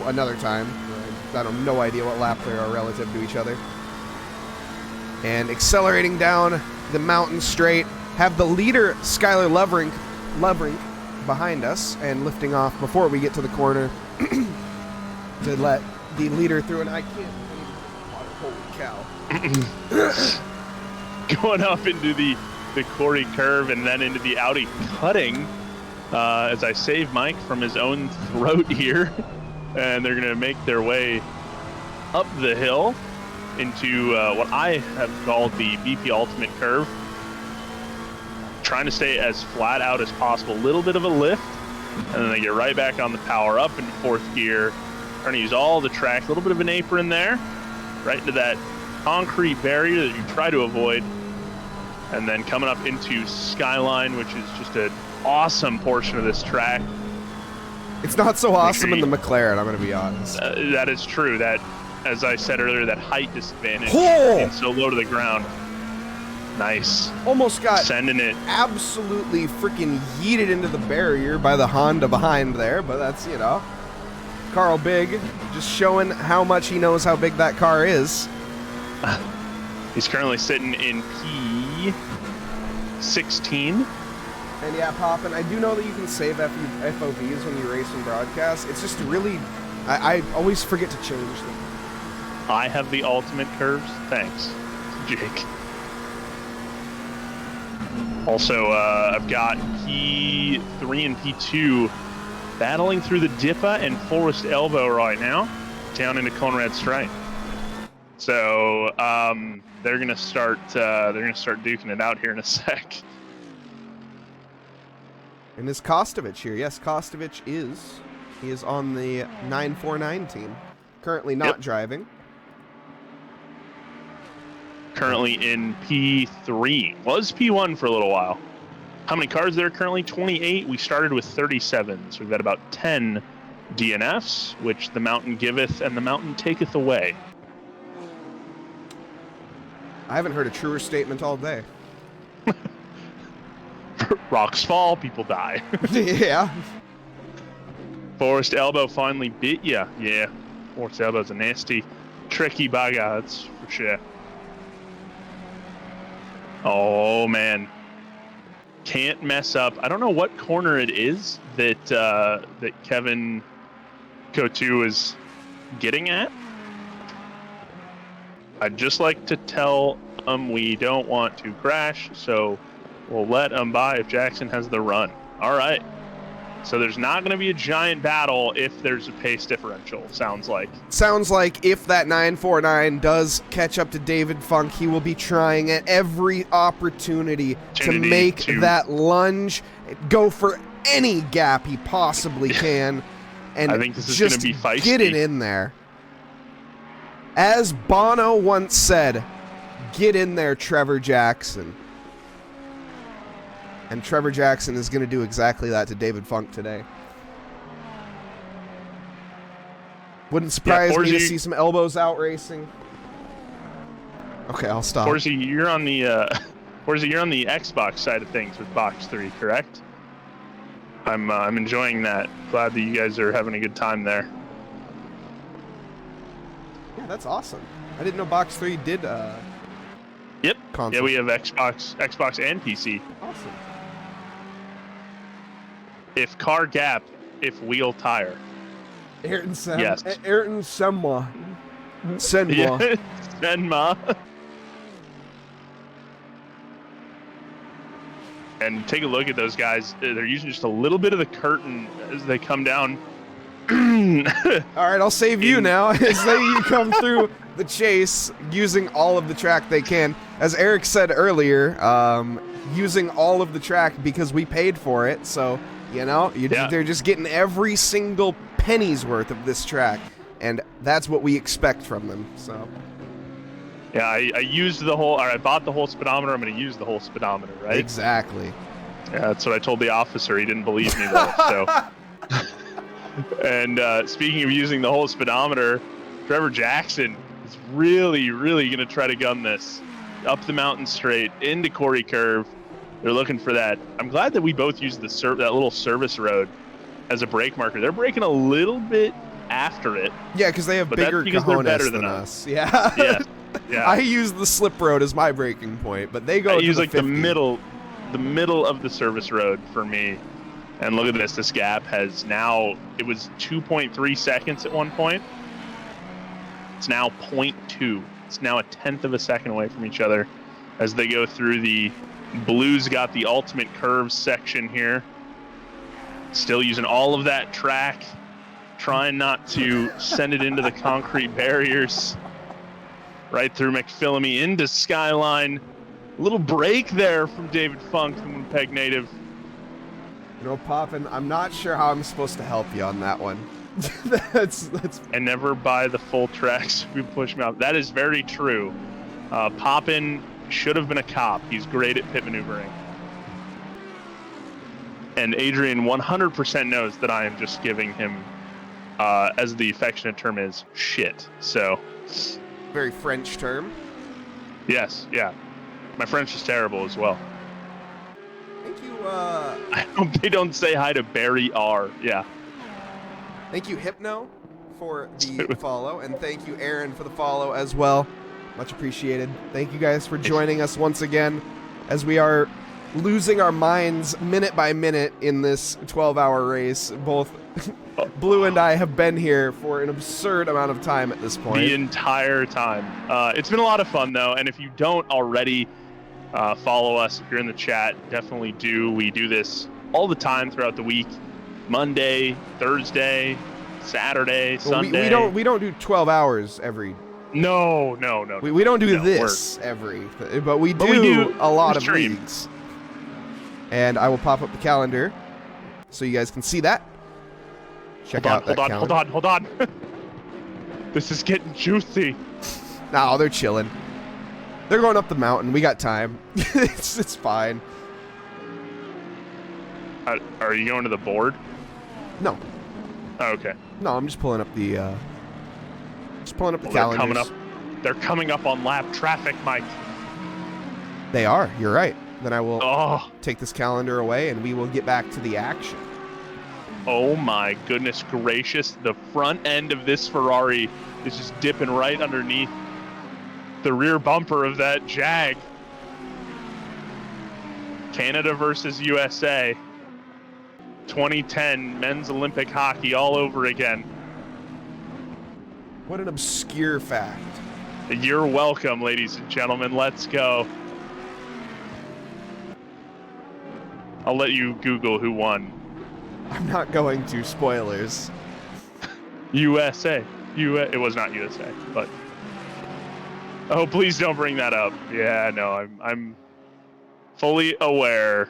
B: another time. I have no idea what lap they are relative to each other. And accelerating down the mountain straight, have the leader, Skylar Lovrink, behind us, and lifting off before we get to the corner to let the leader through, and I can't believe it. Holy cow.
A: Going up into the Corey curve and then into the Audi cutting as I save Mike from his own throat here. And they're going to make their way up the hill into what I have called the BP Ultimate curve. Trying to stay as flat out as possible. A little bit of a lift, and then they get right back on the power up into fourth gear. Trying to use all the track. A little bit of an apron there. Right into that concrete barrier that you try to avoid. And then coming up into Skyline, which is just an awesome portion of this track.
B: It's not so awesome in the McLaren, I'm going to be honest.
A: That is true. That, as I said earlier, that height disadvantage being so low to the ground. Nice.
B: Almost got
A: sending it.
B: Absolutely freaking yeeted into the barrier by the Honda behind there, but that's, you know, Carl Big just showing how much he knows how big that car is.
A: He's currently sitting in P16.
B: And yeah, Poppin', I do know that you can save FOVs when you race and broadcast. It's just really, I always forget to change them.
A: I have the ultimate curves. Thanks, Jake. Also, I've got P3 and P2 battling through the Dippa and Forest Elbow right now, down into Conrad Strike. So they're gonna start duking it out here in a sec.
B: And is Kostovich here? Yes, Kostovich is. He is on the 949 team. Currently not driving.
A: Currently in P3. Was P1 for a little while. How many cars there are currently? 28. We started with 37. So we've got about 10 DNFs, which the mountain giveth and the mountain taketh away.
B: I haven't heard a truer statement all day.
A: Rocks fall, people die.
B: Yeah.
A: Forest Elbow finally bit ya. Yeah, Forest Elbow's a nasty, tricky bugger, that's for sure. Oh, man. Can't mess up. I don't know what corner it is that that Kevin Cotu is getting at. I'd just like to tell we don't want to crash, so we'll let by if Jackson has the run. All right. So there's not going to be a giant battle if there's a pace differential, sounds like.
B: Sounds like if that 949 does catch up to David Funk, he will be trying at every opportunity to make that lunge, go for any gap he possibly can. and
A: I think this is going to
B: just
A: be feisty.
B: get it in there. As Bono once said, get in there, Trevor Jackson. And Trevor Jackson is going to do exactly that to David Funk today. Wouldn't surprise me to see some elbows out racing. Okay, I'll stop.
A: Horsey, you're on the Xbox side of things with Box 3, correct? I'm enjoying that. Glad that you guys are having a good time there.
B: Yeah, that's awesome. I didn't know Box 3 did
A: Yep.
B: console.
A: Yeah, we have Xbox and PC.
B: Awesome.
A: If car gap, if wheel tire.
B: Ayrton Senna.
A: Yes.
B: Ayrton Senna. Senna.
A: Yeah, Senma. And take a look at those guys. They're using just a little bit of the curtain as they come down.
B: All right, I'll save you now as you come through the chase using all of the track they can. As Eric said earlier, using all of the track because we paid for it. So, you know, they're just getting every single penny's worth of this track. And that's what we expect from them. So,
A: yeah, I bought the whole speedometer. I'm going to use the whole speedometer, right?
B: Exactly.
A: Yeah, that's what I told the officer. He didn't believe me, though. So. And speaking of using the whole speedometer, Trevor Jackson is really, really going to try to gun this up the mountain straight into Corey Curve. They're looking for that. I'm glad that we both used that little service road as a brake marker. They're braking a little bit after it.
B: Yeah, because they have bigger cojones than us. Yeah.
A: Yeah.
B: I use the slip road as my braking point, but they go.
A: I use
B: the
A: like
B: 50.
A: the middle of the service road for me. And look at this. This gap has now, it was 2.3 seconds at one point. It's now 0.2. It's now a tenth of a second away from each other as they go through the Blues got the ultimate curves section here. Still using all of that track, trying not to send it into the concrete barriers. Right through McPhillamy into Skyline. A little break there from David Funk, the Winnipeg native.
B: You know, Poppin', I'm not sure how I'm supposed to help you on that one. that's.
A: And never buy the full tracks. We push him out. That is very true. Poppin should have been a cop. He's great at pit maneuvering. And Adrian 100% knows that I am just giving him, as the affectionate term is, shit. So.
B: Very French term.
A: Yes, yeah. My French is terrible as well.
B: Thank you,
A: I hope they don't say hi to Barry R. Yeah.
B: Thank you, Hypno, for the follow, and thank you, Aaron, for the follow as well. Much appreciated. Thank you guys for joining us once again as we are losing our minds minute by minute in this 12-hour race. Both Blue and I have been here for an absurd amount of time at this point.
A: The entire time. It's been a lot of fun, though, and if you don't already follow us, if you're in the chat, definitely do. We do this all the time throughout the week. Monday, Thursday, Saturday, Sunday.
B: We don't do 12 hours every.
A: No.
B: We don't do this every, but we do a lot of leagues. And I will pop up the calendar so you guys can see that. Check out that calendar.
A: Hold on. This is getting juicy.
B: No, they're chilling. They're going up the mountain. We got time. It's fine.
A: Are you going to the board?
B: No.
A: Oh, okay.
B: No, I'm just pulling up the calendars.
A: They're coming up on lap traffic, Mike.
B: They are. You're right. Then I will take this calendar away and we will get back to the action.
A: Oh my goodness gracious. The front end of this Ferrari is just dipping right underneath the rear bumper of that Jag. Canada versus USA. 2010 men's Olympic hockey all over again.
B: What an obscure fact.
A: You're welcome, ladies and gentlemen. Let's go. I'll let you Google who won.
B: I'm not going to. Spoilers.
A: USA. It was not USA, but... Oh, please don't bring that up. Yeah, no, I'm fully aware.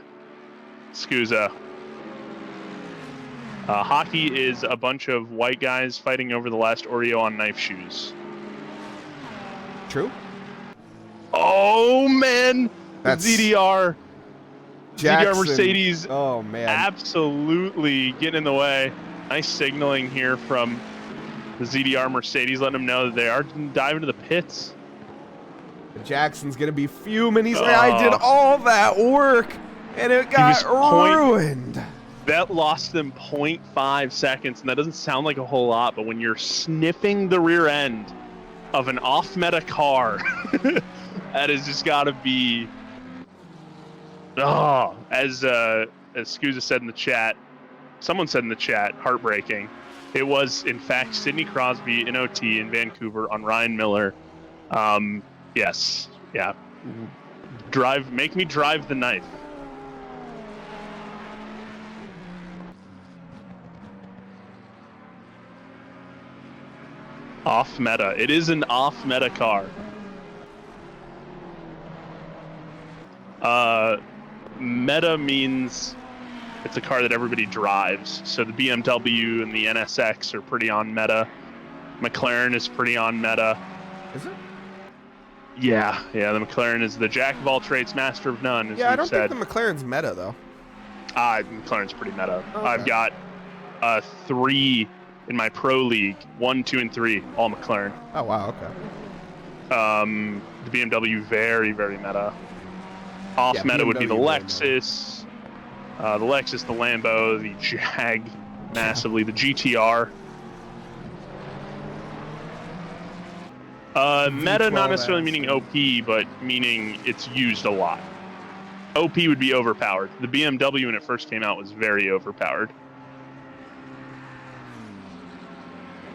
A: Scusa. Hockey is a bunch of white guys fighting over the last Oreo on knife shoes.
B: True.
A: Oh, man.
B: That's
A: ZDR.
B: Jackson.
A: ZDR Mercedes.
B: Oh, man.
A: Absolutely getting in the way. Nice signaling here from the ZDR Mercedes, letting them know that they are diving to the pits.
B: Jackson's going to be fuming. He's like, I did all that work, and it got ruined.
A: That lost them 0.5 seconds, and that doesn't sound like a whole lot, but when you're sniffing the rear end of an off-meta car, that has just got to be, as Scusa said in the chat, someone said in the chat, heartbreaking. It was, in fact, Sidney Crosby in OT in Vancouver on Ryan Miller. Yes, yeah. Make me drive the knife. Off meta. It is an off meta car. Meta means it's a car that everybody drives. So the BMW and the NSX are pretty on meta. McLaren is pretty on meta.
B: Is it?
A: Yeah. The McLaren is the jack of all trades, master of none. As
B: I don't
A: said.
B: think the McLaren's meta though.
A: McLaren's pretty meta.
B: Okay.
A: I've got 3 in my pro league, 1, 2, and 3, all McLaren.
B: Oh wow, okay.
A: The BMW, very, very meta. Off meta would be the Lexus, the Lambo, the Jag, massively, the GTR. Meta, not necessarily meaning OP, but meaning it's used a lot. OP would be overpowered. The BMW, when it first came out, was very overpowered.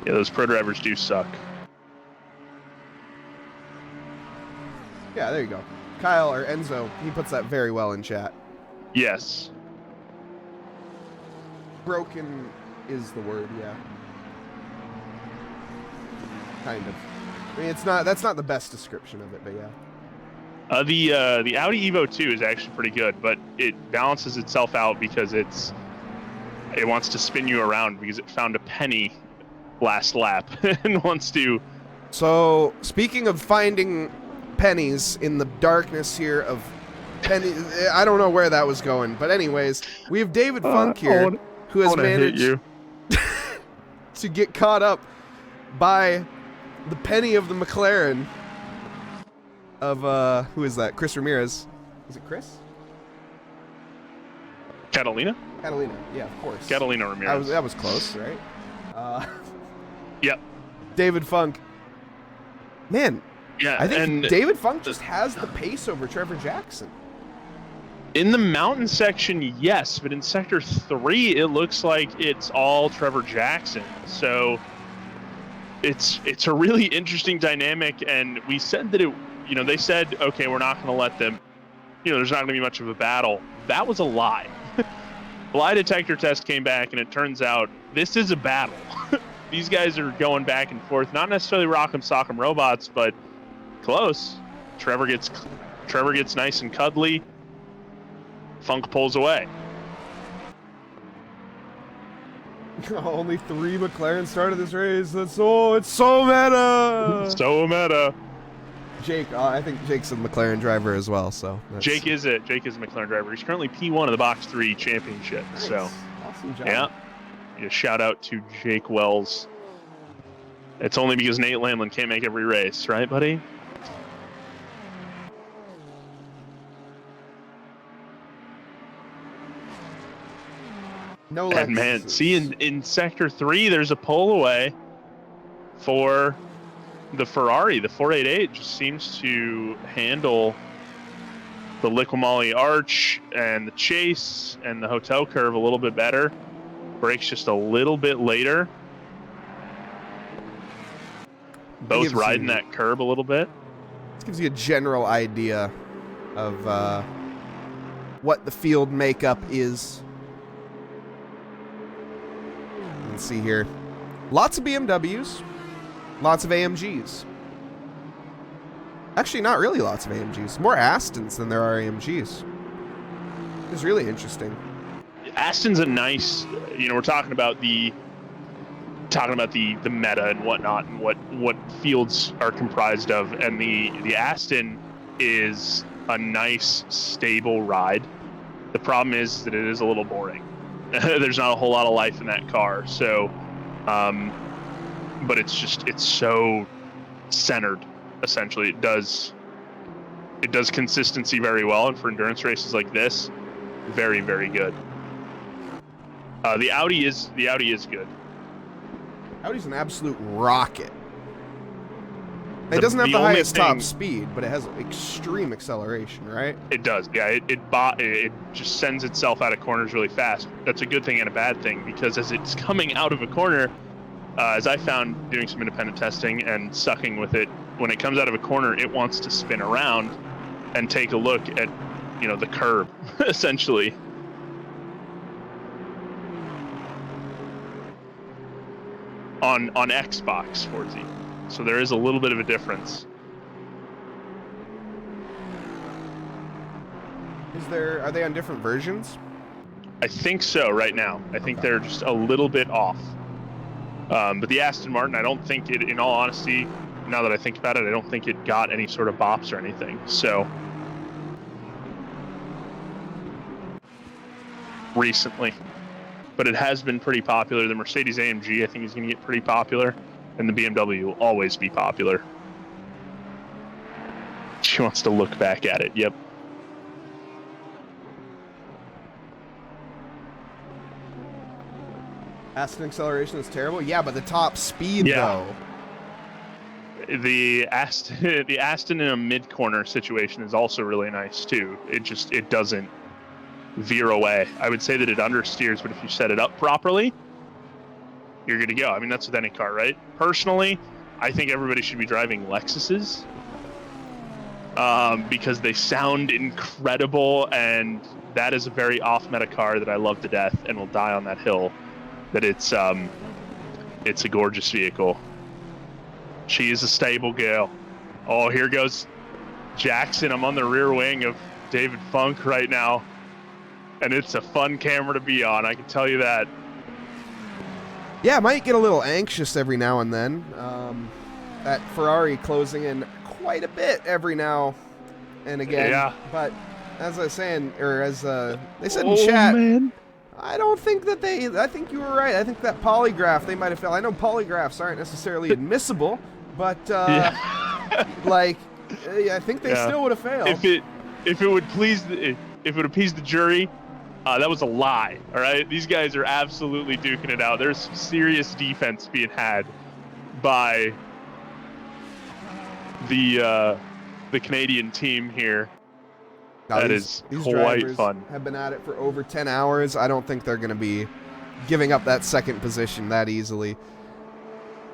A: Yeah, those pro drivers do suck.
B: Yeah, there you go. Kyle, or Enzo, he puts that very well in chat.
A: Yes.
B: Broken is the word, yeah. Kind of. I mean, that's not the best description of it, but yeah.
A: The Audi Evo 2 is actually pretty good, but it balances itself out because it wants to spin you around because it found a penny last lap and wants to.
B: So, speaking of finding pennies in the darkness here of pennies, I don't know where that was going, but anyways, we have David Funk here who has managed to get caught up by the penny of the McLaren of who is that? Chris Ramirez. Is it Chris?
A: Catalina,
B: yeah, of course.
A: Catalina Ramirez.
B: That was close, right?
A: Yep.
B: David Funk. Man,
A: Yeah,
B: I think
A: and
B: David Funk just has the pace over Trevor Jackson.
A: in the mountain section, yes, but in Sector 3, it looks like it's all Trevor Jackson. So it's a really interesting dynamic, and we said that they said, okay, we're not going to let them, there's not going to be much of a battle. That was a lie. The lie detector test came back, and it turns out this is a battle. These guys are going back and forth, not necessarily rock'em sock'em robots, but close. Trevor gets nice and cuddly. Funk pulls away.
B: Only 3 McLaren started this race. It's so meta.
A: So meta.
B: Jake, I think Jake's a McLaren driver as well. So
A: Jake is a McLaren driver. He's currently P1 of the Box 3 championship.
B: Nice.
A: So
B: awesome job.
A: yeah. A shout out to Jake Wells. It's only because Nate Lamlin can't make every race, right, buddy?
B: No.
A: And man, see in Sector 3, there's a pull away for the Ferrari. The 488 just seems to handle the Liqui arch and the chase and the hotel curve a little bit better. Brakes just a little bit later. Both riding that curb a little bit.
B: This gives you a general idea of what the field makeup is. Let's see here. Lots of BMWs. Lots of AMGs. Actually, not really lots of AMGs. More Astons than there are AMGs. It's really interesting.
A: Aston's a nice, we're talking about the meta and whatnot, and what fields are comprised of, and the Aston is a nice, stable ride. The problem is that it is a little boring. There's not a whole lot of life in that car, so, but it's so centered. Essentially, it does consistency very well, and for endurance races like this, very, very good. The Audi is good.
B: Audi's an absolute rocket. It doesn't have the highest top speed, but it has extreme acceleration, right?
A: It does, yeah. It just sends itself out of corners really fast. That's a good thing and a bad thing, because as it's coming out of a corner, as I found doing some independent testing and sucking with it, when it comes out of a corner, it wants to spin around and take a look at, the curb, essentially. On Xbox 4Z. So there is a little bit of a difference.
B: Are they on different versions?
A: I think so right now. I think they're just a little bit off. But the Aston Martin, I don't think it, in all honesty, now that I think about it, I don't think it got any sort of bops or anything. So recently. But it has been pretty popular. The Mercedes AMG, I think, is going to get pretty popular. And the BMW will always be popular. She wants to look back at it. Yep.
B: Aston acceleration is terrible. Yeah, but the top speed, though.
A: The Aston in a mid-corner situation is also really nice, too. It doesn't veer away. I would say that it understeers, but if you set it up properly, you're good to go. I mean, that's with any car, right? Personally, I think everybody should be driving Lexuses because they sound incredible, and that is a very off-meta car that I love to death and will die on that hill. That it's a gorgeous vehicle. She is a stable girl. Oh, here goes Jackson. I'm on the rear wing of David Funk right now. And it's a fun camera to be on, I can tell you that.
B: Yeah, I might get a little anxious every now and then. That Ferrari closing in quite a bit every now and again.
A: Yeah.
B: But as I was saying, or as they said in chat,
A: man.
B: I don't think that I think you were right. I think that polygraph, they might have failed. I know polygraphs aren't necessarily admissible, but I think they still would have failed.
A: If it would appease the jury, that was a lie. All right, these guys are absolutely duking it out. There's some serious defense being had by the Canadian team here.
B: Now,
A: these
B: quite
A: fun.
B: Have been at it for over 10 hours. I don't think they're going to be giving up that second position that easily.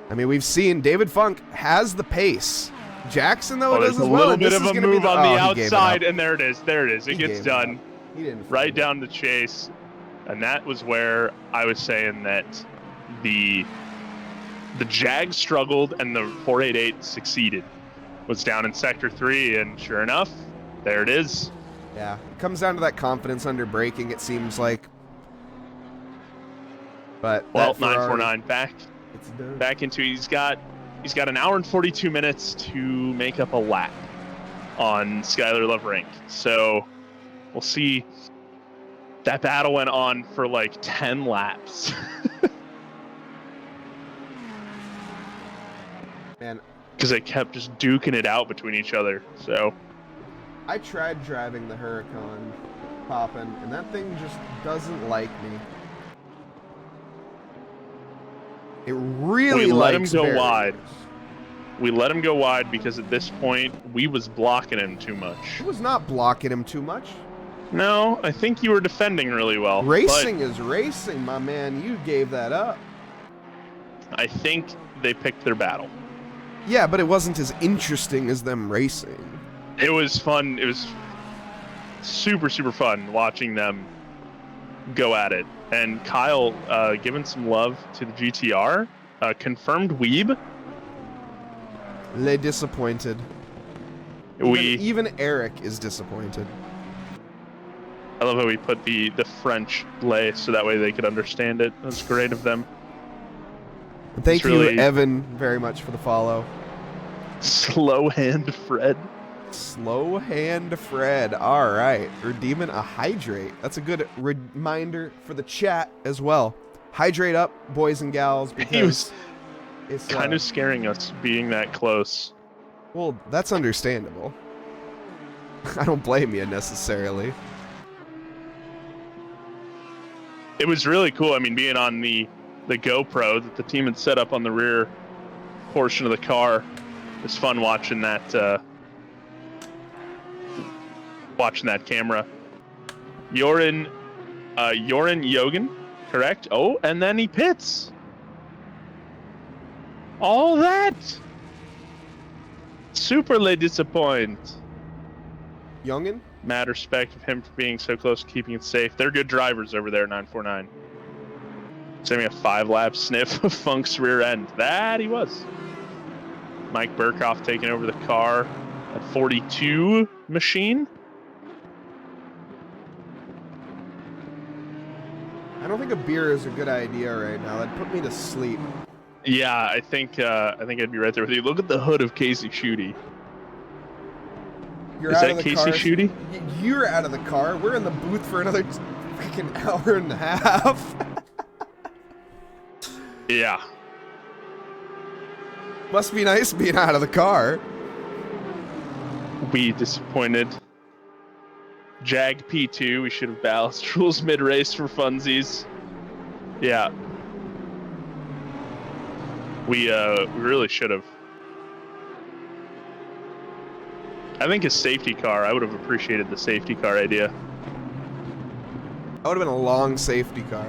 B: I mean, we've seen David Funk has the pace. Jackson, though, does as well.
A: A little bit of a move on the outside, and there it is. There it is. It gets done.
B: He didn't
A: right down the chase. And that was where I was saying that the Jag struggled and the 488 succeeded. Was down in Sector 3, and sure enough, there it is.
B: Yeah, it comes down to that confidence under braking, it seems like. But
A: well, 949 back into he's got an hour and 42 minutes to make up a lap on Skylar Love Rink. So we'll see. That battle went on for like 10 laps.
B: Man,
A: because they kept just duking it out between each other. So
B: I tried driving the Huracan poppin', and that thing just doesn't like me. It really
A: we let
B: likes
A: him go
B: barriers.
A: wide. We let him go wide because at this point we was blocking him too much.
B: I was not blocking him too much.
A: No, I think you were defending really well.
B: Racing is racing, my man. You gave that up.
A: I think they picked their battle.
B: Yeah, but it wasn't as interesting as them racing.
A: It was fun. It was super, super fun watching them go at it. And Kyle, giving some love to the GTR, confirmed weeb.
B: They disappointed. Even Eric is disappointed.
A: I love how we put the French lay so that way they could understand it. That's great of them.
B: Thank
A: It's
B: you,
A: really-
B: Evan, very much for the follow.
A: Slow hand Fred.
B: Slow hand Fred. All right. Redeeming a hydrate. That's a good reminder for the chat as well. Hydrate up, boys and gals, because
A: He was
B: it's
A: kind of scaring us being that close.
B: well, that's understandable. I don't blame you necessarily.
A: It was really cool. I mean, being on the GoPro that the team had set up on the rear portion of the car. It was fun watching that camera. Yoren Yogan, correct? Oh, and then he pits. All that. Superly disappoint.
B: Youngin?
A: Mad respect of him for being so close to keeping it safe. They're good drivers over there, 949. Sending a 5-lap sniff of Funk's rear end. That he was. Mike Burkhoff taking over the car at 42 machine.
B: I don't think a beer is a good idea right now. That'd put me to sleep.
A: Yeah, I think I'd be right there with you. Look at the hood of Casey Schutte.
B: You're
A: Is
B: out
A: that
B: of the
A: Casey
B: car.
A: Schutte?
B: You're out of the car. We're in the booth for another freaking hour and a half.
A: Yeah.
B: Must be nice being out of the car.
A: We disappointed. Jag P2, we should have ballast rules mid-race for funsies. Yeah. We really should have. I think a safety car, I would have appreciated the safety car idea.
B: That would have been a long safety car.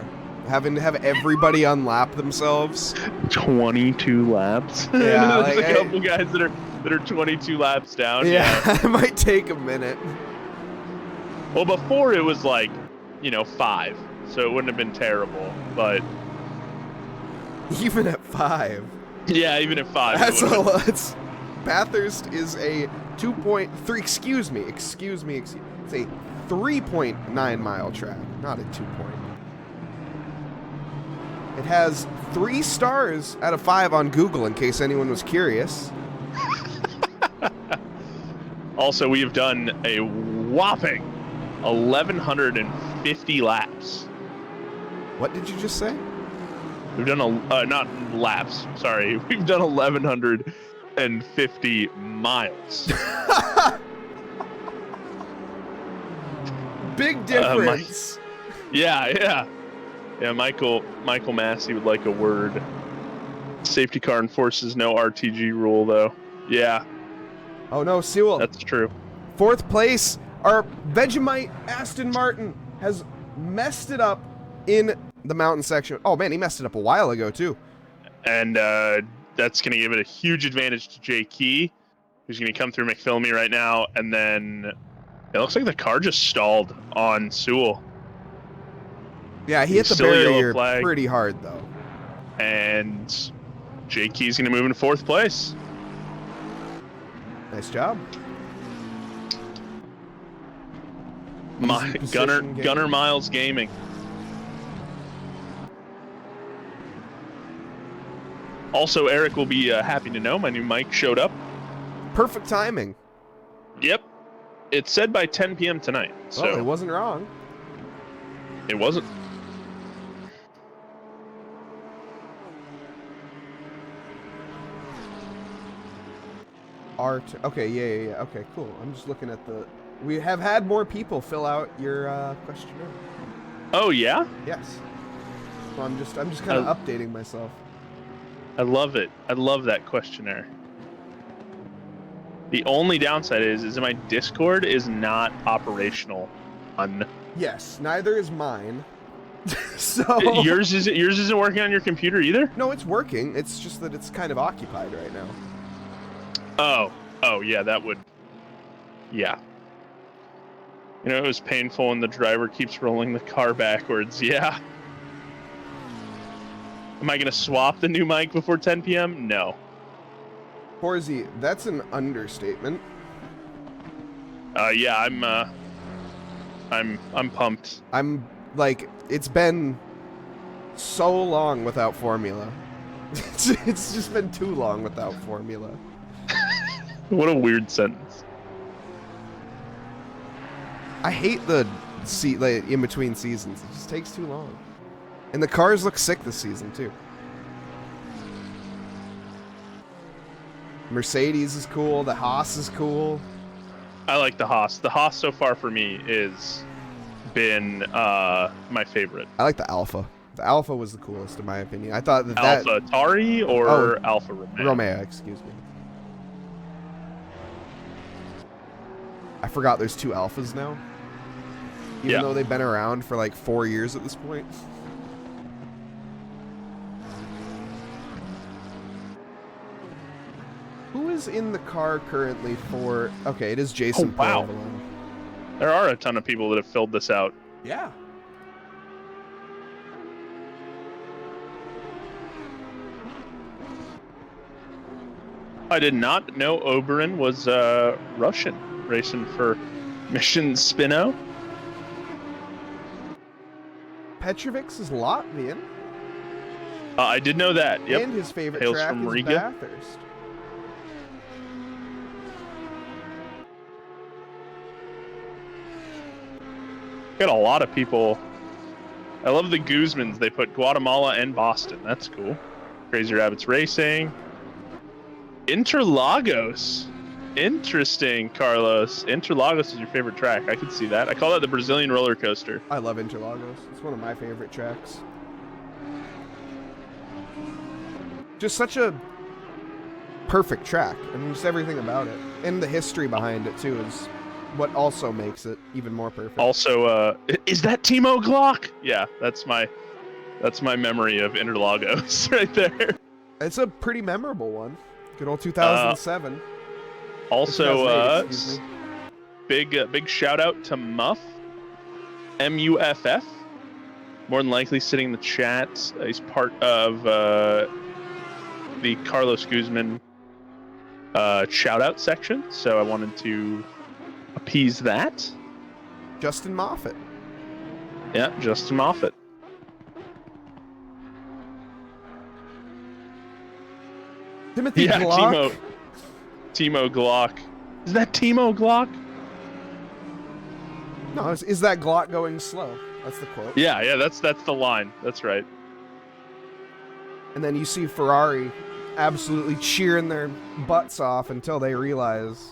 B: Having to have everybody unlap themselves.
A: 22 laps.
B: Yeah,
A: There's
B: like,
A: a couple guys that are 22 laps down.
B: Yeah, it might take a minute.
A: Well, before it was like, 5, so it wouldn't have been terrible. But
B: Even at 5.
A: yeah, even at 5.
B: That's a lot. Bathurst is a 2.3. Excuse me. It's a 3.9 mile track, not a 2 point. It has 3 stars out of 5 on Google, in case anyone was curious.
A: Also, we have done a whopping 1,150 laps.
B: What did you just say?
A: We've done not laps. Sorry, we've done 1,150 miles.
B: Big difference.
A: Yeah. Michael Massey would like a word. Safety car enforces no RTG rule, though. Yeah,
B: Oh no, Sewell.
A: that's true.
B: 4th place. Our Vegemite Aston Martin has messed it up in the mountain section. Oh man, he messed it up a while ago too.
A: And that's going to give it a huge advantage to Jay Key, who's going to come through McPhilmy right now. And then it looks like the car just stalled on Sewell.
B: Yeah, he hit the
A: Still a yellow
B: barrier
A: flag.
B: pretty hard though.
A: And Jay Key's going to move into 4th place.
B: Nice job. Easy position game.
A: Gunner Miles Gaming. Also, Eric will be happy to know my new mic showed up.
B: Perfect timing.
A: Yep. It said by 10 p.m. tonight. So
B: Well, it wasn't wrong.
A: it wasn't.
B: Art. Okay, yeah. Okay, cool. I'm just looking at the. We have had more people fill out your questionnaire.
A: Oh, yeah?
B: Yes. So I'm just kind of updating myself.
A: I love it. I love that questionnaire. The only downside is that my Discord is not operational.
B: Yes. Neither is mine. So
A: Yours isn't working on your computer either?
B: no, it's working. It's just that it's kind of occupied right now.
A: Oh, yeah, that would. Yeah. It was painful when the driver keeps rolling the car backwards. Yeah. Am I going to swap the new mic before 10 p.m.? No.
B: Horsey, that's an understatement.
A: Yeah, I'm pumped.
B: I'm like, it's been so long without formula. It's just been too long without formula.
A: What a weird sentence.
B: I hate the like, in between seasons. It just takes too long. And the cars look sick this season too. Mercedes is cool. The Haas is cool.
A: I like the Haas. The Haas so far for me is been my favorite.
B: I like the Alpha. The Alpha was the coolest in my opinion. I thought that
A: Alpha Tari or Alpha Romeo?
B: Romeo, excuse me. I forgot there's 2 Alphas now. Even though they've been around for like 4 years at this point. Who is in the car currently for... Okay, it is Jason Provolone.
A: There are a ton of people that have filled this out.
B: Yeah.
A: I did not know Oberon was Russian, racing for Mission Spino.
B: Petrovic's is Latvian.
A: I did know that. Yep.
B: And his favorite
A: Hails
B: track
A: from
B: is
A: Riga.
B: Bathurst.
A: Got a lot of people. I love the Guzmans. They put Guatemala and Boston. That's cool. Crazy Rabbits Racing. Interlagos. Interesting, Carlos. Interlagos is your favorite track. I could see that. I call that the Brazilian roller coaster.
B: I love Interlagos. It's one of my favorite tracks. Just such a perfect track. I mean, just everything about it. And the history behind it, too, is what also makes it even more perfect.
A: Also, is that Timo Glock? Yeah, that's my memory of Interlagos right there.
B: It's a pretty memorable one. Good old 2007.
A: Also,
B: 2008, excuse me.
A: big shout out to Muff, MUFF. More than likely sitting in the chat. He's part of the Carlos Guzman shout out section, so I wanted to appease that.
B: Justin Moffat.
A: Yeah, Justin Moffat.
B: Timothy Glock.
A: Timo Glock. Is that Timo Glock?
B: No, is that Glock going slow? That's the quote.
A: Yeah, that's the line. That's right.
B: And then you see Ferrari absolutely cheering their butts off until they realize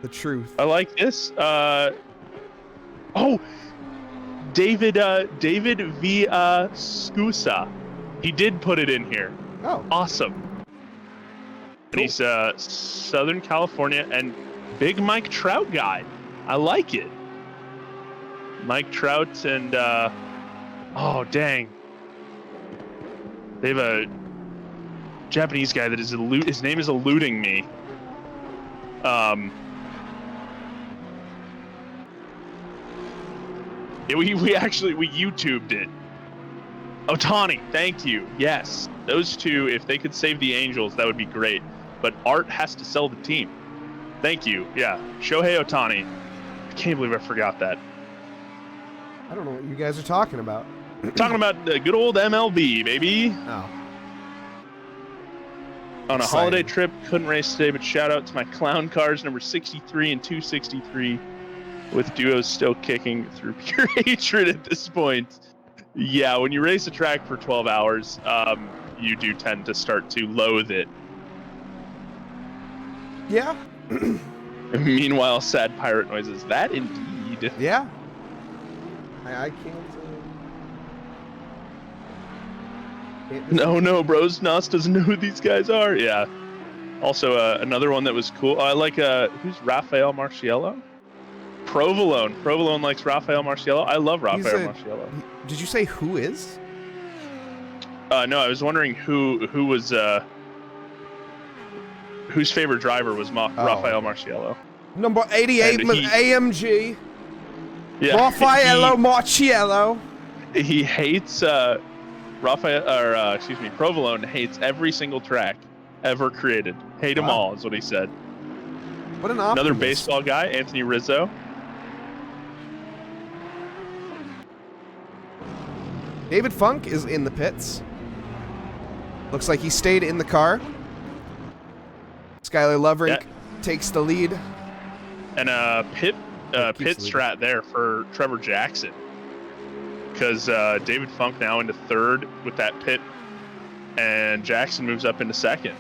B: the truth.
A: I like this. David via Scusa. He did put it in here.
B: Oh,
A: Awesome.
B: Cool.
A: And he's Southern California and big Mike Trout guy. I like it. Mike Trout and oh dang. They have a Japanese guy that is his name is eluding me. We YouTubed it. Otani, thank you. Yes, those two, if they could save the Angels, that would be great. But Art has to sell the team. Thank you. Yeah, Shohei Otani. I can't believe I forgot that.
B: I don't know what you guys are talking about.
A: Talking about the good old MLB, baby.
B: Oh.
A: On a
B: Exciting.
A: holiday trip, couldn't race today, but shout out to my clown cars, number 63 and 263, with duos still kicking through pure hatred at this point. Yeah, when you race a track for 12 hours, you do tend to start to loathe it.
B: Yeah.
A: Meanwhile, sad pirate noises. That indeed.
B: Yeah. I can't.
A: No, bros. Nause doesn't know who these guys are. Yeah. Also, another one that was cool. I like, who's Rafael Marciello? Provolone. Provolone likes Rafael Marciello. I love Rafael Marciello.
B: Did you say who is?
A: No, I was wondering who was, whose favorite driver was Rafael Marciello.
B: Number 88 AMG.
A: Yeah.
B: Raffaello Marciello.
A: He hates, Provolone hates every single track ever created. Hate them all is what he said.
B: What an optimist.
A: Another baseball guy, Anthony Rizzo.
B: David Funk is in the pits. Looks like he stayed in the car. Skylar Lovrink takes the lead.
A: And pit strat there for Trevor Jackson. Because David Funk now into third with that pit, and Jackson moves up into second.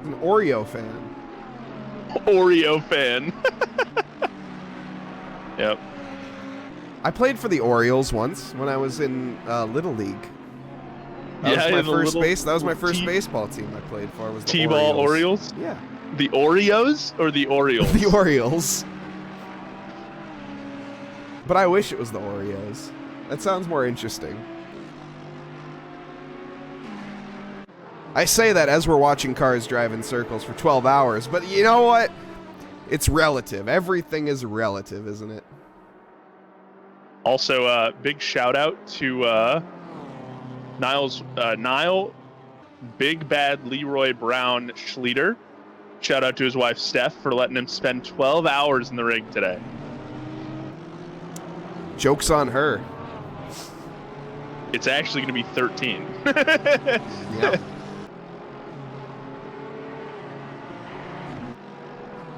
B: An Oreo fan.
A: Oreo fan. Yep.
B: I played for the Orioles once when I was in Little League. That was my first baseball team I played for. Was the
A: T-ball Orioles?
B: Yeah.
A: The Oreos or the Orioles?
B: The Orioles. But I wish it was the Oreos. That sounds more interesting. I say that as we're watching cars drive in circles for 12 hours, but you know what? It's relative. Everything is relative, isn't it?
A: Also, big shout out to Niall Big Bad Leroy Brown Schleter. Shout out to his wife Steph for letting him spend 12 hours in the rig today.
B: Joke's on her.
A: It's actually going to be 13.
B: Yeah.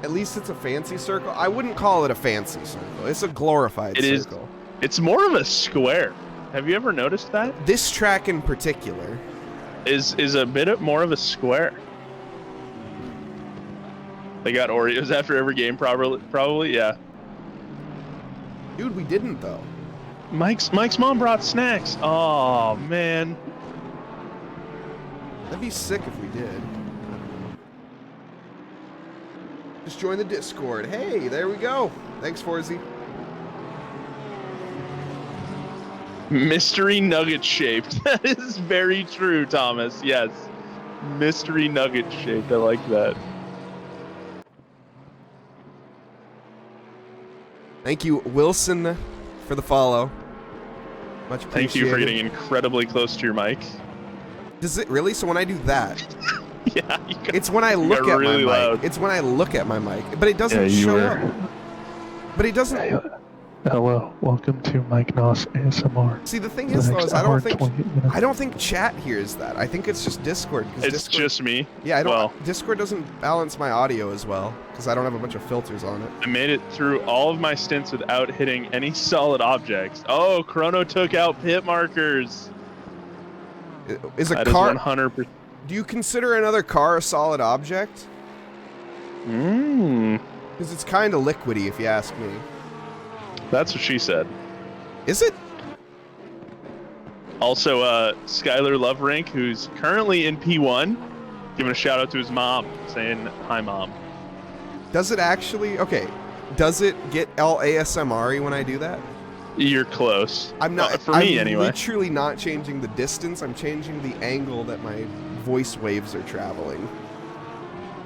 B: At least it's a fancy circle. I wouldn't call it a fancy circle. It's a glorified circle.
A: It's more of a square. Have you ever noticed that?
B: This track in particular
A: is a bit more of a square. They got Oreos after every game, probably. Yeah.
B: Dude, we didn't though.
A: Mike's mom brought snacks. Oh man.
B: That'd be sick if we did. Just join the Discord. Hey, there we go. Thanks, Forzy.
A: Mystery nugget shaped. That is very true, Thomas. Yes. Mystery nugget shaped. I like that.
B: Thank you, Wilson, for the follow. Much appreciated.
A: Thank you for getting incredibly close to your mic.
B: Does it really? So when I do that,
A: yeah,
B: it's when I look at
A: really
B: my
A: loud.
B: mic. It's when I look at my mic, but it doesn't show up. But it doesn't.
G: Hello, welcome to Mike Nause ASMR.
B: See, the thing is, though, is I don't think chat hears that. I think it's just Discord.
A: It's just me.
B: Yeah, I don't. Discord doesn't balance my audio as well because I don't have a bunch of filters on it.
A: I made it through all of my stints without hitting any solid objects. Oh, Chrono took out pit markers.
B: Is a
A: that
B: car?
A: Is 100%.
B: Do you consider another car a solid object? Because it's kind of liquidy, if you ask me.
A: That's what she said.
B: Is it?
A: Also, Skylar Lovrink, who's currently in P1, giving a shout out to his mom, saying, "Hi, Mom."
B: Does it actually? Okay. Does it get ASMR-y when I do that?
A: You're close.
B: I'm not.
A: For me, anyway.
B: I'm literally not changing the distance. I'm changing the angle that my voice waves are traveling.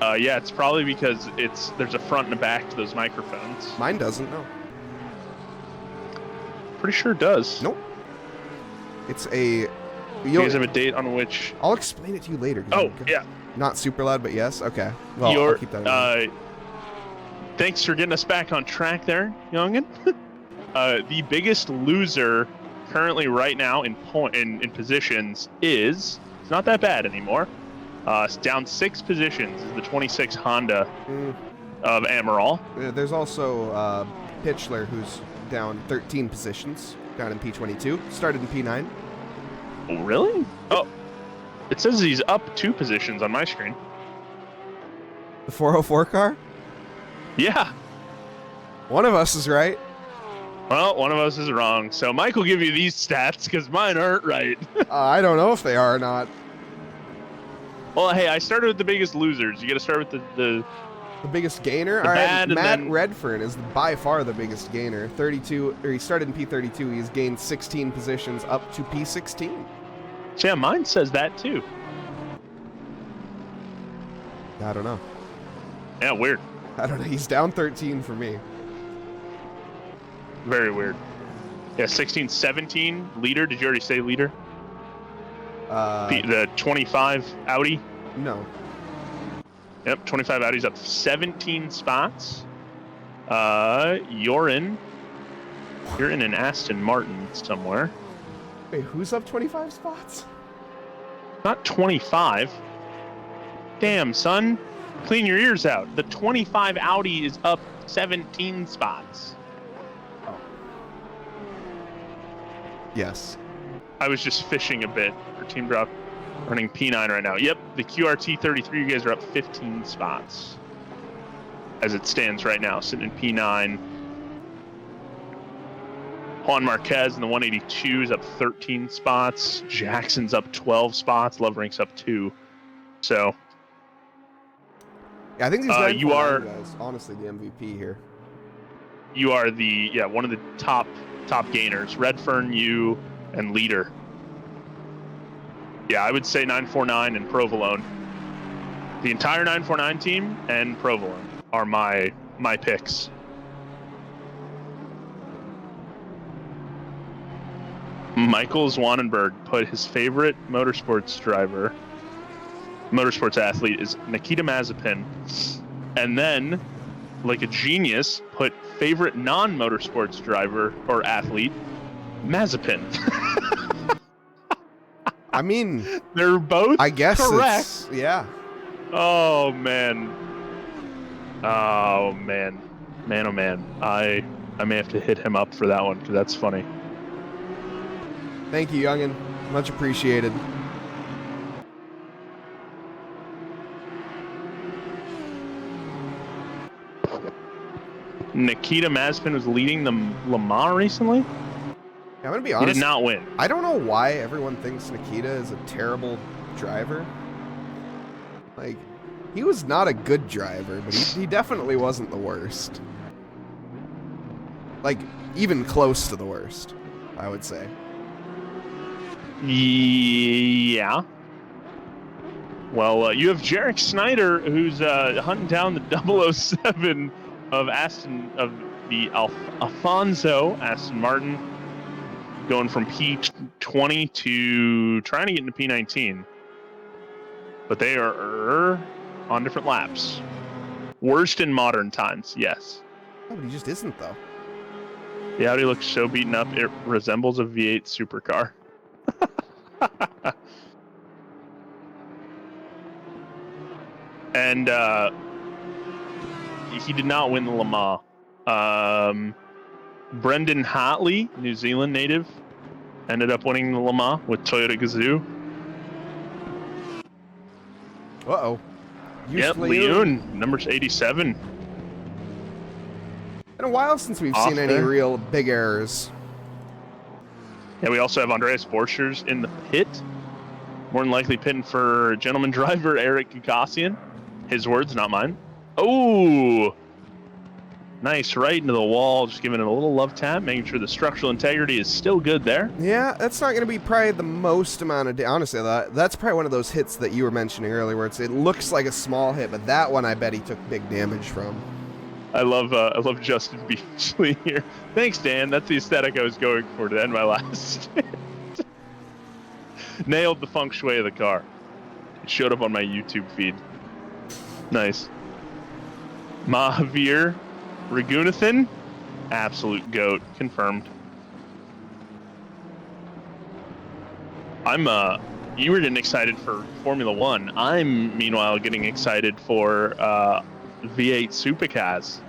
A: Yeah, it's probably because there's a front and a back to those microphones.
B: Mine doesn't, no.
A: Pretty sure it does.
B: Nope. It's a...
A: You guys have a date on which...
B: I'll explain it to you later.
A: Oh, yeah.
B: Not super loud, but yes? Okay. Well, I'll keep that in mind.
A: Thanks for getting us back on track there, youngin. The biggest loser currently right now in positions is... It's not that bad anymore. It's down 6 positions is the 26 Honda of Amaral.
B: There's also Pitchler, who's down 13 positions, down in P22. Started in P9.
A: Oh, really? Oh, it says he's up 2 positions on my screen.
B: The 404 car?
A: Yeah.
B: One of us is right.
A: Well, one of us is wrong. So Mike will give you these stats because mine aren't right.
B: I don't know if they are or not.
A: Well, hey, I started with the biggest losers. You got to start with the
B: biggest gainer?
A: All right,
B: Matt Redfern is by far the biggest gainer. 32, or he started in P32. He's gained 16 positions up to P16.
A: Yeah, mine says that too.
B: I don't know.
A: Yeah, weird.
B: I don't know. He's down 13 for me.
A: Very weird. Yeah, 16, 17 leader. Did you already say leader? The 25 Audi.
B: No.
A: Yep, 25 Audi's up 17 spots. Yoren You're in an Aston Martin somewhere.
B: Wait, who's up 25 spots?
A: Not 25. Damn, son. Clean your ears out. The 25 Audi is up 17 spots.
B: Yes.
A: I was just fishing a bit for Team Drop, running P9 right now. Yep, the QRT 33, you guys are up 15 spots. As it stands right now, sitting in P9. Juan Marquez in the 182 is up 13 spots. Jackson's up 12 spots. Love Rank's up 2. So...
B: Yeah, I think these
A: you are
B: guys, honestly, the MVP here.
A: You are one of the top gainers. Redfern, you, and Leader. Yeah, I would say 949 and Provolone. The entire 949 team and Provolone are my picks. Michael Zwanenberg put his favorite motorsports athlete is Nikita Mazepin, and then, like a genius, put favorite non-motorsports driver or athlete Mazepin.
B: I mean,
A: they're both
B: I guess
A: correct.
B: Yeah.
A: Oh man. Oh man. Man, oh man. I may have to hit him up for that one because that's funny.
B: Thank you, youngin. Much appreciated.
A: Nikita Mazepin was leading the Le Mans recently.
B: I'm gonna be
A: He
B: honest.
A: did not win.
B: I don't know why everyone thinks Nikita is a terrible driver. Like, he was not a good driver, but he definitely wasn't the worst. Like, even close to the worst, I would say.
A: Yeah. Well, you have Jarek Snyder, who's hunting down the 007 of the Alfonso Aston Martin, going from P20 to trying to get into P19. But they are on different laps. Worst in modern times, yes.
B: Oh, but he just isn't, though.
A: The Audi looks so beaten up, it resembles a V8 supercar. And he did not win the Le Mans. Brendan Hartley, New Zealand native, ended up winning the Le Mans with Toyota Gazoo.
B: Uh-oh.
A: Yep, Leon, number 87.
B: Been a while since we've
A: Off
B: seen any
A: there.
B: real big errors.
A: Yeah, we also have Andreas Borchers in the pit. More than likely pitting for gentleman driver Eric Gagassian. His words, not mine. Oh! Nice, right into the wall, just giving it a little love tap, making sure the structural integrity is still good there.
B: Yeah, that's not going to be probably the most amount of... Honestly, that's probably one of those hits that you were mentioning earlier where it looks like a small hit, but that one I bet he took big damage from.
A: I love Justin Beachley here. Thanks, Dan. That's the aesthetic I was going for to end my last. Nailed the feng shui of the car. It showed up on my YouTube feed. Nice. Mahavir Raghunathan, absolute GOAT, confirmed. You were getting excited for Formula One. I'm, meanwhile, getting excited for V8 Supercars.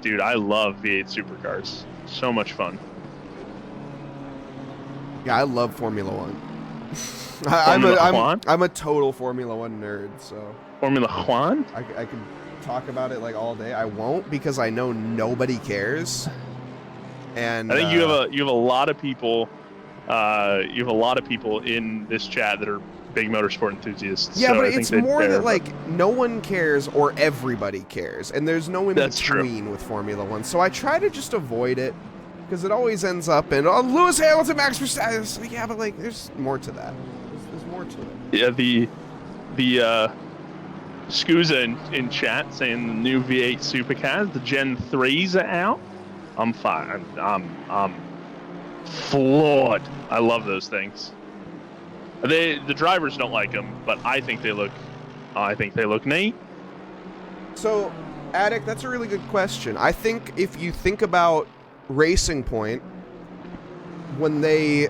A: Dude, I love V8 Supercars. So much fun.
B: Yeah, I love Formula One. I'm a total Formula One nerd, so...
A: Formula One?
B: I could talk about it like all day. I won't because I know nobody cares. And
A: I think you have a lot of people. You have a lot of people in this chat that are big motorsport enthusiasts.
B: Yeah,
A: so
B: but
A: I think
B: it's
A: they'd
B: more
A: care,
B: that
A: but-
B: like no one cares or everybody cares, and there's no in
A: That's true.
B: between with Formula One. So I try to just avoid it because it always ends up in Lewis Hamilton, Max Verstappen. It's like, yeah, but like there's more to that. There's more to it.
A: Yeah, the Scusa in chat saying the new V8 Supercars, the Gen 3s are out. I'm fine. I'm floored. I love those things. The drivers don't like them, but I think they look neat.
B: So, Attic, that's a really good question. I think if you think about Racing Point, when they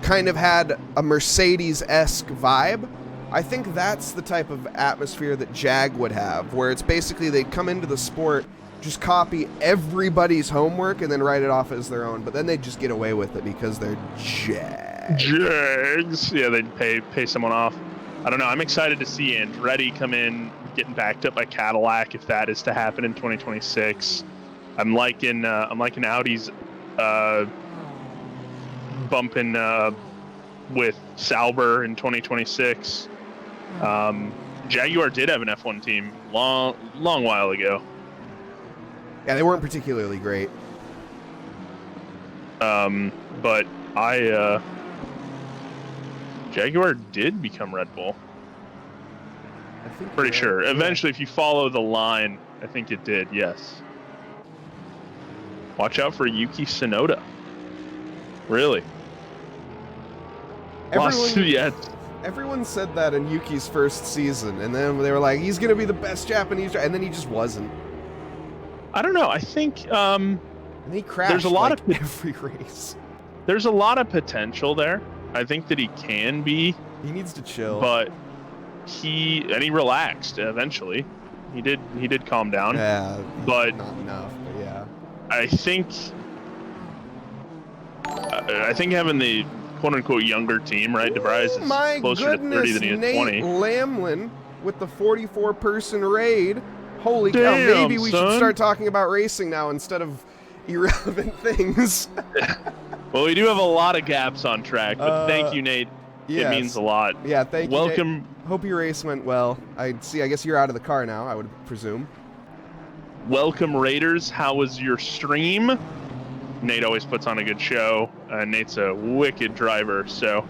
B: kind of had a Mercedes-esque vibe, I think that's the type of atmosphere that Jag would have, where it's basically they'd come into the sport, just copy everybody's homework and then write it off as their own, but then they'd just get away with it because they're
A: Jags. Yeah, they'd pay someone off. I don't know. I'm excited to see Andretti come in, getting backed up by Cadillac if that is to happen in 2026. I'm liking Audi's bumping with Sauber in 2026. Jaguar did have an F1 team long while ago.
B: Yeah, they weren't particularly great.
A: But Jaguar did become Red Bull.
B: I think
A: Pretty
B: you're
A: sure.
B: right.
A: Eventually, if you follow the line, I think it did, yes. Watch out for Yuki Tsunoda. Really?
B: Everyone said that in Yuki's first season, and then they were like, he's going to be the best Japanese driver, and then he just wasn't.
A: I don't know. I think
B: And he crashed
A: there's a lot
B: like
A: of
B: every race.
A: there's a lot of potential there. I think that he can be,
B: He needs to chill.
A: but he relaxed eventually. He did calm down.
B: Yeah,
A: but
B: not enough, but yeah.
A: I think having the quote-unquote younger team, right? DeVries is
B: My
A: closer
B: goodness,
A: to 30 than he is
B: Nate
A: 20.
B: Lamlin with the 44-person raid. Holy cow,
A: Damn,
B: maybe we should
A: son.
B: start talking about racing now instead of irrelevant things.
A: Well, we do have a lot of gaps on track, but thank you, Nate.
B: Yes.
A: It means a lot.
B: Yeah, thank you.
A: Welcome.
B: Nate. Hope your race went well. I guess you're out of the car now, I would presume.
A: Welcome, Raiders. How was your stream? Nate always puts on a good show. Nate's a wicked driver, so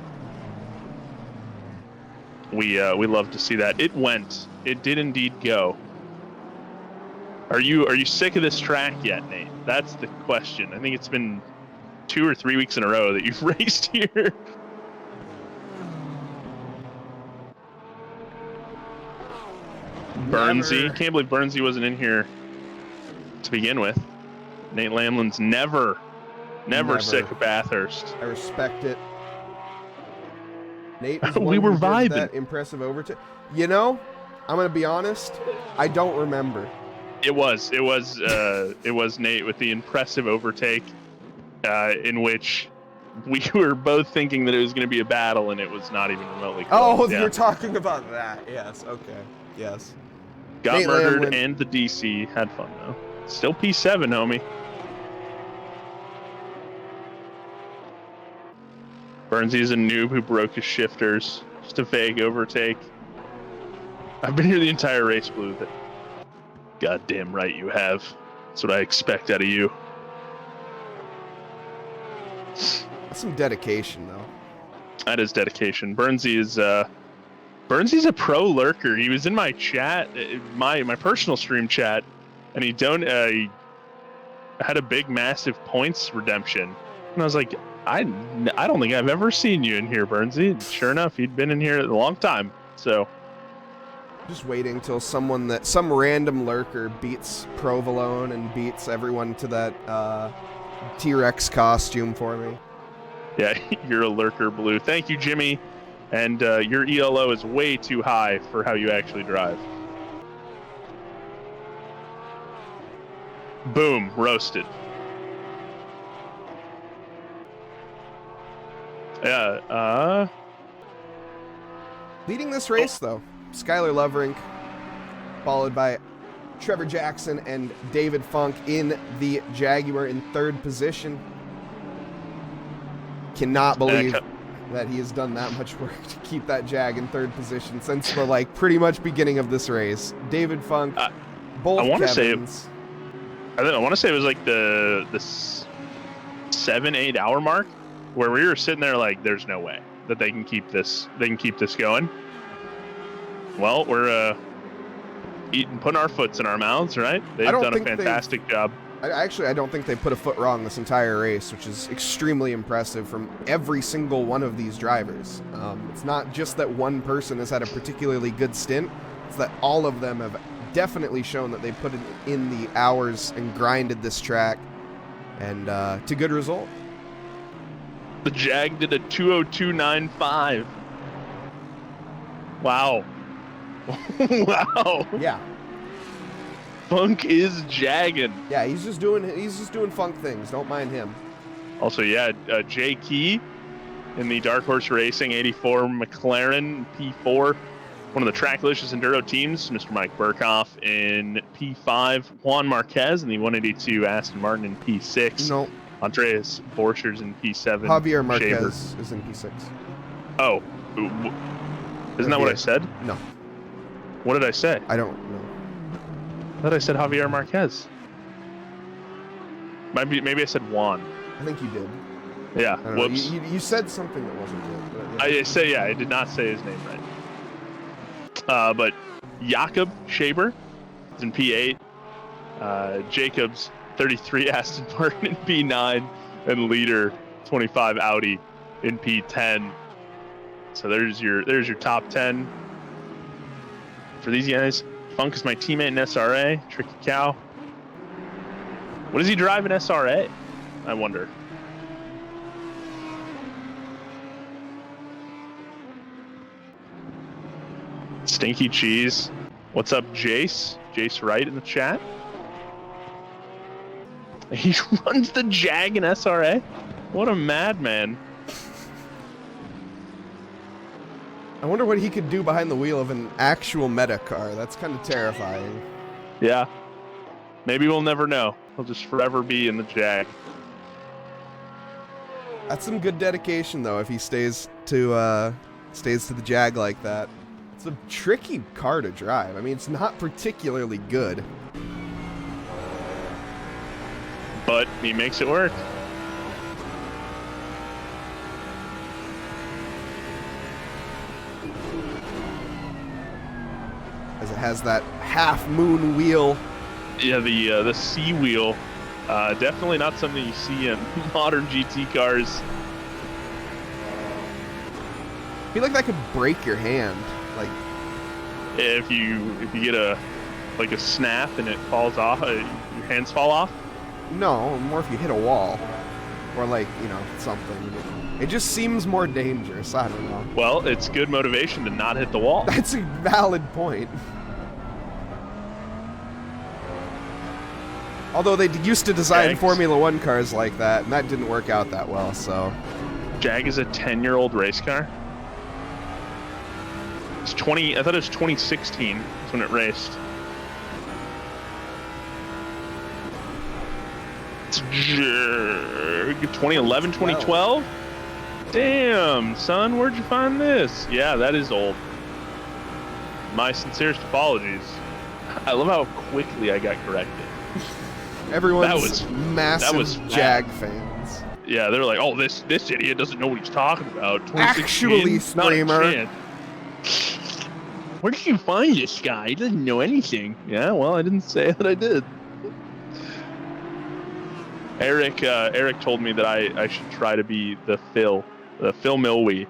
A: we love to see that. It went. It did indeed go. Are you sick of this track yet, Nate? That's the question. I think it's been 2 or 3 weeks in a row that you've raced here. Burnsy. Can't believe Burnsy wasn't in here to begin with. Nate Lamlin's never sick of Bathurst.
B: I respect it. Nate is
A: We
B: one
A: were
B: who did
A: vibing.
B: that impressive overtake. You know, I'm gonna be honest. I don't remember.
A: It was Nate with the impressive overtake, in which we were both thinking that it was going to be a battle, and it was not even remotely close.
B: Oh,
A: Yeah.
B: you're talking about that. Yes. Okay. Yes.
A: Got
B: Nate
A: murdered,
B: Lamlin.
A: and the DC had fun though. Still P7, homie. Burnsy's a noob who broke his shifters. Just a vague overtake. I've been here the entire race, Blue. Goddamn right you have. That's what I expect out of you.
B: That's some dedication, though.
A: That is dedication. Burnsy's a pro lurker. He was in my chat, my personal stream chat, and he had a big, massive points redemption. And I was like, I don't think I've ever seen you in here, Burnsy. And sure enough, he'd been in here a long time. So
B: Just waiting till some random lurker beats Provolone and beats everyone to that T-Rex costume for me.
A: yeah, you're a lurker, Blue. Thank you, Jimmy. And your ELO is way too high for how you actually drive. Boom, roasted. Yeah,
B: Leading this race, though, Skylar Loverink, followed by Trevor Jackson and David Funk in the Jaguar in third position. Cannot believe that he has done that much work to keep that Jag in third position since the pretty much beginning of this race. David Funk, both
A: I wanna say
B: Kevins.
A: I want to say it was like the 7-8 hour mark where we were sitting there like, there's no way that they can keep this going. Well, we're putting our foots in our mouths, right? They've done a fantastic job.
B: I don't think they put a foot wrong this entire race, which is extremely impressive from every single one of these drivers. It's not just that one person has had a particularly good stint, it's that all of them have definitely shown that they put in the hours and grinded this track and to good result.
A: The Jag did a 202.95. Wow. Wow.
B: Yeah.
A: Funk is jagging.
B: Yeah, he's just doing funk things. Don't mind him.
A: Also, yeah, Jay Key in the Dark Horse Racing 84 McLaren P4, one of the Trackilicious Enduro teams. Mr. Mike Burkhoff in P5, Juan Marquez in the 182 Aston Martin in P6.
B: No.
A: Andreas Borchers in P7.
B: Javier Marquez
A: Shaver.
B: is in P6.
A: Oh, isn't that what I said?
B: No,
A: What did I say?
B: I don't know.
A: I thought I said Javier Marquez. Maybe I said Juan.
B: I think you did.
A: Yeah.
B: I don't know.
A: Whoops.
B: You said something that wasn't good. But yeah.
A: I did not say his name right. But Jakob Shaber is in P8. Jacobs 33 Aston Martin in P9, and leader 25 Audi in P10. So there's your top 10 for these guys. Funk is my teammate in SRA. Tricky Cow. What does he drive in SRA? I wonder. Stinky Cheese. What's up, Jace? Jace Wright in the chat. He runs the Jag in SRA? What a madman.
B: I wonder what he could do behind the wheel of an actual meta car. That's kind of terrifying.
A: Yeah. Maybe we'll never know. He'll just forever be in the Jag.
B: That's some good dedication, though, if he stays to the Jag like that. It's a tricky car to drive. I mean, it's not particularly good.
A: But he makes it work.
B: As it has that half-moon wheel.
A: Yeah, the C wheel. Definitely not something you see in modern GT cars.
B: I feel like that could break your hand. Like,
A: If you get a snap and it falls off, your hands fall off.
B: no, more if you hit a wall. Or like, something. It just seems more dangerous. I don't know.
A: Well, it's good motivation to not hit the wall.
B: That's a valid point. Although they used to design
A: Jags.
B: Formula 1 cars like that, and that didn't work out that well, so...
A: Jag is a 10-year-old race car. It's 20. I thought it was 2016 is when it raced. It's 2011, 2012. Damn, son, where'd you find this? Yeah, that is old. My sincerest apologies. I love how quickly I got corrected.
B: Everyone's massive
A: that was
B: Jag fans.
A: Yeah, they're like, oh, this idiot doesn't know what he's talking about. 2016?
B: Actually,
A: Not a
B: Streamer.
A: chance. Where did you find this guy? He doesn't know anything. Yeah, well, I didn't say that I did. Eric told me that I should try to be the Phil Milwee,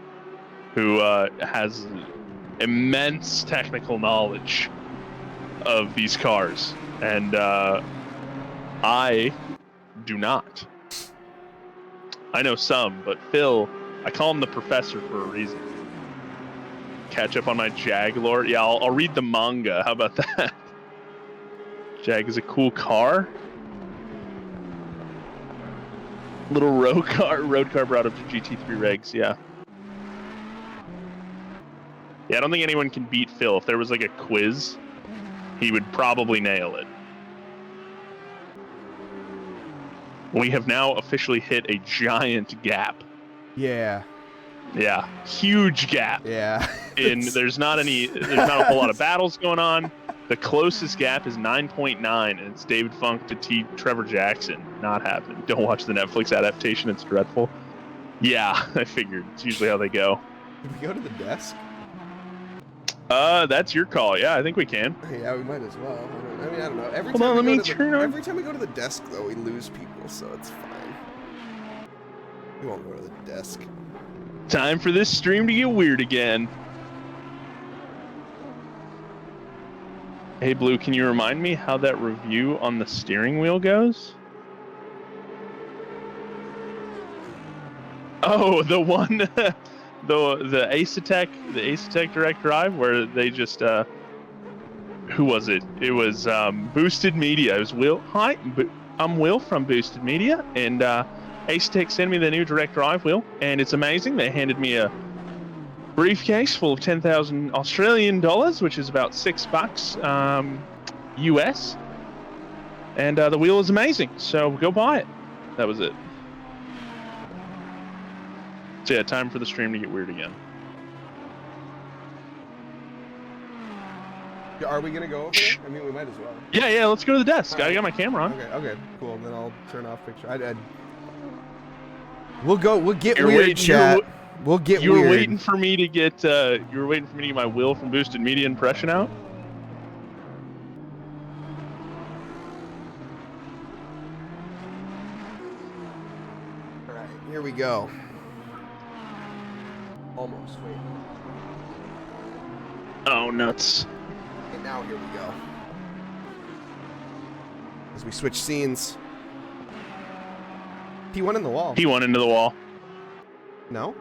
A: who has immense technical knowledge of these cars, and I do not. I know some, but Phil, I call him the professor for a reason. Catch up on my Jag lore. Yeah, I'll read the manga. How about that? Jag is a cool car. Little road car brought up to GT3 regs, yeah. Yeah, I don't think anyone can beat Phil. If there was like a quiz, he would probably nail it. We have now officially hit a giant gap.
B: Yeah.
A: Yeah, huge gap.
B: Yeah.
A: There's not a whole lot of battles going on. The closest gap is 9.9, and it's David Funk to Trevor Jackson. Not happening. Don't watch the Netflix adaptation. It's dreadful. Yeah, I figured. It's usually how they go.
B: Did we go to the desk?
A: That's your call. Yeah, I think we can.
B: Yeah, we might as well. I don't know. Every time we go to the desk, though, we lose people, so it's fine. We won't go to the desk.
A: Time for this stream to get weird again. Hey, Blue, can you remind me how that review on the steering wheel goes? Oh, the one, the Ace Attack direct drive where they just who was it? It was Boosted Media. It was Will. Hi, I'm Will from Boosted Media, and Ace Tech sent me the new direct drive, Will, and it's amazing. They handed me a briefcase full of 10,000 Australian dollars, which is about $6 US, and the wheel is amazing. So go buy it. That was it. So yeah, time for the stream to get weird again.
B: Are we gonna go over there? I mean, we might as well.
A: Yeah, let's go to the desk. I got my camera on.
B: Okay, cool. Then I'll turn off picture. We'll go. We'll get
A: You're
B: weird,
A: waiting-
B: chat. We'll get
A: You
B: weird.
A: were waiting for me to get. You were waiting for me to get my Will from Boosted Media impression out.
B: All right, here we go. Almost. Wait.
A: Oh, nuts.
B: And now here we go. As we switch scenes. He went in the wall.
A: He went into the wall.
B: No?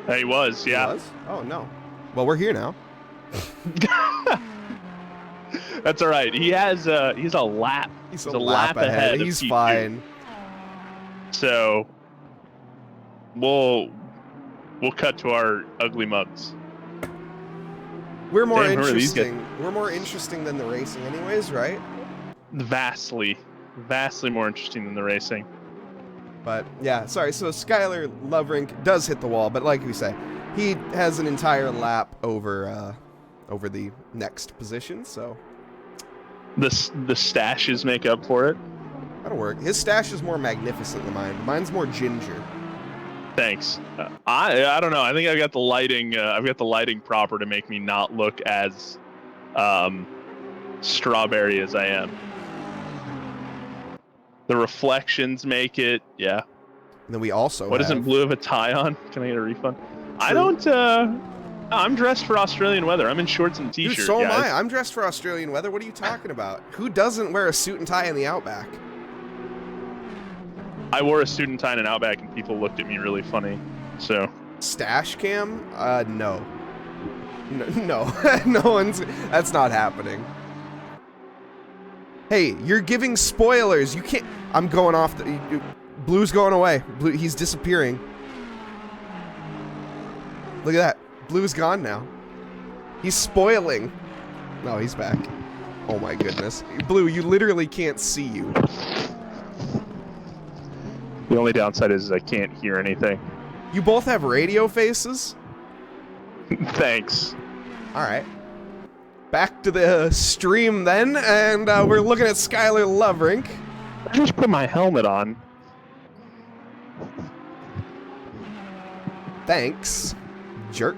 A: He was, yeah.
B: He was? Oh, no. Well, we're here now.
A: That's all right. He's a lap.
B: He's a lap ahead.
A: of
B: He's
A: P2.
B: fine.
A: So we'll cut to our ugly mugs.
B: We're more
A: Damn, who are these guys?
B: interesting. We're more interesting than the racing anyways, right?
A: Vastly more interesting than the racing.
B: But yeah, sorry. So Skylar Loverink does hit the wall, but like we say, he has an entire lap over the next position. So
A: The stashes make up for it.
B: that'll work. His stash is more magnificent than mine. Mine's more ginger.
A: Thanks. I don't know. I think I've got the lighting. I've got the lighting proper to make me not look as strawberry as I am. The reflections make it. Yeah.
B: And then we also
A: What
B: have,
A: doesn't Blue have a tie on? Can I get a refund? I
B: True.
A: don't. I'm dressed for Australian weather. I'm in shorts and
B: Dude,
A: t-shirt.
B: so am
A: guys.
B: I. I'm dressed for Australian weather. What are you talking about? Who doesn't wear a suit and tie in the Outback?
A: I wore a suit and tie in an Outback, and people looked at me really funny. So
B: Stash cam? No. No, no one's. That's not happening. Hey, you're giving spoilers. You can't. I'm going off. Blue's going away. Blue, he's disappearing. Look at that. Blue's gone now. He's spoiling. No, he's back. Oh my goodness. Blue, you literally can't see you.
A: the only downside is I can't hear anything.
B: You both have radio faces?
A: Thanks.
B: Alright. Back to the stream then, and we're looking at Skylar Loverink.
A: I just put my helmet on.
B: Thanks, jerk.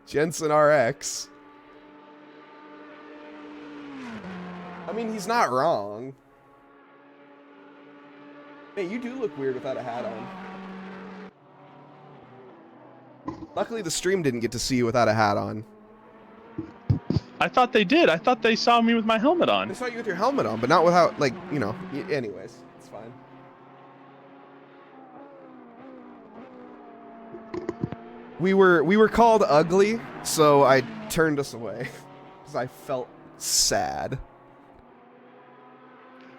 B: Jensen RX. I mean, he's not wrong. Hey, you do look weird without a hat on. Luckily, the stream didn't get to see you without a hat on.
A: I thought they did. I thought they saw me with my helmet on.
B: They saw you with your helmet on, but not without, like, you know. Anyways, it's fine. We were called ugly, so I turned us away because I felt sad.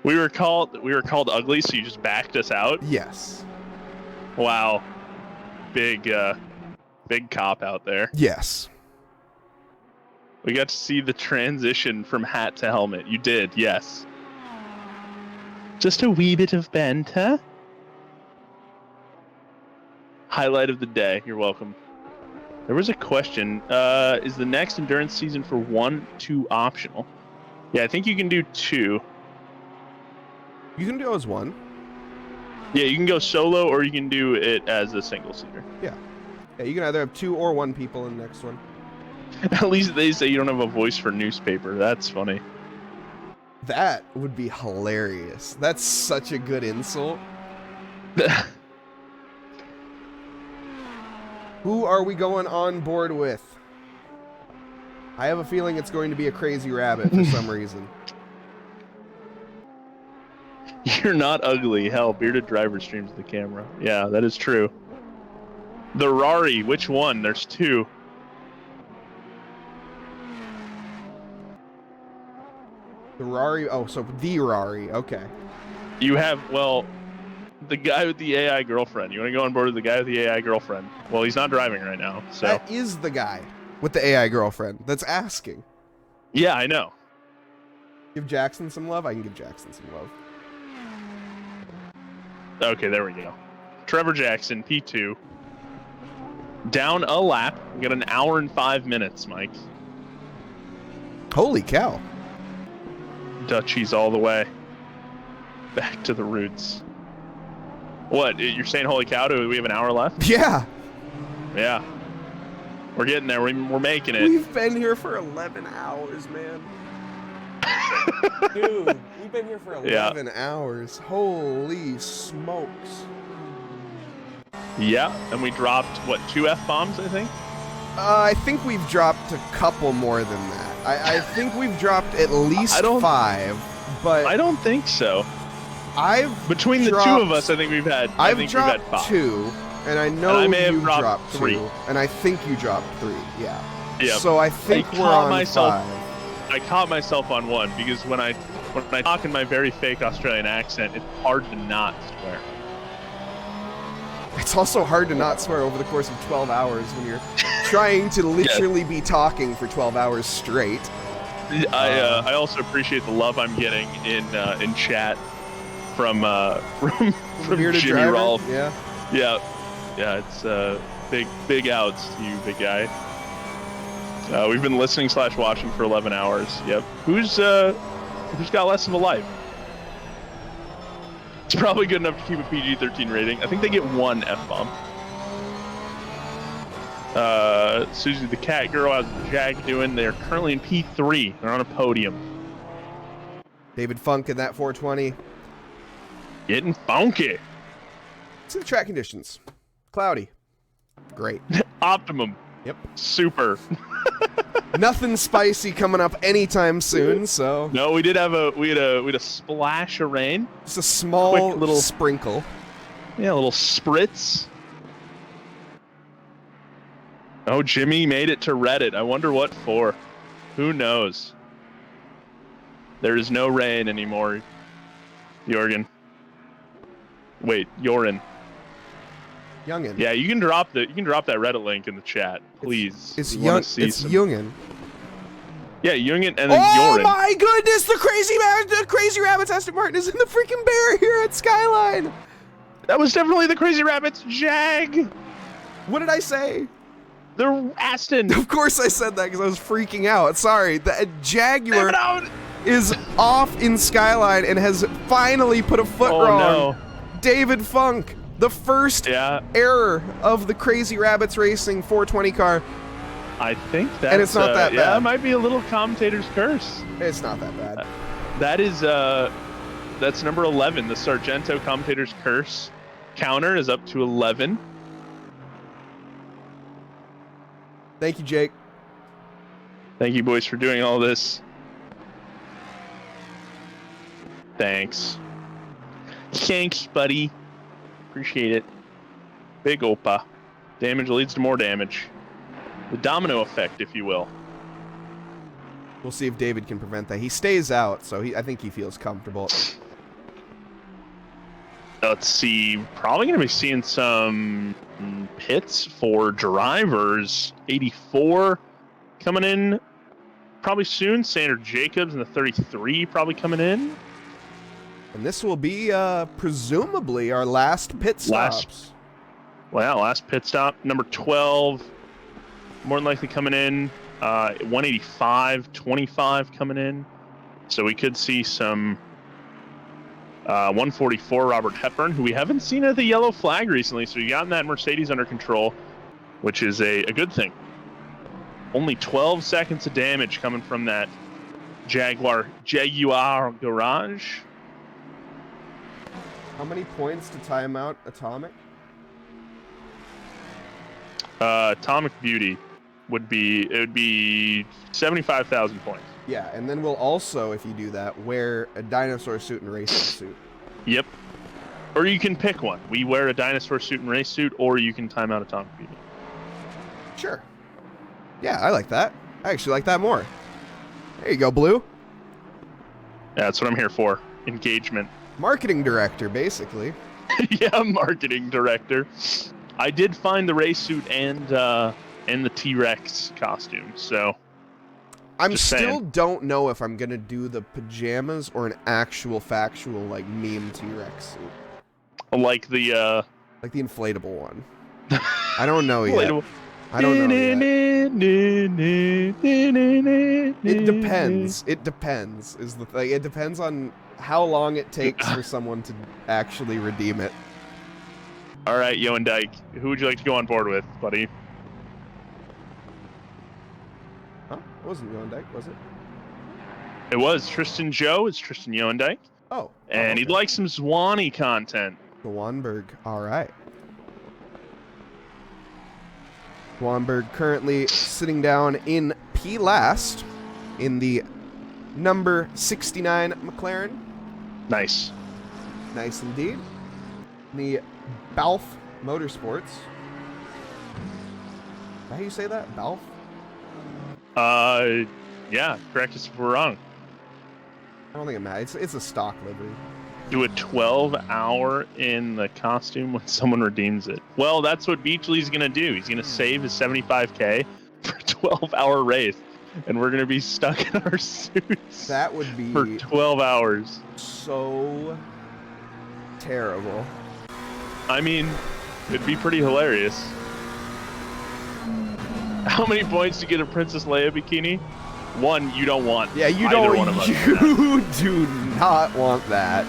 A: We were called ugly, so you just backed us out.
B: Yes.
A: Wow, big cop out there.
B: Yes.
A: We got to see the transition from hat to helmet. You did, yes. Just a wee bit of banter. Highlight of the day. You're welcome. There was a question. Is the next endurance season for 1, 2 optional? Yeah, I think you can do 2.
B: You can do it as one.
A: Yeah, you can go solo or you can do it as a single seater.
B: Yeah, you can either have 2 or 1 people in the next one.
A: At least they say you don't have a voice for newspaper. That's funny.
B: That would be hilarious. That's such a good insult. Who are we going on board with? I have a feeling it's going to be a crazy rabbit for some reason.
A: You're not ugly. Hell, bearded driver streams the camera. Yeah, that is true. The Ferrari, which one? There's two.
B: The Ferrari. Oh, so the Ferrari. Okay.
A: You have, well, the guy with the AI girlfriend. You want to go on board with the guy with the AI girlfriend? Well, he's not driving right now, so.
B: That is the guy with the AI girlfriend that's asking.
A: Yeah, I know.
B: Give Jackson some love? I can give Jackson some love.
A: Okay, there we go. Trevor Jackson, P2. Down a lap. We got an hour and 5 minutes, Mike.
B: Holy cow.
A: Dutchies all the way. Back to the roots. What? You're saying holy cow? Do we have an hour left?
B: Yeah.
A: Yeah. We're getting there. We're making it.
B: We've been here for 11 hours, man. Dude, we've been here for 11 hours. Holy smokes.
A: Yeah, and we dropped, what, 2 F-bombs, I think?
B: I think we've dropped a couple more than that. I think we've dropped at least 5, but...
A: I don't think so. Between the 2 of us, I think we've had,
B: I've
A: we've
B: dropped
A: had 5.
B: 2, and I know
A: and I may have
B: you
A: dropped 3.
B: 2, and I think you dropped 3, yeah.
A: Yeah.
B: So I think we're on 5.
A: I caught myself on 1 because when I talk in my very fake Australian accent, it's hard to not swear.
B: It's also hard to not swear over the course of 12 hours when you're trying to literally be talking for 12 hours straight.
A: I also appreciate the love I'm getting in chat from Jimmy
B: driver?
A: Rolfe.
B: Yeah.
A: Yeah. It's big outs to you, big guy. We've been listening / watching for 11 hours. Yep. Who's got less of a life? It's probably good enough to keep a PG-13 rating. I think they get 1 F-bomb. Susie the Cat Girl, how's the Jag doing? They're currently in P3. They're on a podium.
B: David Funk in that 420.
A: Getting funky.
B: See the track conditions. Cloudy. Great.
A: Optimum.
B: Yep.
A: Super.
B: Nothing spicy coming up anytime soon, so...
A: No, we had a splash of rain.
B: Just a small
A: quick little
B: sprinkle.
A: Yeah, a little spritz. Oh, Jimmy made it to Reddit. I wonder what for. Who knows? There is no rain anymore, Jorgen. Wait, Yoren.
B: Youngin.
A: Yeah, you can drop that Reddit link in the chat, please.
B: It's Youngin.
A: Yeah, Youngin and then
B: Oh
A: Yoren.
B: my goodness! The Crazy Rabbits Aston Martin is in the freaking barrier at Skyline.
A: That was definitely the Crazy Rabbits Jag.
B: What did I say?
A: The Aston.
B: Of course I said that because I was freaking out. Sorry, the Jaguar is off in Skyline and has finally put a foot wrong.
A: No.
B: David Funk, the first error of the Crazy Rabbits Racing 420 car.
A: I think that's...
B: And it's not that bad.
A: Yeah, it might be a little commentator's curse.
B: It's not that bad.
A: That is, that's number 11. The Sargento commentator's curse counter is up to 11.
B: Thank you, Jake.
A: Thank you, boys, for doing all this. Thanks. Thanks, buddy. Appreciate it. Big Opa. Damage leads to more damage. The domino effect, if you will.
B: We'll see if David can prevent that. He stays out, so I think he feels comfortable.
A: Let's see. Probably going to be seeing some pits for drivers. 84 coming in probably soon. Sander Jacobs in the 33 probably coming in.
B: And this will be presumably our last pit stops.
A: Last pit stop. Number 12, more than likely coming in. 185, 25 coming in. So we could see some 144 Robert Hepburn, who we haven't seen at the yellow flag recently. So you've gotten that Mercedes under control, which is a good thing. Only 12 seconds of damage coming from that Jaguar garage.
B: How many points to time out Atomic?
A: Atomic Beauty would be 75,000 points.
B: Yeah, and then we'll also, if you do that, wear a dinosaur suit and racing suit.
A: Or you can pick one. We wear a dinosaur suit and race suit, or you can time out a Tom Petey.
B: Sure. Yeah, I like that. I actually like that more. There you go, Blue.
A: Yeah, that's what I'm here for. Engagement.
B: Marketing director, basically.
A: Yeah, marketing director. I did find the race suit and the T-Rex costume, so
B: I'm
A: just
B: still
A: saying.
B: don't know if I'm gonna do the pajamas or an actual factual like meme T-Rex suit.
A: Like the
B: Like the inflatable one. I don't know yet.
A: inflatable.
B: I don't know yet. It depends. It depends is the thing. It depends on how long it takes for someone to actually redeem it.
A: All right, Yoendike, who would you like to go on board with, buddy?
B: Huh? It wasn't Yoendike, was it?
A: It was Tristan Joe. It's Tristan Yoendike,
B: Oh.
A: and he'd like some Zwanny content.
B: Swanberg. All right. Swanberg currently sitting down in P last in the number 69 McLaren.
A: Nice.
B: Nice indeed. The Balf Motorsports. Is that how you say that? Balf?
A: Yeah, correct us if we're wrong.
B: I don't think it matters. It's a stock livery.
A: Do a 12-hour in the costume when someone redeems it. Well, that's what Beachley's going to do. He's going to save his 75K for a 12-hour race, and we're going to be stuck in our suits
B: That would be
A: for 12 hours.
B: so terrible.
A: I mean, it'd be pretty hilarious. How many points to get a Princess Leia bikini? One, you don't want.
B: Yeah, you
A: either one of us.
B: You do not want that.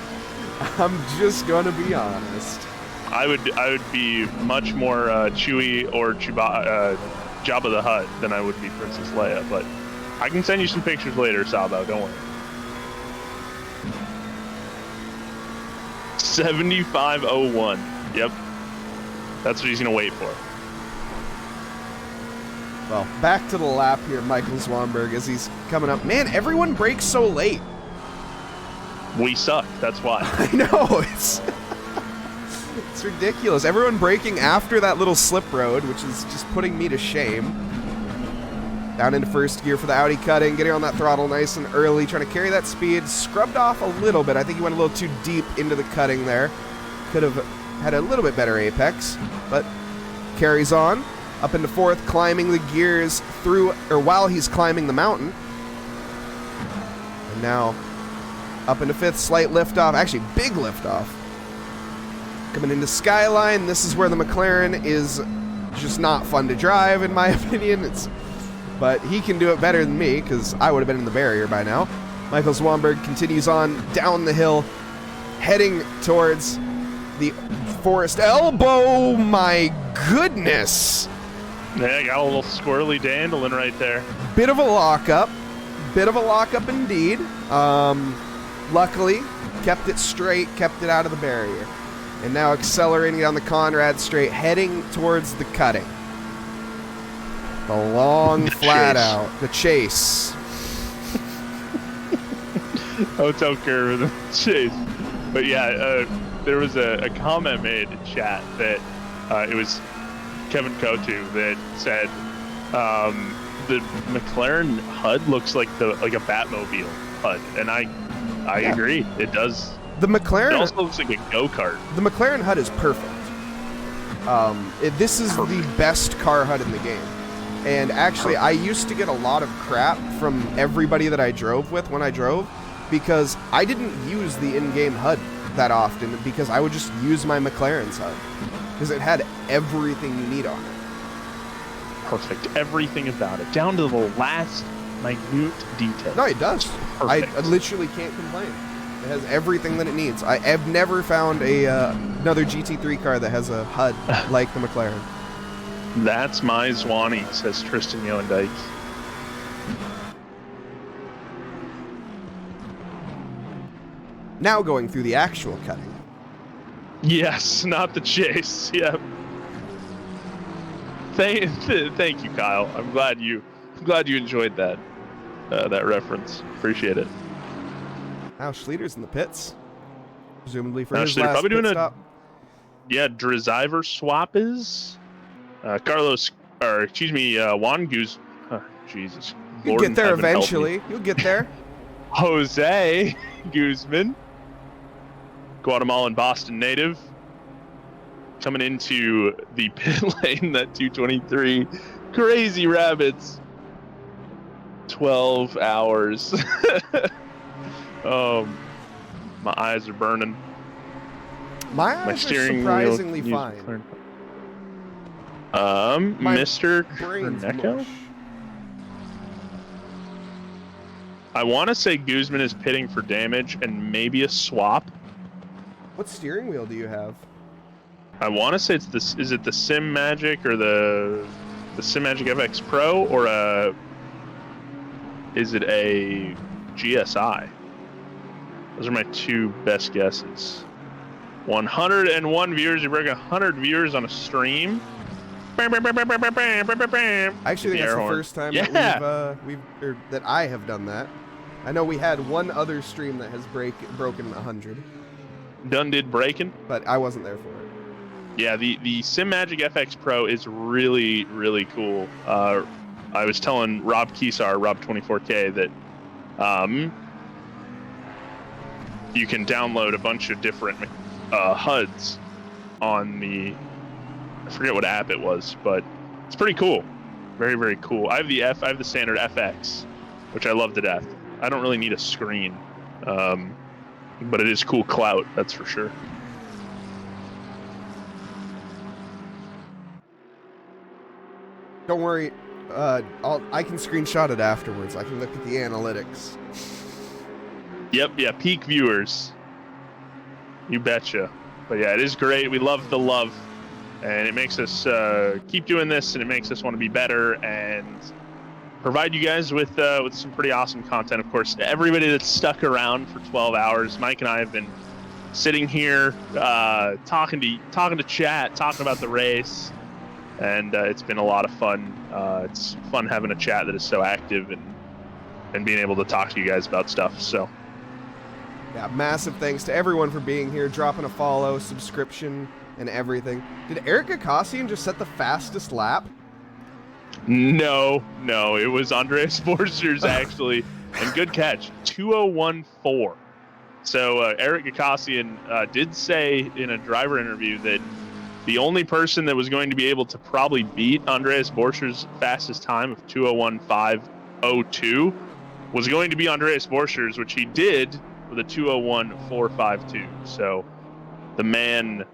B: I'm just gonna be honest.
A: I would be much more Chewie or Jabba the Hutt than I would be Princess Leia, but I can send you some pictures later, Salvo. Don't worry. 7501. Yep. That's what he's gonna wait for.
B: Well, back to the lap here, Michael Swanberg, as he's coming up. Man, everyone brakes so late.
A: We suck. That's why.
B: I know, it's ridiculous. Everyone braking after that little slip road, which is just putting me to shame. Down into first gear for the Audi cutting, getting on that throttle nice and early, trying to carry that speed. Scrubbed off a little bit. I think he went a little too deep into the cutting there. Could have had a little bit better apex, but carries on. Up into fourth, climbing the gears through, or while he's climbing the mountain. And now up into fifth, slight liftoff, actually big liftoff. Coming into Skyline, this is where the McLaren is just not fun to drive, in my opinion. But he can do it better than me, because I would have been in the barrier by now. Michael Swanberg continues on down the hill, heading towards the forest elbow. My goodness.
A: Yeah, got a little squirrely dandelion right there.
B: Bit of a lockup. Bit of a lockup indeed. Luckily, kept it straight, kept it out of the barrier. And now accelerating down the Conrad Straight, heading towards the cutting. The long flat out. The chase.
A: Hotel curve the chase. But yeah, there was a comment made in chat that it was Kevin Kotu that said the McLaren HUD looks like a Batmobile HUD, and I agree. It does.
B: The McLaren
A: It also looks like a go-kart.
B: The McLaren HUD is perfect. This is the best car HUD in the game. And actually, I used to get a lot of crap from everybody that I drove with when I drove, because I didn't use the in-game HUD that often, because I would just use my McLaren's HUD, because it had everything you need on it.
A: Perfect. Everything about it, down to the last minute detail.
B: No, it does. I
A: Perfect.
B: literally can't complain. It has everything that it needs. I have never found another GT3 car that has a HUD like the McLaren.
A: That's my Zwanny, says Tristan Yoendike.
B: Now going through the actual cutting.
A: Yes, not the chase. Yep. Thank you, Kyle. I'm glad you enjoyed that reference. Appreciate it.
B: Now Schleter's in the pits. Presumably for his
A: Actually, they're
B: last
A: probably
B: pit
A: doing
B: stop.
A: driver swap is Carlos, or excuse me, Juan Guz. Jesus.
B: You'll
A: Lord
B: get
A: in
B: there
A: heaven, help me.
B: eventually. You'll get there.
A: Jose Guzman, Guatemalan Boston native, coming into the pit lane, that 223. Crazy rabbits. 12 hours. My eyes are burning.
B: My
A: My
B: eyes are
A: steering
B: surprisingly
A: wheel
B: fine. My
A: Mr.
B: Brain's
A: Kornecko?
B: mush.
A: I want to say Guzman is pitting for damage and maybe a swap.
B: What steering wheel do you have?
A: I want to say it's this. Is it the Sim Magic or the Sim Magic FX Pro, or is it a GSI? Those are my two best guesses. 101 viewers. You break 100 viewers on a stream.
B: I actually think that's the first time
A: Yeah.
B: that I have done that. I know we had one other stream that has broken 100,
A: Done did breaking.
B: but I wasn't there for it.
A: Yeah, the Sim Magic FX Pro is really, really cool. I was telling Rob Kesar, Rob24K, that you can download a bunch of different HUDs on the, I forget what app it was, but it's pretty cool. Very, very cool. I have the standard FX, which I love to death. I don't really need a screen, but it is cool clout, that's for sure.
B: Don't worry, I can screenshot it afterwards. I can look at the analytics.
A: Yep, yeah, peak viewers. You betcha. But yeah, it is great. We love the love, and it makes us keep doing this, and it makes us want to be better and provide you guys with some pretty awesome content. Of course, everybody that's stuck around for 12 hours, Mike and I have been sitting here talking to chat, talking about the race, and it's been a lot of fun. It's fun having a chat that is so active and being able to talk to you guys about stuff. So.
B: Yeah, massive thanks to everyone for being here, dropping a follow, subscription, and everything. Did Eric Gakassian just set the fastest lap?
A: No, it was Andreas Borchers actually, and good catch, 2:01.4. So Eric Gakassian did say in a driver interview that the only person that was going to be able to probably beat Andreas Borchers' fastest time of 2:01.502 was going to be Andreas Borchers, which he did with a 2:01.452. So the man,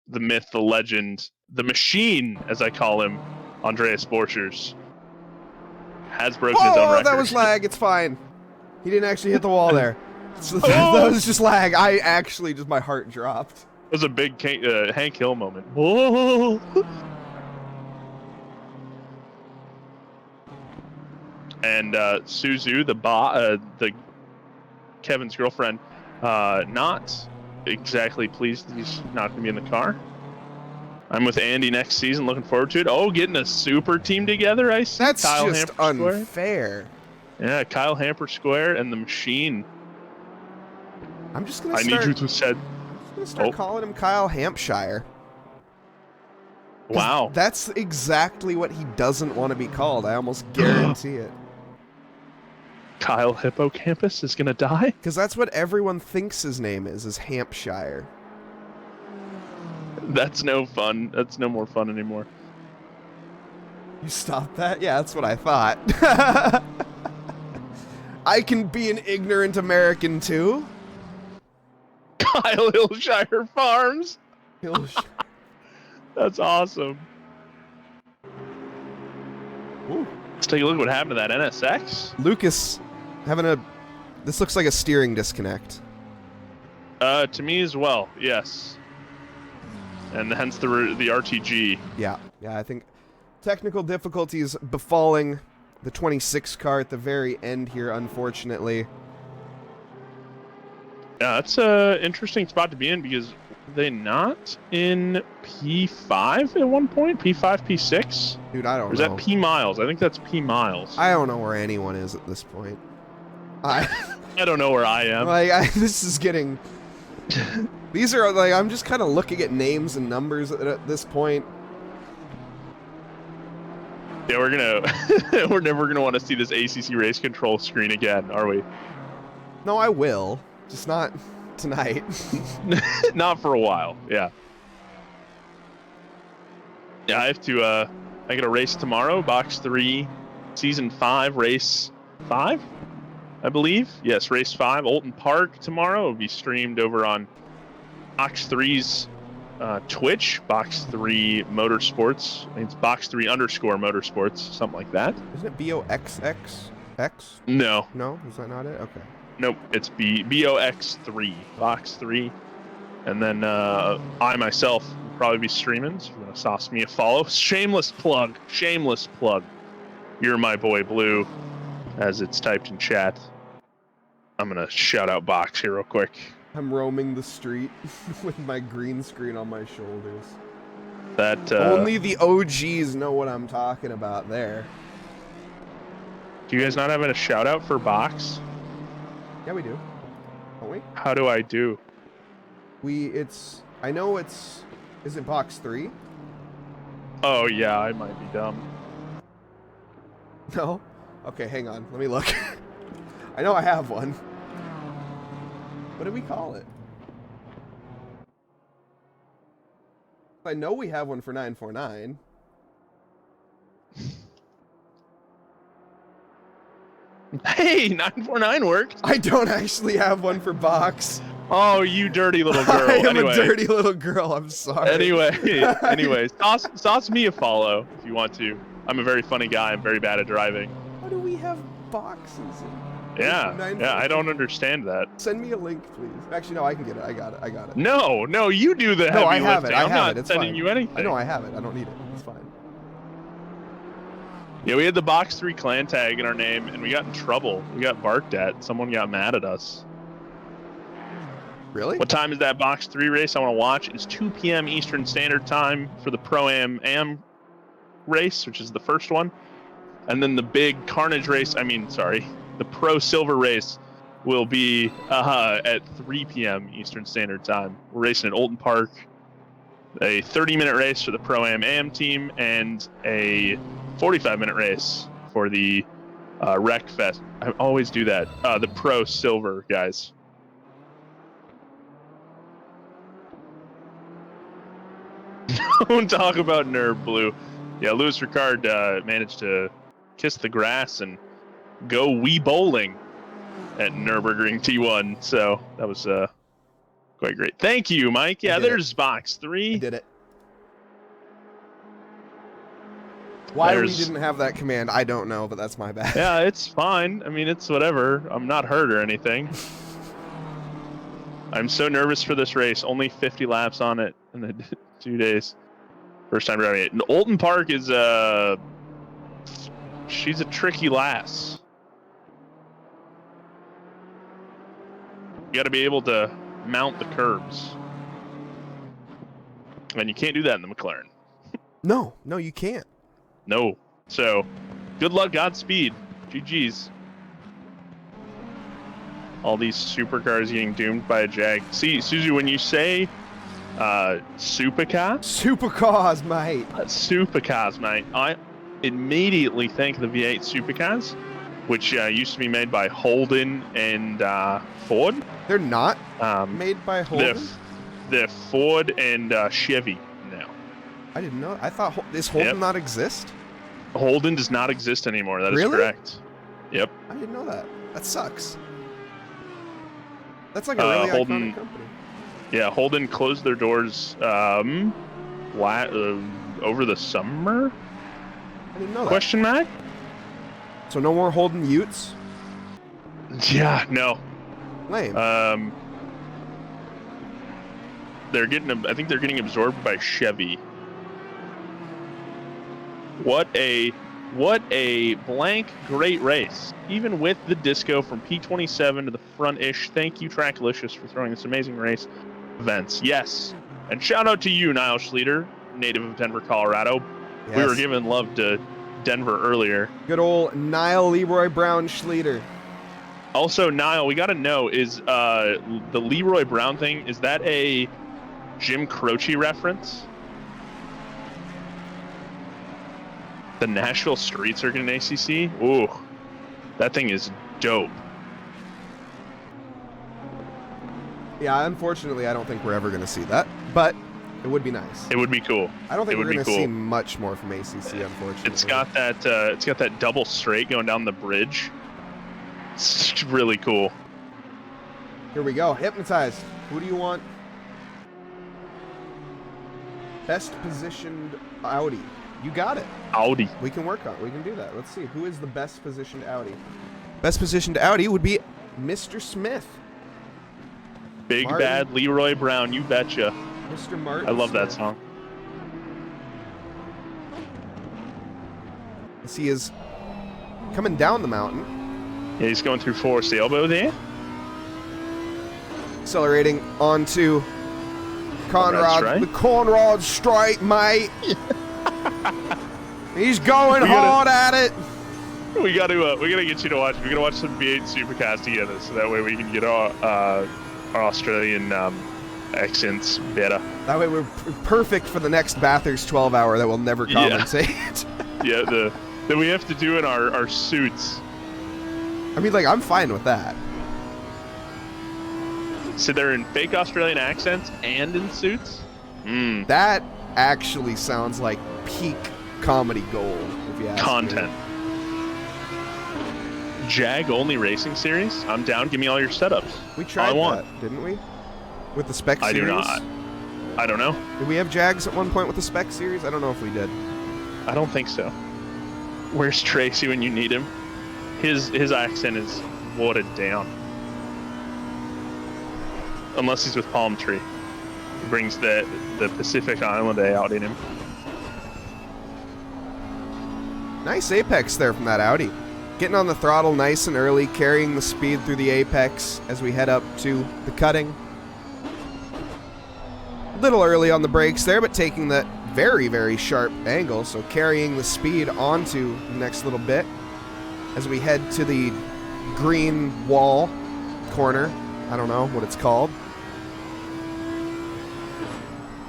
A: the myth, the legend, the machine, as I call him, Andreas Borchers, has broken his own record.
B: That was lag. It's fine. He didn't actually hit the wall there. That was just lag. I actually my heart dropped.
A: It was a big Hank Hill moment. Whoa! And Suzu, the Kevin's girlfriend, not exactly pleased that he's not going to be in the car. I'm with Andy next season, looking forward to it. Oh, getting a super team together, I see.
B: That's
A: Kyle
B: just
A: Hamper
B: unfair.
A: Square. Yeah, Kyle Hamper Square and the machine.
B: I'm just going
A: I need you to said.
B: I'm going to start calling him Kyle Hampshire.
A: Wow.
B: That's exactly what he doesn't want to be called. I almost guarantee it.
A: Kyle Hippocampus is going to die?
B: Because that's what everyone thinks his name is Hampshire.
A: That's no fun. That's no more fun anymore.
B: You stopped that? Yeah, that's what I thought. I can be an ignorant American too.
A: Kyle Hillshire Farms. That's awesome.
B: Ooh.
A: Let's take a look at what happened to that NSX.
B: Lucas having this looks like a steering disconnect.
A: To me as well, yes. And hence the RTG.
B: Yeah, I think technical difficulties befalling the 26 car at the very end here, unfortunately.
A: Yeah, that's an interesting spot to be in because were they not in P5 at one point? P5, P6?
B: Dude, I don't know.
A: Or is that P miles? I think that's P miles.
B: I don't know where anyone is at this point.
A: I don't know where I am.
B: This is getting These are like, I'm just kind of looking at names and numbers at this point.
A: Yeah, we're gonna we're never gonna want to see this ACC race control screen again, are we?
B: No, I will. Just not tonight.
A: Not for a while. Yeah. Yeah, I have to. I got a race tomorrow. Box 3, Season 5, Race 5, I believe. Yes, Race 5, Alton Park tomorrow. It'll be streamed over on Box 3's Twitch, Box 3 Motorsports. I think it's Box 3 _ Motorsports, something like that.
B: Isn't it BOXXX?
A: No.
B: No, is that not it? Okay.
A: Nope, it's BOX3, Box 3. And then I myself will probably be streaming, so if you want to sauce me a follow. Shameless plug. Youremahboiblu, as it's typed in chat. I'm going to shout out Box here real quick.
B: I'm roaming the street with my green screen on my shoulders.
A: That
B: Only the OGs know what I'm talking about there.
A: Do you guys not have a shout out for Box?
B: Yeah, we do. Don't we?
A: How do I do?
B: I know it's, is it Box 3?
A: Oh yeah, I might be dumb.
B: No? Okay, hang on. Let me look. I know I have one. What do we call it? I know we have one for 949.
A: Hey, 949 worked.
B: I don't actually have one for Box.
A: Oh, you dirty little girl.
B: I am
A: anyway.
B: a dirty little girl. I'm sorry.
A: Anyway, sauce me a follow if you want to. I'm a very funny guy. I'm very bad at driving.
B: How do we have boxes?
A: Yeah, I don't understand that.
B: Send me a link, please. Actually, no, I can get it. I got it.
A: No, you do the heavy
B: No, I have
A: lifting.
B: it.
A: I'm not
B: It's
A: sending
B: fine.
A: you anything.
B: I know I have it. I don't need it. It's fine.
A: Yeah, we had the Box 3 clan tag in our name, and we got in trouble. We got barked at. Someone got mad at us.
B: Really?
A: What time is that Box 3 race I want to watch? It's 2 p.m. Eastern Standard Time for the Pro-Am race, which is the first one. And then the big Carnage race, the Pro Silver race will be at 3 p.m. Eastern Standard Time. We're racing at Alton Park, a 30-minute race for the Pro-Am team, and a 45-minute race for the Rec Fest. I always do that. The Pro Silver guys. Don't talk about Nerd Blue. Yeah, Louis Ricard managed to kiss the grass and go wee bowling at Nürburgring T1. So that was quite great. Thank you, Mike. Yeah, there's Box 3.
B: I did it. Why we didn't have that command, I don't know, but that's my bad.
A: Yeah, it's fine. I mean, it's whatever. I'm not hurt or anything. I'm so nervous for this race. Only 50 laps on it in the 2 days. First time driving it. And Alton Park is she's a tricky lass. You got to be able to mount the curbs, and you can't do that in the McLaren.
B: No, you can't.
A: No. So, good luck, Godspeed. GG's. All these supercars getting doomed by a Jag. See, Suzu, when you say supercar?
B: Supercars, mate.
A: Supercars, mate. I immediately think of the V8 supercars, which used to be made by Holden and Ford.
B: They're not made by Holden?
A: They're Ford and Chevy now.
B: I didn't know. I thought, does Holden not exist?
A: Holden does not exist anymore. That is correct. Yep.
B: I didn't know that. That sucks. That's like a really iconic company.
A: Yeah, Holden closed their doors over the summer?
B: I didn't know that.
A: Question mark?
B: So no more Holden Utes?
A: Yeah, no.
B: Lame.
A: I think they're getting absorbed by Chevy. What a blank great race. Even with the disco from P27 to the front-ish. Thank you, Trackilicious, for throwing this amazing race events. Yes. And shout out to you, Niall Schleter, native of Denver, Colorado. Yes. We were giving love to Denver earlier.
B: Good old Niall Leroy Brown Schleter.
A: Also, Niall, we got to know, is the Leroy Brown thing, is that a Jim Croce reference? The Nashville Street Circuit in ACC? Ooh, that thing is dope.
B: Yeah, unfortunately, I don't think we're ever going to see that, but it would be nice.
A: It would be cool.
B: I don't think we're going to
A: cool.
B: see much more from ACC, unfortunately.
A: It's got that double straight going down the bridge. It's really cool.
B: Here we go. Hypnotized. Who do you want? Best positioned Audi. You got it.
A: Audi.
B: We can work on it. We can do that. Let's see. Who is the best positioned Audi? Best positioned Audi would be Mr. Smith.
A: Big
B: Martin.
A: Bad Leroy Brown, you betcha.
B: Mr. Martin.
A: I love that
B: Smith.
A: song.
B: As he is coming down the mountain.
A: Yeah, he's going through Forest Elbow there.
B: Accelerating onto Conrad.
A: Straight.
B: The Conrad straight, mate. He's going hard at it.
A: We gotta get you to watch. We gotta watch some V8 Supercast together, so that way we can get our Australian accents better.
B: That way we're perfect for the next Bathurst 12-hour that we'll never commentate.
A: Yeah, that we have to do in our suits.
B: I mean, like, I'm fine with that.
A: So they're in fake Australian accents and in suits?
B: That actually sounds like peak comedy gold, if you ask
A: Content.
B: me.
A: Jag only racing series? I'm down. Give me all your setups.
B: We tried
A: I want.
B: that, didn't we? With the spec
A: I
B: series?
A: do not. I don't know.
B: Did we have Jags at one point with the spec series? I don't know if we did.
A: I don't think so. Where's Tracy when you need him? His accent is watered down. Unless he's with Palm Tree. He brings the Pacific Islander out in him.
B: Nice apex there from that Audi. Getting on the throttle nice and early, carrying the speed through the apex as we head up to the cutting. A little early on the brakes there, but taking that very, very sharp angle, so carrying the speed onto the next little bit as we head to the green wall corner. I don't know what it's called.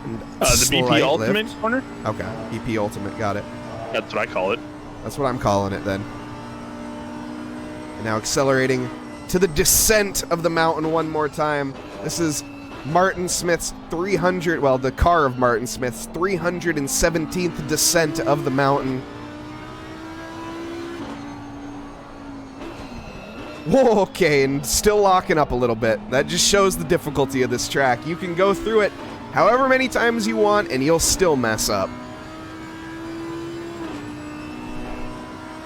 B: And
A: The BP
B: slight
A: Ultimate
B: lift.
A: corner?
B: Okay, BP Ultimate, got it.
A: That's what I call it.
B: That's what I'm calling it then. And now accelerating to the descent of the mountain one more time. This is Martin Smith's the car of Martin Smith's 317th descent of the mountain. Whoa, okay, and still locking up a little bit. That just shows the difficulty of this track. You can go through it however many times you want, and you'll still mess up.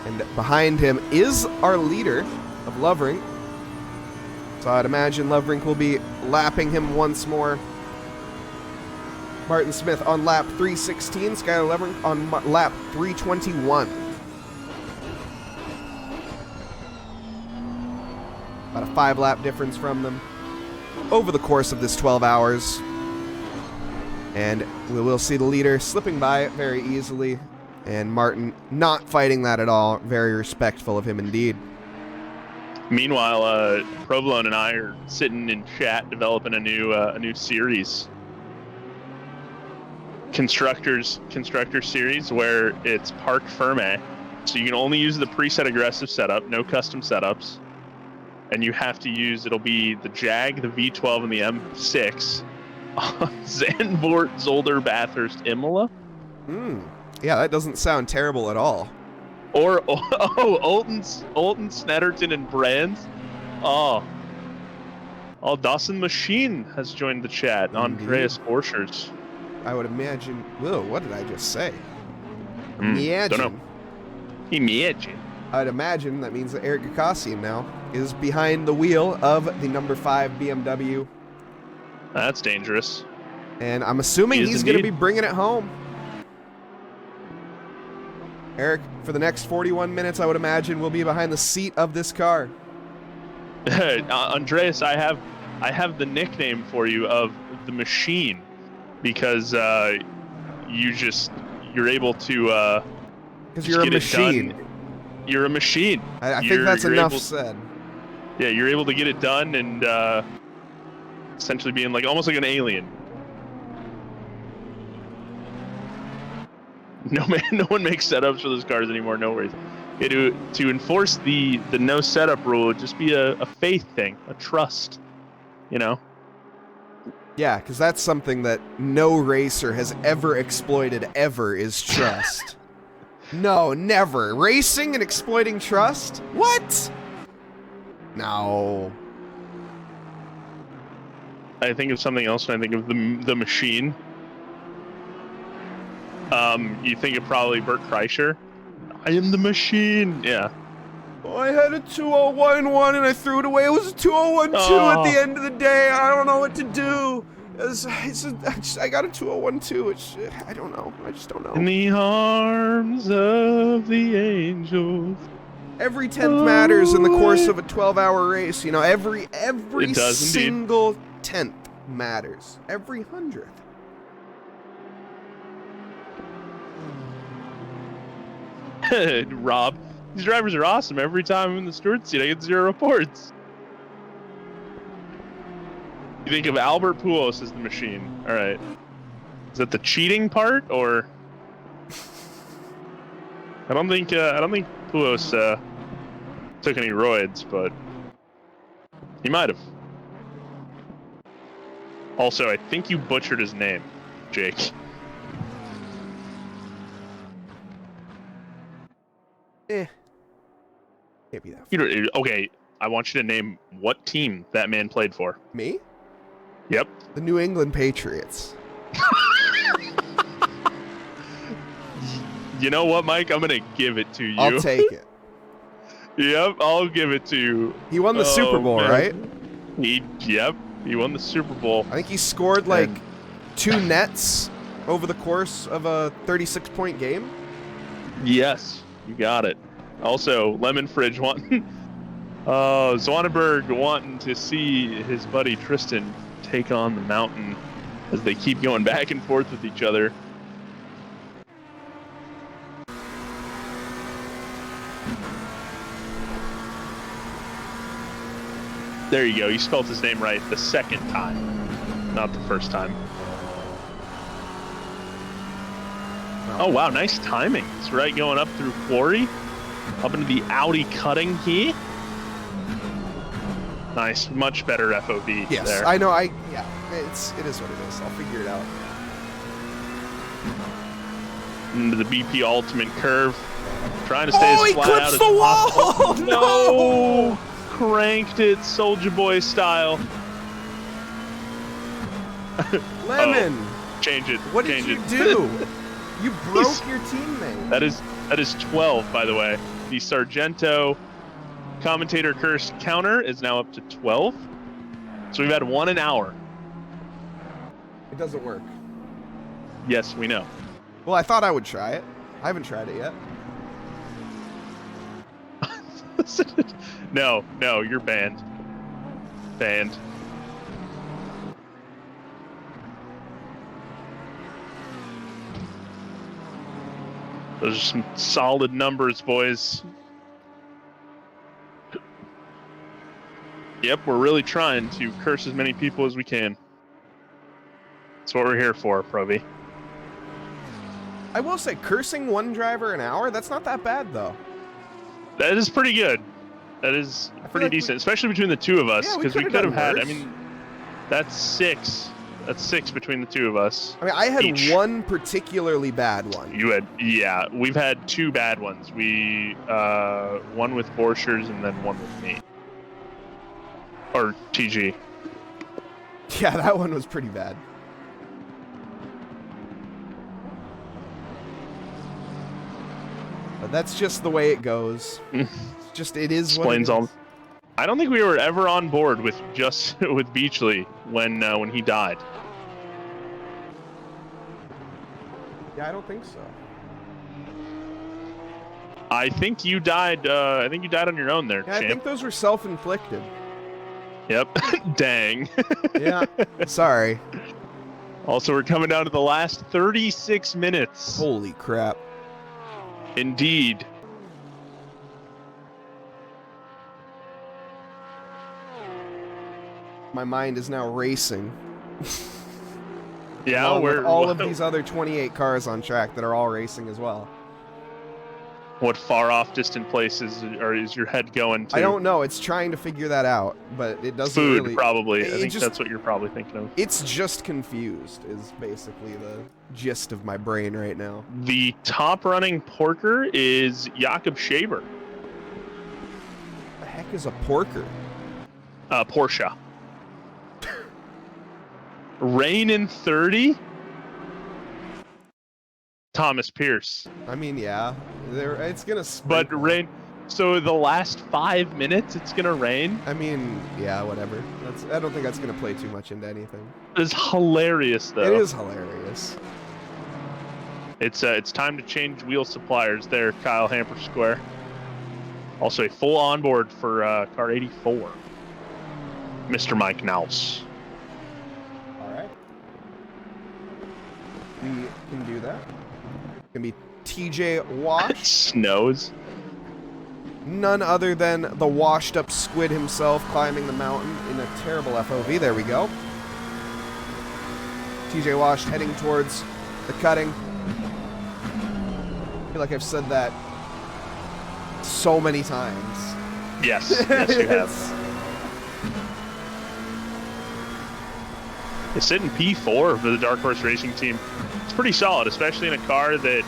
B: And behind him is our leader of Lovering. So I'd imagine Lovering will be lapping him once more. Martin Smith on lap 316, Skylar Lovering on lap 321. About a 5-lap difference from them over the course of this 12 hours. And we will see the leader slipping by it very easily. And Martin not fighting that at all. Very respectful of him indeed.
A: Meanwhile, Provolone and I are sitting in chat developing a new series. Constructor series where it's Park Ferme. So you can only use the preset aggressive setup, no custom setups. And you have to use, it'll be the Jag, the V12, and the M6 on Zandvoort, Zolder, Bathurst, Imola.
B: Yeah, that doesn't sound terrible at all.
A: Or, Olten, Snetterton, and Brands. Dawson Machine has joined the chat. Andreas Orschers.
B: I would imagine... Whoa, what did I just say?
A: Don't know. Imagine.
B: I'd imagine that means that Eric Gakassian now is behind the wheel of the number 5 BMW.
A: That's dangerous.
B: And I'm assuming he's going to be bringing it home. Eric, for the next 41 minutes, I would imagine, will be behind the seat of this car.
A: Andreas, I have the nickname for you of the Machine because you're able to
B: because you're a machine.
A: You're a machine.
B: I think that's enough said.
A: Yeah, you're able to get it done and essentially being like almost like an alien. No man, no one makes setups for those cars anymore. No worries. Yeah, to enforce the no setup rule would just be a faith thing, a trust. You know.
B: Yeah, because that's something that no racer has ever exploited ever is trust. No, never. Racing and exploiting trust? What? No.
A: I think of something else when I think of the machine. You think of probably Bert Kreischer. I am the machine. Yeah.
B: Oh, I had a 201.1 and I threw it away. It was a 201.2 at the end of the day. I don't know what to do. I got a 201.2, which I don't know. I just don't know.
A: In the arms of the angels.
B: Every 10th matters in the course of a 12-hour race. You know, every
A: It does
B: single 10th matters. Every 100th.
A: Rob, these drivers are awesome. Every time I'm in the steward seat, I get 0 reports. You think of Albert Pujols as the machine. All right. Is that the cheating part, or? I don't think Pujols took any roids, but he might have. Also, I think you butchered his name, Jake.
B: Can't be that.
A: Okay, I want you to name what team that man played for.
B: Me?
A: Yep.
B: The New England Patriots.
A: You know what, Mike? I'm gonna give it to you.
B: I'll take it.
A: Yep, I'll give it to you.
B: He won the Super Bowl,
A: man.
B: right?
A: He won the Super Bowl.
B: I think he scored like 2 nets over the course of a 36-point game.
A: Yes, you got it. Also, Lemon Fridge wanting, Zwanenberg wanting to see his buddy Tristan take on the mountain as they keep going back and forth with each other. There you go. You spelled his name right the second time, not the first time. Oh, wow. Nice timing. It's right going up through Quarry, up into the Audi cutting here. Nice. Much better FOV
B: Yes,
A: there.
B: I know. Yeah, it is what it is. I'll figure it out.
A: Into the BP Ultimate curve. Trying to stay as flat out as
B: clips the wall!
A: possible.
B: No!
A: Cranked it Soulja Boy style.
B: Lemon!
A: Change it.
B: What did
A: Change
B: you
A: it.
B: do? You broke your teammate.
A: That is 12, by the way. The Sargento commentator curse counter is now up to 12. So we've had 1 an hour.
B: It doesn't work.
A: Yes, we know.
B: Well, I thought I would try it. I haven't tried it yet.
A: No, you're banned. Banned. Those are some solid numbers, boys. Yep, we're really trying to curse as many people as we can. That's what we're here for, Provi.
B: I will say, cursing 1 driver an hour, that's not that bad, though.
A: That is pretty good. That is pretty
B: like
A: decent, especially between the two of us,
B: Yeah, we
A: because we
B: could've
A: could have
B: done
A: had. I
B: worse.
A: mean, that's 6. That's 6 between the two of us.
B: I mean, I had
A: Each.
B: 1 particularly bad one.
A: You had, yeah. We've had 2 bad ones. We one with Borchers and then one with me, or TG.
B: Yeah, that one was pretty bad. But that's just the way it goes. It is
A: Explains
B: what it
A: all.
B: is.
A: I don't think we were ever on board with just with Beachley when he died.
B: Yeah, I don't think so.
A: I think you died. I think you died on your own there,
B: Yeah, I
A: champ.
B: think those were self-inflicted.
A: Yep. Dang.
B: Yeah, sorry.
A: Also, we're coming down to the last 36 minutes.
B: Holy crap.
A: Indeed.
B: My mind is now racing.
A: Yeah,
B: Along with
A: we're
B: all of these other 28 cars on track that are all racing as well.
A: What far off distant places is your head going to?
B: I don't know. It's trying to figure that out, but it doesn't
A: Food,
B: really.
A: probably. I think
B: just,
A: that's what you're probably thinking of.
B: It's just confused is basically the gist of my brain right now.
A: The top running porker is Jakob Shaver.
B: The heck is a porker?
A: Porsche. Rain in 30. Thomas Pierce.
B: I mean, yeah, it's gonna.
A: But rain. So the last 5 minutes, it's gonna rain.
B: I mean, yeah, whatever. I don't think that's gonna play too much into anything.
A: It's hilarious, though.
B: It is hilarious.
A: It's time to change wheel suppliers there, Kyle Hamper Square. Also a full onboard for car 84, Mr. Mike Nause.
B: All right, we can do that. Can be TJ Wash.
A: Snows.
B: None other than the washed-up squid himself climbing the mountain in a terrible FOV. There we go. TJ Wash heading towards the cutting. I feel like I've said that so many times.
A: Yes, yes, you have. It's sitting P4 for the Dark Horse Racing team. It's pretty solid, especially in a car that,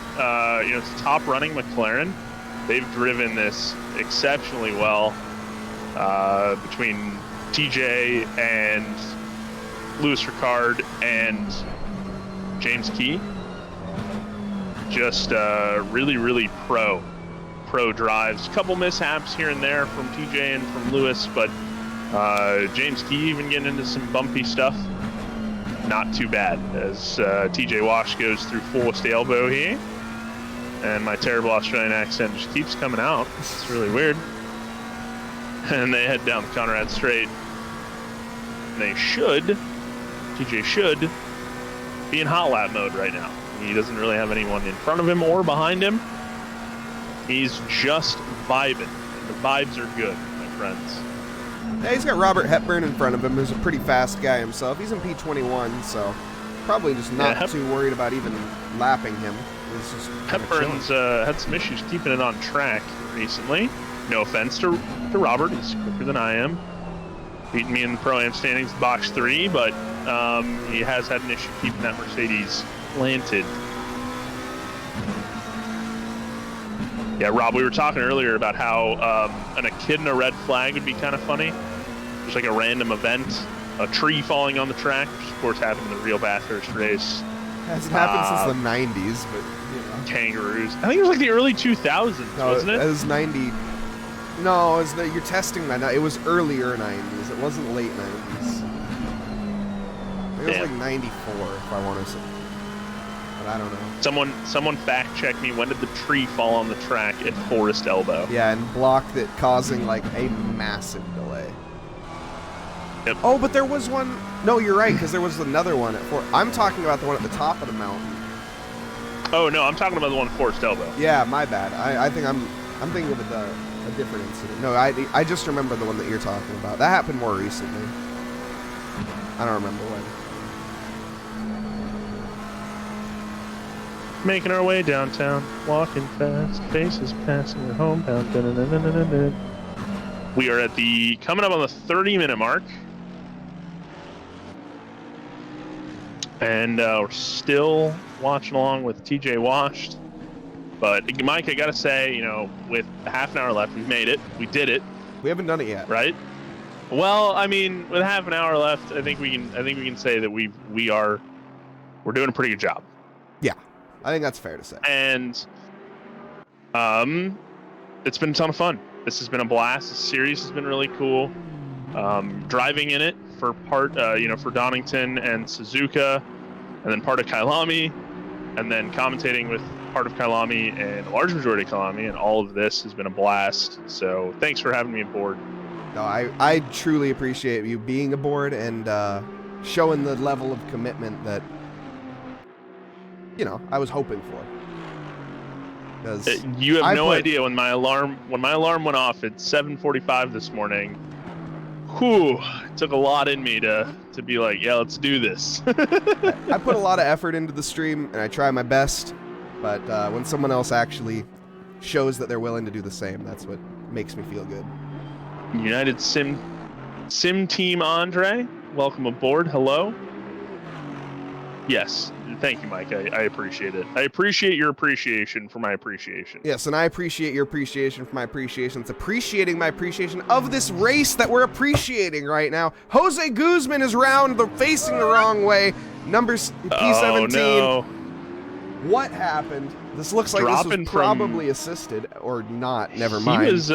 A: it's top running McLaren. They've driven this exceptionally well between TJ and Louis Ricard and James Key. Just really, really pro drives. A couple mishaps here and there from TJ and from Louis, but James Key even getting into some bumpy stuff. Not too bad as TJ Wash goes through fullest elbow here. And my terrible Australian accent just keeps coming out. It's really weird. And they head down the Conrad Straight. They TJ should be in hot lap mode right now. He doesn't really have anyone in front of him or behind him. He's just vibing. And the vibes are good, my friends.
B: Yeah, he's got Robert Hepburn in front of him, who's a pretty fast guy himself. He's in P21, so probably just not too worried about even lapping him. He's just
A: Hepburn's had some issues keeping it on track recently. No offense to Robert, he's quicker than I am. Beating me in the Pro-Am standings, Box 3, but he has had an issue keeping that Mercedes planted. Yeah, Rob, we were talking earlier about how a kid in a red flag would be kind of funny. Just like a random event, a tree falling on the track, which of course happened in the real Bathurst race.
B: Hasn't happened since the 90s, but you know.
A: Kangaroos. I think it was like the early 2000s, wasn't it?
B: It was 90. No, you're testing that now. It was earlier 90s. It wasn't late 90s. I think it was like 94, if I want to say. But I don't know.
A: Someone fact check me. When did the tree fall on the track at Forest Elbow?
B: Yeah, and blocked it, causing like a massive delay.
A: Yep.
B: Oh, but there was one. No, you're right, because there was another one at I'm talking about the one at the top of the mountain.
A: Oh no, I'm talking about the one at Forest Elbow.
B: Yeah, my bad. I think I'm thinking of a different incident. No, I just remember the one that you're talking about. That happened more recently. I don't remember when.
A: Making our way downtown, walking fast, faces passing your homebound. We are coming up on the 30-minute mark. And we're still watching along with TJ Washed. But Mike, I gotta say, with half an hour left, we've made it. We did it.
B: We haven't done it yet,
A: right? Well, I mean, with half an hour left, I think we can say that we're doing a pretty good job.
B: Yeah, I think that's fair to say.
A: And it's been a ton of fun. This has been a blast. The series has been really cool. Driving in it for part, for Donington and Suzuka, and then part of Kailami, and then commentating with part of Kailami and a large majority of Kailami, and all of this has been a blast. So thanks for having me aboard.
B: No, I truly appreciate you being aboard and showing the level of commitment that I was hoping for.
A: You have no idea when my alarm went off at 7:45 this morning. Whew, it took a lot in me to be like, yeah, let's do this.
B: I put a lot of effort into the stream, and I try my best, but when someone else actually shows that they're willing to do the same, that's what makes me feel good.
A: United Sim Team Andre, welcome aboard. Hello. Yes, thank you, Mike. I appreciate it. I appreciate your appreciation for my appreciation.
B: Yes, and I appreciate your appreciation for my appreciation. It's appreciating my appreciation of this race that we're appreciating right now. Jose Guzman is facing the wrong way. Numbers P17.
A: Oh, no.
B: What happened? This looks like this was probably assisted or not. Never mind.
A: He was,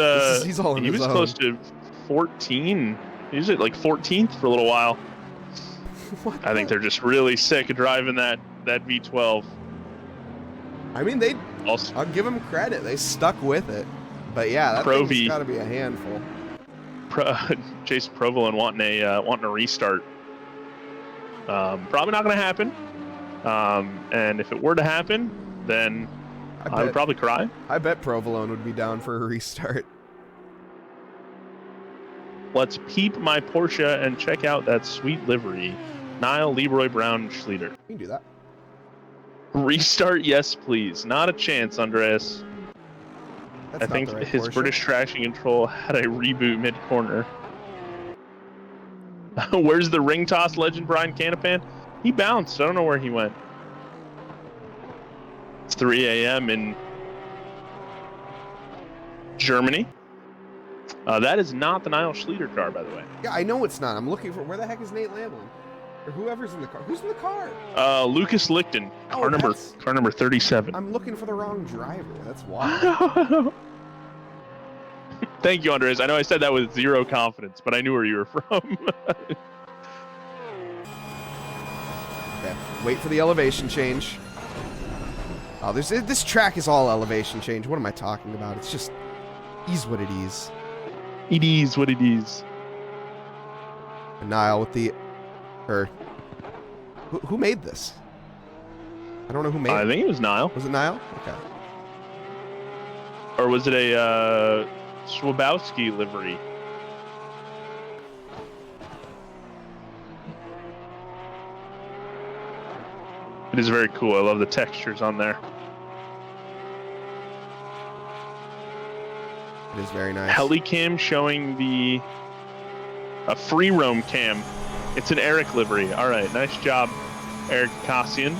B: he's all on
A: he
B: his
A: was
B: own.
A: close to 14. He was at like 14th for a little while. I think they're just really sick of driving that V12.
B: I mean, I'll give them credit. They stuck with it. But yeah, that thing's got to be a handful.
A: Jason Provolone wanting a restart. Probably not going to happen. And if it were to happen, then I would probably cry.
B: I bet Provolone would be down for a restart.
A: Let's peep my Porsche and check out that sweet livery. Niall, Leroy, Brown, Schleter.
B: You can do that.
A: Restart, yes, please. Not a chance, Andreas.
B: That's
A: I think
B: right
A: his
B: Porsche.
A: British traction control had a reboot mid-corner. Where's the ring toss legend, Brian Canapan? He bounced. I don't know where he went. It's 3 a.m. in Germany. That is not the Niall Schleter car, by the way.
B: Yeah, I know it's not. I'm looking for... Where the heck is Nate Lamlin? Or whoever's in the car. Who's in the car?
A: Lucas Lichten. Car number 37.
B: I'm looking for the wrong driver. That's why.
A: Thank you, Andres. I know I said that with zero confidence, but I knew where you were from.
B: Okay. Wait for the elevation change. Oh, this track is all elevation change. What am I talking about? It's just... is what it is.
A: It is what it is.
B: And Niall with the... Who made this? I don't know who made it.
A: I think it was Niall.
B: Was it Niall? Okay.
A: Or was it a Schwabowski livery? It is very cool. I love the textures on there.
B: It is very nice.
A: Helicam showing a free roam cam. It's an Eric livery. All right, nice job, Eric Cassian.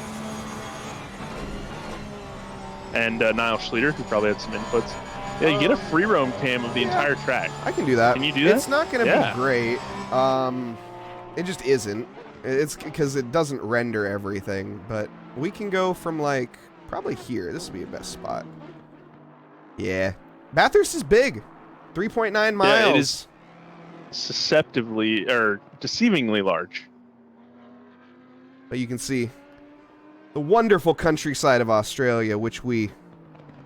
A: And Niall Schleter, who probably had some inputs. Yeah, you get a free roam cam of the entire track.
B: I can do that.
A: Can you do that?
B: It's not going to be great. It just isn't. It's because it doesn't render everything, but we can go from like probably here. This would be a best spot. Yeah. Bathurst is big. 3.9 miles.
A: Yeah, it is deceivingly large.
B: But you can see the wonderful countryside of Australia, which we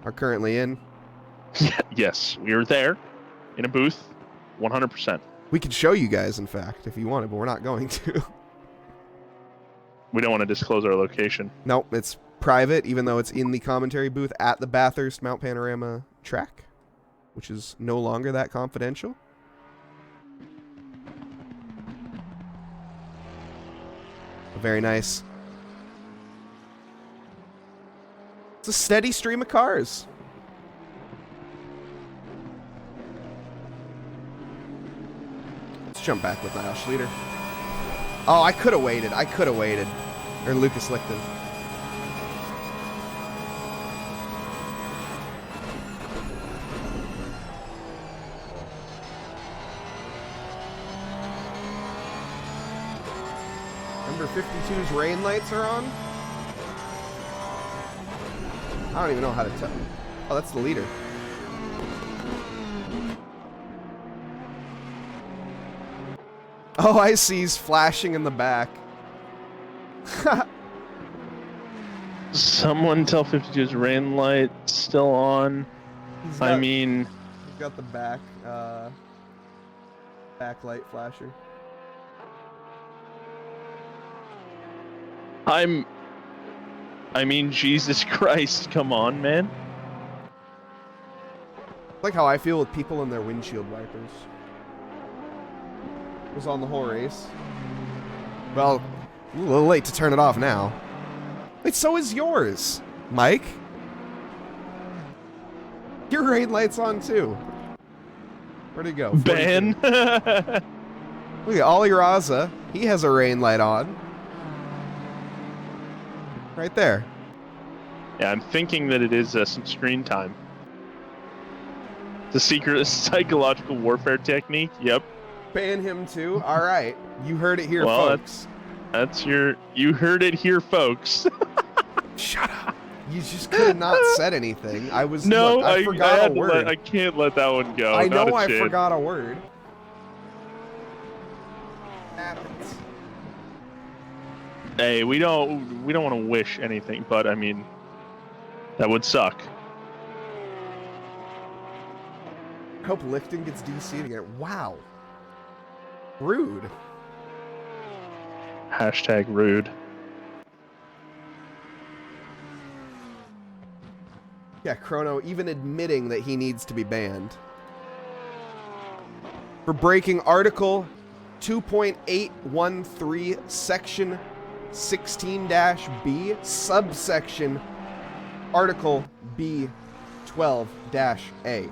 B: are currently in.
A: Yes, we are there in a booth, 100%.
B: We could show you guys, in fact, if you wanted, but we're not going to.
A: We don't want to disclose our location.
B: No, it's private, even though it's in the commentary booth at the Bathurst Mount Panorama track, which is no longer that confidential. Very nice. It's a steady stream of cars. Let's jump back with Niall Schleter. Oh, I could have waited. Or Lucas Lichten. Number 52's rain lights are on. I don't even know how to tell. Oh, that's the leader. Oh, I see. He's flashing in the back.
A: Someone tell 52's rain light still on.
B: He's got the backlight flasher.
A: I mean, Jesus Christ, come on, man.
B: Like how I feel with people in their windshield wipers. Was on the whole race. Well, a little late to turn it off now. Wait, so is yours, Mike. Your rain light's on too. Where'd he go?
A: Ben.
B: Look at Ollie Raza. He has a rain light on. Right there.
A: Yeah, I'm thinking that it is some screen time. The secret psychological warfare technique. Yep.
B: Ban him too. All right. You heard it here,
A: Well,
B: folks.
A: You heard it here, folks.
B: Shut up. You just could have not said anything. I was
A: No,
B: look, I forgot a word.
A: I can't let that one go.
B: I
A: Not
B: know
A: a
B: I
A: chance.
B: forgot a word. Happens.
A: Hey, we don't want to wish anything, but I mean, that would suck.
B: I hope Lifton gets DC'd again. Wow. Rude.
A: Hashtag rude.
B: Yeah, Chrono even admitting that he needs to be banned. For breaking Article 2.813, Section 16-B, subsection Article B12-A, in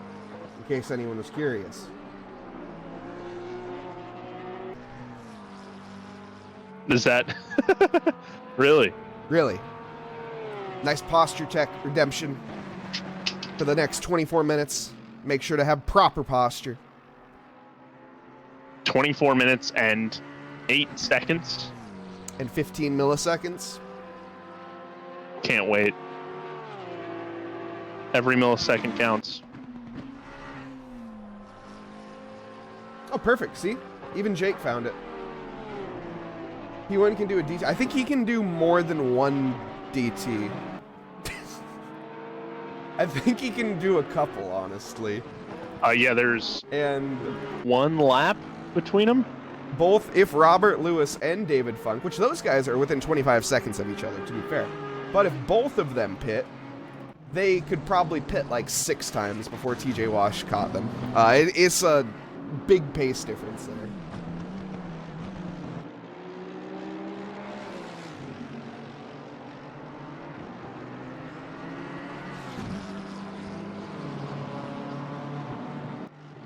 B: case anyone was curious.
A: Is that really?
B: Really. Nice posture tech redemption for the next 24 minutes. Make sure to have proper posture.
A: 24 minutes and 8 seconds.
B: And 15 milliseconds.
A: Can't wait. Every millisecond counts.
B: Oh, perfect. See? Even Jake found it. P1 can do a DT. I think he can do more than one DT. I think he can do a couple, honestly.
A: Yeah, there's
B: And
A: one lap between them.
B: both, if Robert Lewis and David Funk, which those guys are within 25 seconds of each other, to be fair. But if both of them pit, they could probably pit like 6 times before TJ Wash caught them. It's a big pace difference there.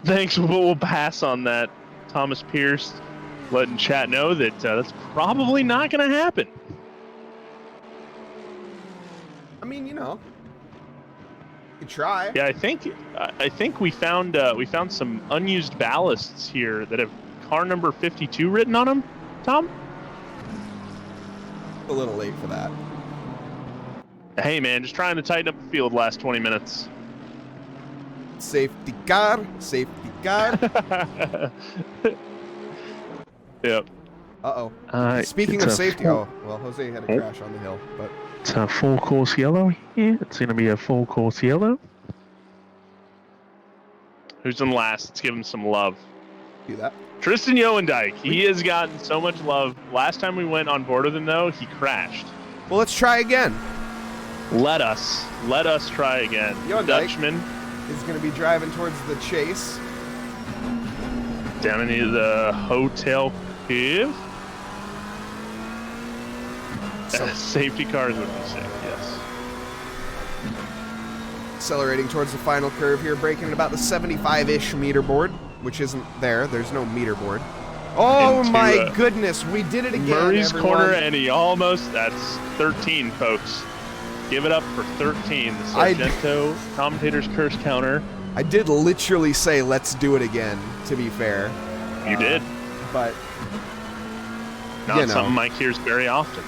A: Thanks. We'll pass on that. Thomas Pierce letting chat know that that's probably not going to happen.
B: I mean, you know, you try.
A: Yeah, I think we found some unused ballasts here that have car number 52 written on them. Tom?
B: A little late for that.
A: Hey man, just trying to tighten up the field last 20 minutes.
B: Safety car, safety car.
A: Yep.
B: Uh-oh.
G: Uh,
B: Speaking
G: it's
B: of
G: a
B: safety,
G: full-
B: well, Jose had a crash on the hill, but
G: It's a full course yellow here. It's going to be a full course yellow.
A: Who's in last? Let's give him some love.
B: do that.
A: Tristan Yoendijk. He has gotten so much love. Last time we went on board with him, though, he crashed.
B: Well, let's try again.
A: Let us try again.
B: Yoendijk.
A: Dutchman
B: Is going to be driving towards the chase.
A: down into the hotel cave.
B: So-
A: Safety cars would be sick, yes.
B: Accelerating towards the final curve here, braking at about the 75-ish meter board, which isn't there. There's no meter board. Oh
A: Into,
B: my goodness, we did it again,
A: Murray's
B: everyone.
A: corner, and he almost, that's 13, folks. Give it up for 13. The Sargento Commentator's curse counter.
B: I did literally say, let's do it again, to be fair.
A: You did.
B: But,
A: Not
B: you know.
A: something Mike hears very often.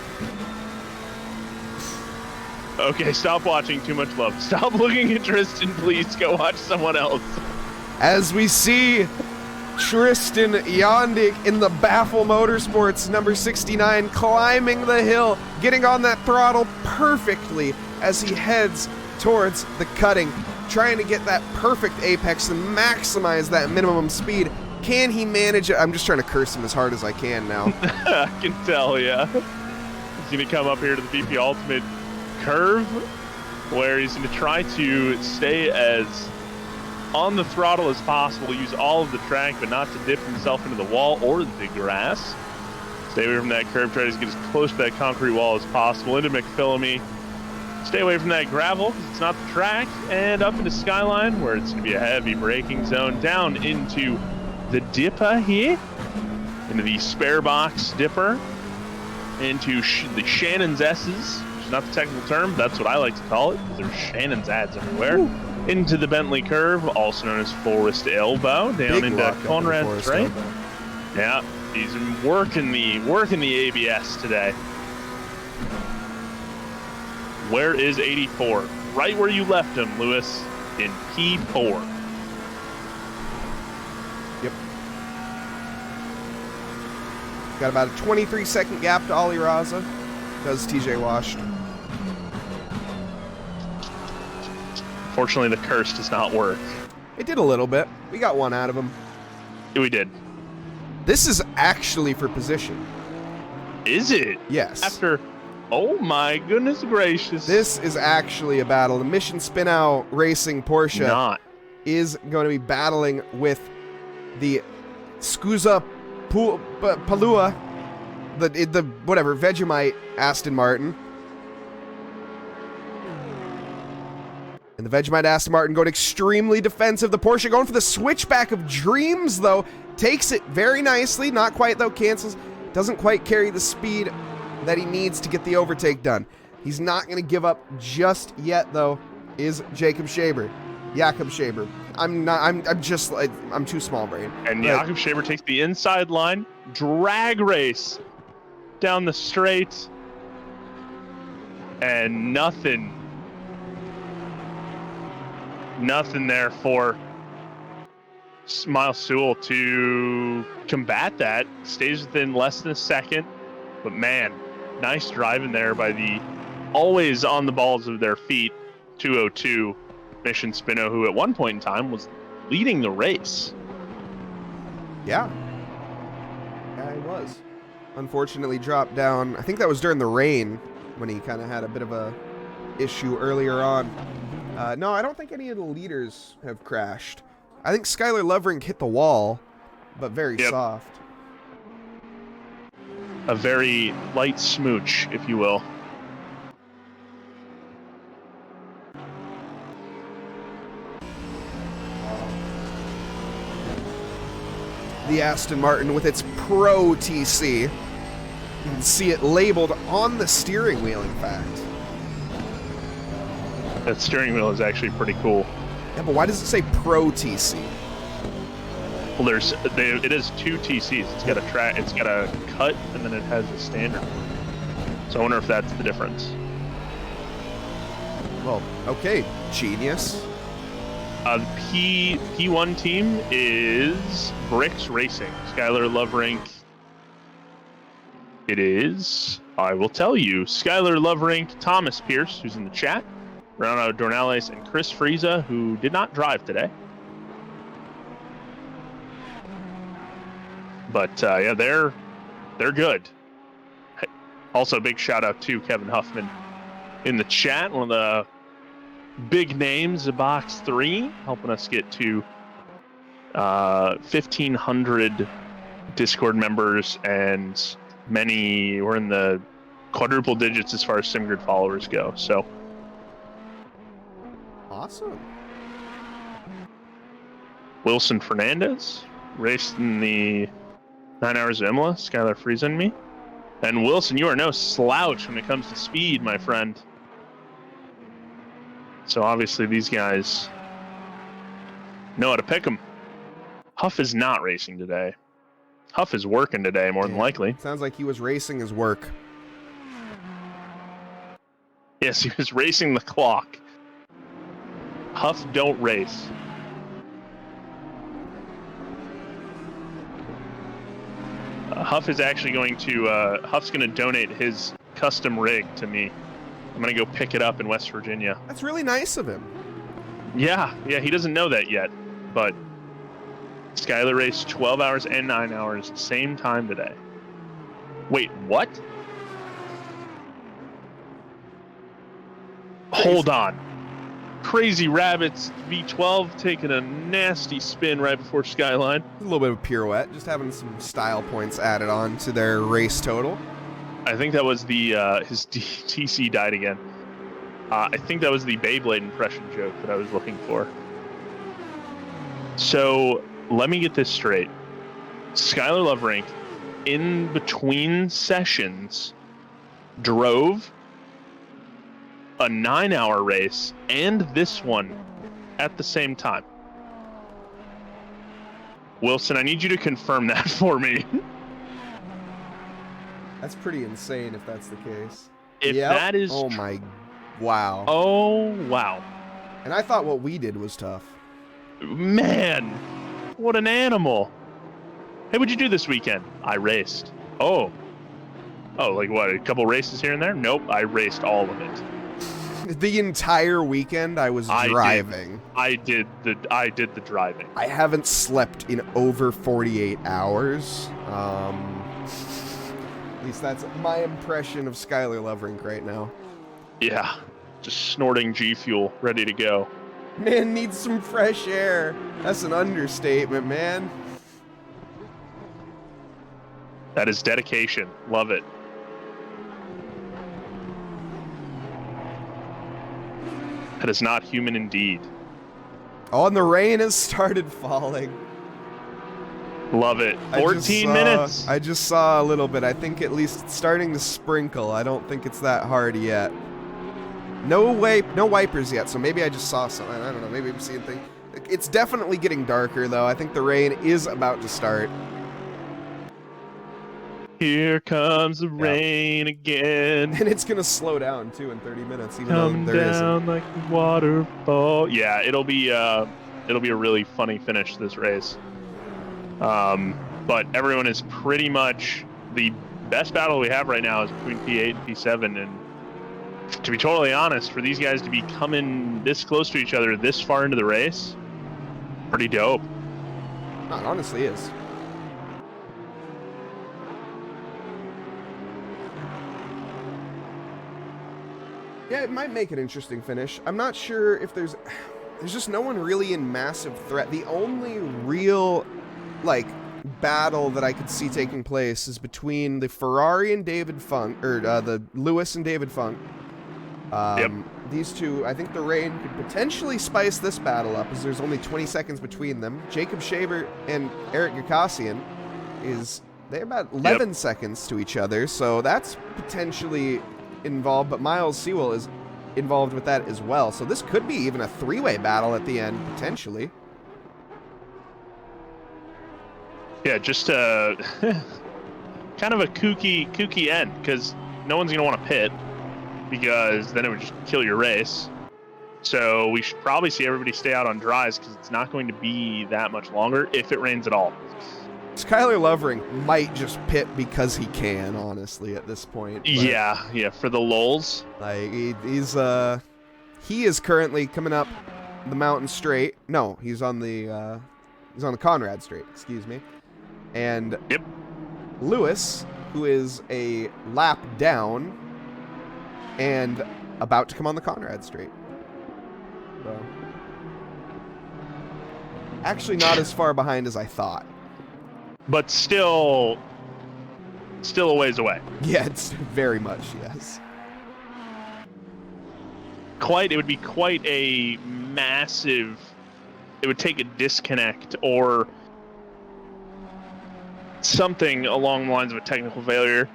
A: Okay, stop watching Too Much Love. Stop looking at Tristan, please. Go watch someone else.
B: as we see Tristan Yoendijk in the Baffle Motorsports number 69 climbing the hill, getting on that throttle perfectly as he heads towards the cutting, trying to get that perfect apex and maximize that minimum speed. Can he manage it? I'm just trying to curse him as hard as I can now.
A: I can tell, yeah. He's going to come up here to the VP Ultimate curve, where he's going to try to stay as on the throttle as possible. Use all of the track, but not to dip himself into the wall or the grass. Stay away from that curb. Try to get as close to that concrete wall as possible. Into McPhillamy. Stay away from that gravel because it's not the track. And up into Skyline where it's going to be a heavy braking zone. Down into the dipper here. Into the spare box dipper. Into the Shannon's S's. Which is not the technical term. That's what I like to call it because there's Shannon's ads everywhere. Ooh. Into the Bentley curve, also known as Forest Elbow. Down
B: Big
A: into Conrad's right. Yeah. He's working the ABS today. Where is 84? Right where you left him, Lewis, in P4.
B: Yep. Got about a 23-second gap to Ollie Raza. Does TJ washed.
A: Fortunately, the curse does not work.
B: It did a little bit. We got one out of him.
A: We did.
B: This is actually for position.
A: Is it?
B: Yes.
A: After, oh my goodness gracious.
B: This is actually a battle. The Mission Spinout Racing Porsche is going to be battling with the Scusa Palua, the whatever, Vegemite Aston Martin. And the Vegemite Aston Martin going extremely defensive. The Porsche going for the switchback of dreams, though. Takes it very nicely. Not quite, though. Cancels. Doesn't quite carry the speed that he needs to get the overtake done. He's not going to give up just yet, though, is Jacob Schaber. I'm too small brain.
A: And Jakob Schaber takes the inside line. Drag race down the straight. And nothing there for Miles Sewell to combat that. Stays within less than a second. But man, nice driving there by the always on the balls of their feet 202 Mission Spino, who at one point in time was leading the race.
B: Yeah, he was. Unfortunately dropped down. I think that was during the rain when he kind of had a bit of a issue earlier on. No, I don't think any of the leaders have crashed. I think Skylar Lovrink hit the wall, but very soft.
A: A very light smooch, if you will.
B: The Aston Martin with its Pro TC. You can see it labeled on the steering wheel, in fact.
A: That steering wheel is actually pretty cool.
B: Yeah, but why does it say Pro TC?
A: Well, it is two TCs. It's got a cut, and then it has a standard. So I wonder if that's the difference.
B: Well, okay, genius.
A: The P1 team is Bricks Racing. Skylar Lovrink. It is, I will tell you, Skylar Lovrink, Thomas Pierce, who's in the chat, Renato Dornales, and Chris Frieza, who did not drive today. But yeah, they're good. Also, big shout out to Kevin Huffman in the chat, one of the big names of Box3, helping us get to 1,500 Discord members, and we're in the quadruple digits as far as SimGrid followers go. So
B: awesome.
A: Wilson Fernandez raced in the 9 Hours of Imola, Skylar Frieza and me. And Wilson, you are no slouch when it comes to speed, my friend. So obviously these guys know how to pick them. Huff is not racing today. Huff is working today, more than likely.
B: Sounds like he was racing his work.
A: Yes, he was racing the clock. Huff don't race. Huff is actually going to, Huff's going to donate his custom rig to me. I'm going to go pick it up in West Virginia.
B: That's really nice of him.
A: Yeah, he doesn't know that yet, but Skylar raced 12 hours and 9 hours, same time today. Wait, what? Hold on. Crazy Rabbits V12 taking a nasty spin right before Skyline.
B: A little bit of pirouette, just having some style points added on to their race total.
A: I think that was the his TC died again. I think that was the Beyblade impression joke that I was looking for. So let me get this straight. Skylar Loverink, in between sessions, drove a 9-hour race and this one at the same time. Wilson, I need you to confirm that for me.
B: That's pretty insane if that's the case.
A: If
B: Yep.
A: that is...
B: Oh my... Wow.
A: Oh, wow.
B: And I thought what we did was tough.
A: Man, what an animal. Hey, what'd you do this weekend? I raced. Oh, like what, a couple races here and there? Nope, I raced all of it.
B: The entire weekend I was driving.
A: I did the driving.
B: I haven't slept in over 48 hours. At least that's my impression of Skylar Loverink right now.
A: Yeah, just snorting G Fuel, ready to go.
B: Man needs some fresh air. That's an understatement, man.
A: That is dedication. Love it. That is not human indeed.
B: Oh, and the rain has started falling.
A: Love it. 14 minutes.
B: I just saw a little bit. I think at least it's starting to sprinkle. I don't think it's that hard yet. No wipers yet, so maybe I just saw something. I don't know. Maybe I'm seeing things. It's definitely getting darker, though. I think the rain is about to start.
A: Here comes the rain again.
B: And it's gonna slow down too in 30 minutes, even
A: Come
B: though there
A: down
B: isn't.
A: like a waterfall. Yeah, it'll be a really funny finish to this race. But everyone is pretty much, the best battle we have right now is between P8 and P7, and to be totally honest, for these guys to be coming this close to each other this far into the race, pretty dope.
B: No, it honestly is. Yeah, it might make an interesting finish. I'm not sure if there's just no one really in massive threat. The only real, like, battle that I could see taking place is between the Ferrari and David Funk, or the Lewis and David Funk.
A: Yep.
B: These two, I think the rain could potentially spice this battle up, as there's only 20 seconds between them. Jacob Shaver and Eric Gakassian they're about 11 seconds to each other, so that's potentially involved, but Miles Sewell is involved with that as well. So this could be even a three-way battle at the end, potentially.
A: Yeah, just kind of a kooky end, because no one's going to want to pit, because then it would just kill your race. So we should probably see everybody stay out on dries, because it's not going to be that much longer if it rains at all.
B: Skylar Loverink might just pit because he can, honestly, at this point. But,
A: yeah, for the lulz.
B: like he is currently coming up the mountain straight. No, he's on the Conrad straight, excuse me. And Lewis, who is a lap down and about to come on the Conrad straight. So, actually not as far behind as I thought.
A: But still a ways away.
B: Yeah, it's very much, yes.
A: It would be quite a massive, it would take a disconnect or something along the lines of a technical failure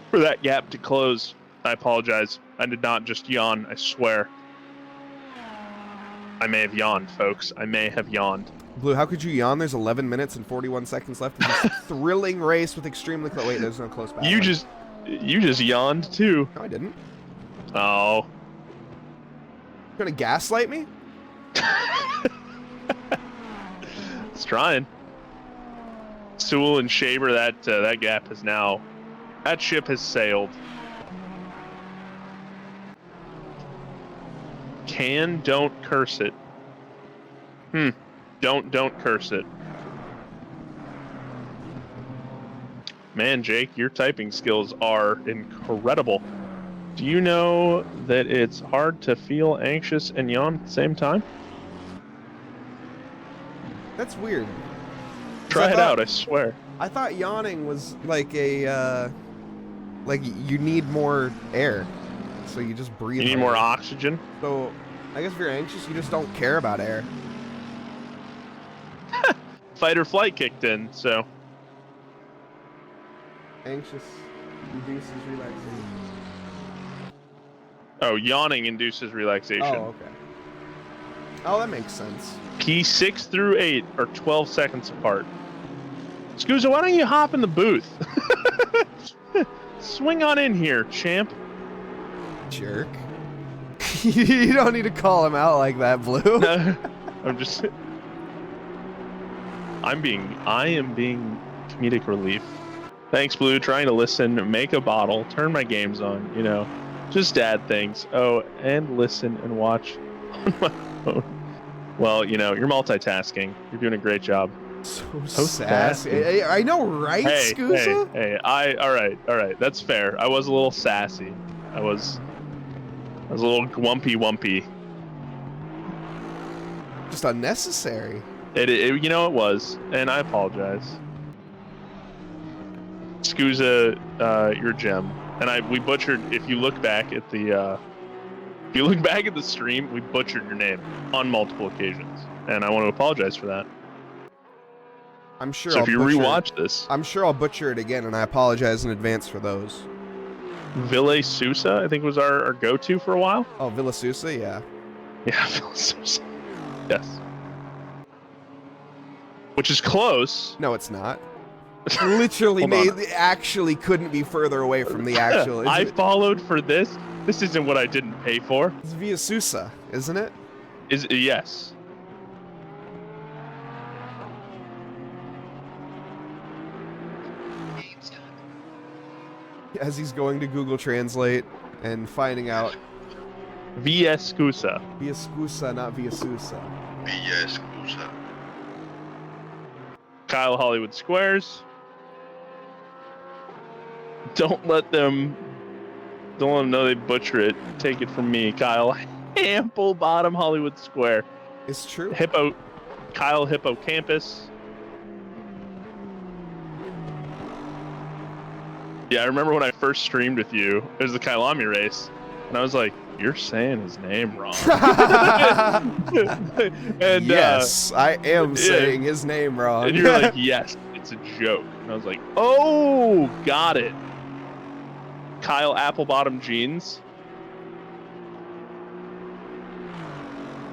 A: for that gap to close. I apologize. I did not just yawn, I swear. I may have yawned, folks. I may have yawned.
B: Blue, how could you yawn? There's 11 minutes and 41 seconds left in this thrilling race with extremely close. Wait, there's no close battle.
A: You just yawned too.
B: No, I didn't.
A: Oh.
B: You gonna gaslight me?
A: It's trying. Sewell and Shaver, that gap is now, that ship has sailed. Don't curse it. Don't curse it. Man, Jake, your typing skills are incredible. Do you know that it's hard to feel anxious and yawn at the same time?
B: That's weird.
A: Try it out, I swear.
B: I thought yawning was like a, like you need more air, so you just breathe.
A: You need more oxygen?
B: So, I guess if you're anxious, you just don't care about air.
A: Fight or flight kicked in, so.
B: Anxious reduces relaxation.
A: Oh, yawning induces relaxation.
B: Oh, okay. Oh, that makes sense.
A: Key 6 through 8 are 12 seconds apart. Scusa, why don't you hop in the booth? Swing on in here, champ.
B: Jerk. You don't need to call him out like that, Blue.
A: No, I'm just. I am being comedic relief. Thanks, Blue. Trying to listen, make a bottle, turn my games on, you know, just dad things. Oh, and listen and watch on my phone. Well, you know, you're multitasking. You're doing a great job.
B: So sassy. I know, right, Scusa?
A: Hey, all right. That's fair. I was a little sassy. I was a little wumpy.
B: Just unnecessary.
A: It you know, it was, and I apologize. Scusa, you're a gem. And we butchered, if you look back at the stream, we butchered your name on multiple occasions. And I want to apologize for that.
B: I'm sure.
A: So if you rewatch this,
B: I'm sure I'll butcher it again, and I apologize in advance for those.
A: Ville Sousa, I think, was our go-to for a while.
B: Oh, Villa Sousa, yeah.
A: Yeah, Ville Sousa. Yes. Which is close.
B: No, it's not. Literally, actually couldn't be further away from the actual.
A: I followed for this. This isn't what I didn't pay for.
B: It's Villa Sousa, isn't it?
A: Yes.
B: As he's going to Google Translate and finding out.
A: Via Scusa.
B: Via Scusa, not Via Sousa.
E: Villa Scusa.
A: Kyle Hollywood Squares. Don't let them know they butcher it. Take it from me, Kyle. Ample bottom Hollywood Square.
B: It's true.
A: Kyle Hippocampus. Yeah, I remember when I first streamed with you, it was the Kailami race, and I was like, you're saying his name wrong. And
B: yes, I am saying his name wrong.
A: And you're like, yes, it's a joke. And I was like, oh, got it. Kyle Applebottom Jeans.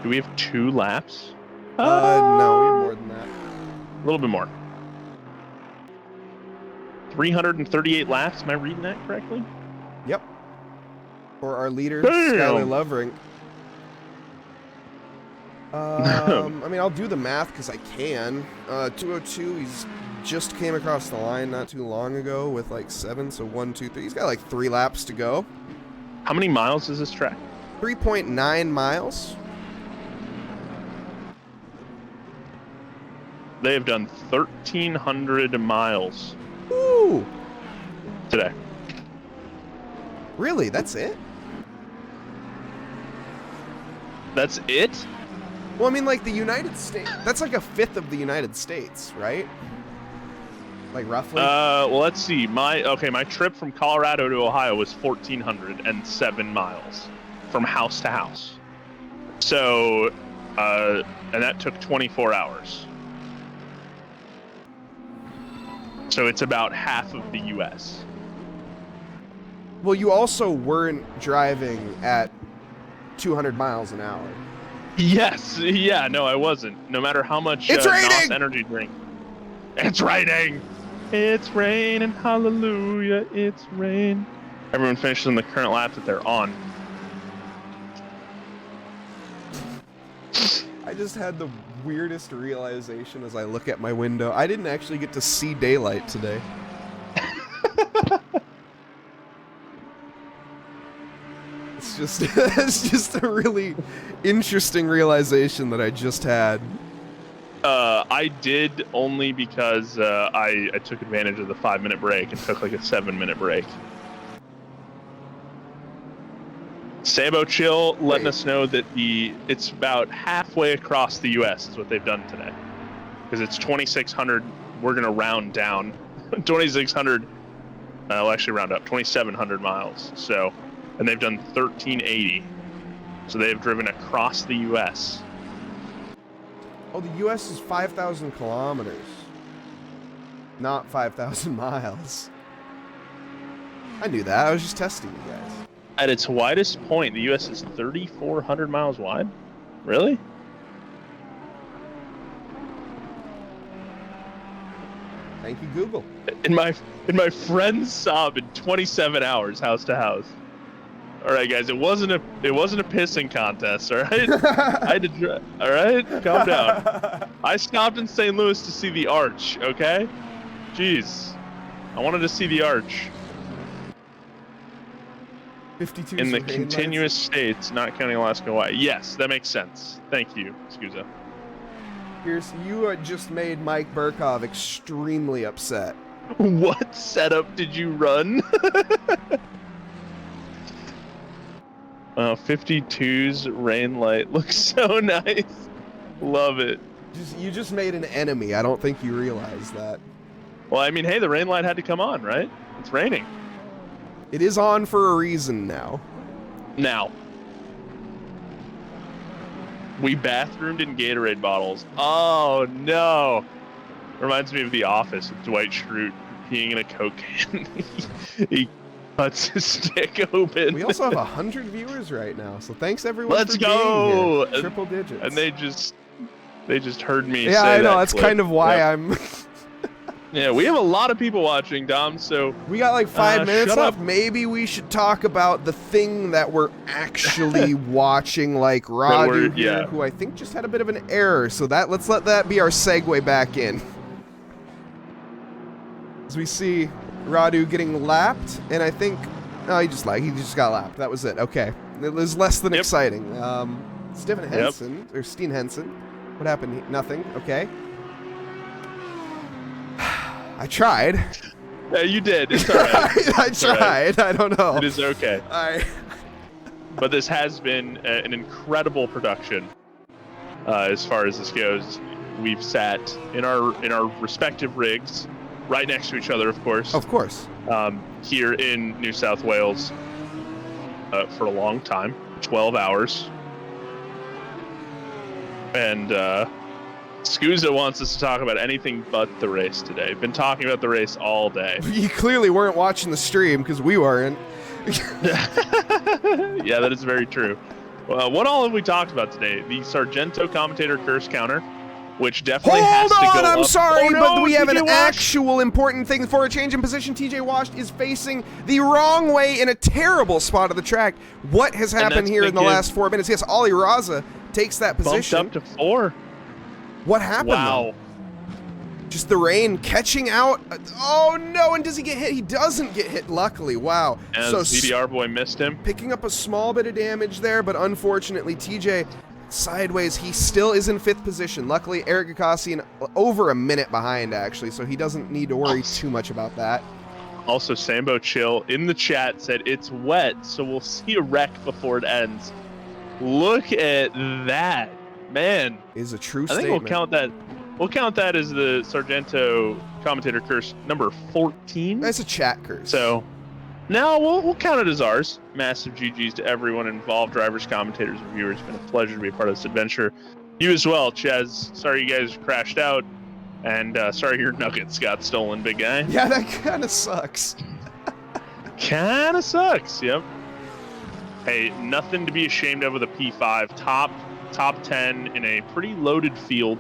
A: Do we have 2 laps?
B: No, we have more than that.
A: A little bit more. 338 laps. Am I reading that correctly?
B: Yep. For our leader,
A: Damn.
B: Skylar Loverink. I mean, I'll do the math because I can. 202, he's just came across the line not too long ago with like 7, so 1, 2, 3. He's got like 3 laps to go.
A: How many miles is this track?
B: 3.9 miles.
A: They have done 1,300 miles.
B: Ooh.
A: Today.
B: Really? That's it?
A: That's it?
B: Well, I mean, like the United States. That's like a 1/5 of the United States, right? Like roughly.
A: Well, let's see. My trip from Colorado to Ohio was 1,407 miles from house to house. So, and that took 24 hours. So it's about half of the U.S.
B: Well, you also weren't driving at 200 miles an hour.
A: Yes. Yeah. No, I wasn't. No matter how much
B: it's raining!
A: Nause energy drink. It's raining. It's raining. Hallelujah. It's rain. Everyone finishes on the current lap that they're on.
B: I just had the weirdest realization as I look at my window. I didn't actually get to see daylight today. It's just a really interesting realization that I just had.
A: I did only because I took advantage of the 5-minute break and took like a 7-minute break. Sambo Chill letting us know that it's about halfway across the U.S. is what they've done today. Because it's 2,600. We're going to round down. 2,600. We'll actually round up. 2,700 miles. So, and they've done 1,380. So they've driven across the U.S.
B: Oh, the U.S. is 5,000 kilometers. Not 5,000 miles. I knew that. I was just testing you guys.
A: At its widest point, the U.S. is 3,400 miles wide? Really?
B: Thank you, Google.
A: In my friend's sob in 27 hours, house to house. All right, guys, it wasn't a pissing contest. All right, I had to. All right, calm down. I stopped in St. Louis to see the arch. Okay, jeez, I wanted to see the arch.
B: 52
A: In the continuous states, not counting Alaska and Hawaii. Yes, that makes sense. Thank you, Scusa.
B: Pierce, you just made Mike Burkov extremely upset.
A: What setup did you run? 52's rain light looks so nice. Love it.
B: You just made an enemy. I don't think you realize that.
A: Well, I mean, hey, the rain light had to come on, right? It's raining.
B: It is on for a reason now.
A: Now. We bathroomed in Gatorade bottles. Oh, no. Reminds me of The Office with Dwight Schrute peeing in a Coke can. He cuts his stick open.
B: We also have 100 viewers right now, so thanks everyone
A: Let's
B: for
A: go.
B: being here. Triple digits.
A: And they just heard me say
B: yeah, I know. That's
A: clip.
B: kind of why
A: Yep.
B: I'm...
A: Yeah, we have a lot of people watching, Dom, so...
B: We got like 5 minutes
A: shut
B: left.
A: up.
B: Maybe we should talk about the thing that we're actually watching, like Radu here,
A: yeah.
B: who I think just had a bit of an error. So let's let that be our segue back in. As we see Radu getting lapped, and I think... No, he just got lapped. That was it. Okay. It was less than exciting. Steven Henson, or Steen Henson. What happened? Nothing. Okay. I tried.
A: Yeah, you did. It's all right.
B: I tried. Right. I don't know.
A: It is okay. But this has been an incredible production. As far as this goes, we've sat in our respective rigs, right next to each other, of course.
B: Of course.
A: Here in New South Wales, for a long time, 12 hours, and. Scusa wants us to talk about anything but the race today. Been talking about the race all day.
B: You clearly weren't watching the stream because we weren't.
A: Yeah, that is very true. What all have we talked about today? The Sargento Commentator curse counter, which definitely has to go
B: Hold on, I'm
A: up.
B: sorry,
A: Oh, no,
B: but we have an
A: TJ Washed.
B: actual important thing. For a change in position, TJ Washed is facing the wrong way in a terrible spot of the track. What has happened here in the last 4 minutes? Yes, Ollie Raza takes that position.
A: Bumped up to 4.
B: What happened?
A: Wow.
B: Though? Just the rain catching out. Oh no! And does he get hit? He doesn't get hit. Luckily, wow.
A: As
B: so
A: BDR boy missed him.
B: Picking up a small bit of damage there, but unfortunately, TJ sideways. He still is in 5th position. Luckily, Eric Gakasian over a minute behind actually, so he doesn't need to worry too much about that.
A: Also, Sambo Chill in the chat said it's wet, so we'll see a wreck before it ends. Look at that. Man,
B: is a true
A: statement. I think we'll count that as the Sargento Commentator curse number 14.
B: That's a chat curse.
A: So now we'll count it as ours. Massive GGs to everyone involved, drivers, commentators, and viewers. It's been a pleasure to be a part of this adventure. You as well, Chaz. Sorry you guys crashed out, and sorry your nuggets got stolen, big guy.
B: Yeah, that kind of sucks.
A: Kind of sucks. Yep. Hey, nothing to be ashamed of with a P5 top 10 in a pretty loaded field.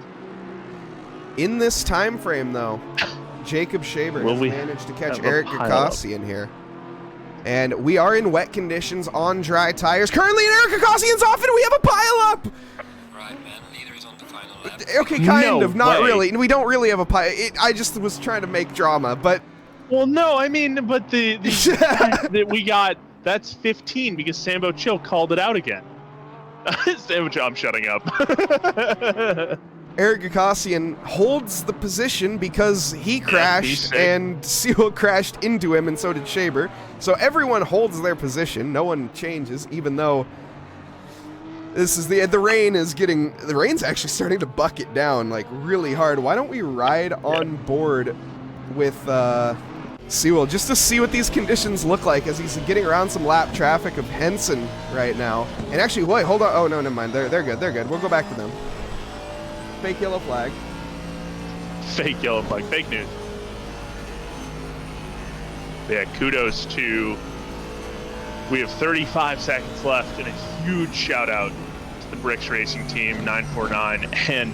B: In this time frame, though, Jacob Shaber has managed to catch Eric Gakasian here. And we are in wet conditions on dry tires. Currently, Eric Gakasian's off, and we have a pile-up!
H: Right, man. Neither is on the final lap.
B: Okay, kind of. Not really. We don't really have a pile. I just was trying to make drama, but...
A: Well, no, I mean, but the fact that we got... That's 15 because Sambo Chill called it out again. Sandwich, I'm shutting up.
B: Eric Gakassian holds the position because he crashed and Sewell crashed into him, and so did Shaber. So everyone holds their position. No one changes, even though this is the rain is getting, the rain's actually starting to bucket down like really hard. Why don't we ride on board with Sewell just to see what these conditions look like as he's getting around some lap traffic of Henson right now. And actually, wait, hold on. Oh no, never mind. They're good. They're good. We'll go back to them. Fake yellow flag.
A: Fake yellow flag. Fake news. Yeah, kudos to... We have 35 seconds left, and a huge shout out to the Bricks Racing Team, 949, and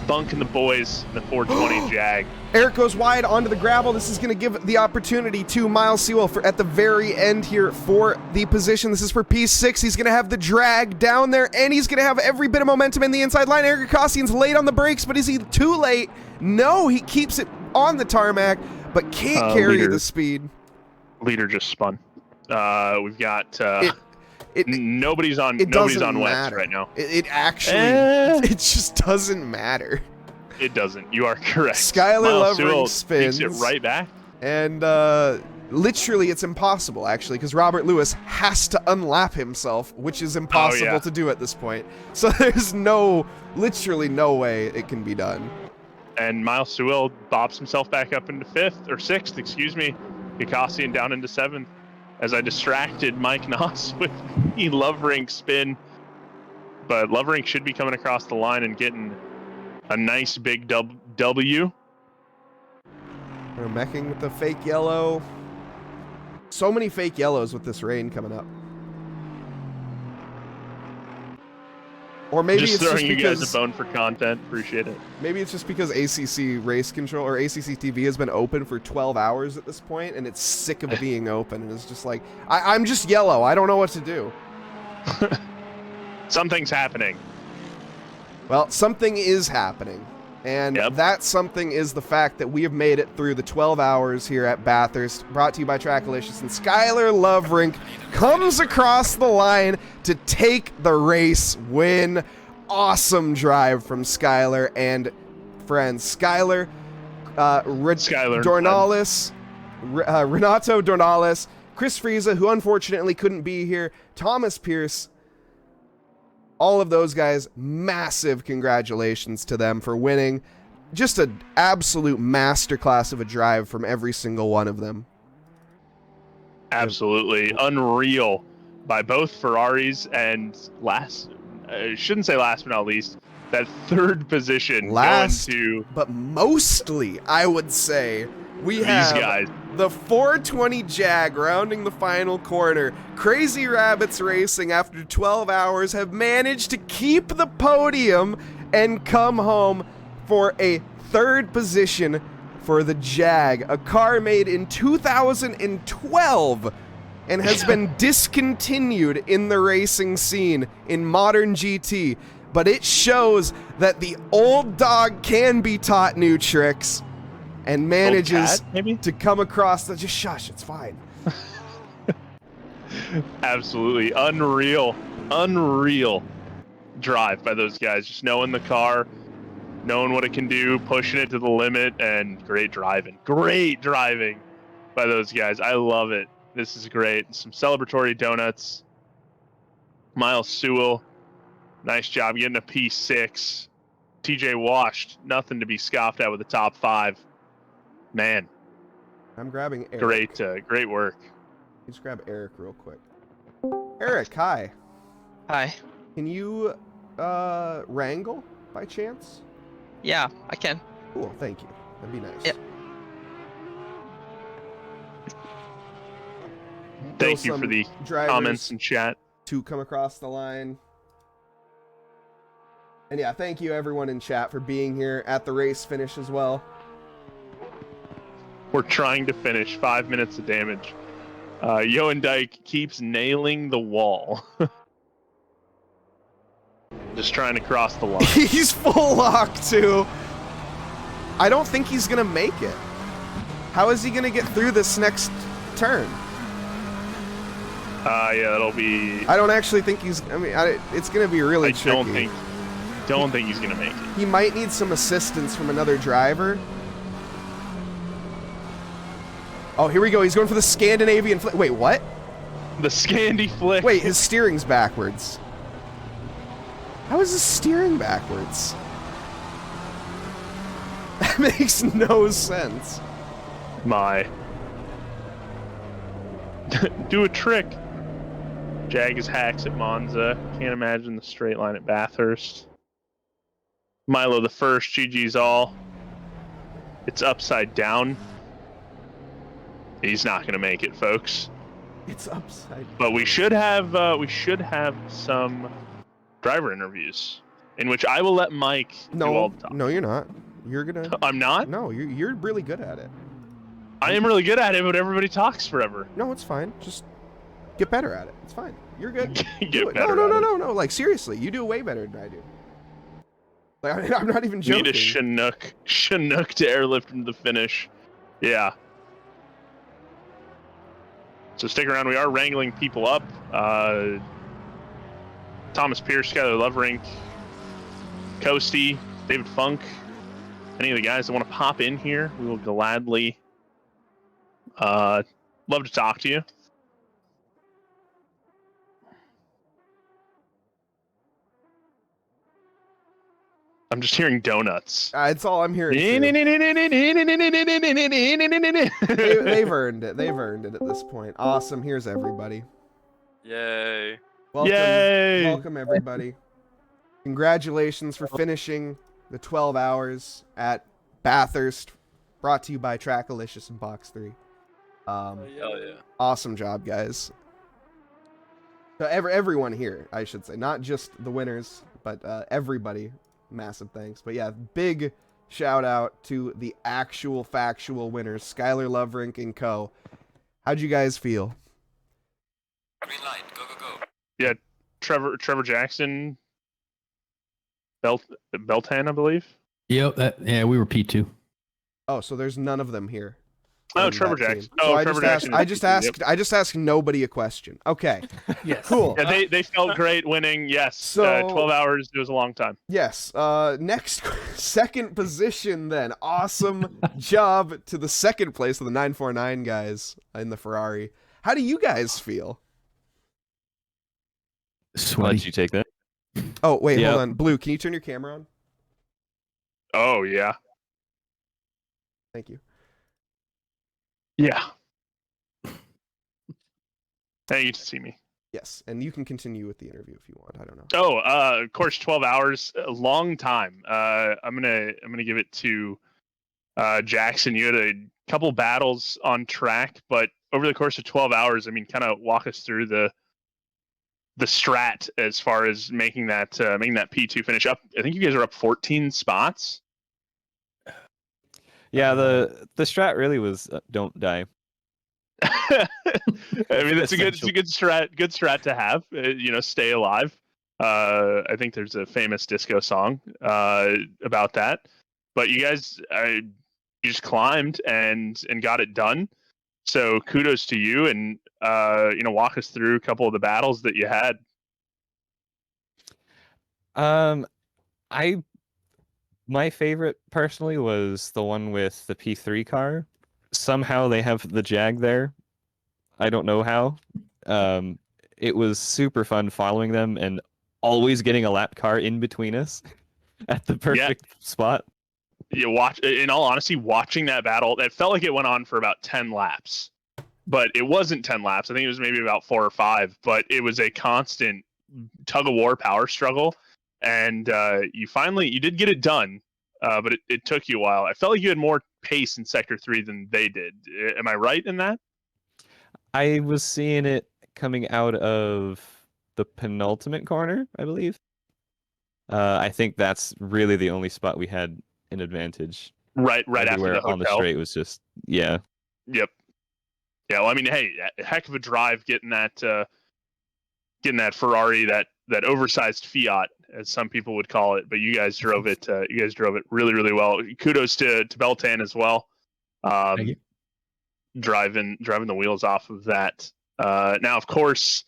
A: Bunk and the boys in the 420 Jag.
B: Eric goes wide onto the gravel. This is going to give the opportunity to Miles Sewell at the very end here for the position. This is for P6. He's going to have the drag down there, and he's going to have every bit of momentum in the inside line. Eric Gakassian's late on the brakes, but is he too late? No, he keeps it on the tarmac, but can't carry the speed.
A: Leader just spun. We've got nobody's on wets right now.
B: It actually it just doesn't matter.
A: It doesn't. You are correct.
B: Skylar Lovering spins
A: takes it right back,
B: and literally it's impossible actually because Robert Lewis has to unlap himself, which is impossible to do at this point. So there's literally no way it can be done.
A: And Miles Sewell bops himself back up into 5th or 6th, excuse me. Gakassian down into 7th. As I distracted Mike Nause with the Lovering spin. But Lovering should be coming across the line and getting a nice big W.
B: We're meching with the fake yellow. So many fake yellows with this rain coming up. Or maybe
A: just
B: it's
A: throwing
B: just
A: you
B: because,
A: guys a bone for content. Appreciate it.
B: Maybe it's just because ACC Race Control or ACC TV has been open for 12 hours at this point, and it's sick of being open, and it's just like, I'm just yellow. I don't know what to do.
A: Something's happening.
B: Well, something is happening, and that something is the fact that we have made it through the 12 hours here at Bathurst, brought to you by Trackilicious, and Skylar Loverink comes across the line to take the race win. Awesome drive from Skylar and friends. Skylar, Dornales, Renato Dornales, Chris Frieza, who unfortunately couldn't be here, Thomas Pierce, all of those guys, massive congratulations to them for winning. Just an absolute masterclass of a drive from every single one of them.
A: Absolutely. Unreal by both Ferraris, and shouldn't say last but not least, that 3rd position going to...
B: but mostly, I would say, we have
A: these guys.
B: The 420 Jag rounding the final corner. Crazy Rabbits Racing, after 12 hours, have managed to keep the podium and come home for a 3rd position for the Jag, a car made in 2012 and has been discontinued in the racing scene in modern GT. But it shows that the old dog can be taught new tricks and manages to come across the... Just shush, it's fine.
A: Absolutely. Unreal drive by those guys. Just knowing the car, knowing what it can do, pushing it to the limit, and great driving. Great driving by those guys. I love it. This is great. Some celebratory donuts. Miles Sewell, nice job getting a P6. TJ Washed, nothing to be scoffed at with the top 5. Man.
B: I'm grabbing Eric.
A: Great work.
B: Let's grab Eric real quick. Eric, hi.
I: Hi.
B: Can you wrangle by chance?
I: Yeah, I can.
B: Cool, thank you. That'd be nice.
I: Yep.
A: Thank you for the comments and chat.
B: To come across the line. And yeah, thank you everyone in chat for being here at the race finish as well.
A: We're trying to finish 5 minutes of damage. Yoan Dyke keeps nailing the wall. Just trying to cross the line.
B: He's full lock too. I don't think he's gonna make it. How is he gonna get through this next turn?
A: Yeah, that'll be.
B: I don't actually think he's. I mean, it's going to be really tricky.
A: Don't think he's going to make it.
B: He might need some assistance from another driver. Oh, here we go. He's going for the Scandinavian flick. Wait, what?
A: The Scandi flick.
B: Wait, his steering's backwards. How is his steering backwards? That makes no sense.
A: My. Do a trick. Jag is hacks at Monza. Can't imagine the straight line at Bathurst. Milo the first. GG's all. It's upside down. He's not gonna make it, folks.
B: It's upside down.
A: But we should have some driver interviews in which I will let Mike do all the talk.
B: No, you're not. You're gonna.
A: I'm not.
B: No, you're really good at it.
A: I am really good at it, but everybody talks forever.
B: No, it's fine. Just get better at it. It's fine. You're good.
A: Get better.
B: No. Like seriously, you do way better than I do. Like I'm not even joking.
A: Need a Chinook to airlift him to the finish. Yeah. So stick around. We are wrangling people up. Thomas Pierce, Skylar Loverink, Coasty, David Funk. Any of the guys that want to pop in here, we will gladly love to talk to you. I'm just hearing donuts.
B: It's all I'm hearing. They've earned it. They've earned it at this point. Awesome. Here's everybody.
J: Yay.
B: Welcome,
A: Yay.
B: welcome everybody. Congratulations for finishing the 12 hours at Bathurst. Brought to you by Trackilicious and Box3.
J: Hell yeah.
B: Awesome job, guys. So everyone here, I should say, not just the winners, but everybody. Massive thanks. But yeah, big shout out to the actual factual winners, Skylar Loverink and co. How'd you guys feel?
H: Green light, go, go, go.
A: Yeah, Trevor Jackson, Beltan, I believe.
K: Yep, we were P2.
B: Oh, so there's none of them here.
A: Oh, Trevor Jackson.
B: So
A: Oh, Trevor Jackson.
B: I just asked nobody a question. Okay.
K: Yes.
B: Cool.
A: Yeah, they felt great winning. Yes.
B: So
A: 12 hours. It was a long time.
B: Yes. Next, second position then. Awesome job to the second place of the 949 guys in the Ferrari. How do you guys feel?
K: Sweaty.
L: Why'd you take that?
B: Oh, wait,
L: Yep.
B: hold on. Blue, can you turn your camera on?
A: Oh, yeah.
B: Thank you.
A: Yeah. Hey, you get to see me.
B: Yes, and you can continue with the interview if you want. I don't know.
A: Oh, of course, 12 hours, a long time. I'm gonna give it to Jackson. You had a couple battles on track, but over the course of 12 hours, I mean, kind of walk us through the strat as far as making that P2 finish up. I think you guys are up 14 spots.
L: Yeah, the strat really was don't die.
A: I mean, it's a good strat to have. Stay alive. I think there's a famous disco song about that. But you guys, you just climbed and got it done. So kudos to you, and walk us through a couple of the battles that you had.
L: My favorite personally was the one with the P3 car. Somehow they have the Jag there. I don't know how. It was super fun following them and always getting a lap car in between us at the perfect spot.
A: In all honesty, watching that battle, it felt like it went on for about 10 laps. But it wasn't 10 laps. I think it was maybe about 4 or 5. But it was a constant tug-of-war power struggle. And you did get it done, but it took you a while. I felt like you had more pace in Sector 3 than they did. Am I right in that?
L: I was seeing it coming out of the penultimate corner, I believe. I think that's really the only spot we had an advantage.
A: Right after the hotel.
L: On the straight was just, yeah.
A: Yep. Yeah, well, I mean, hey, a heck of a drive getting that Ferrari, that oversized Fiat, as some people would call it, but you guys drove it. You guys drove it really, really well. Kudos to Beltan as well.
K: Thank you.
A: Driving the wheels off of that Now, of course,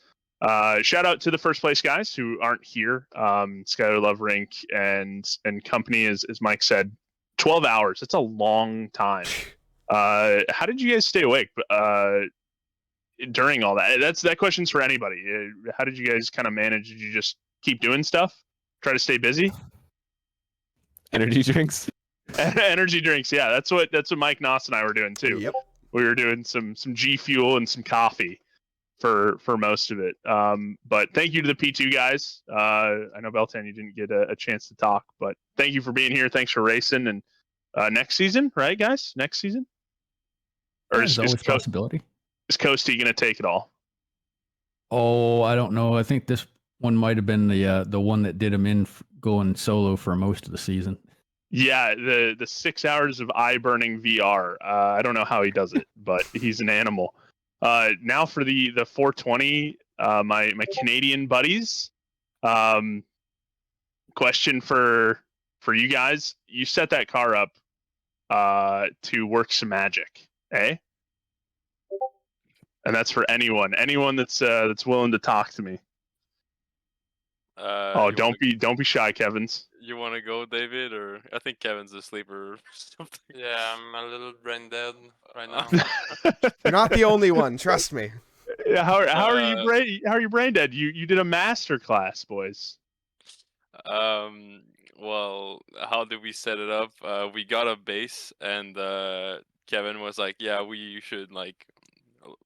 A: shout out to the first place guys who aren't here. Skylar Love Rink and company, as Mike said, 12 hours. That's a long time. How did you guys stay awake during all that? That question's for anybody. How did you guys kind of manage? Did you just keep doing stuff? Try to stay busy?
L: Energy drinks.
A: Energy drinks, yeah. That's what Mike Nause and I were doing too.
B: Yep.
A: We were doing some G Fuel and some coffee for most of it. But thank you to the P2 guys. I know Beltan, you didn't get a chance to talk, but thank you for being here. Thanks for racing. And next season, right, guys? Next season? Or
K: There's always a possibility.
A: Is Coasty gonna take it all?
K: Oh, I don't know. I think this one might have been the one that did him in going solo for most of the season.
A: Yeah, the 6 hours of eye burning VR. I don't know how he does it, but he's an animal. Now for the 420, my Canadian buddies. Question for you guys: you set that car up to work some magic, eh? And that's for anyone that's willing to talk to me. Don't be shy, Kevin's.
J: You want to go, David, or I think Kevin's asleep or something.
H: Yeah, I'm a little brain dead right now.
B: You're not the only one. Trust me.
A: Yeah, how are you brain dead? You did a master class, boys.
J: Well, how did we set it up? We got a base, and Kevin was like, "Yeah, we should like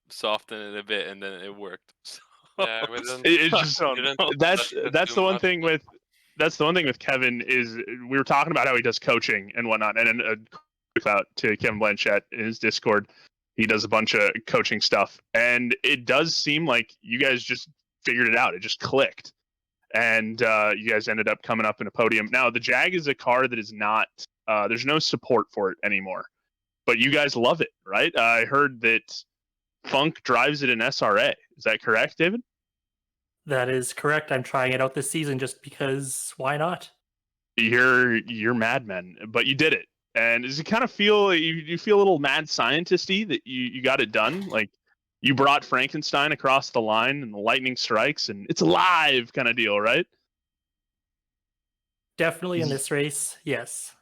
J: soften it a bit," and then it worked. So,
H: Yeah, we didn't.
A: it's just that's the one thing
H: much.
A: with Kevin is we were talking about how he does coaching and whatnot, and a quick out to Kevin Blanchett in his Discord. He does a bunch of coaching stuff, and it does seem like you guys just figured it out. It just clicked, and you guys ended up coming up in a podium. Now, the Jag is a car that is not. There's no support for it anymore, but you guys love it, right? I heard that Funk drives it in SRA. Is that correct, David?
M: That is correct. I'm trying it out this season just because why not?
A: You're madmen, but you did it. And does it kind of feel you feel a little mad scientist-y that you got it done? Like you brought Frankenstein across the line and the lightning strikes and it's alive kind of deal, right?
M: Definitely in this race, yes.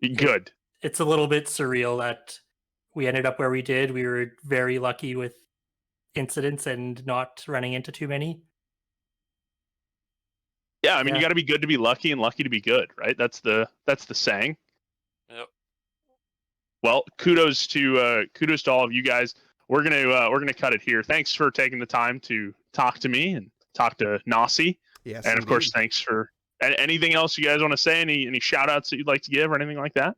A: Good.
M: It's a little bit surreal that we ended up where we did. We were very lucky with incidents and not running into too many.
A: Yeah, I mean you got to be good to be lucky and lucky to be good, right? That's the saying.
H: Yep.
A: Well, kudos to all of you guys. We're gonna cut it here. Thanks for taking the time to talk to me and talk to Nause.
B: Yes,
A: and of course, thanks for anything else you guys want to say. Any shout outs that you'd like to give or anything like that?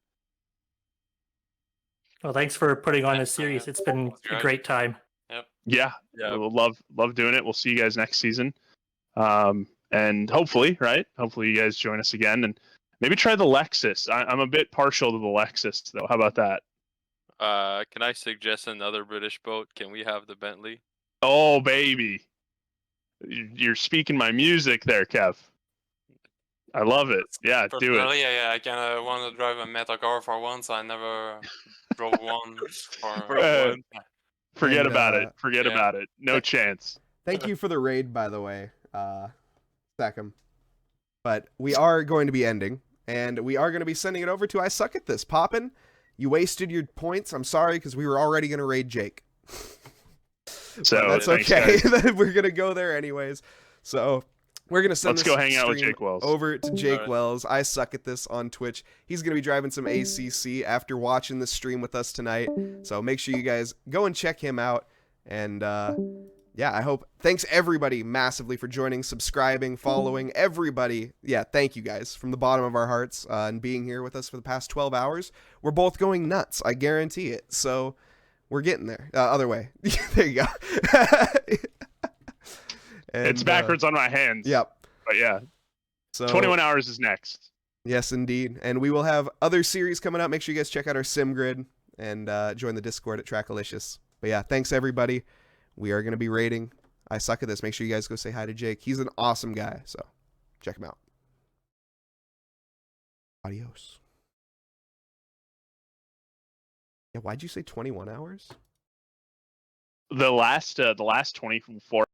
M: Well, thanks for putting on this series. It's been a great time.
J: Yep.
A: Yeah. We'll love doing it. We'll see you guys next season. And hopefully, right? Hopefully you guys join us again and maybe try the Lexus. I'm a bit partial to the Lexus though. How about that?
J: Can I suggest another British boat? Can we have the Bentley?
A: Oh, baby. You're speaking my music there, Kev. I love it. Yeah, do it.
H: Yeah, I kind of want to drive a metal car for once. I never drove one.
A: Forget about it. Forget about it. No chance.
B: Thank you for the raid, by the way, Beckham. But we are going to be ending, and we are going to be sending it over to I Suck at This. Poppin', you wasted your points. I'm sorry, because we were already going to raid Jake. So that's okay. We're going to go there anyways. So we're going to send
A: Let's go hang out with Jake Wells.
B: Over to Jake Wells. I Suck at This on Twitch. He's going to be driving some ACC after watching this stream with us tonight. So make sure you guys go and check him out. And yeah, I hope. Thanks everybody massively for joining, subscribing, following, everybody. Yeah, thank you guys from the bottom of our hearts and being here with us for the past 12 hours. We're both going nuts. I guarantee it. So we're getting there. Other way. There you go. And,
A: it's backwards on my hands.
B: Yep.
A: But yeah.
B: So
A: 21 hours is next.
B: Yes, indeed. And we will have other series coming up. Make sure you guys check out our sim grid and join the Discord at Trackilicious. But yeah, thanks everybody. We are going to be rating I Suck at This. Make sure you guys go say hi to Jake. He's an awesome guy. So check him out. Adios. Yeah, why'd you say 21 hours?
A: the last 24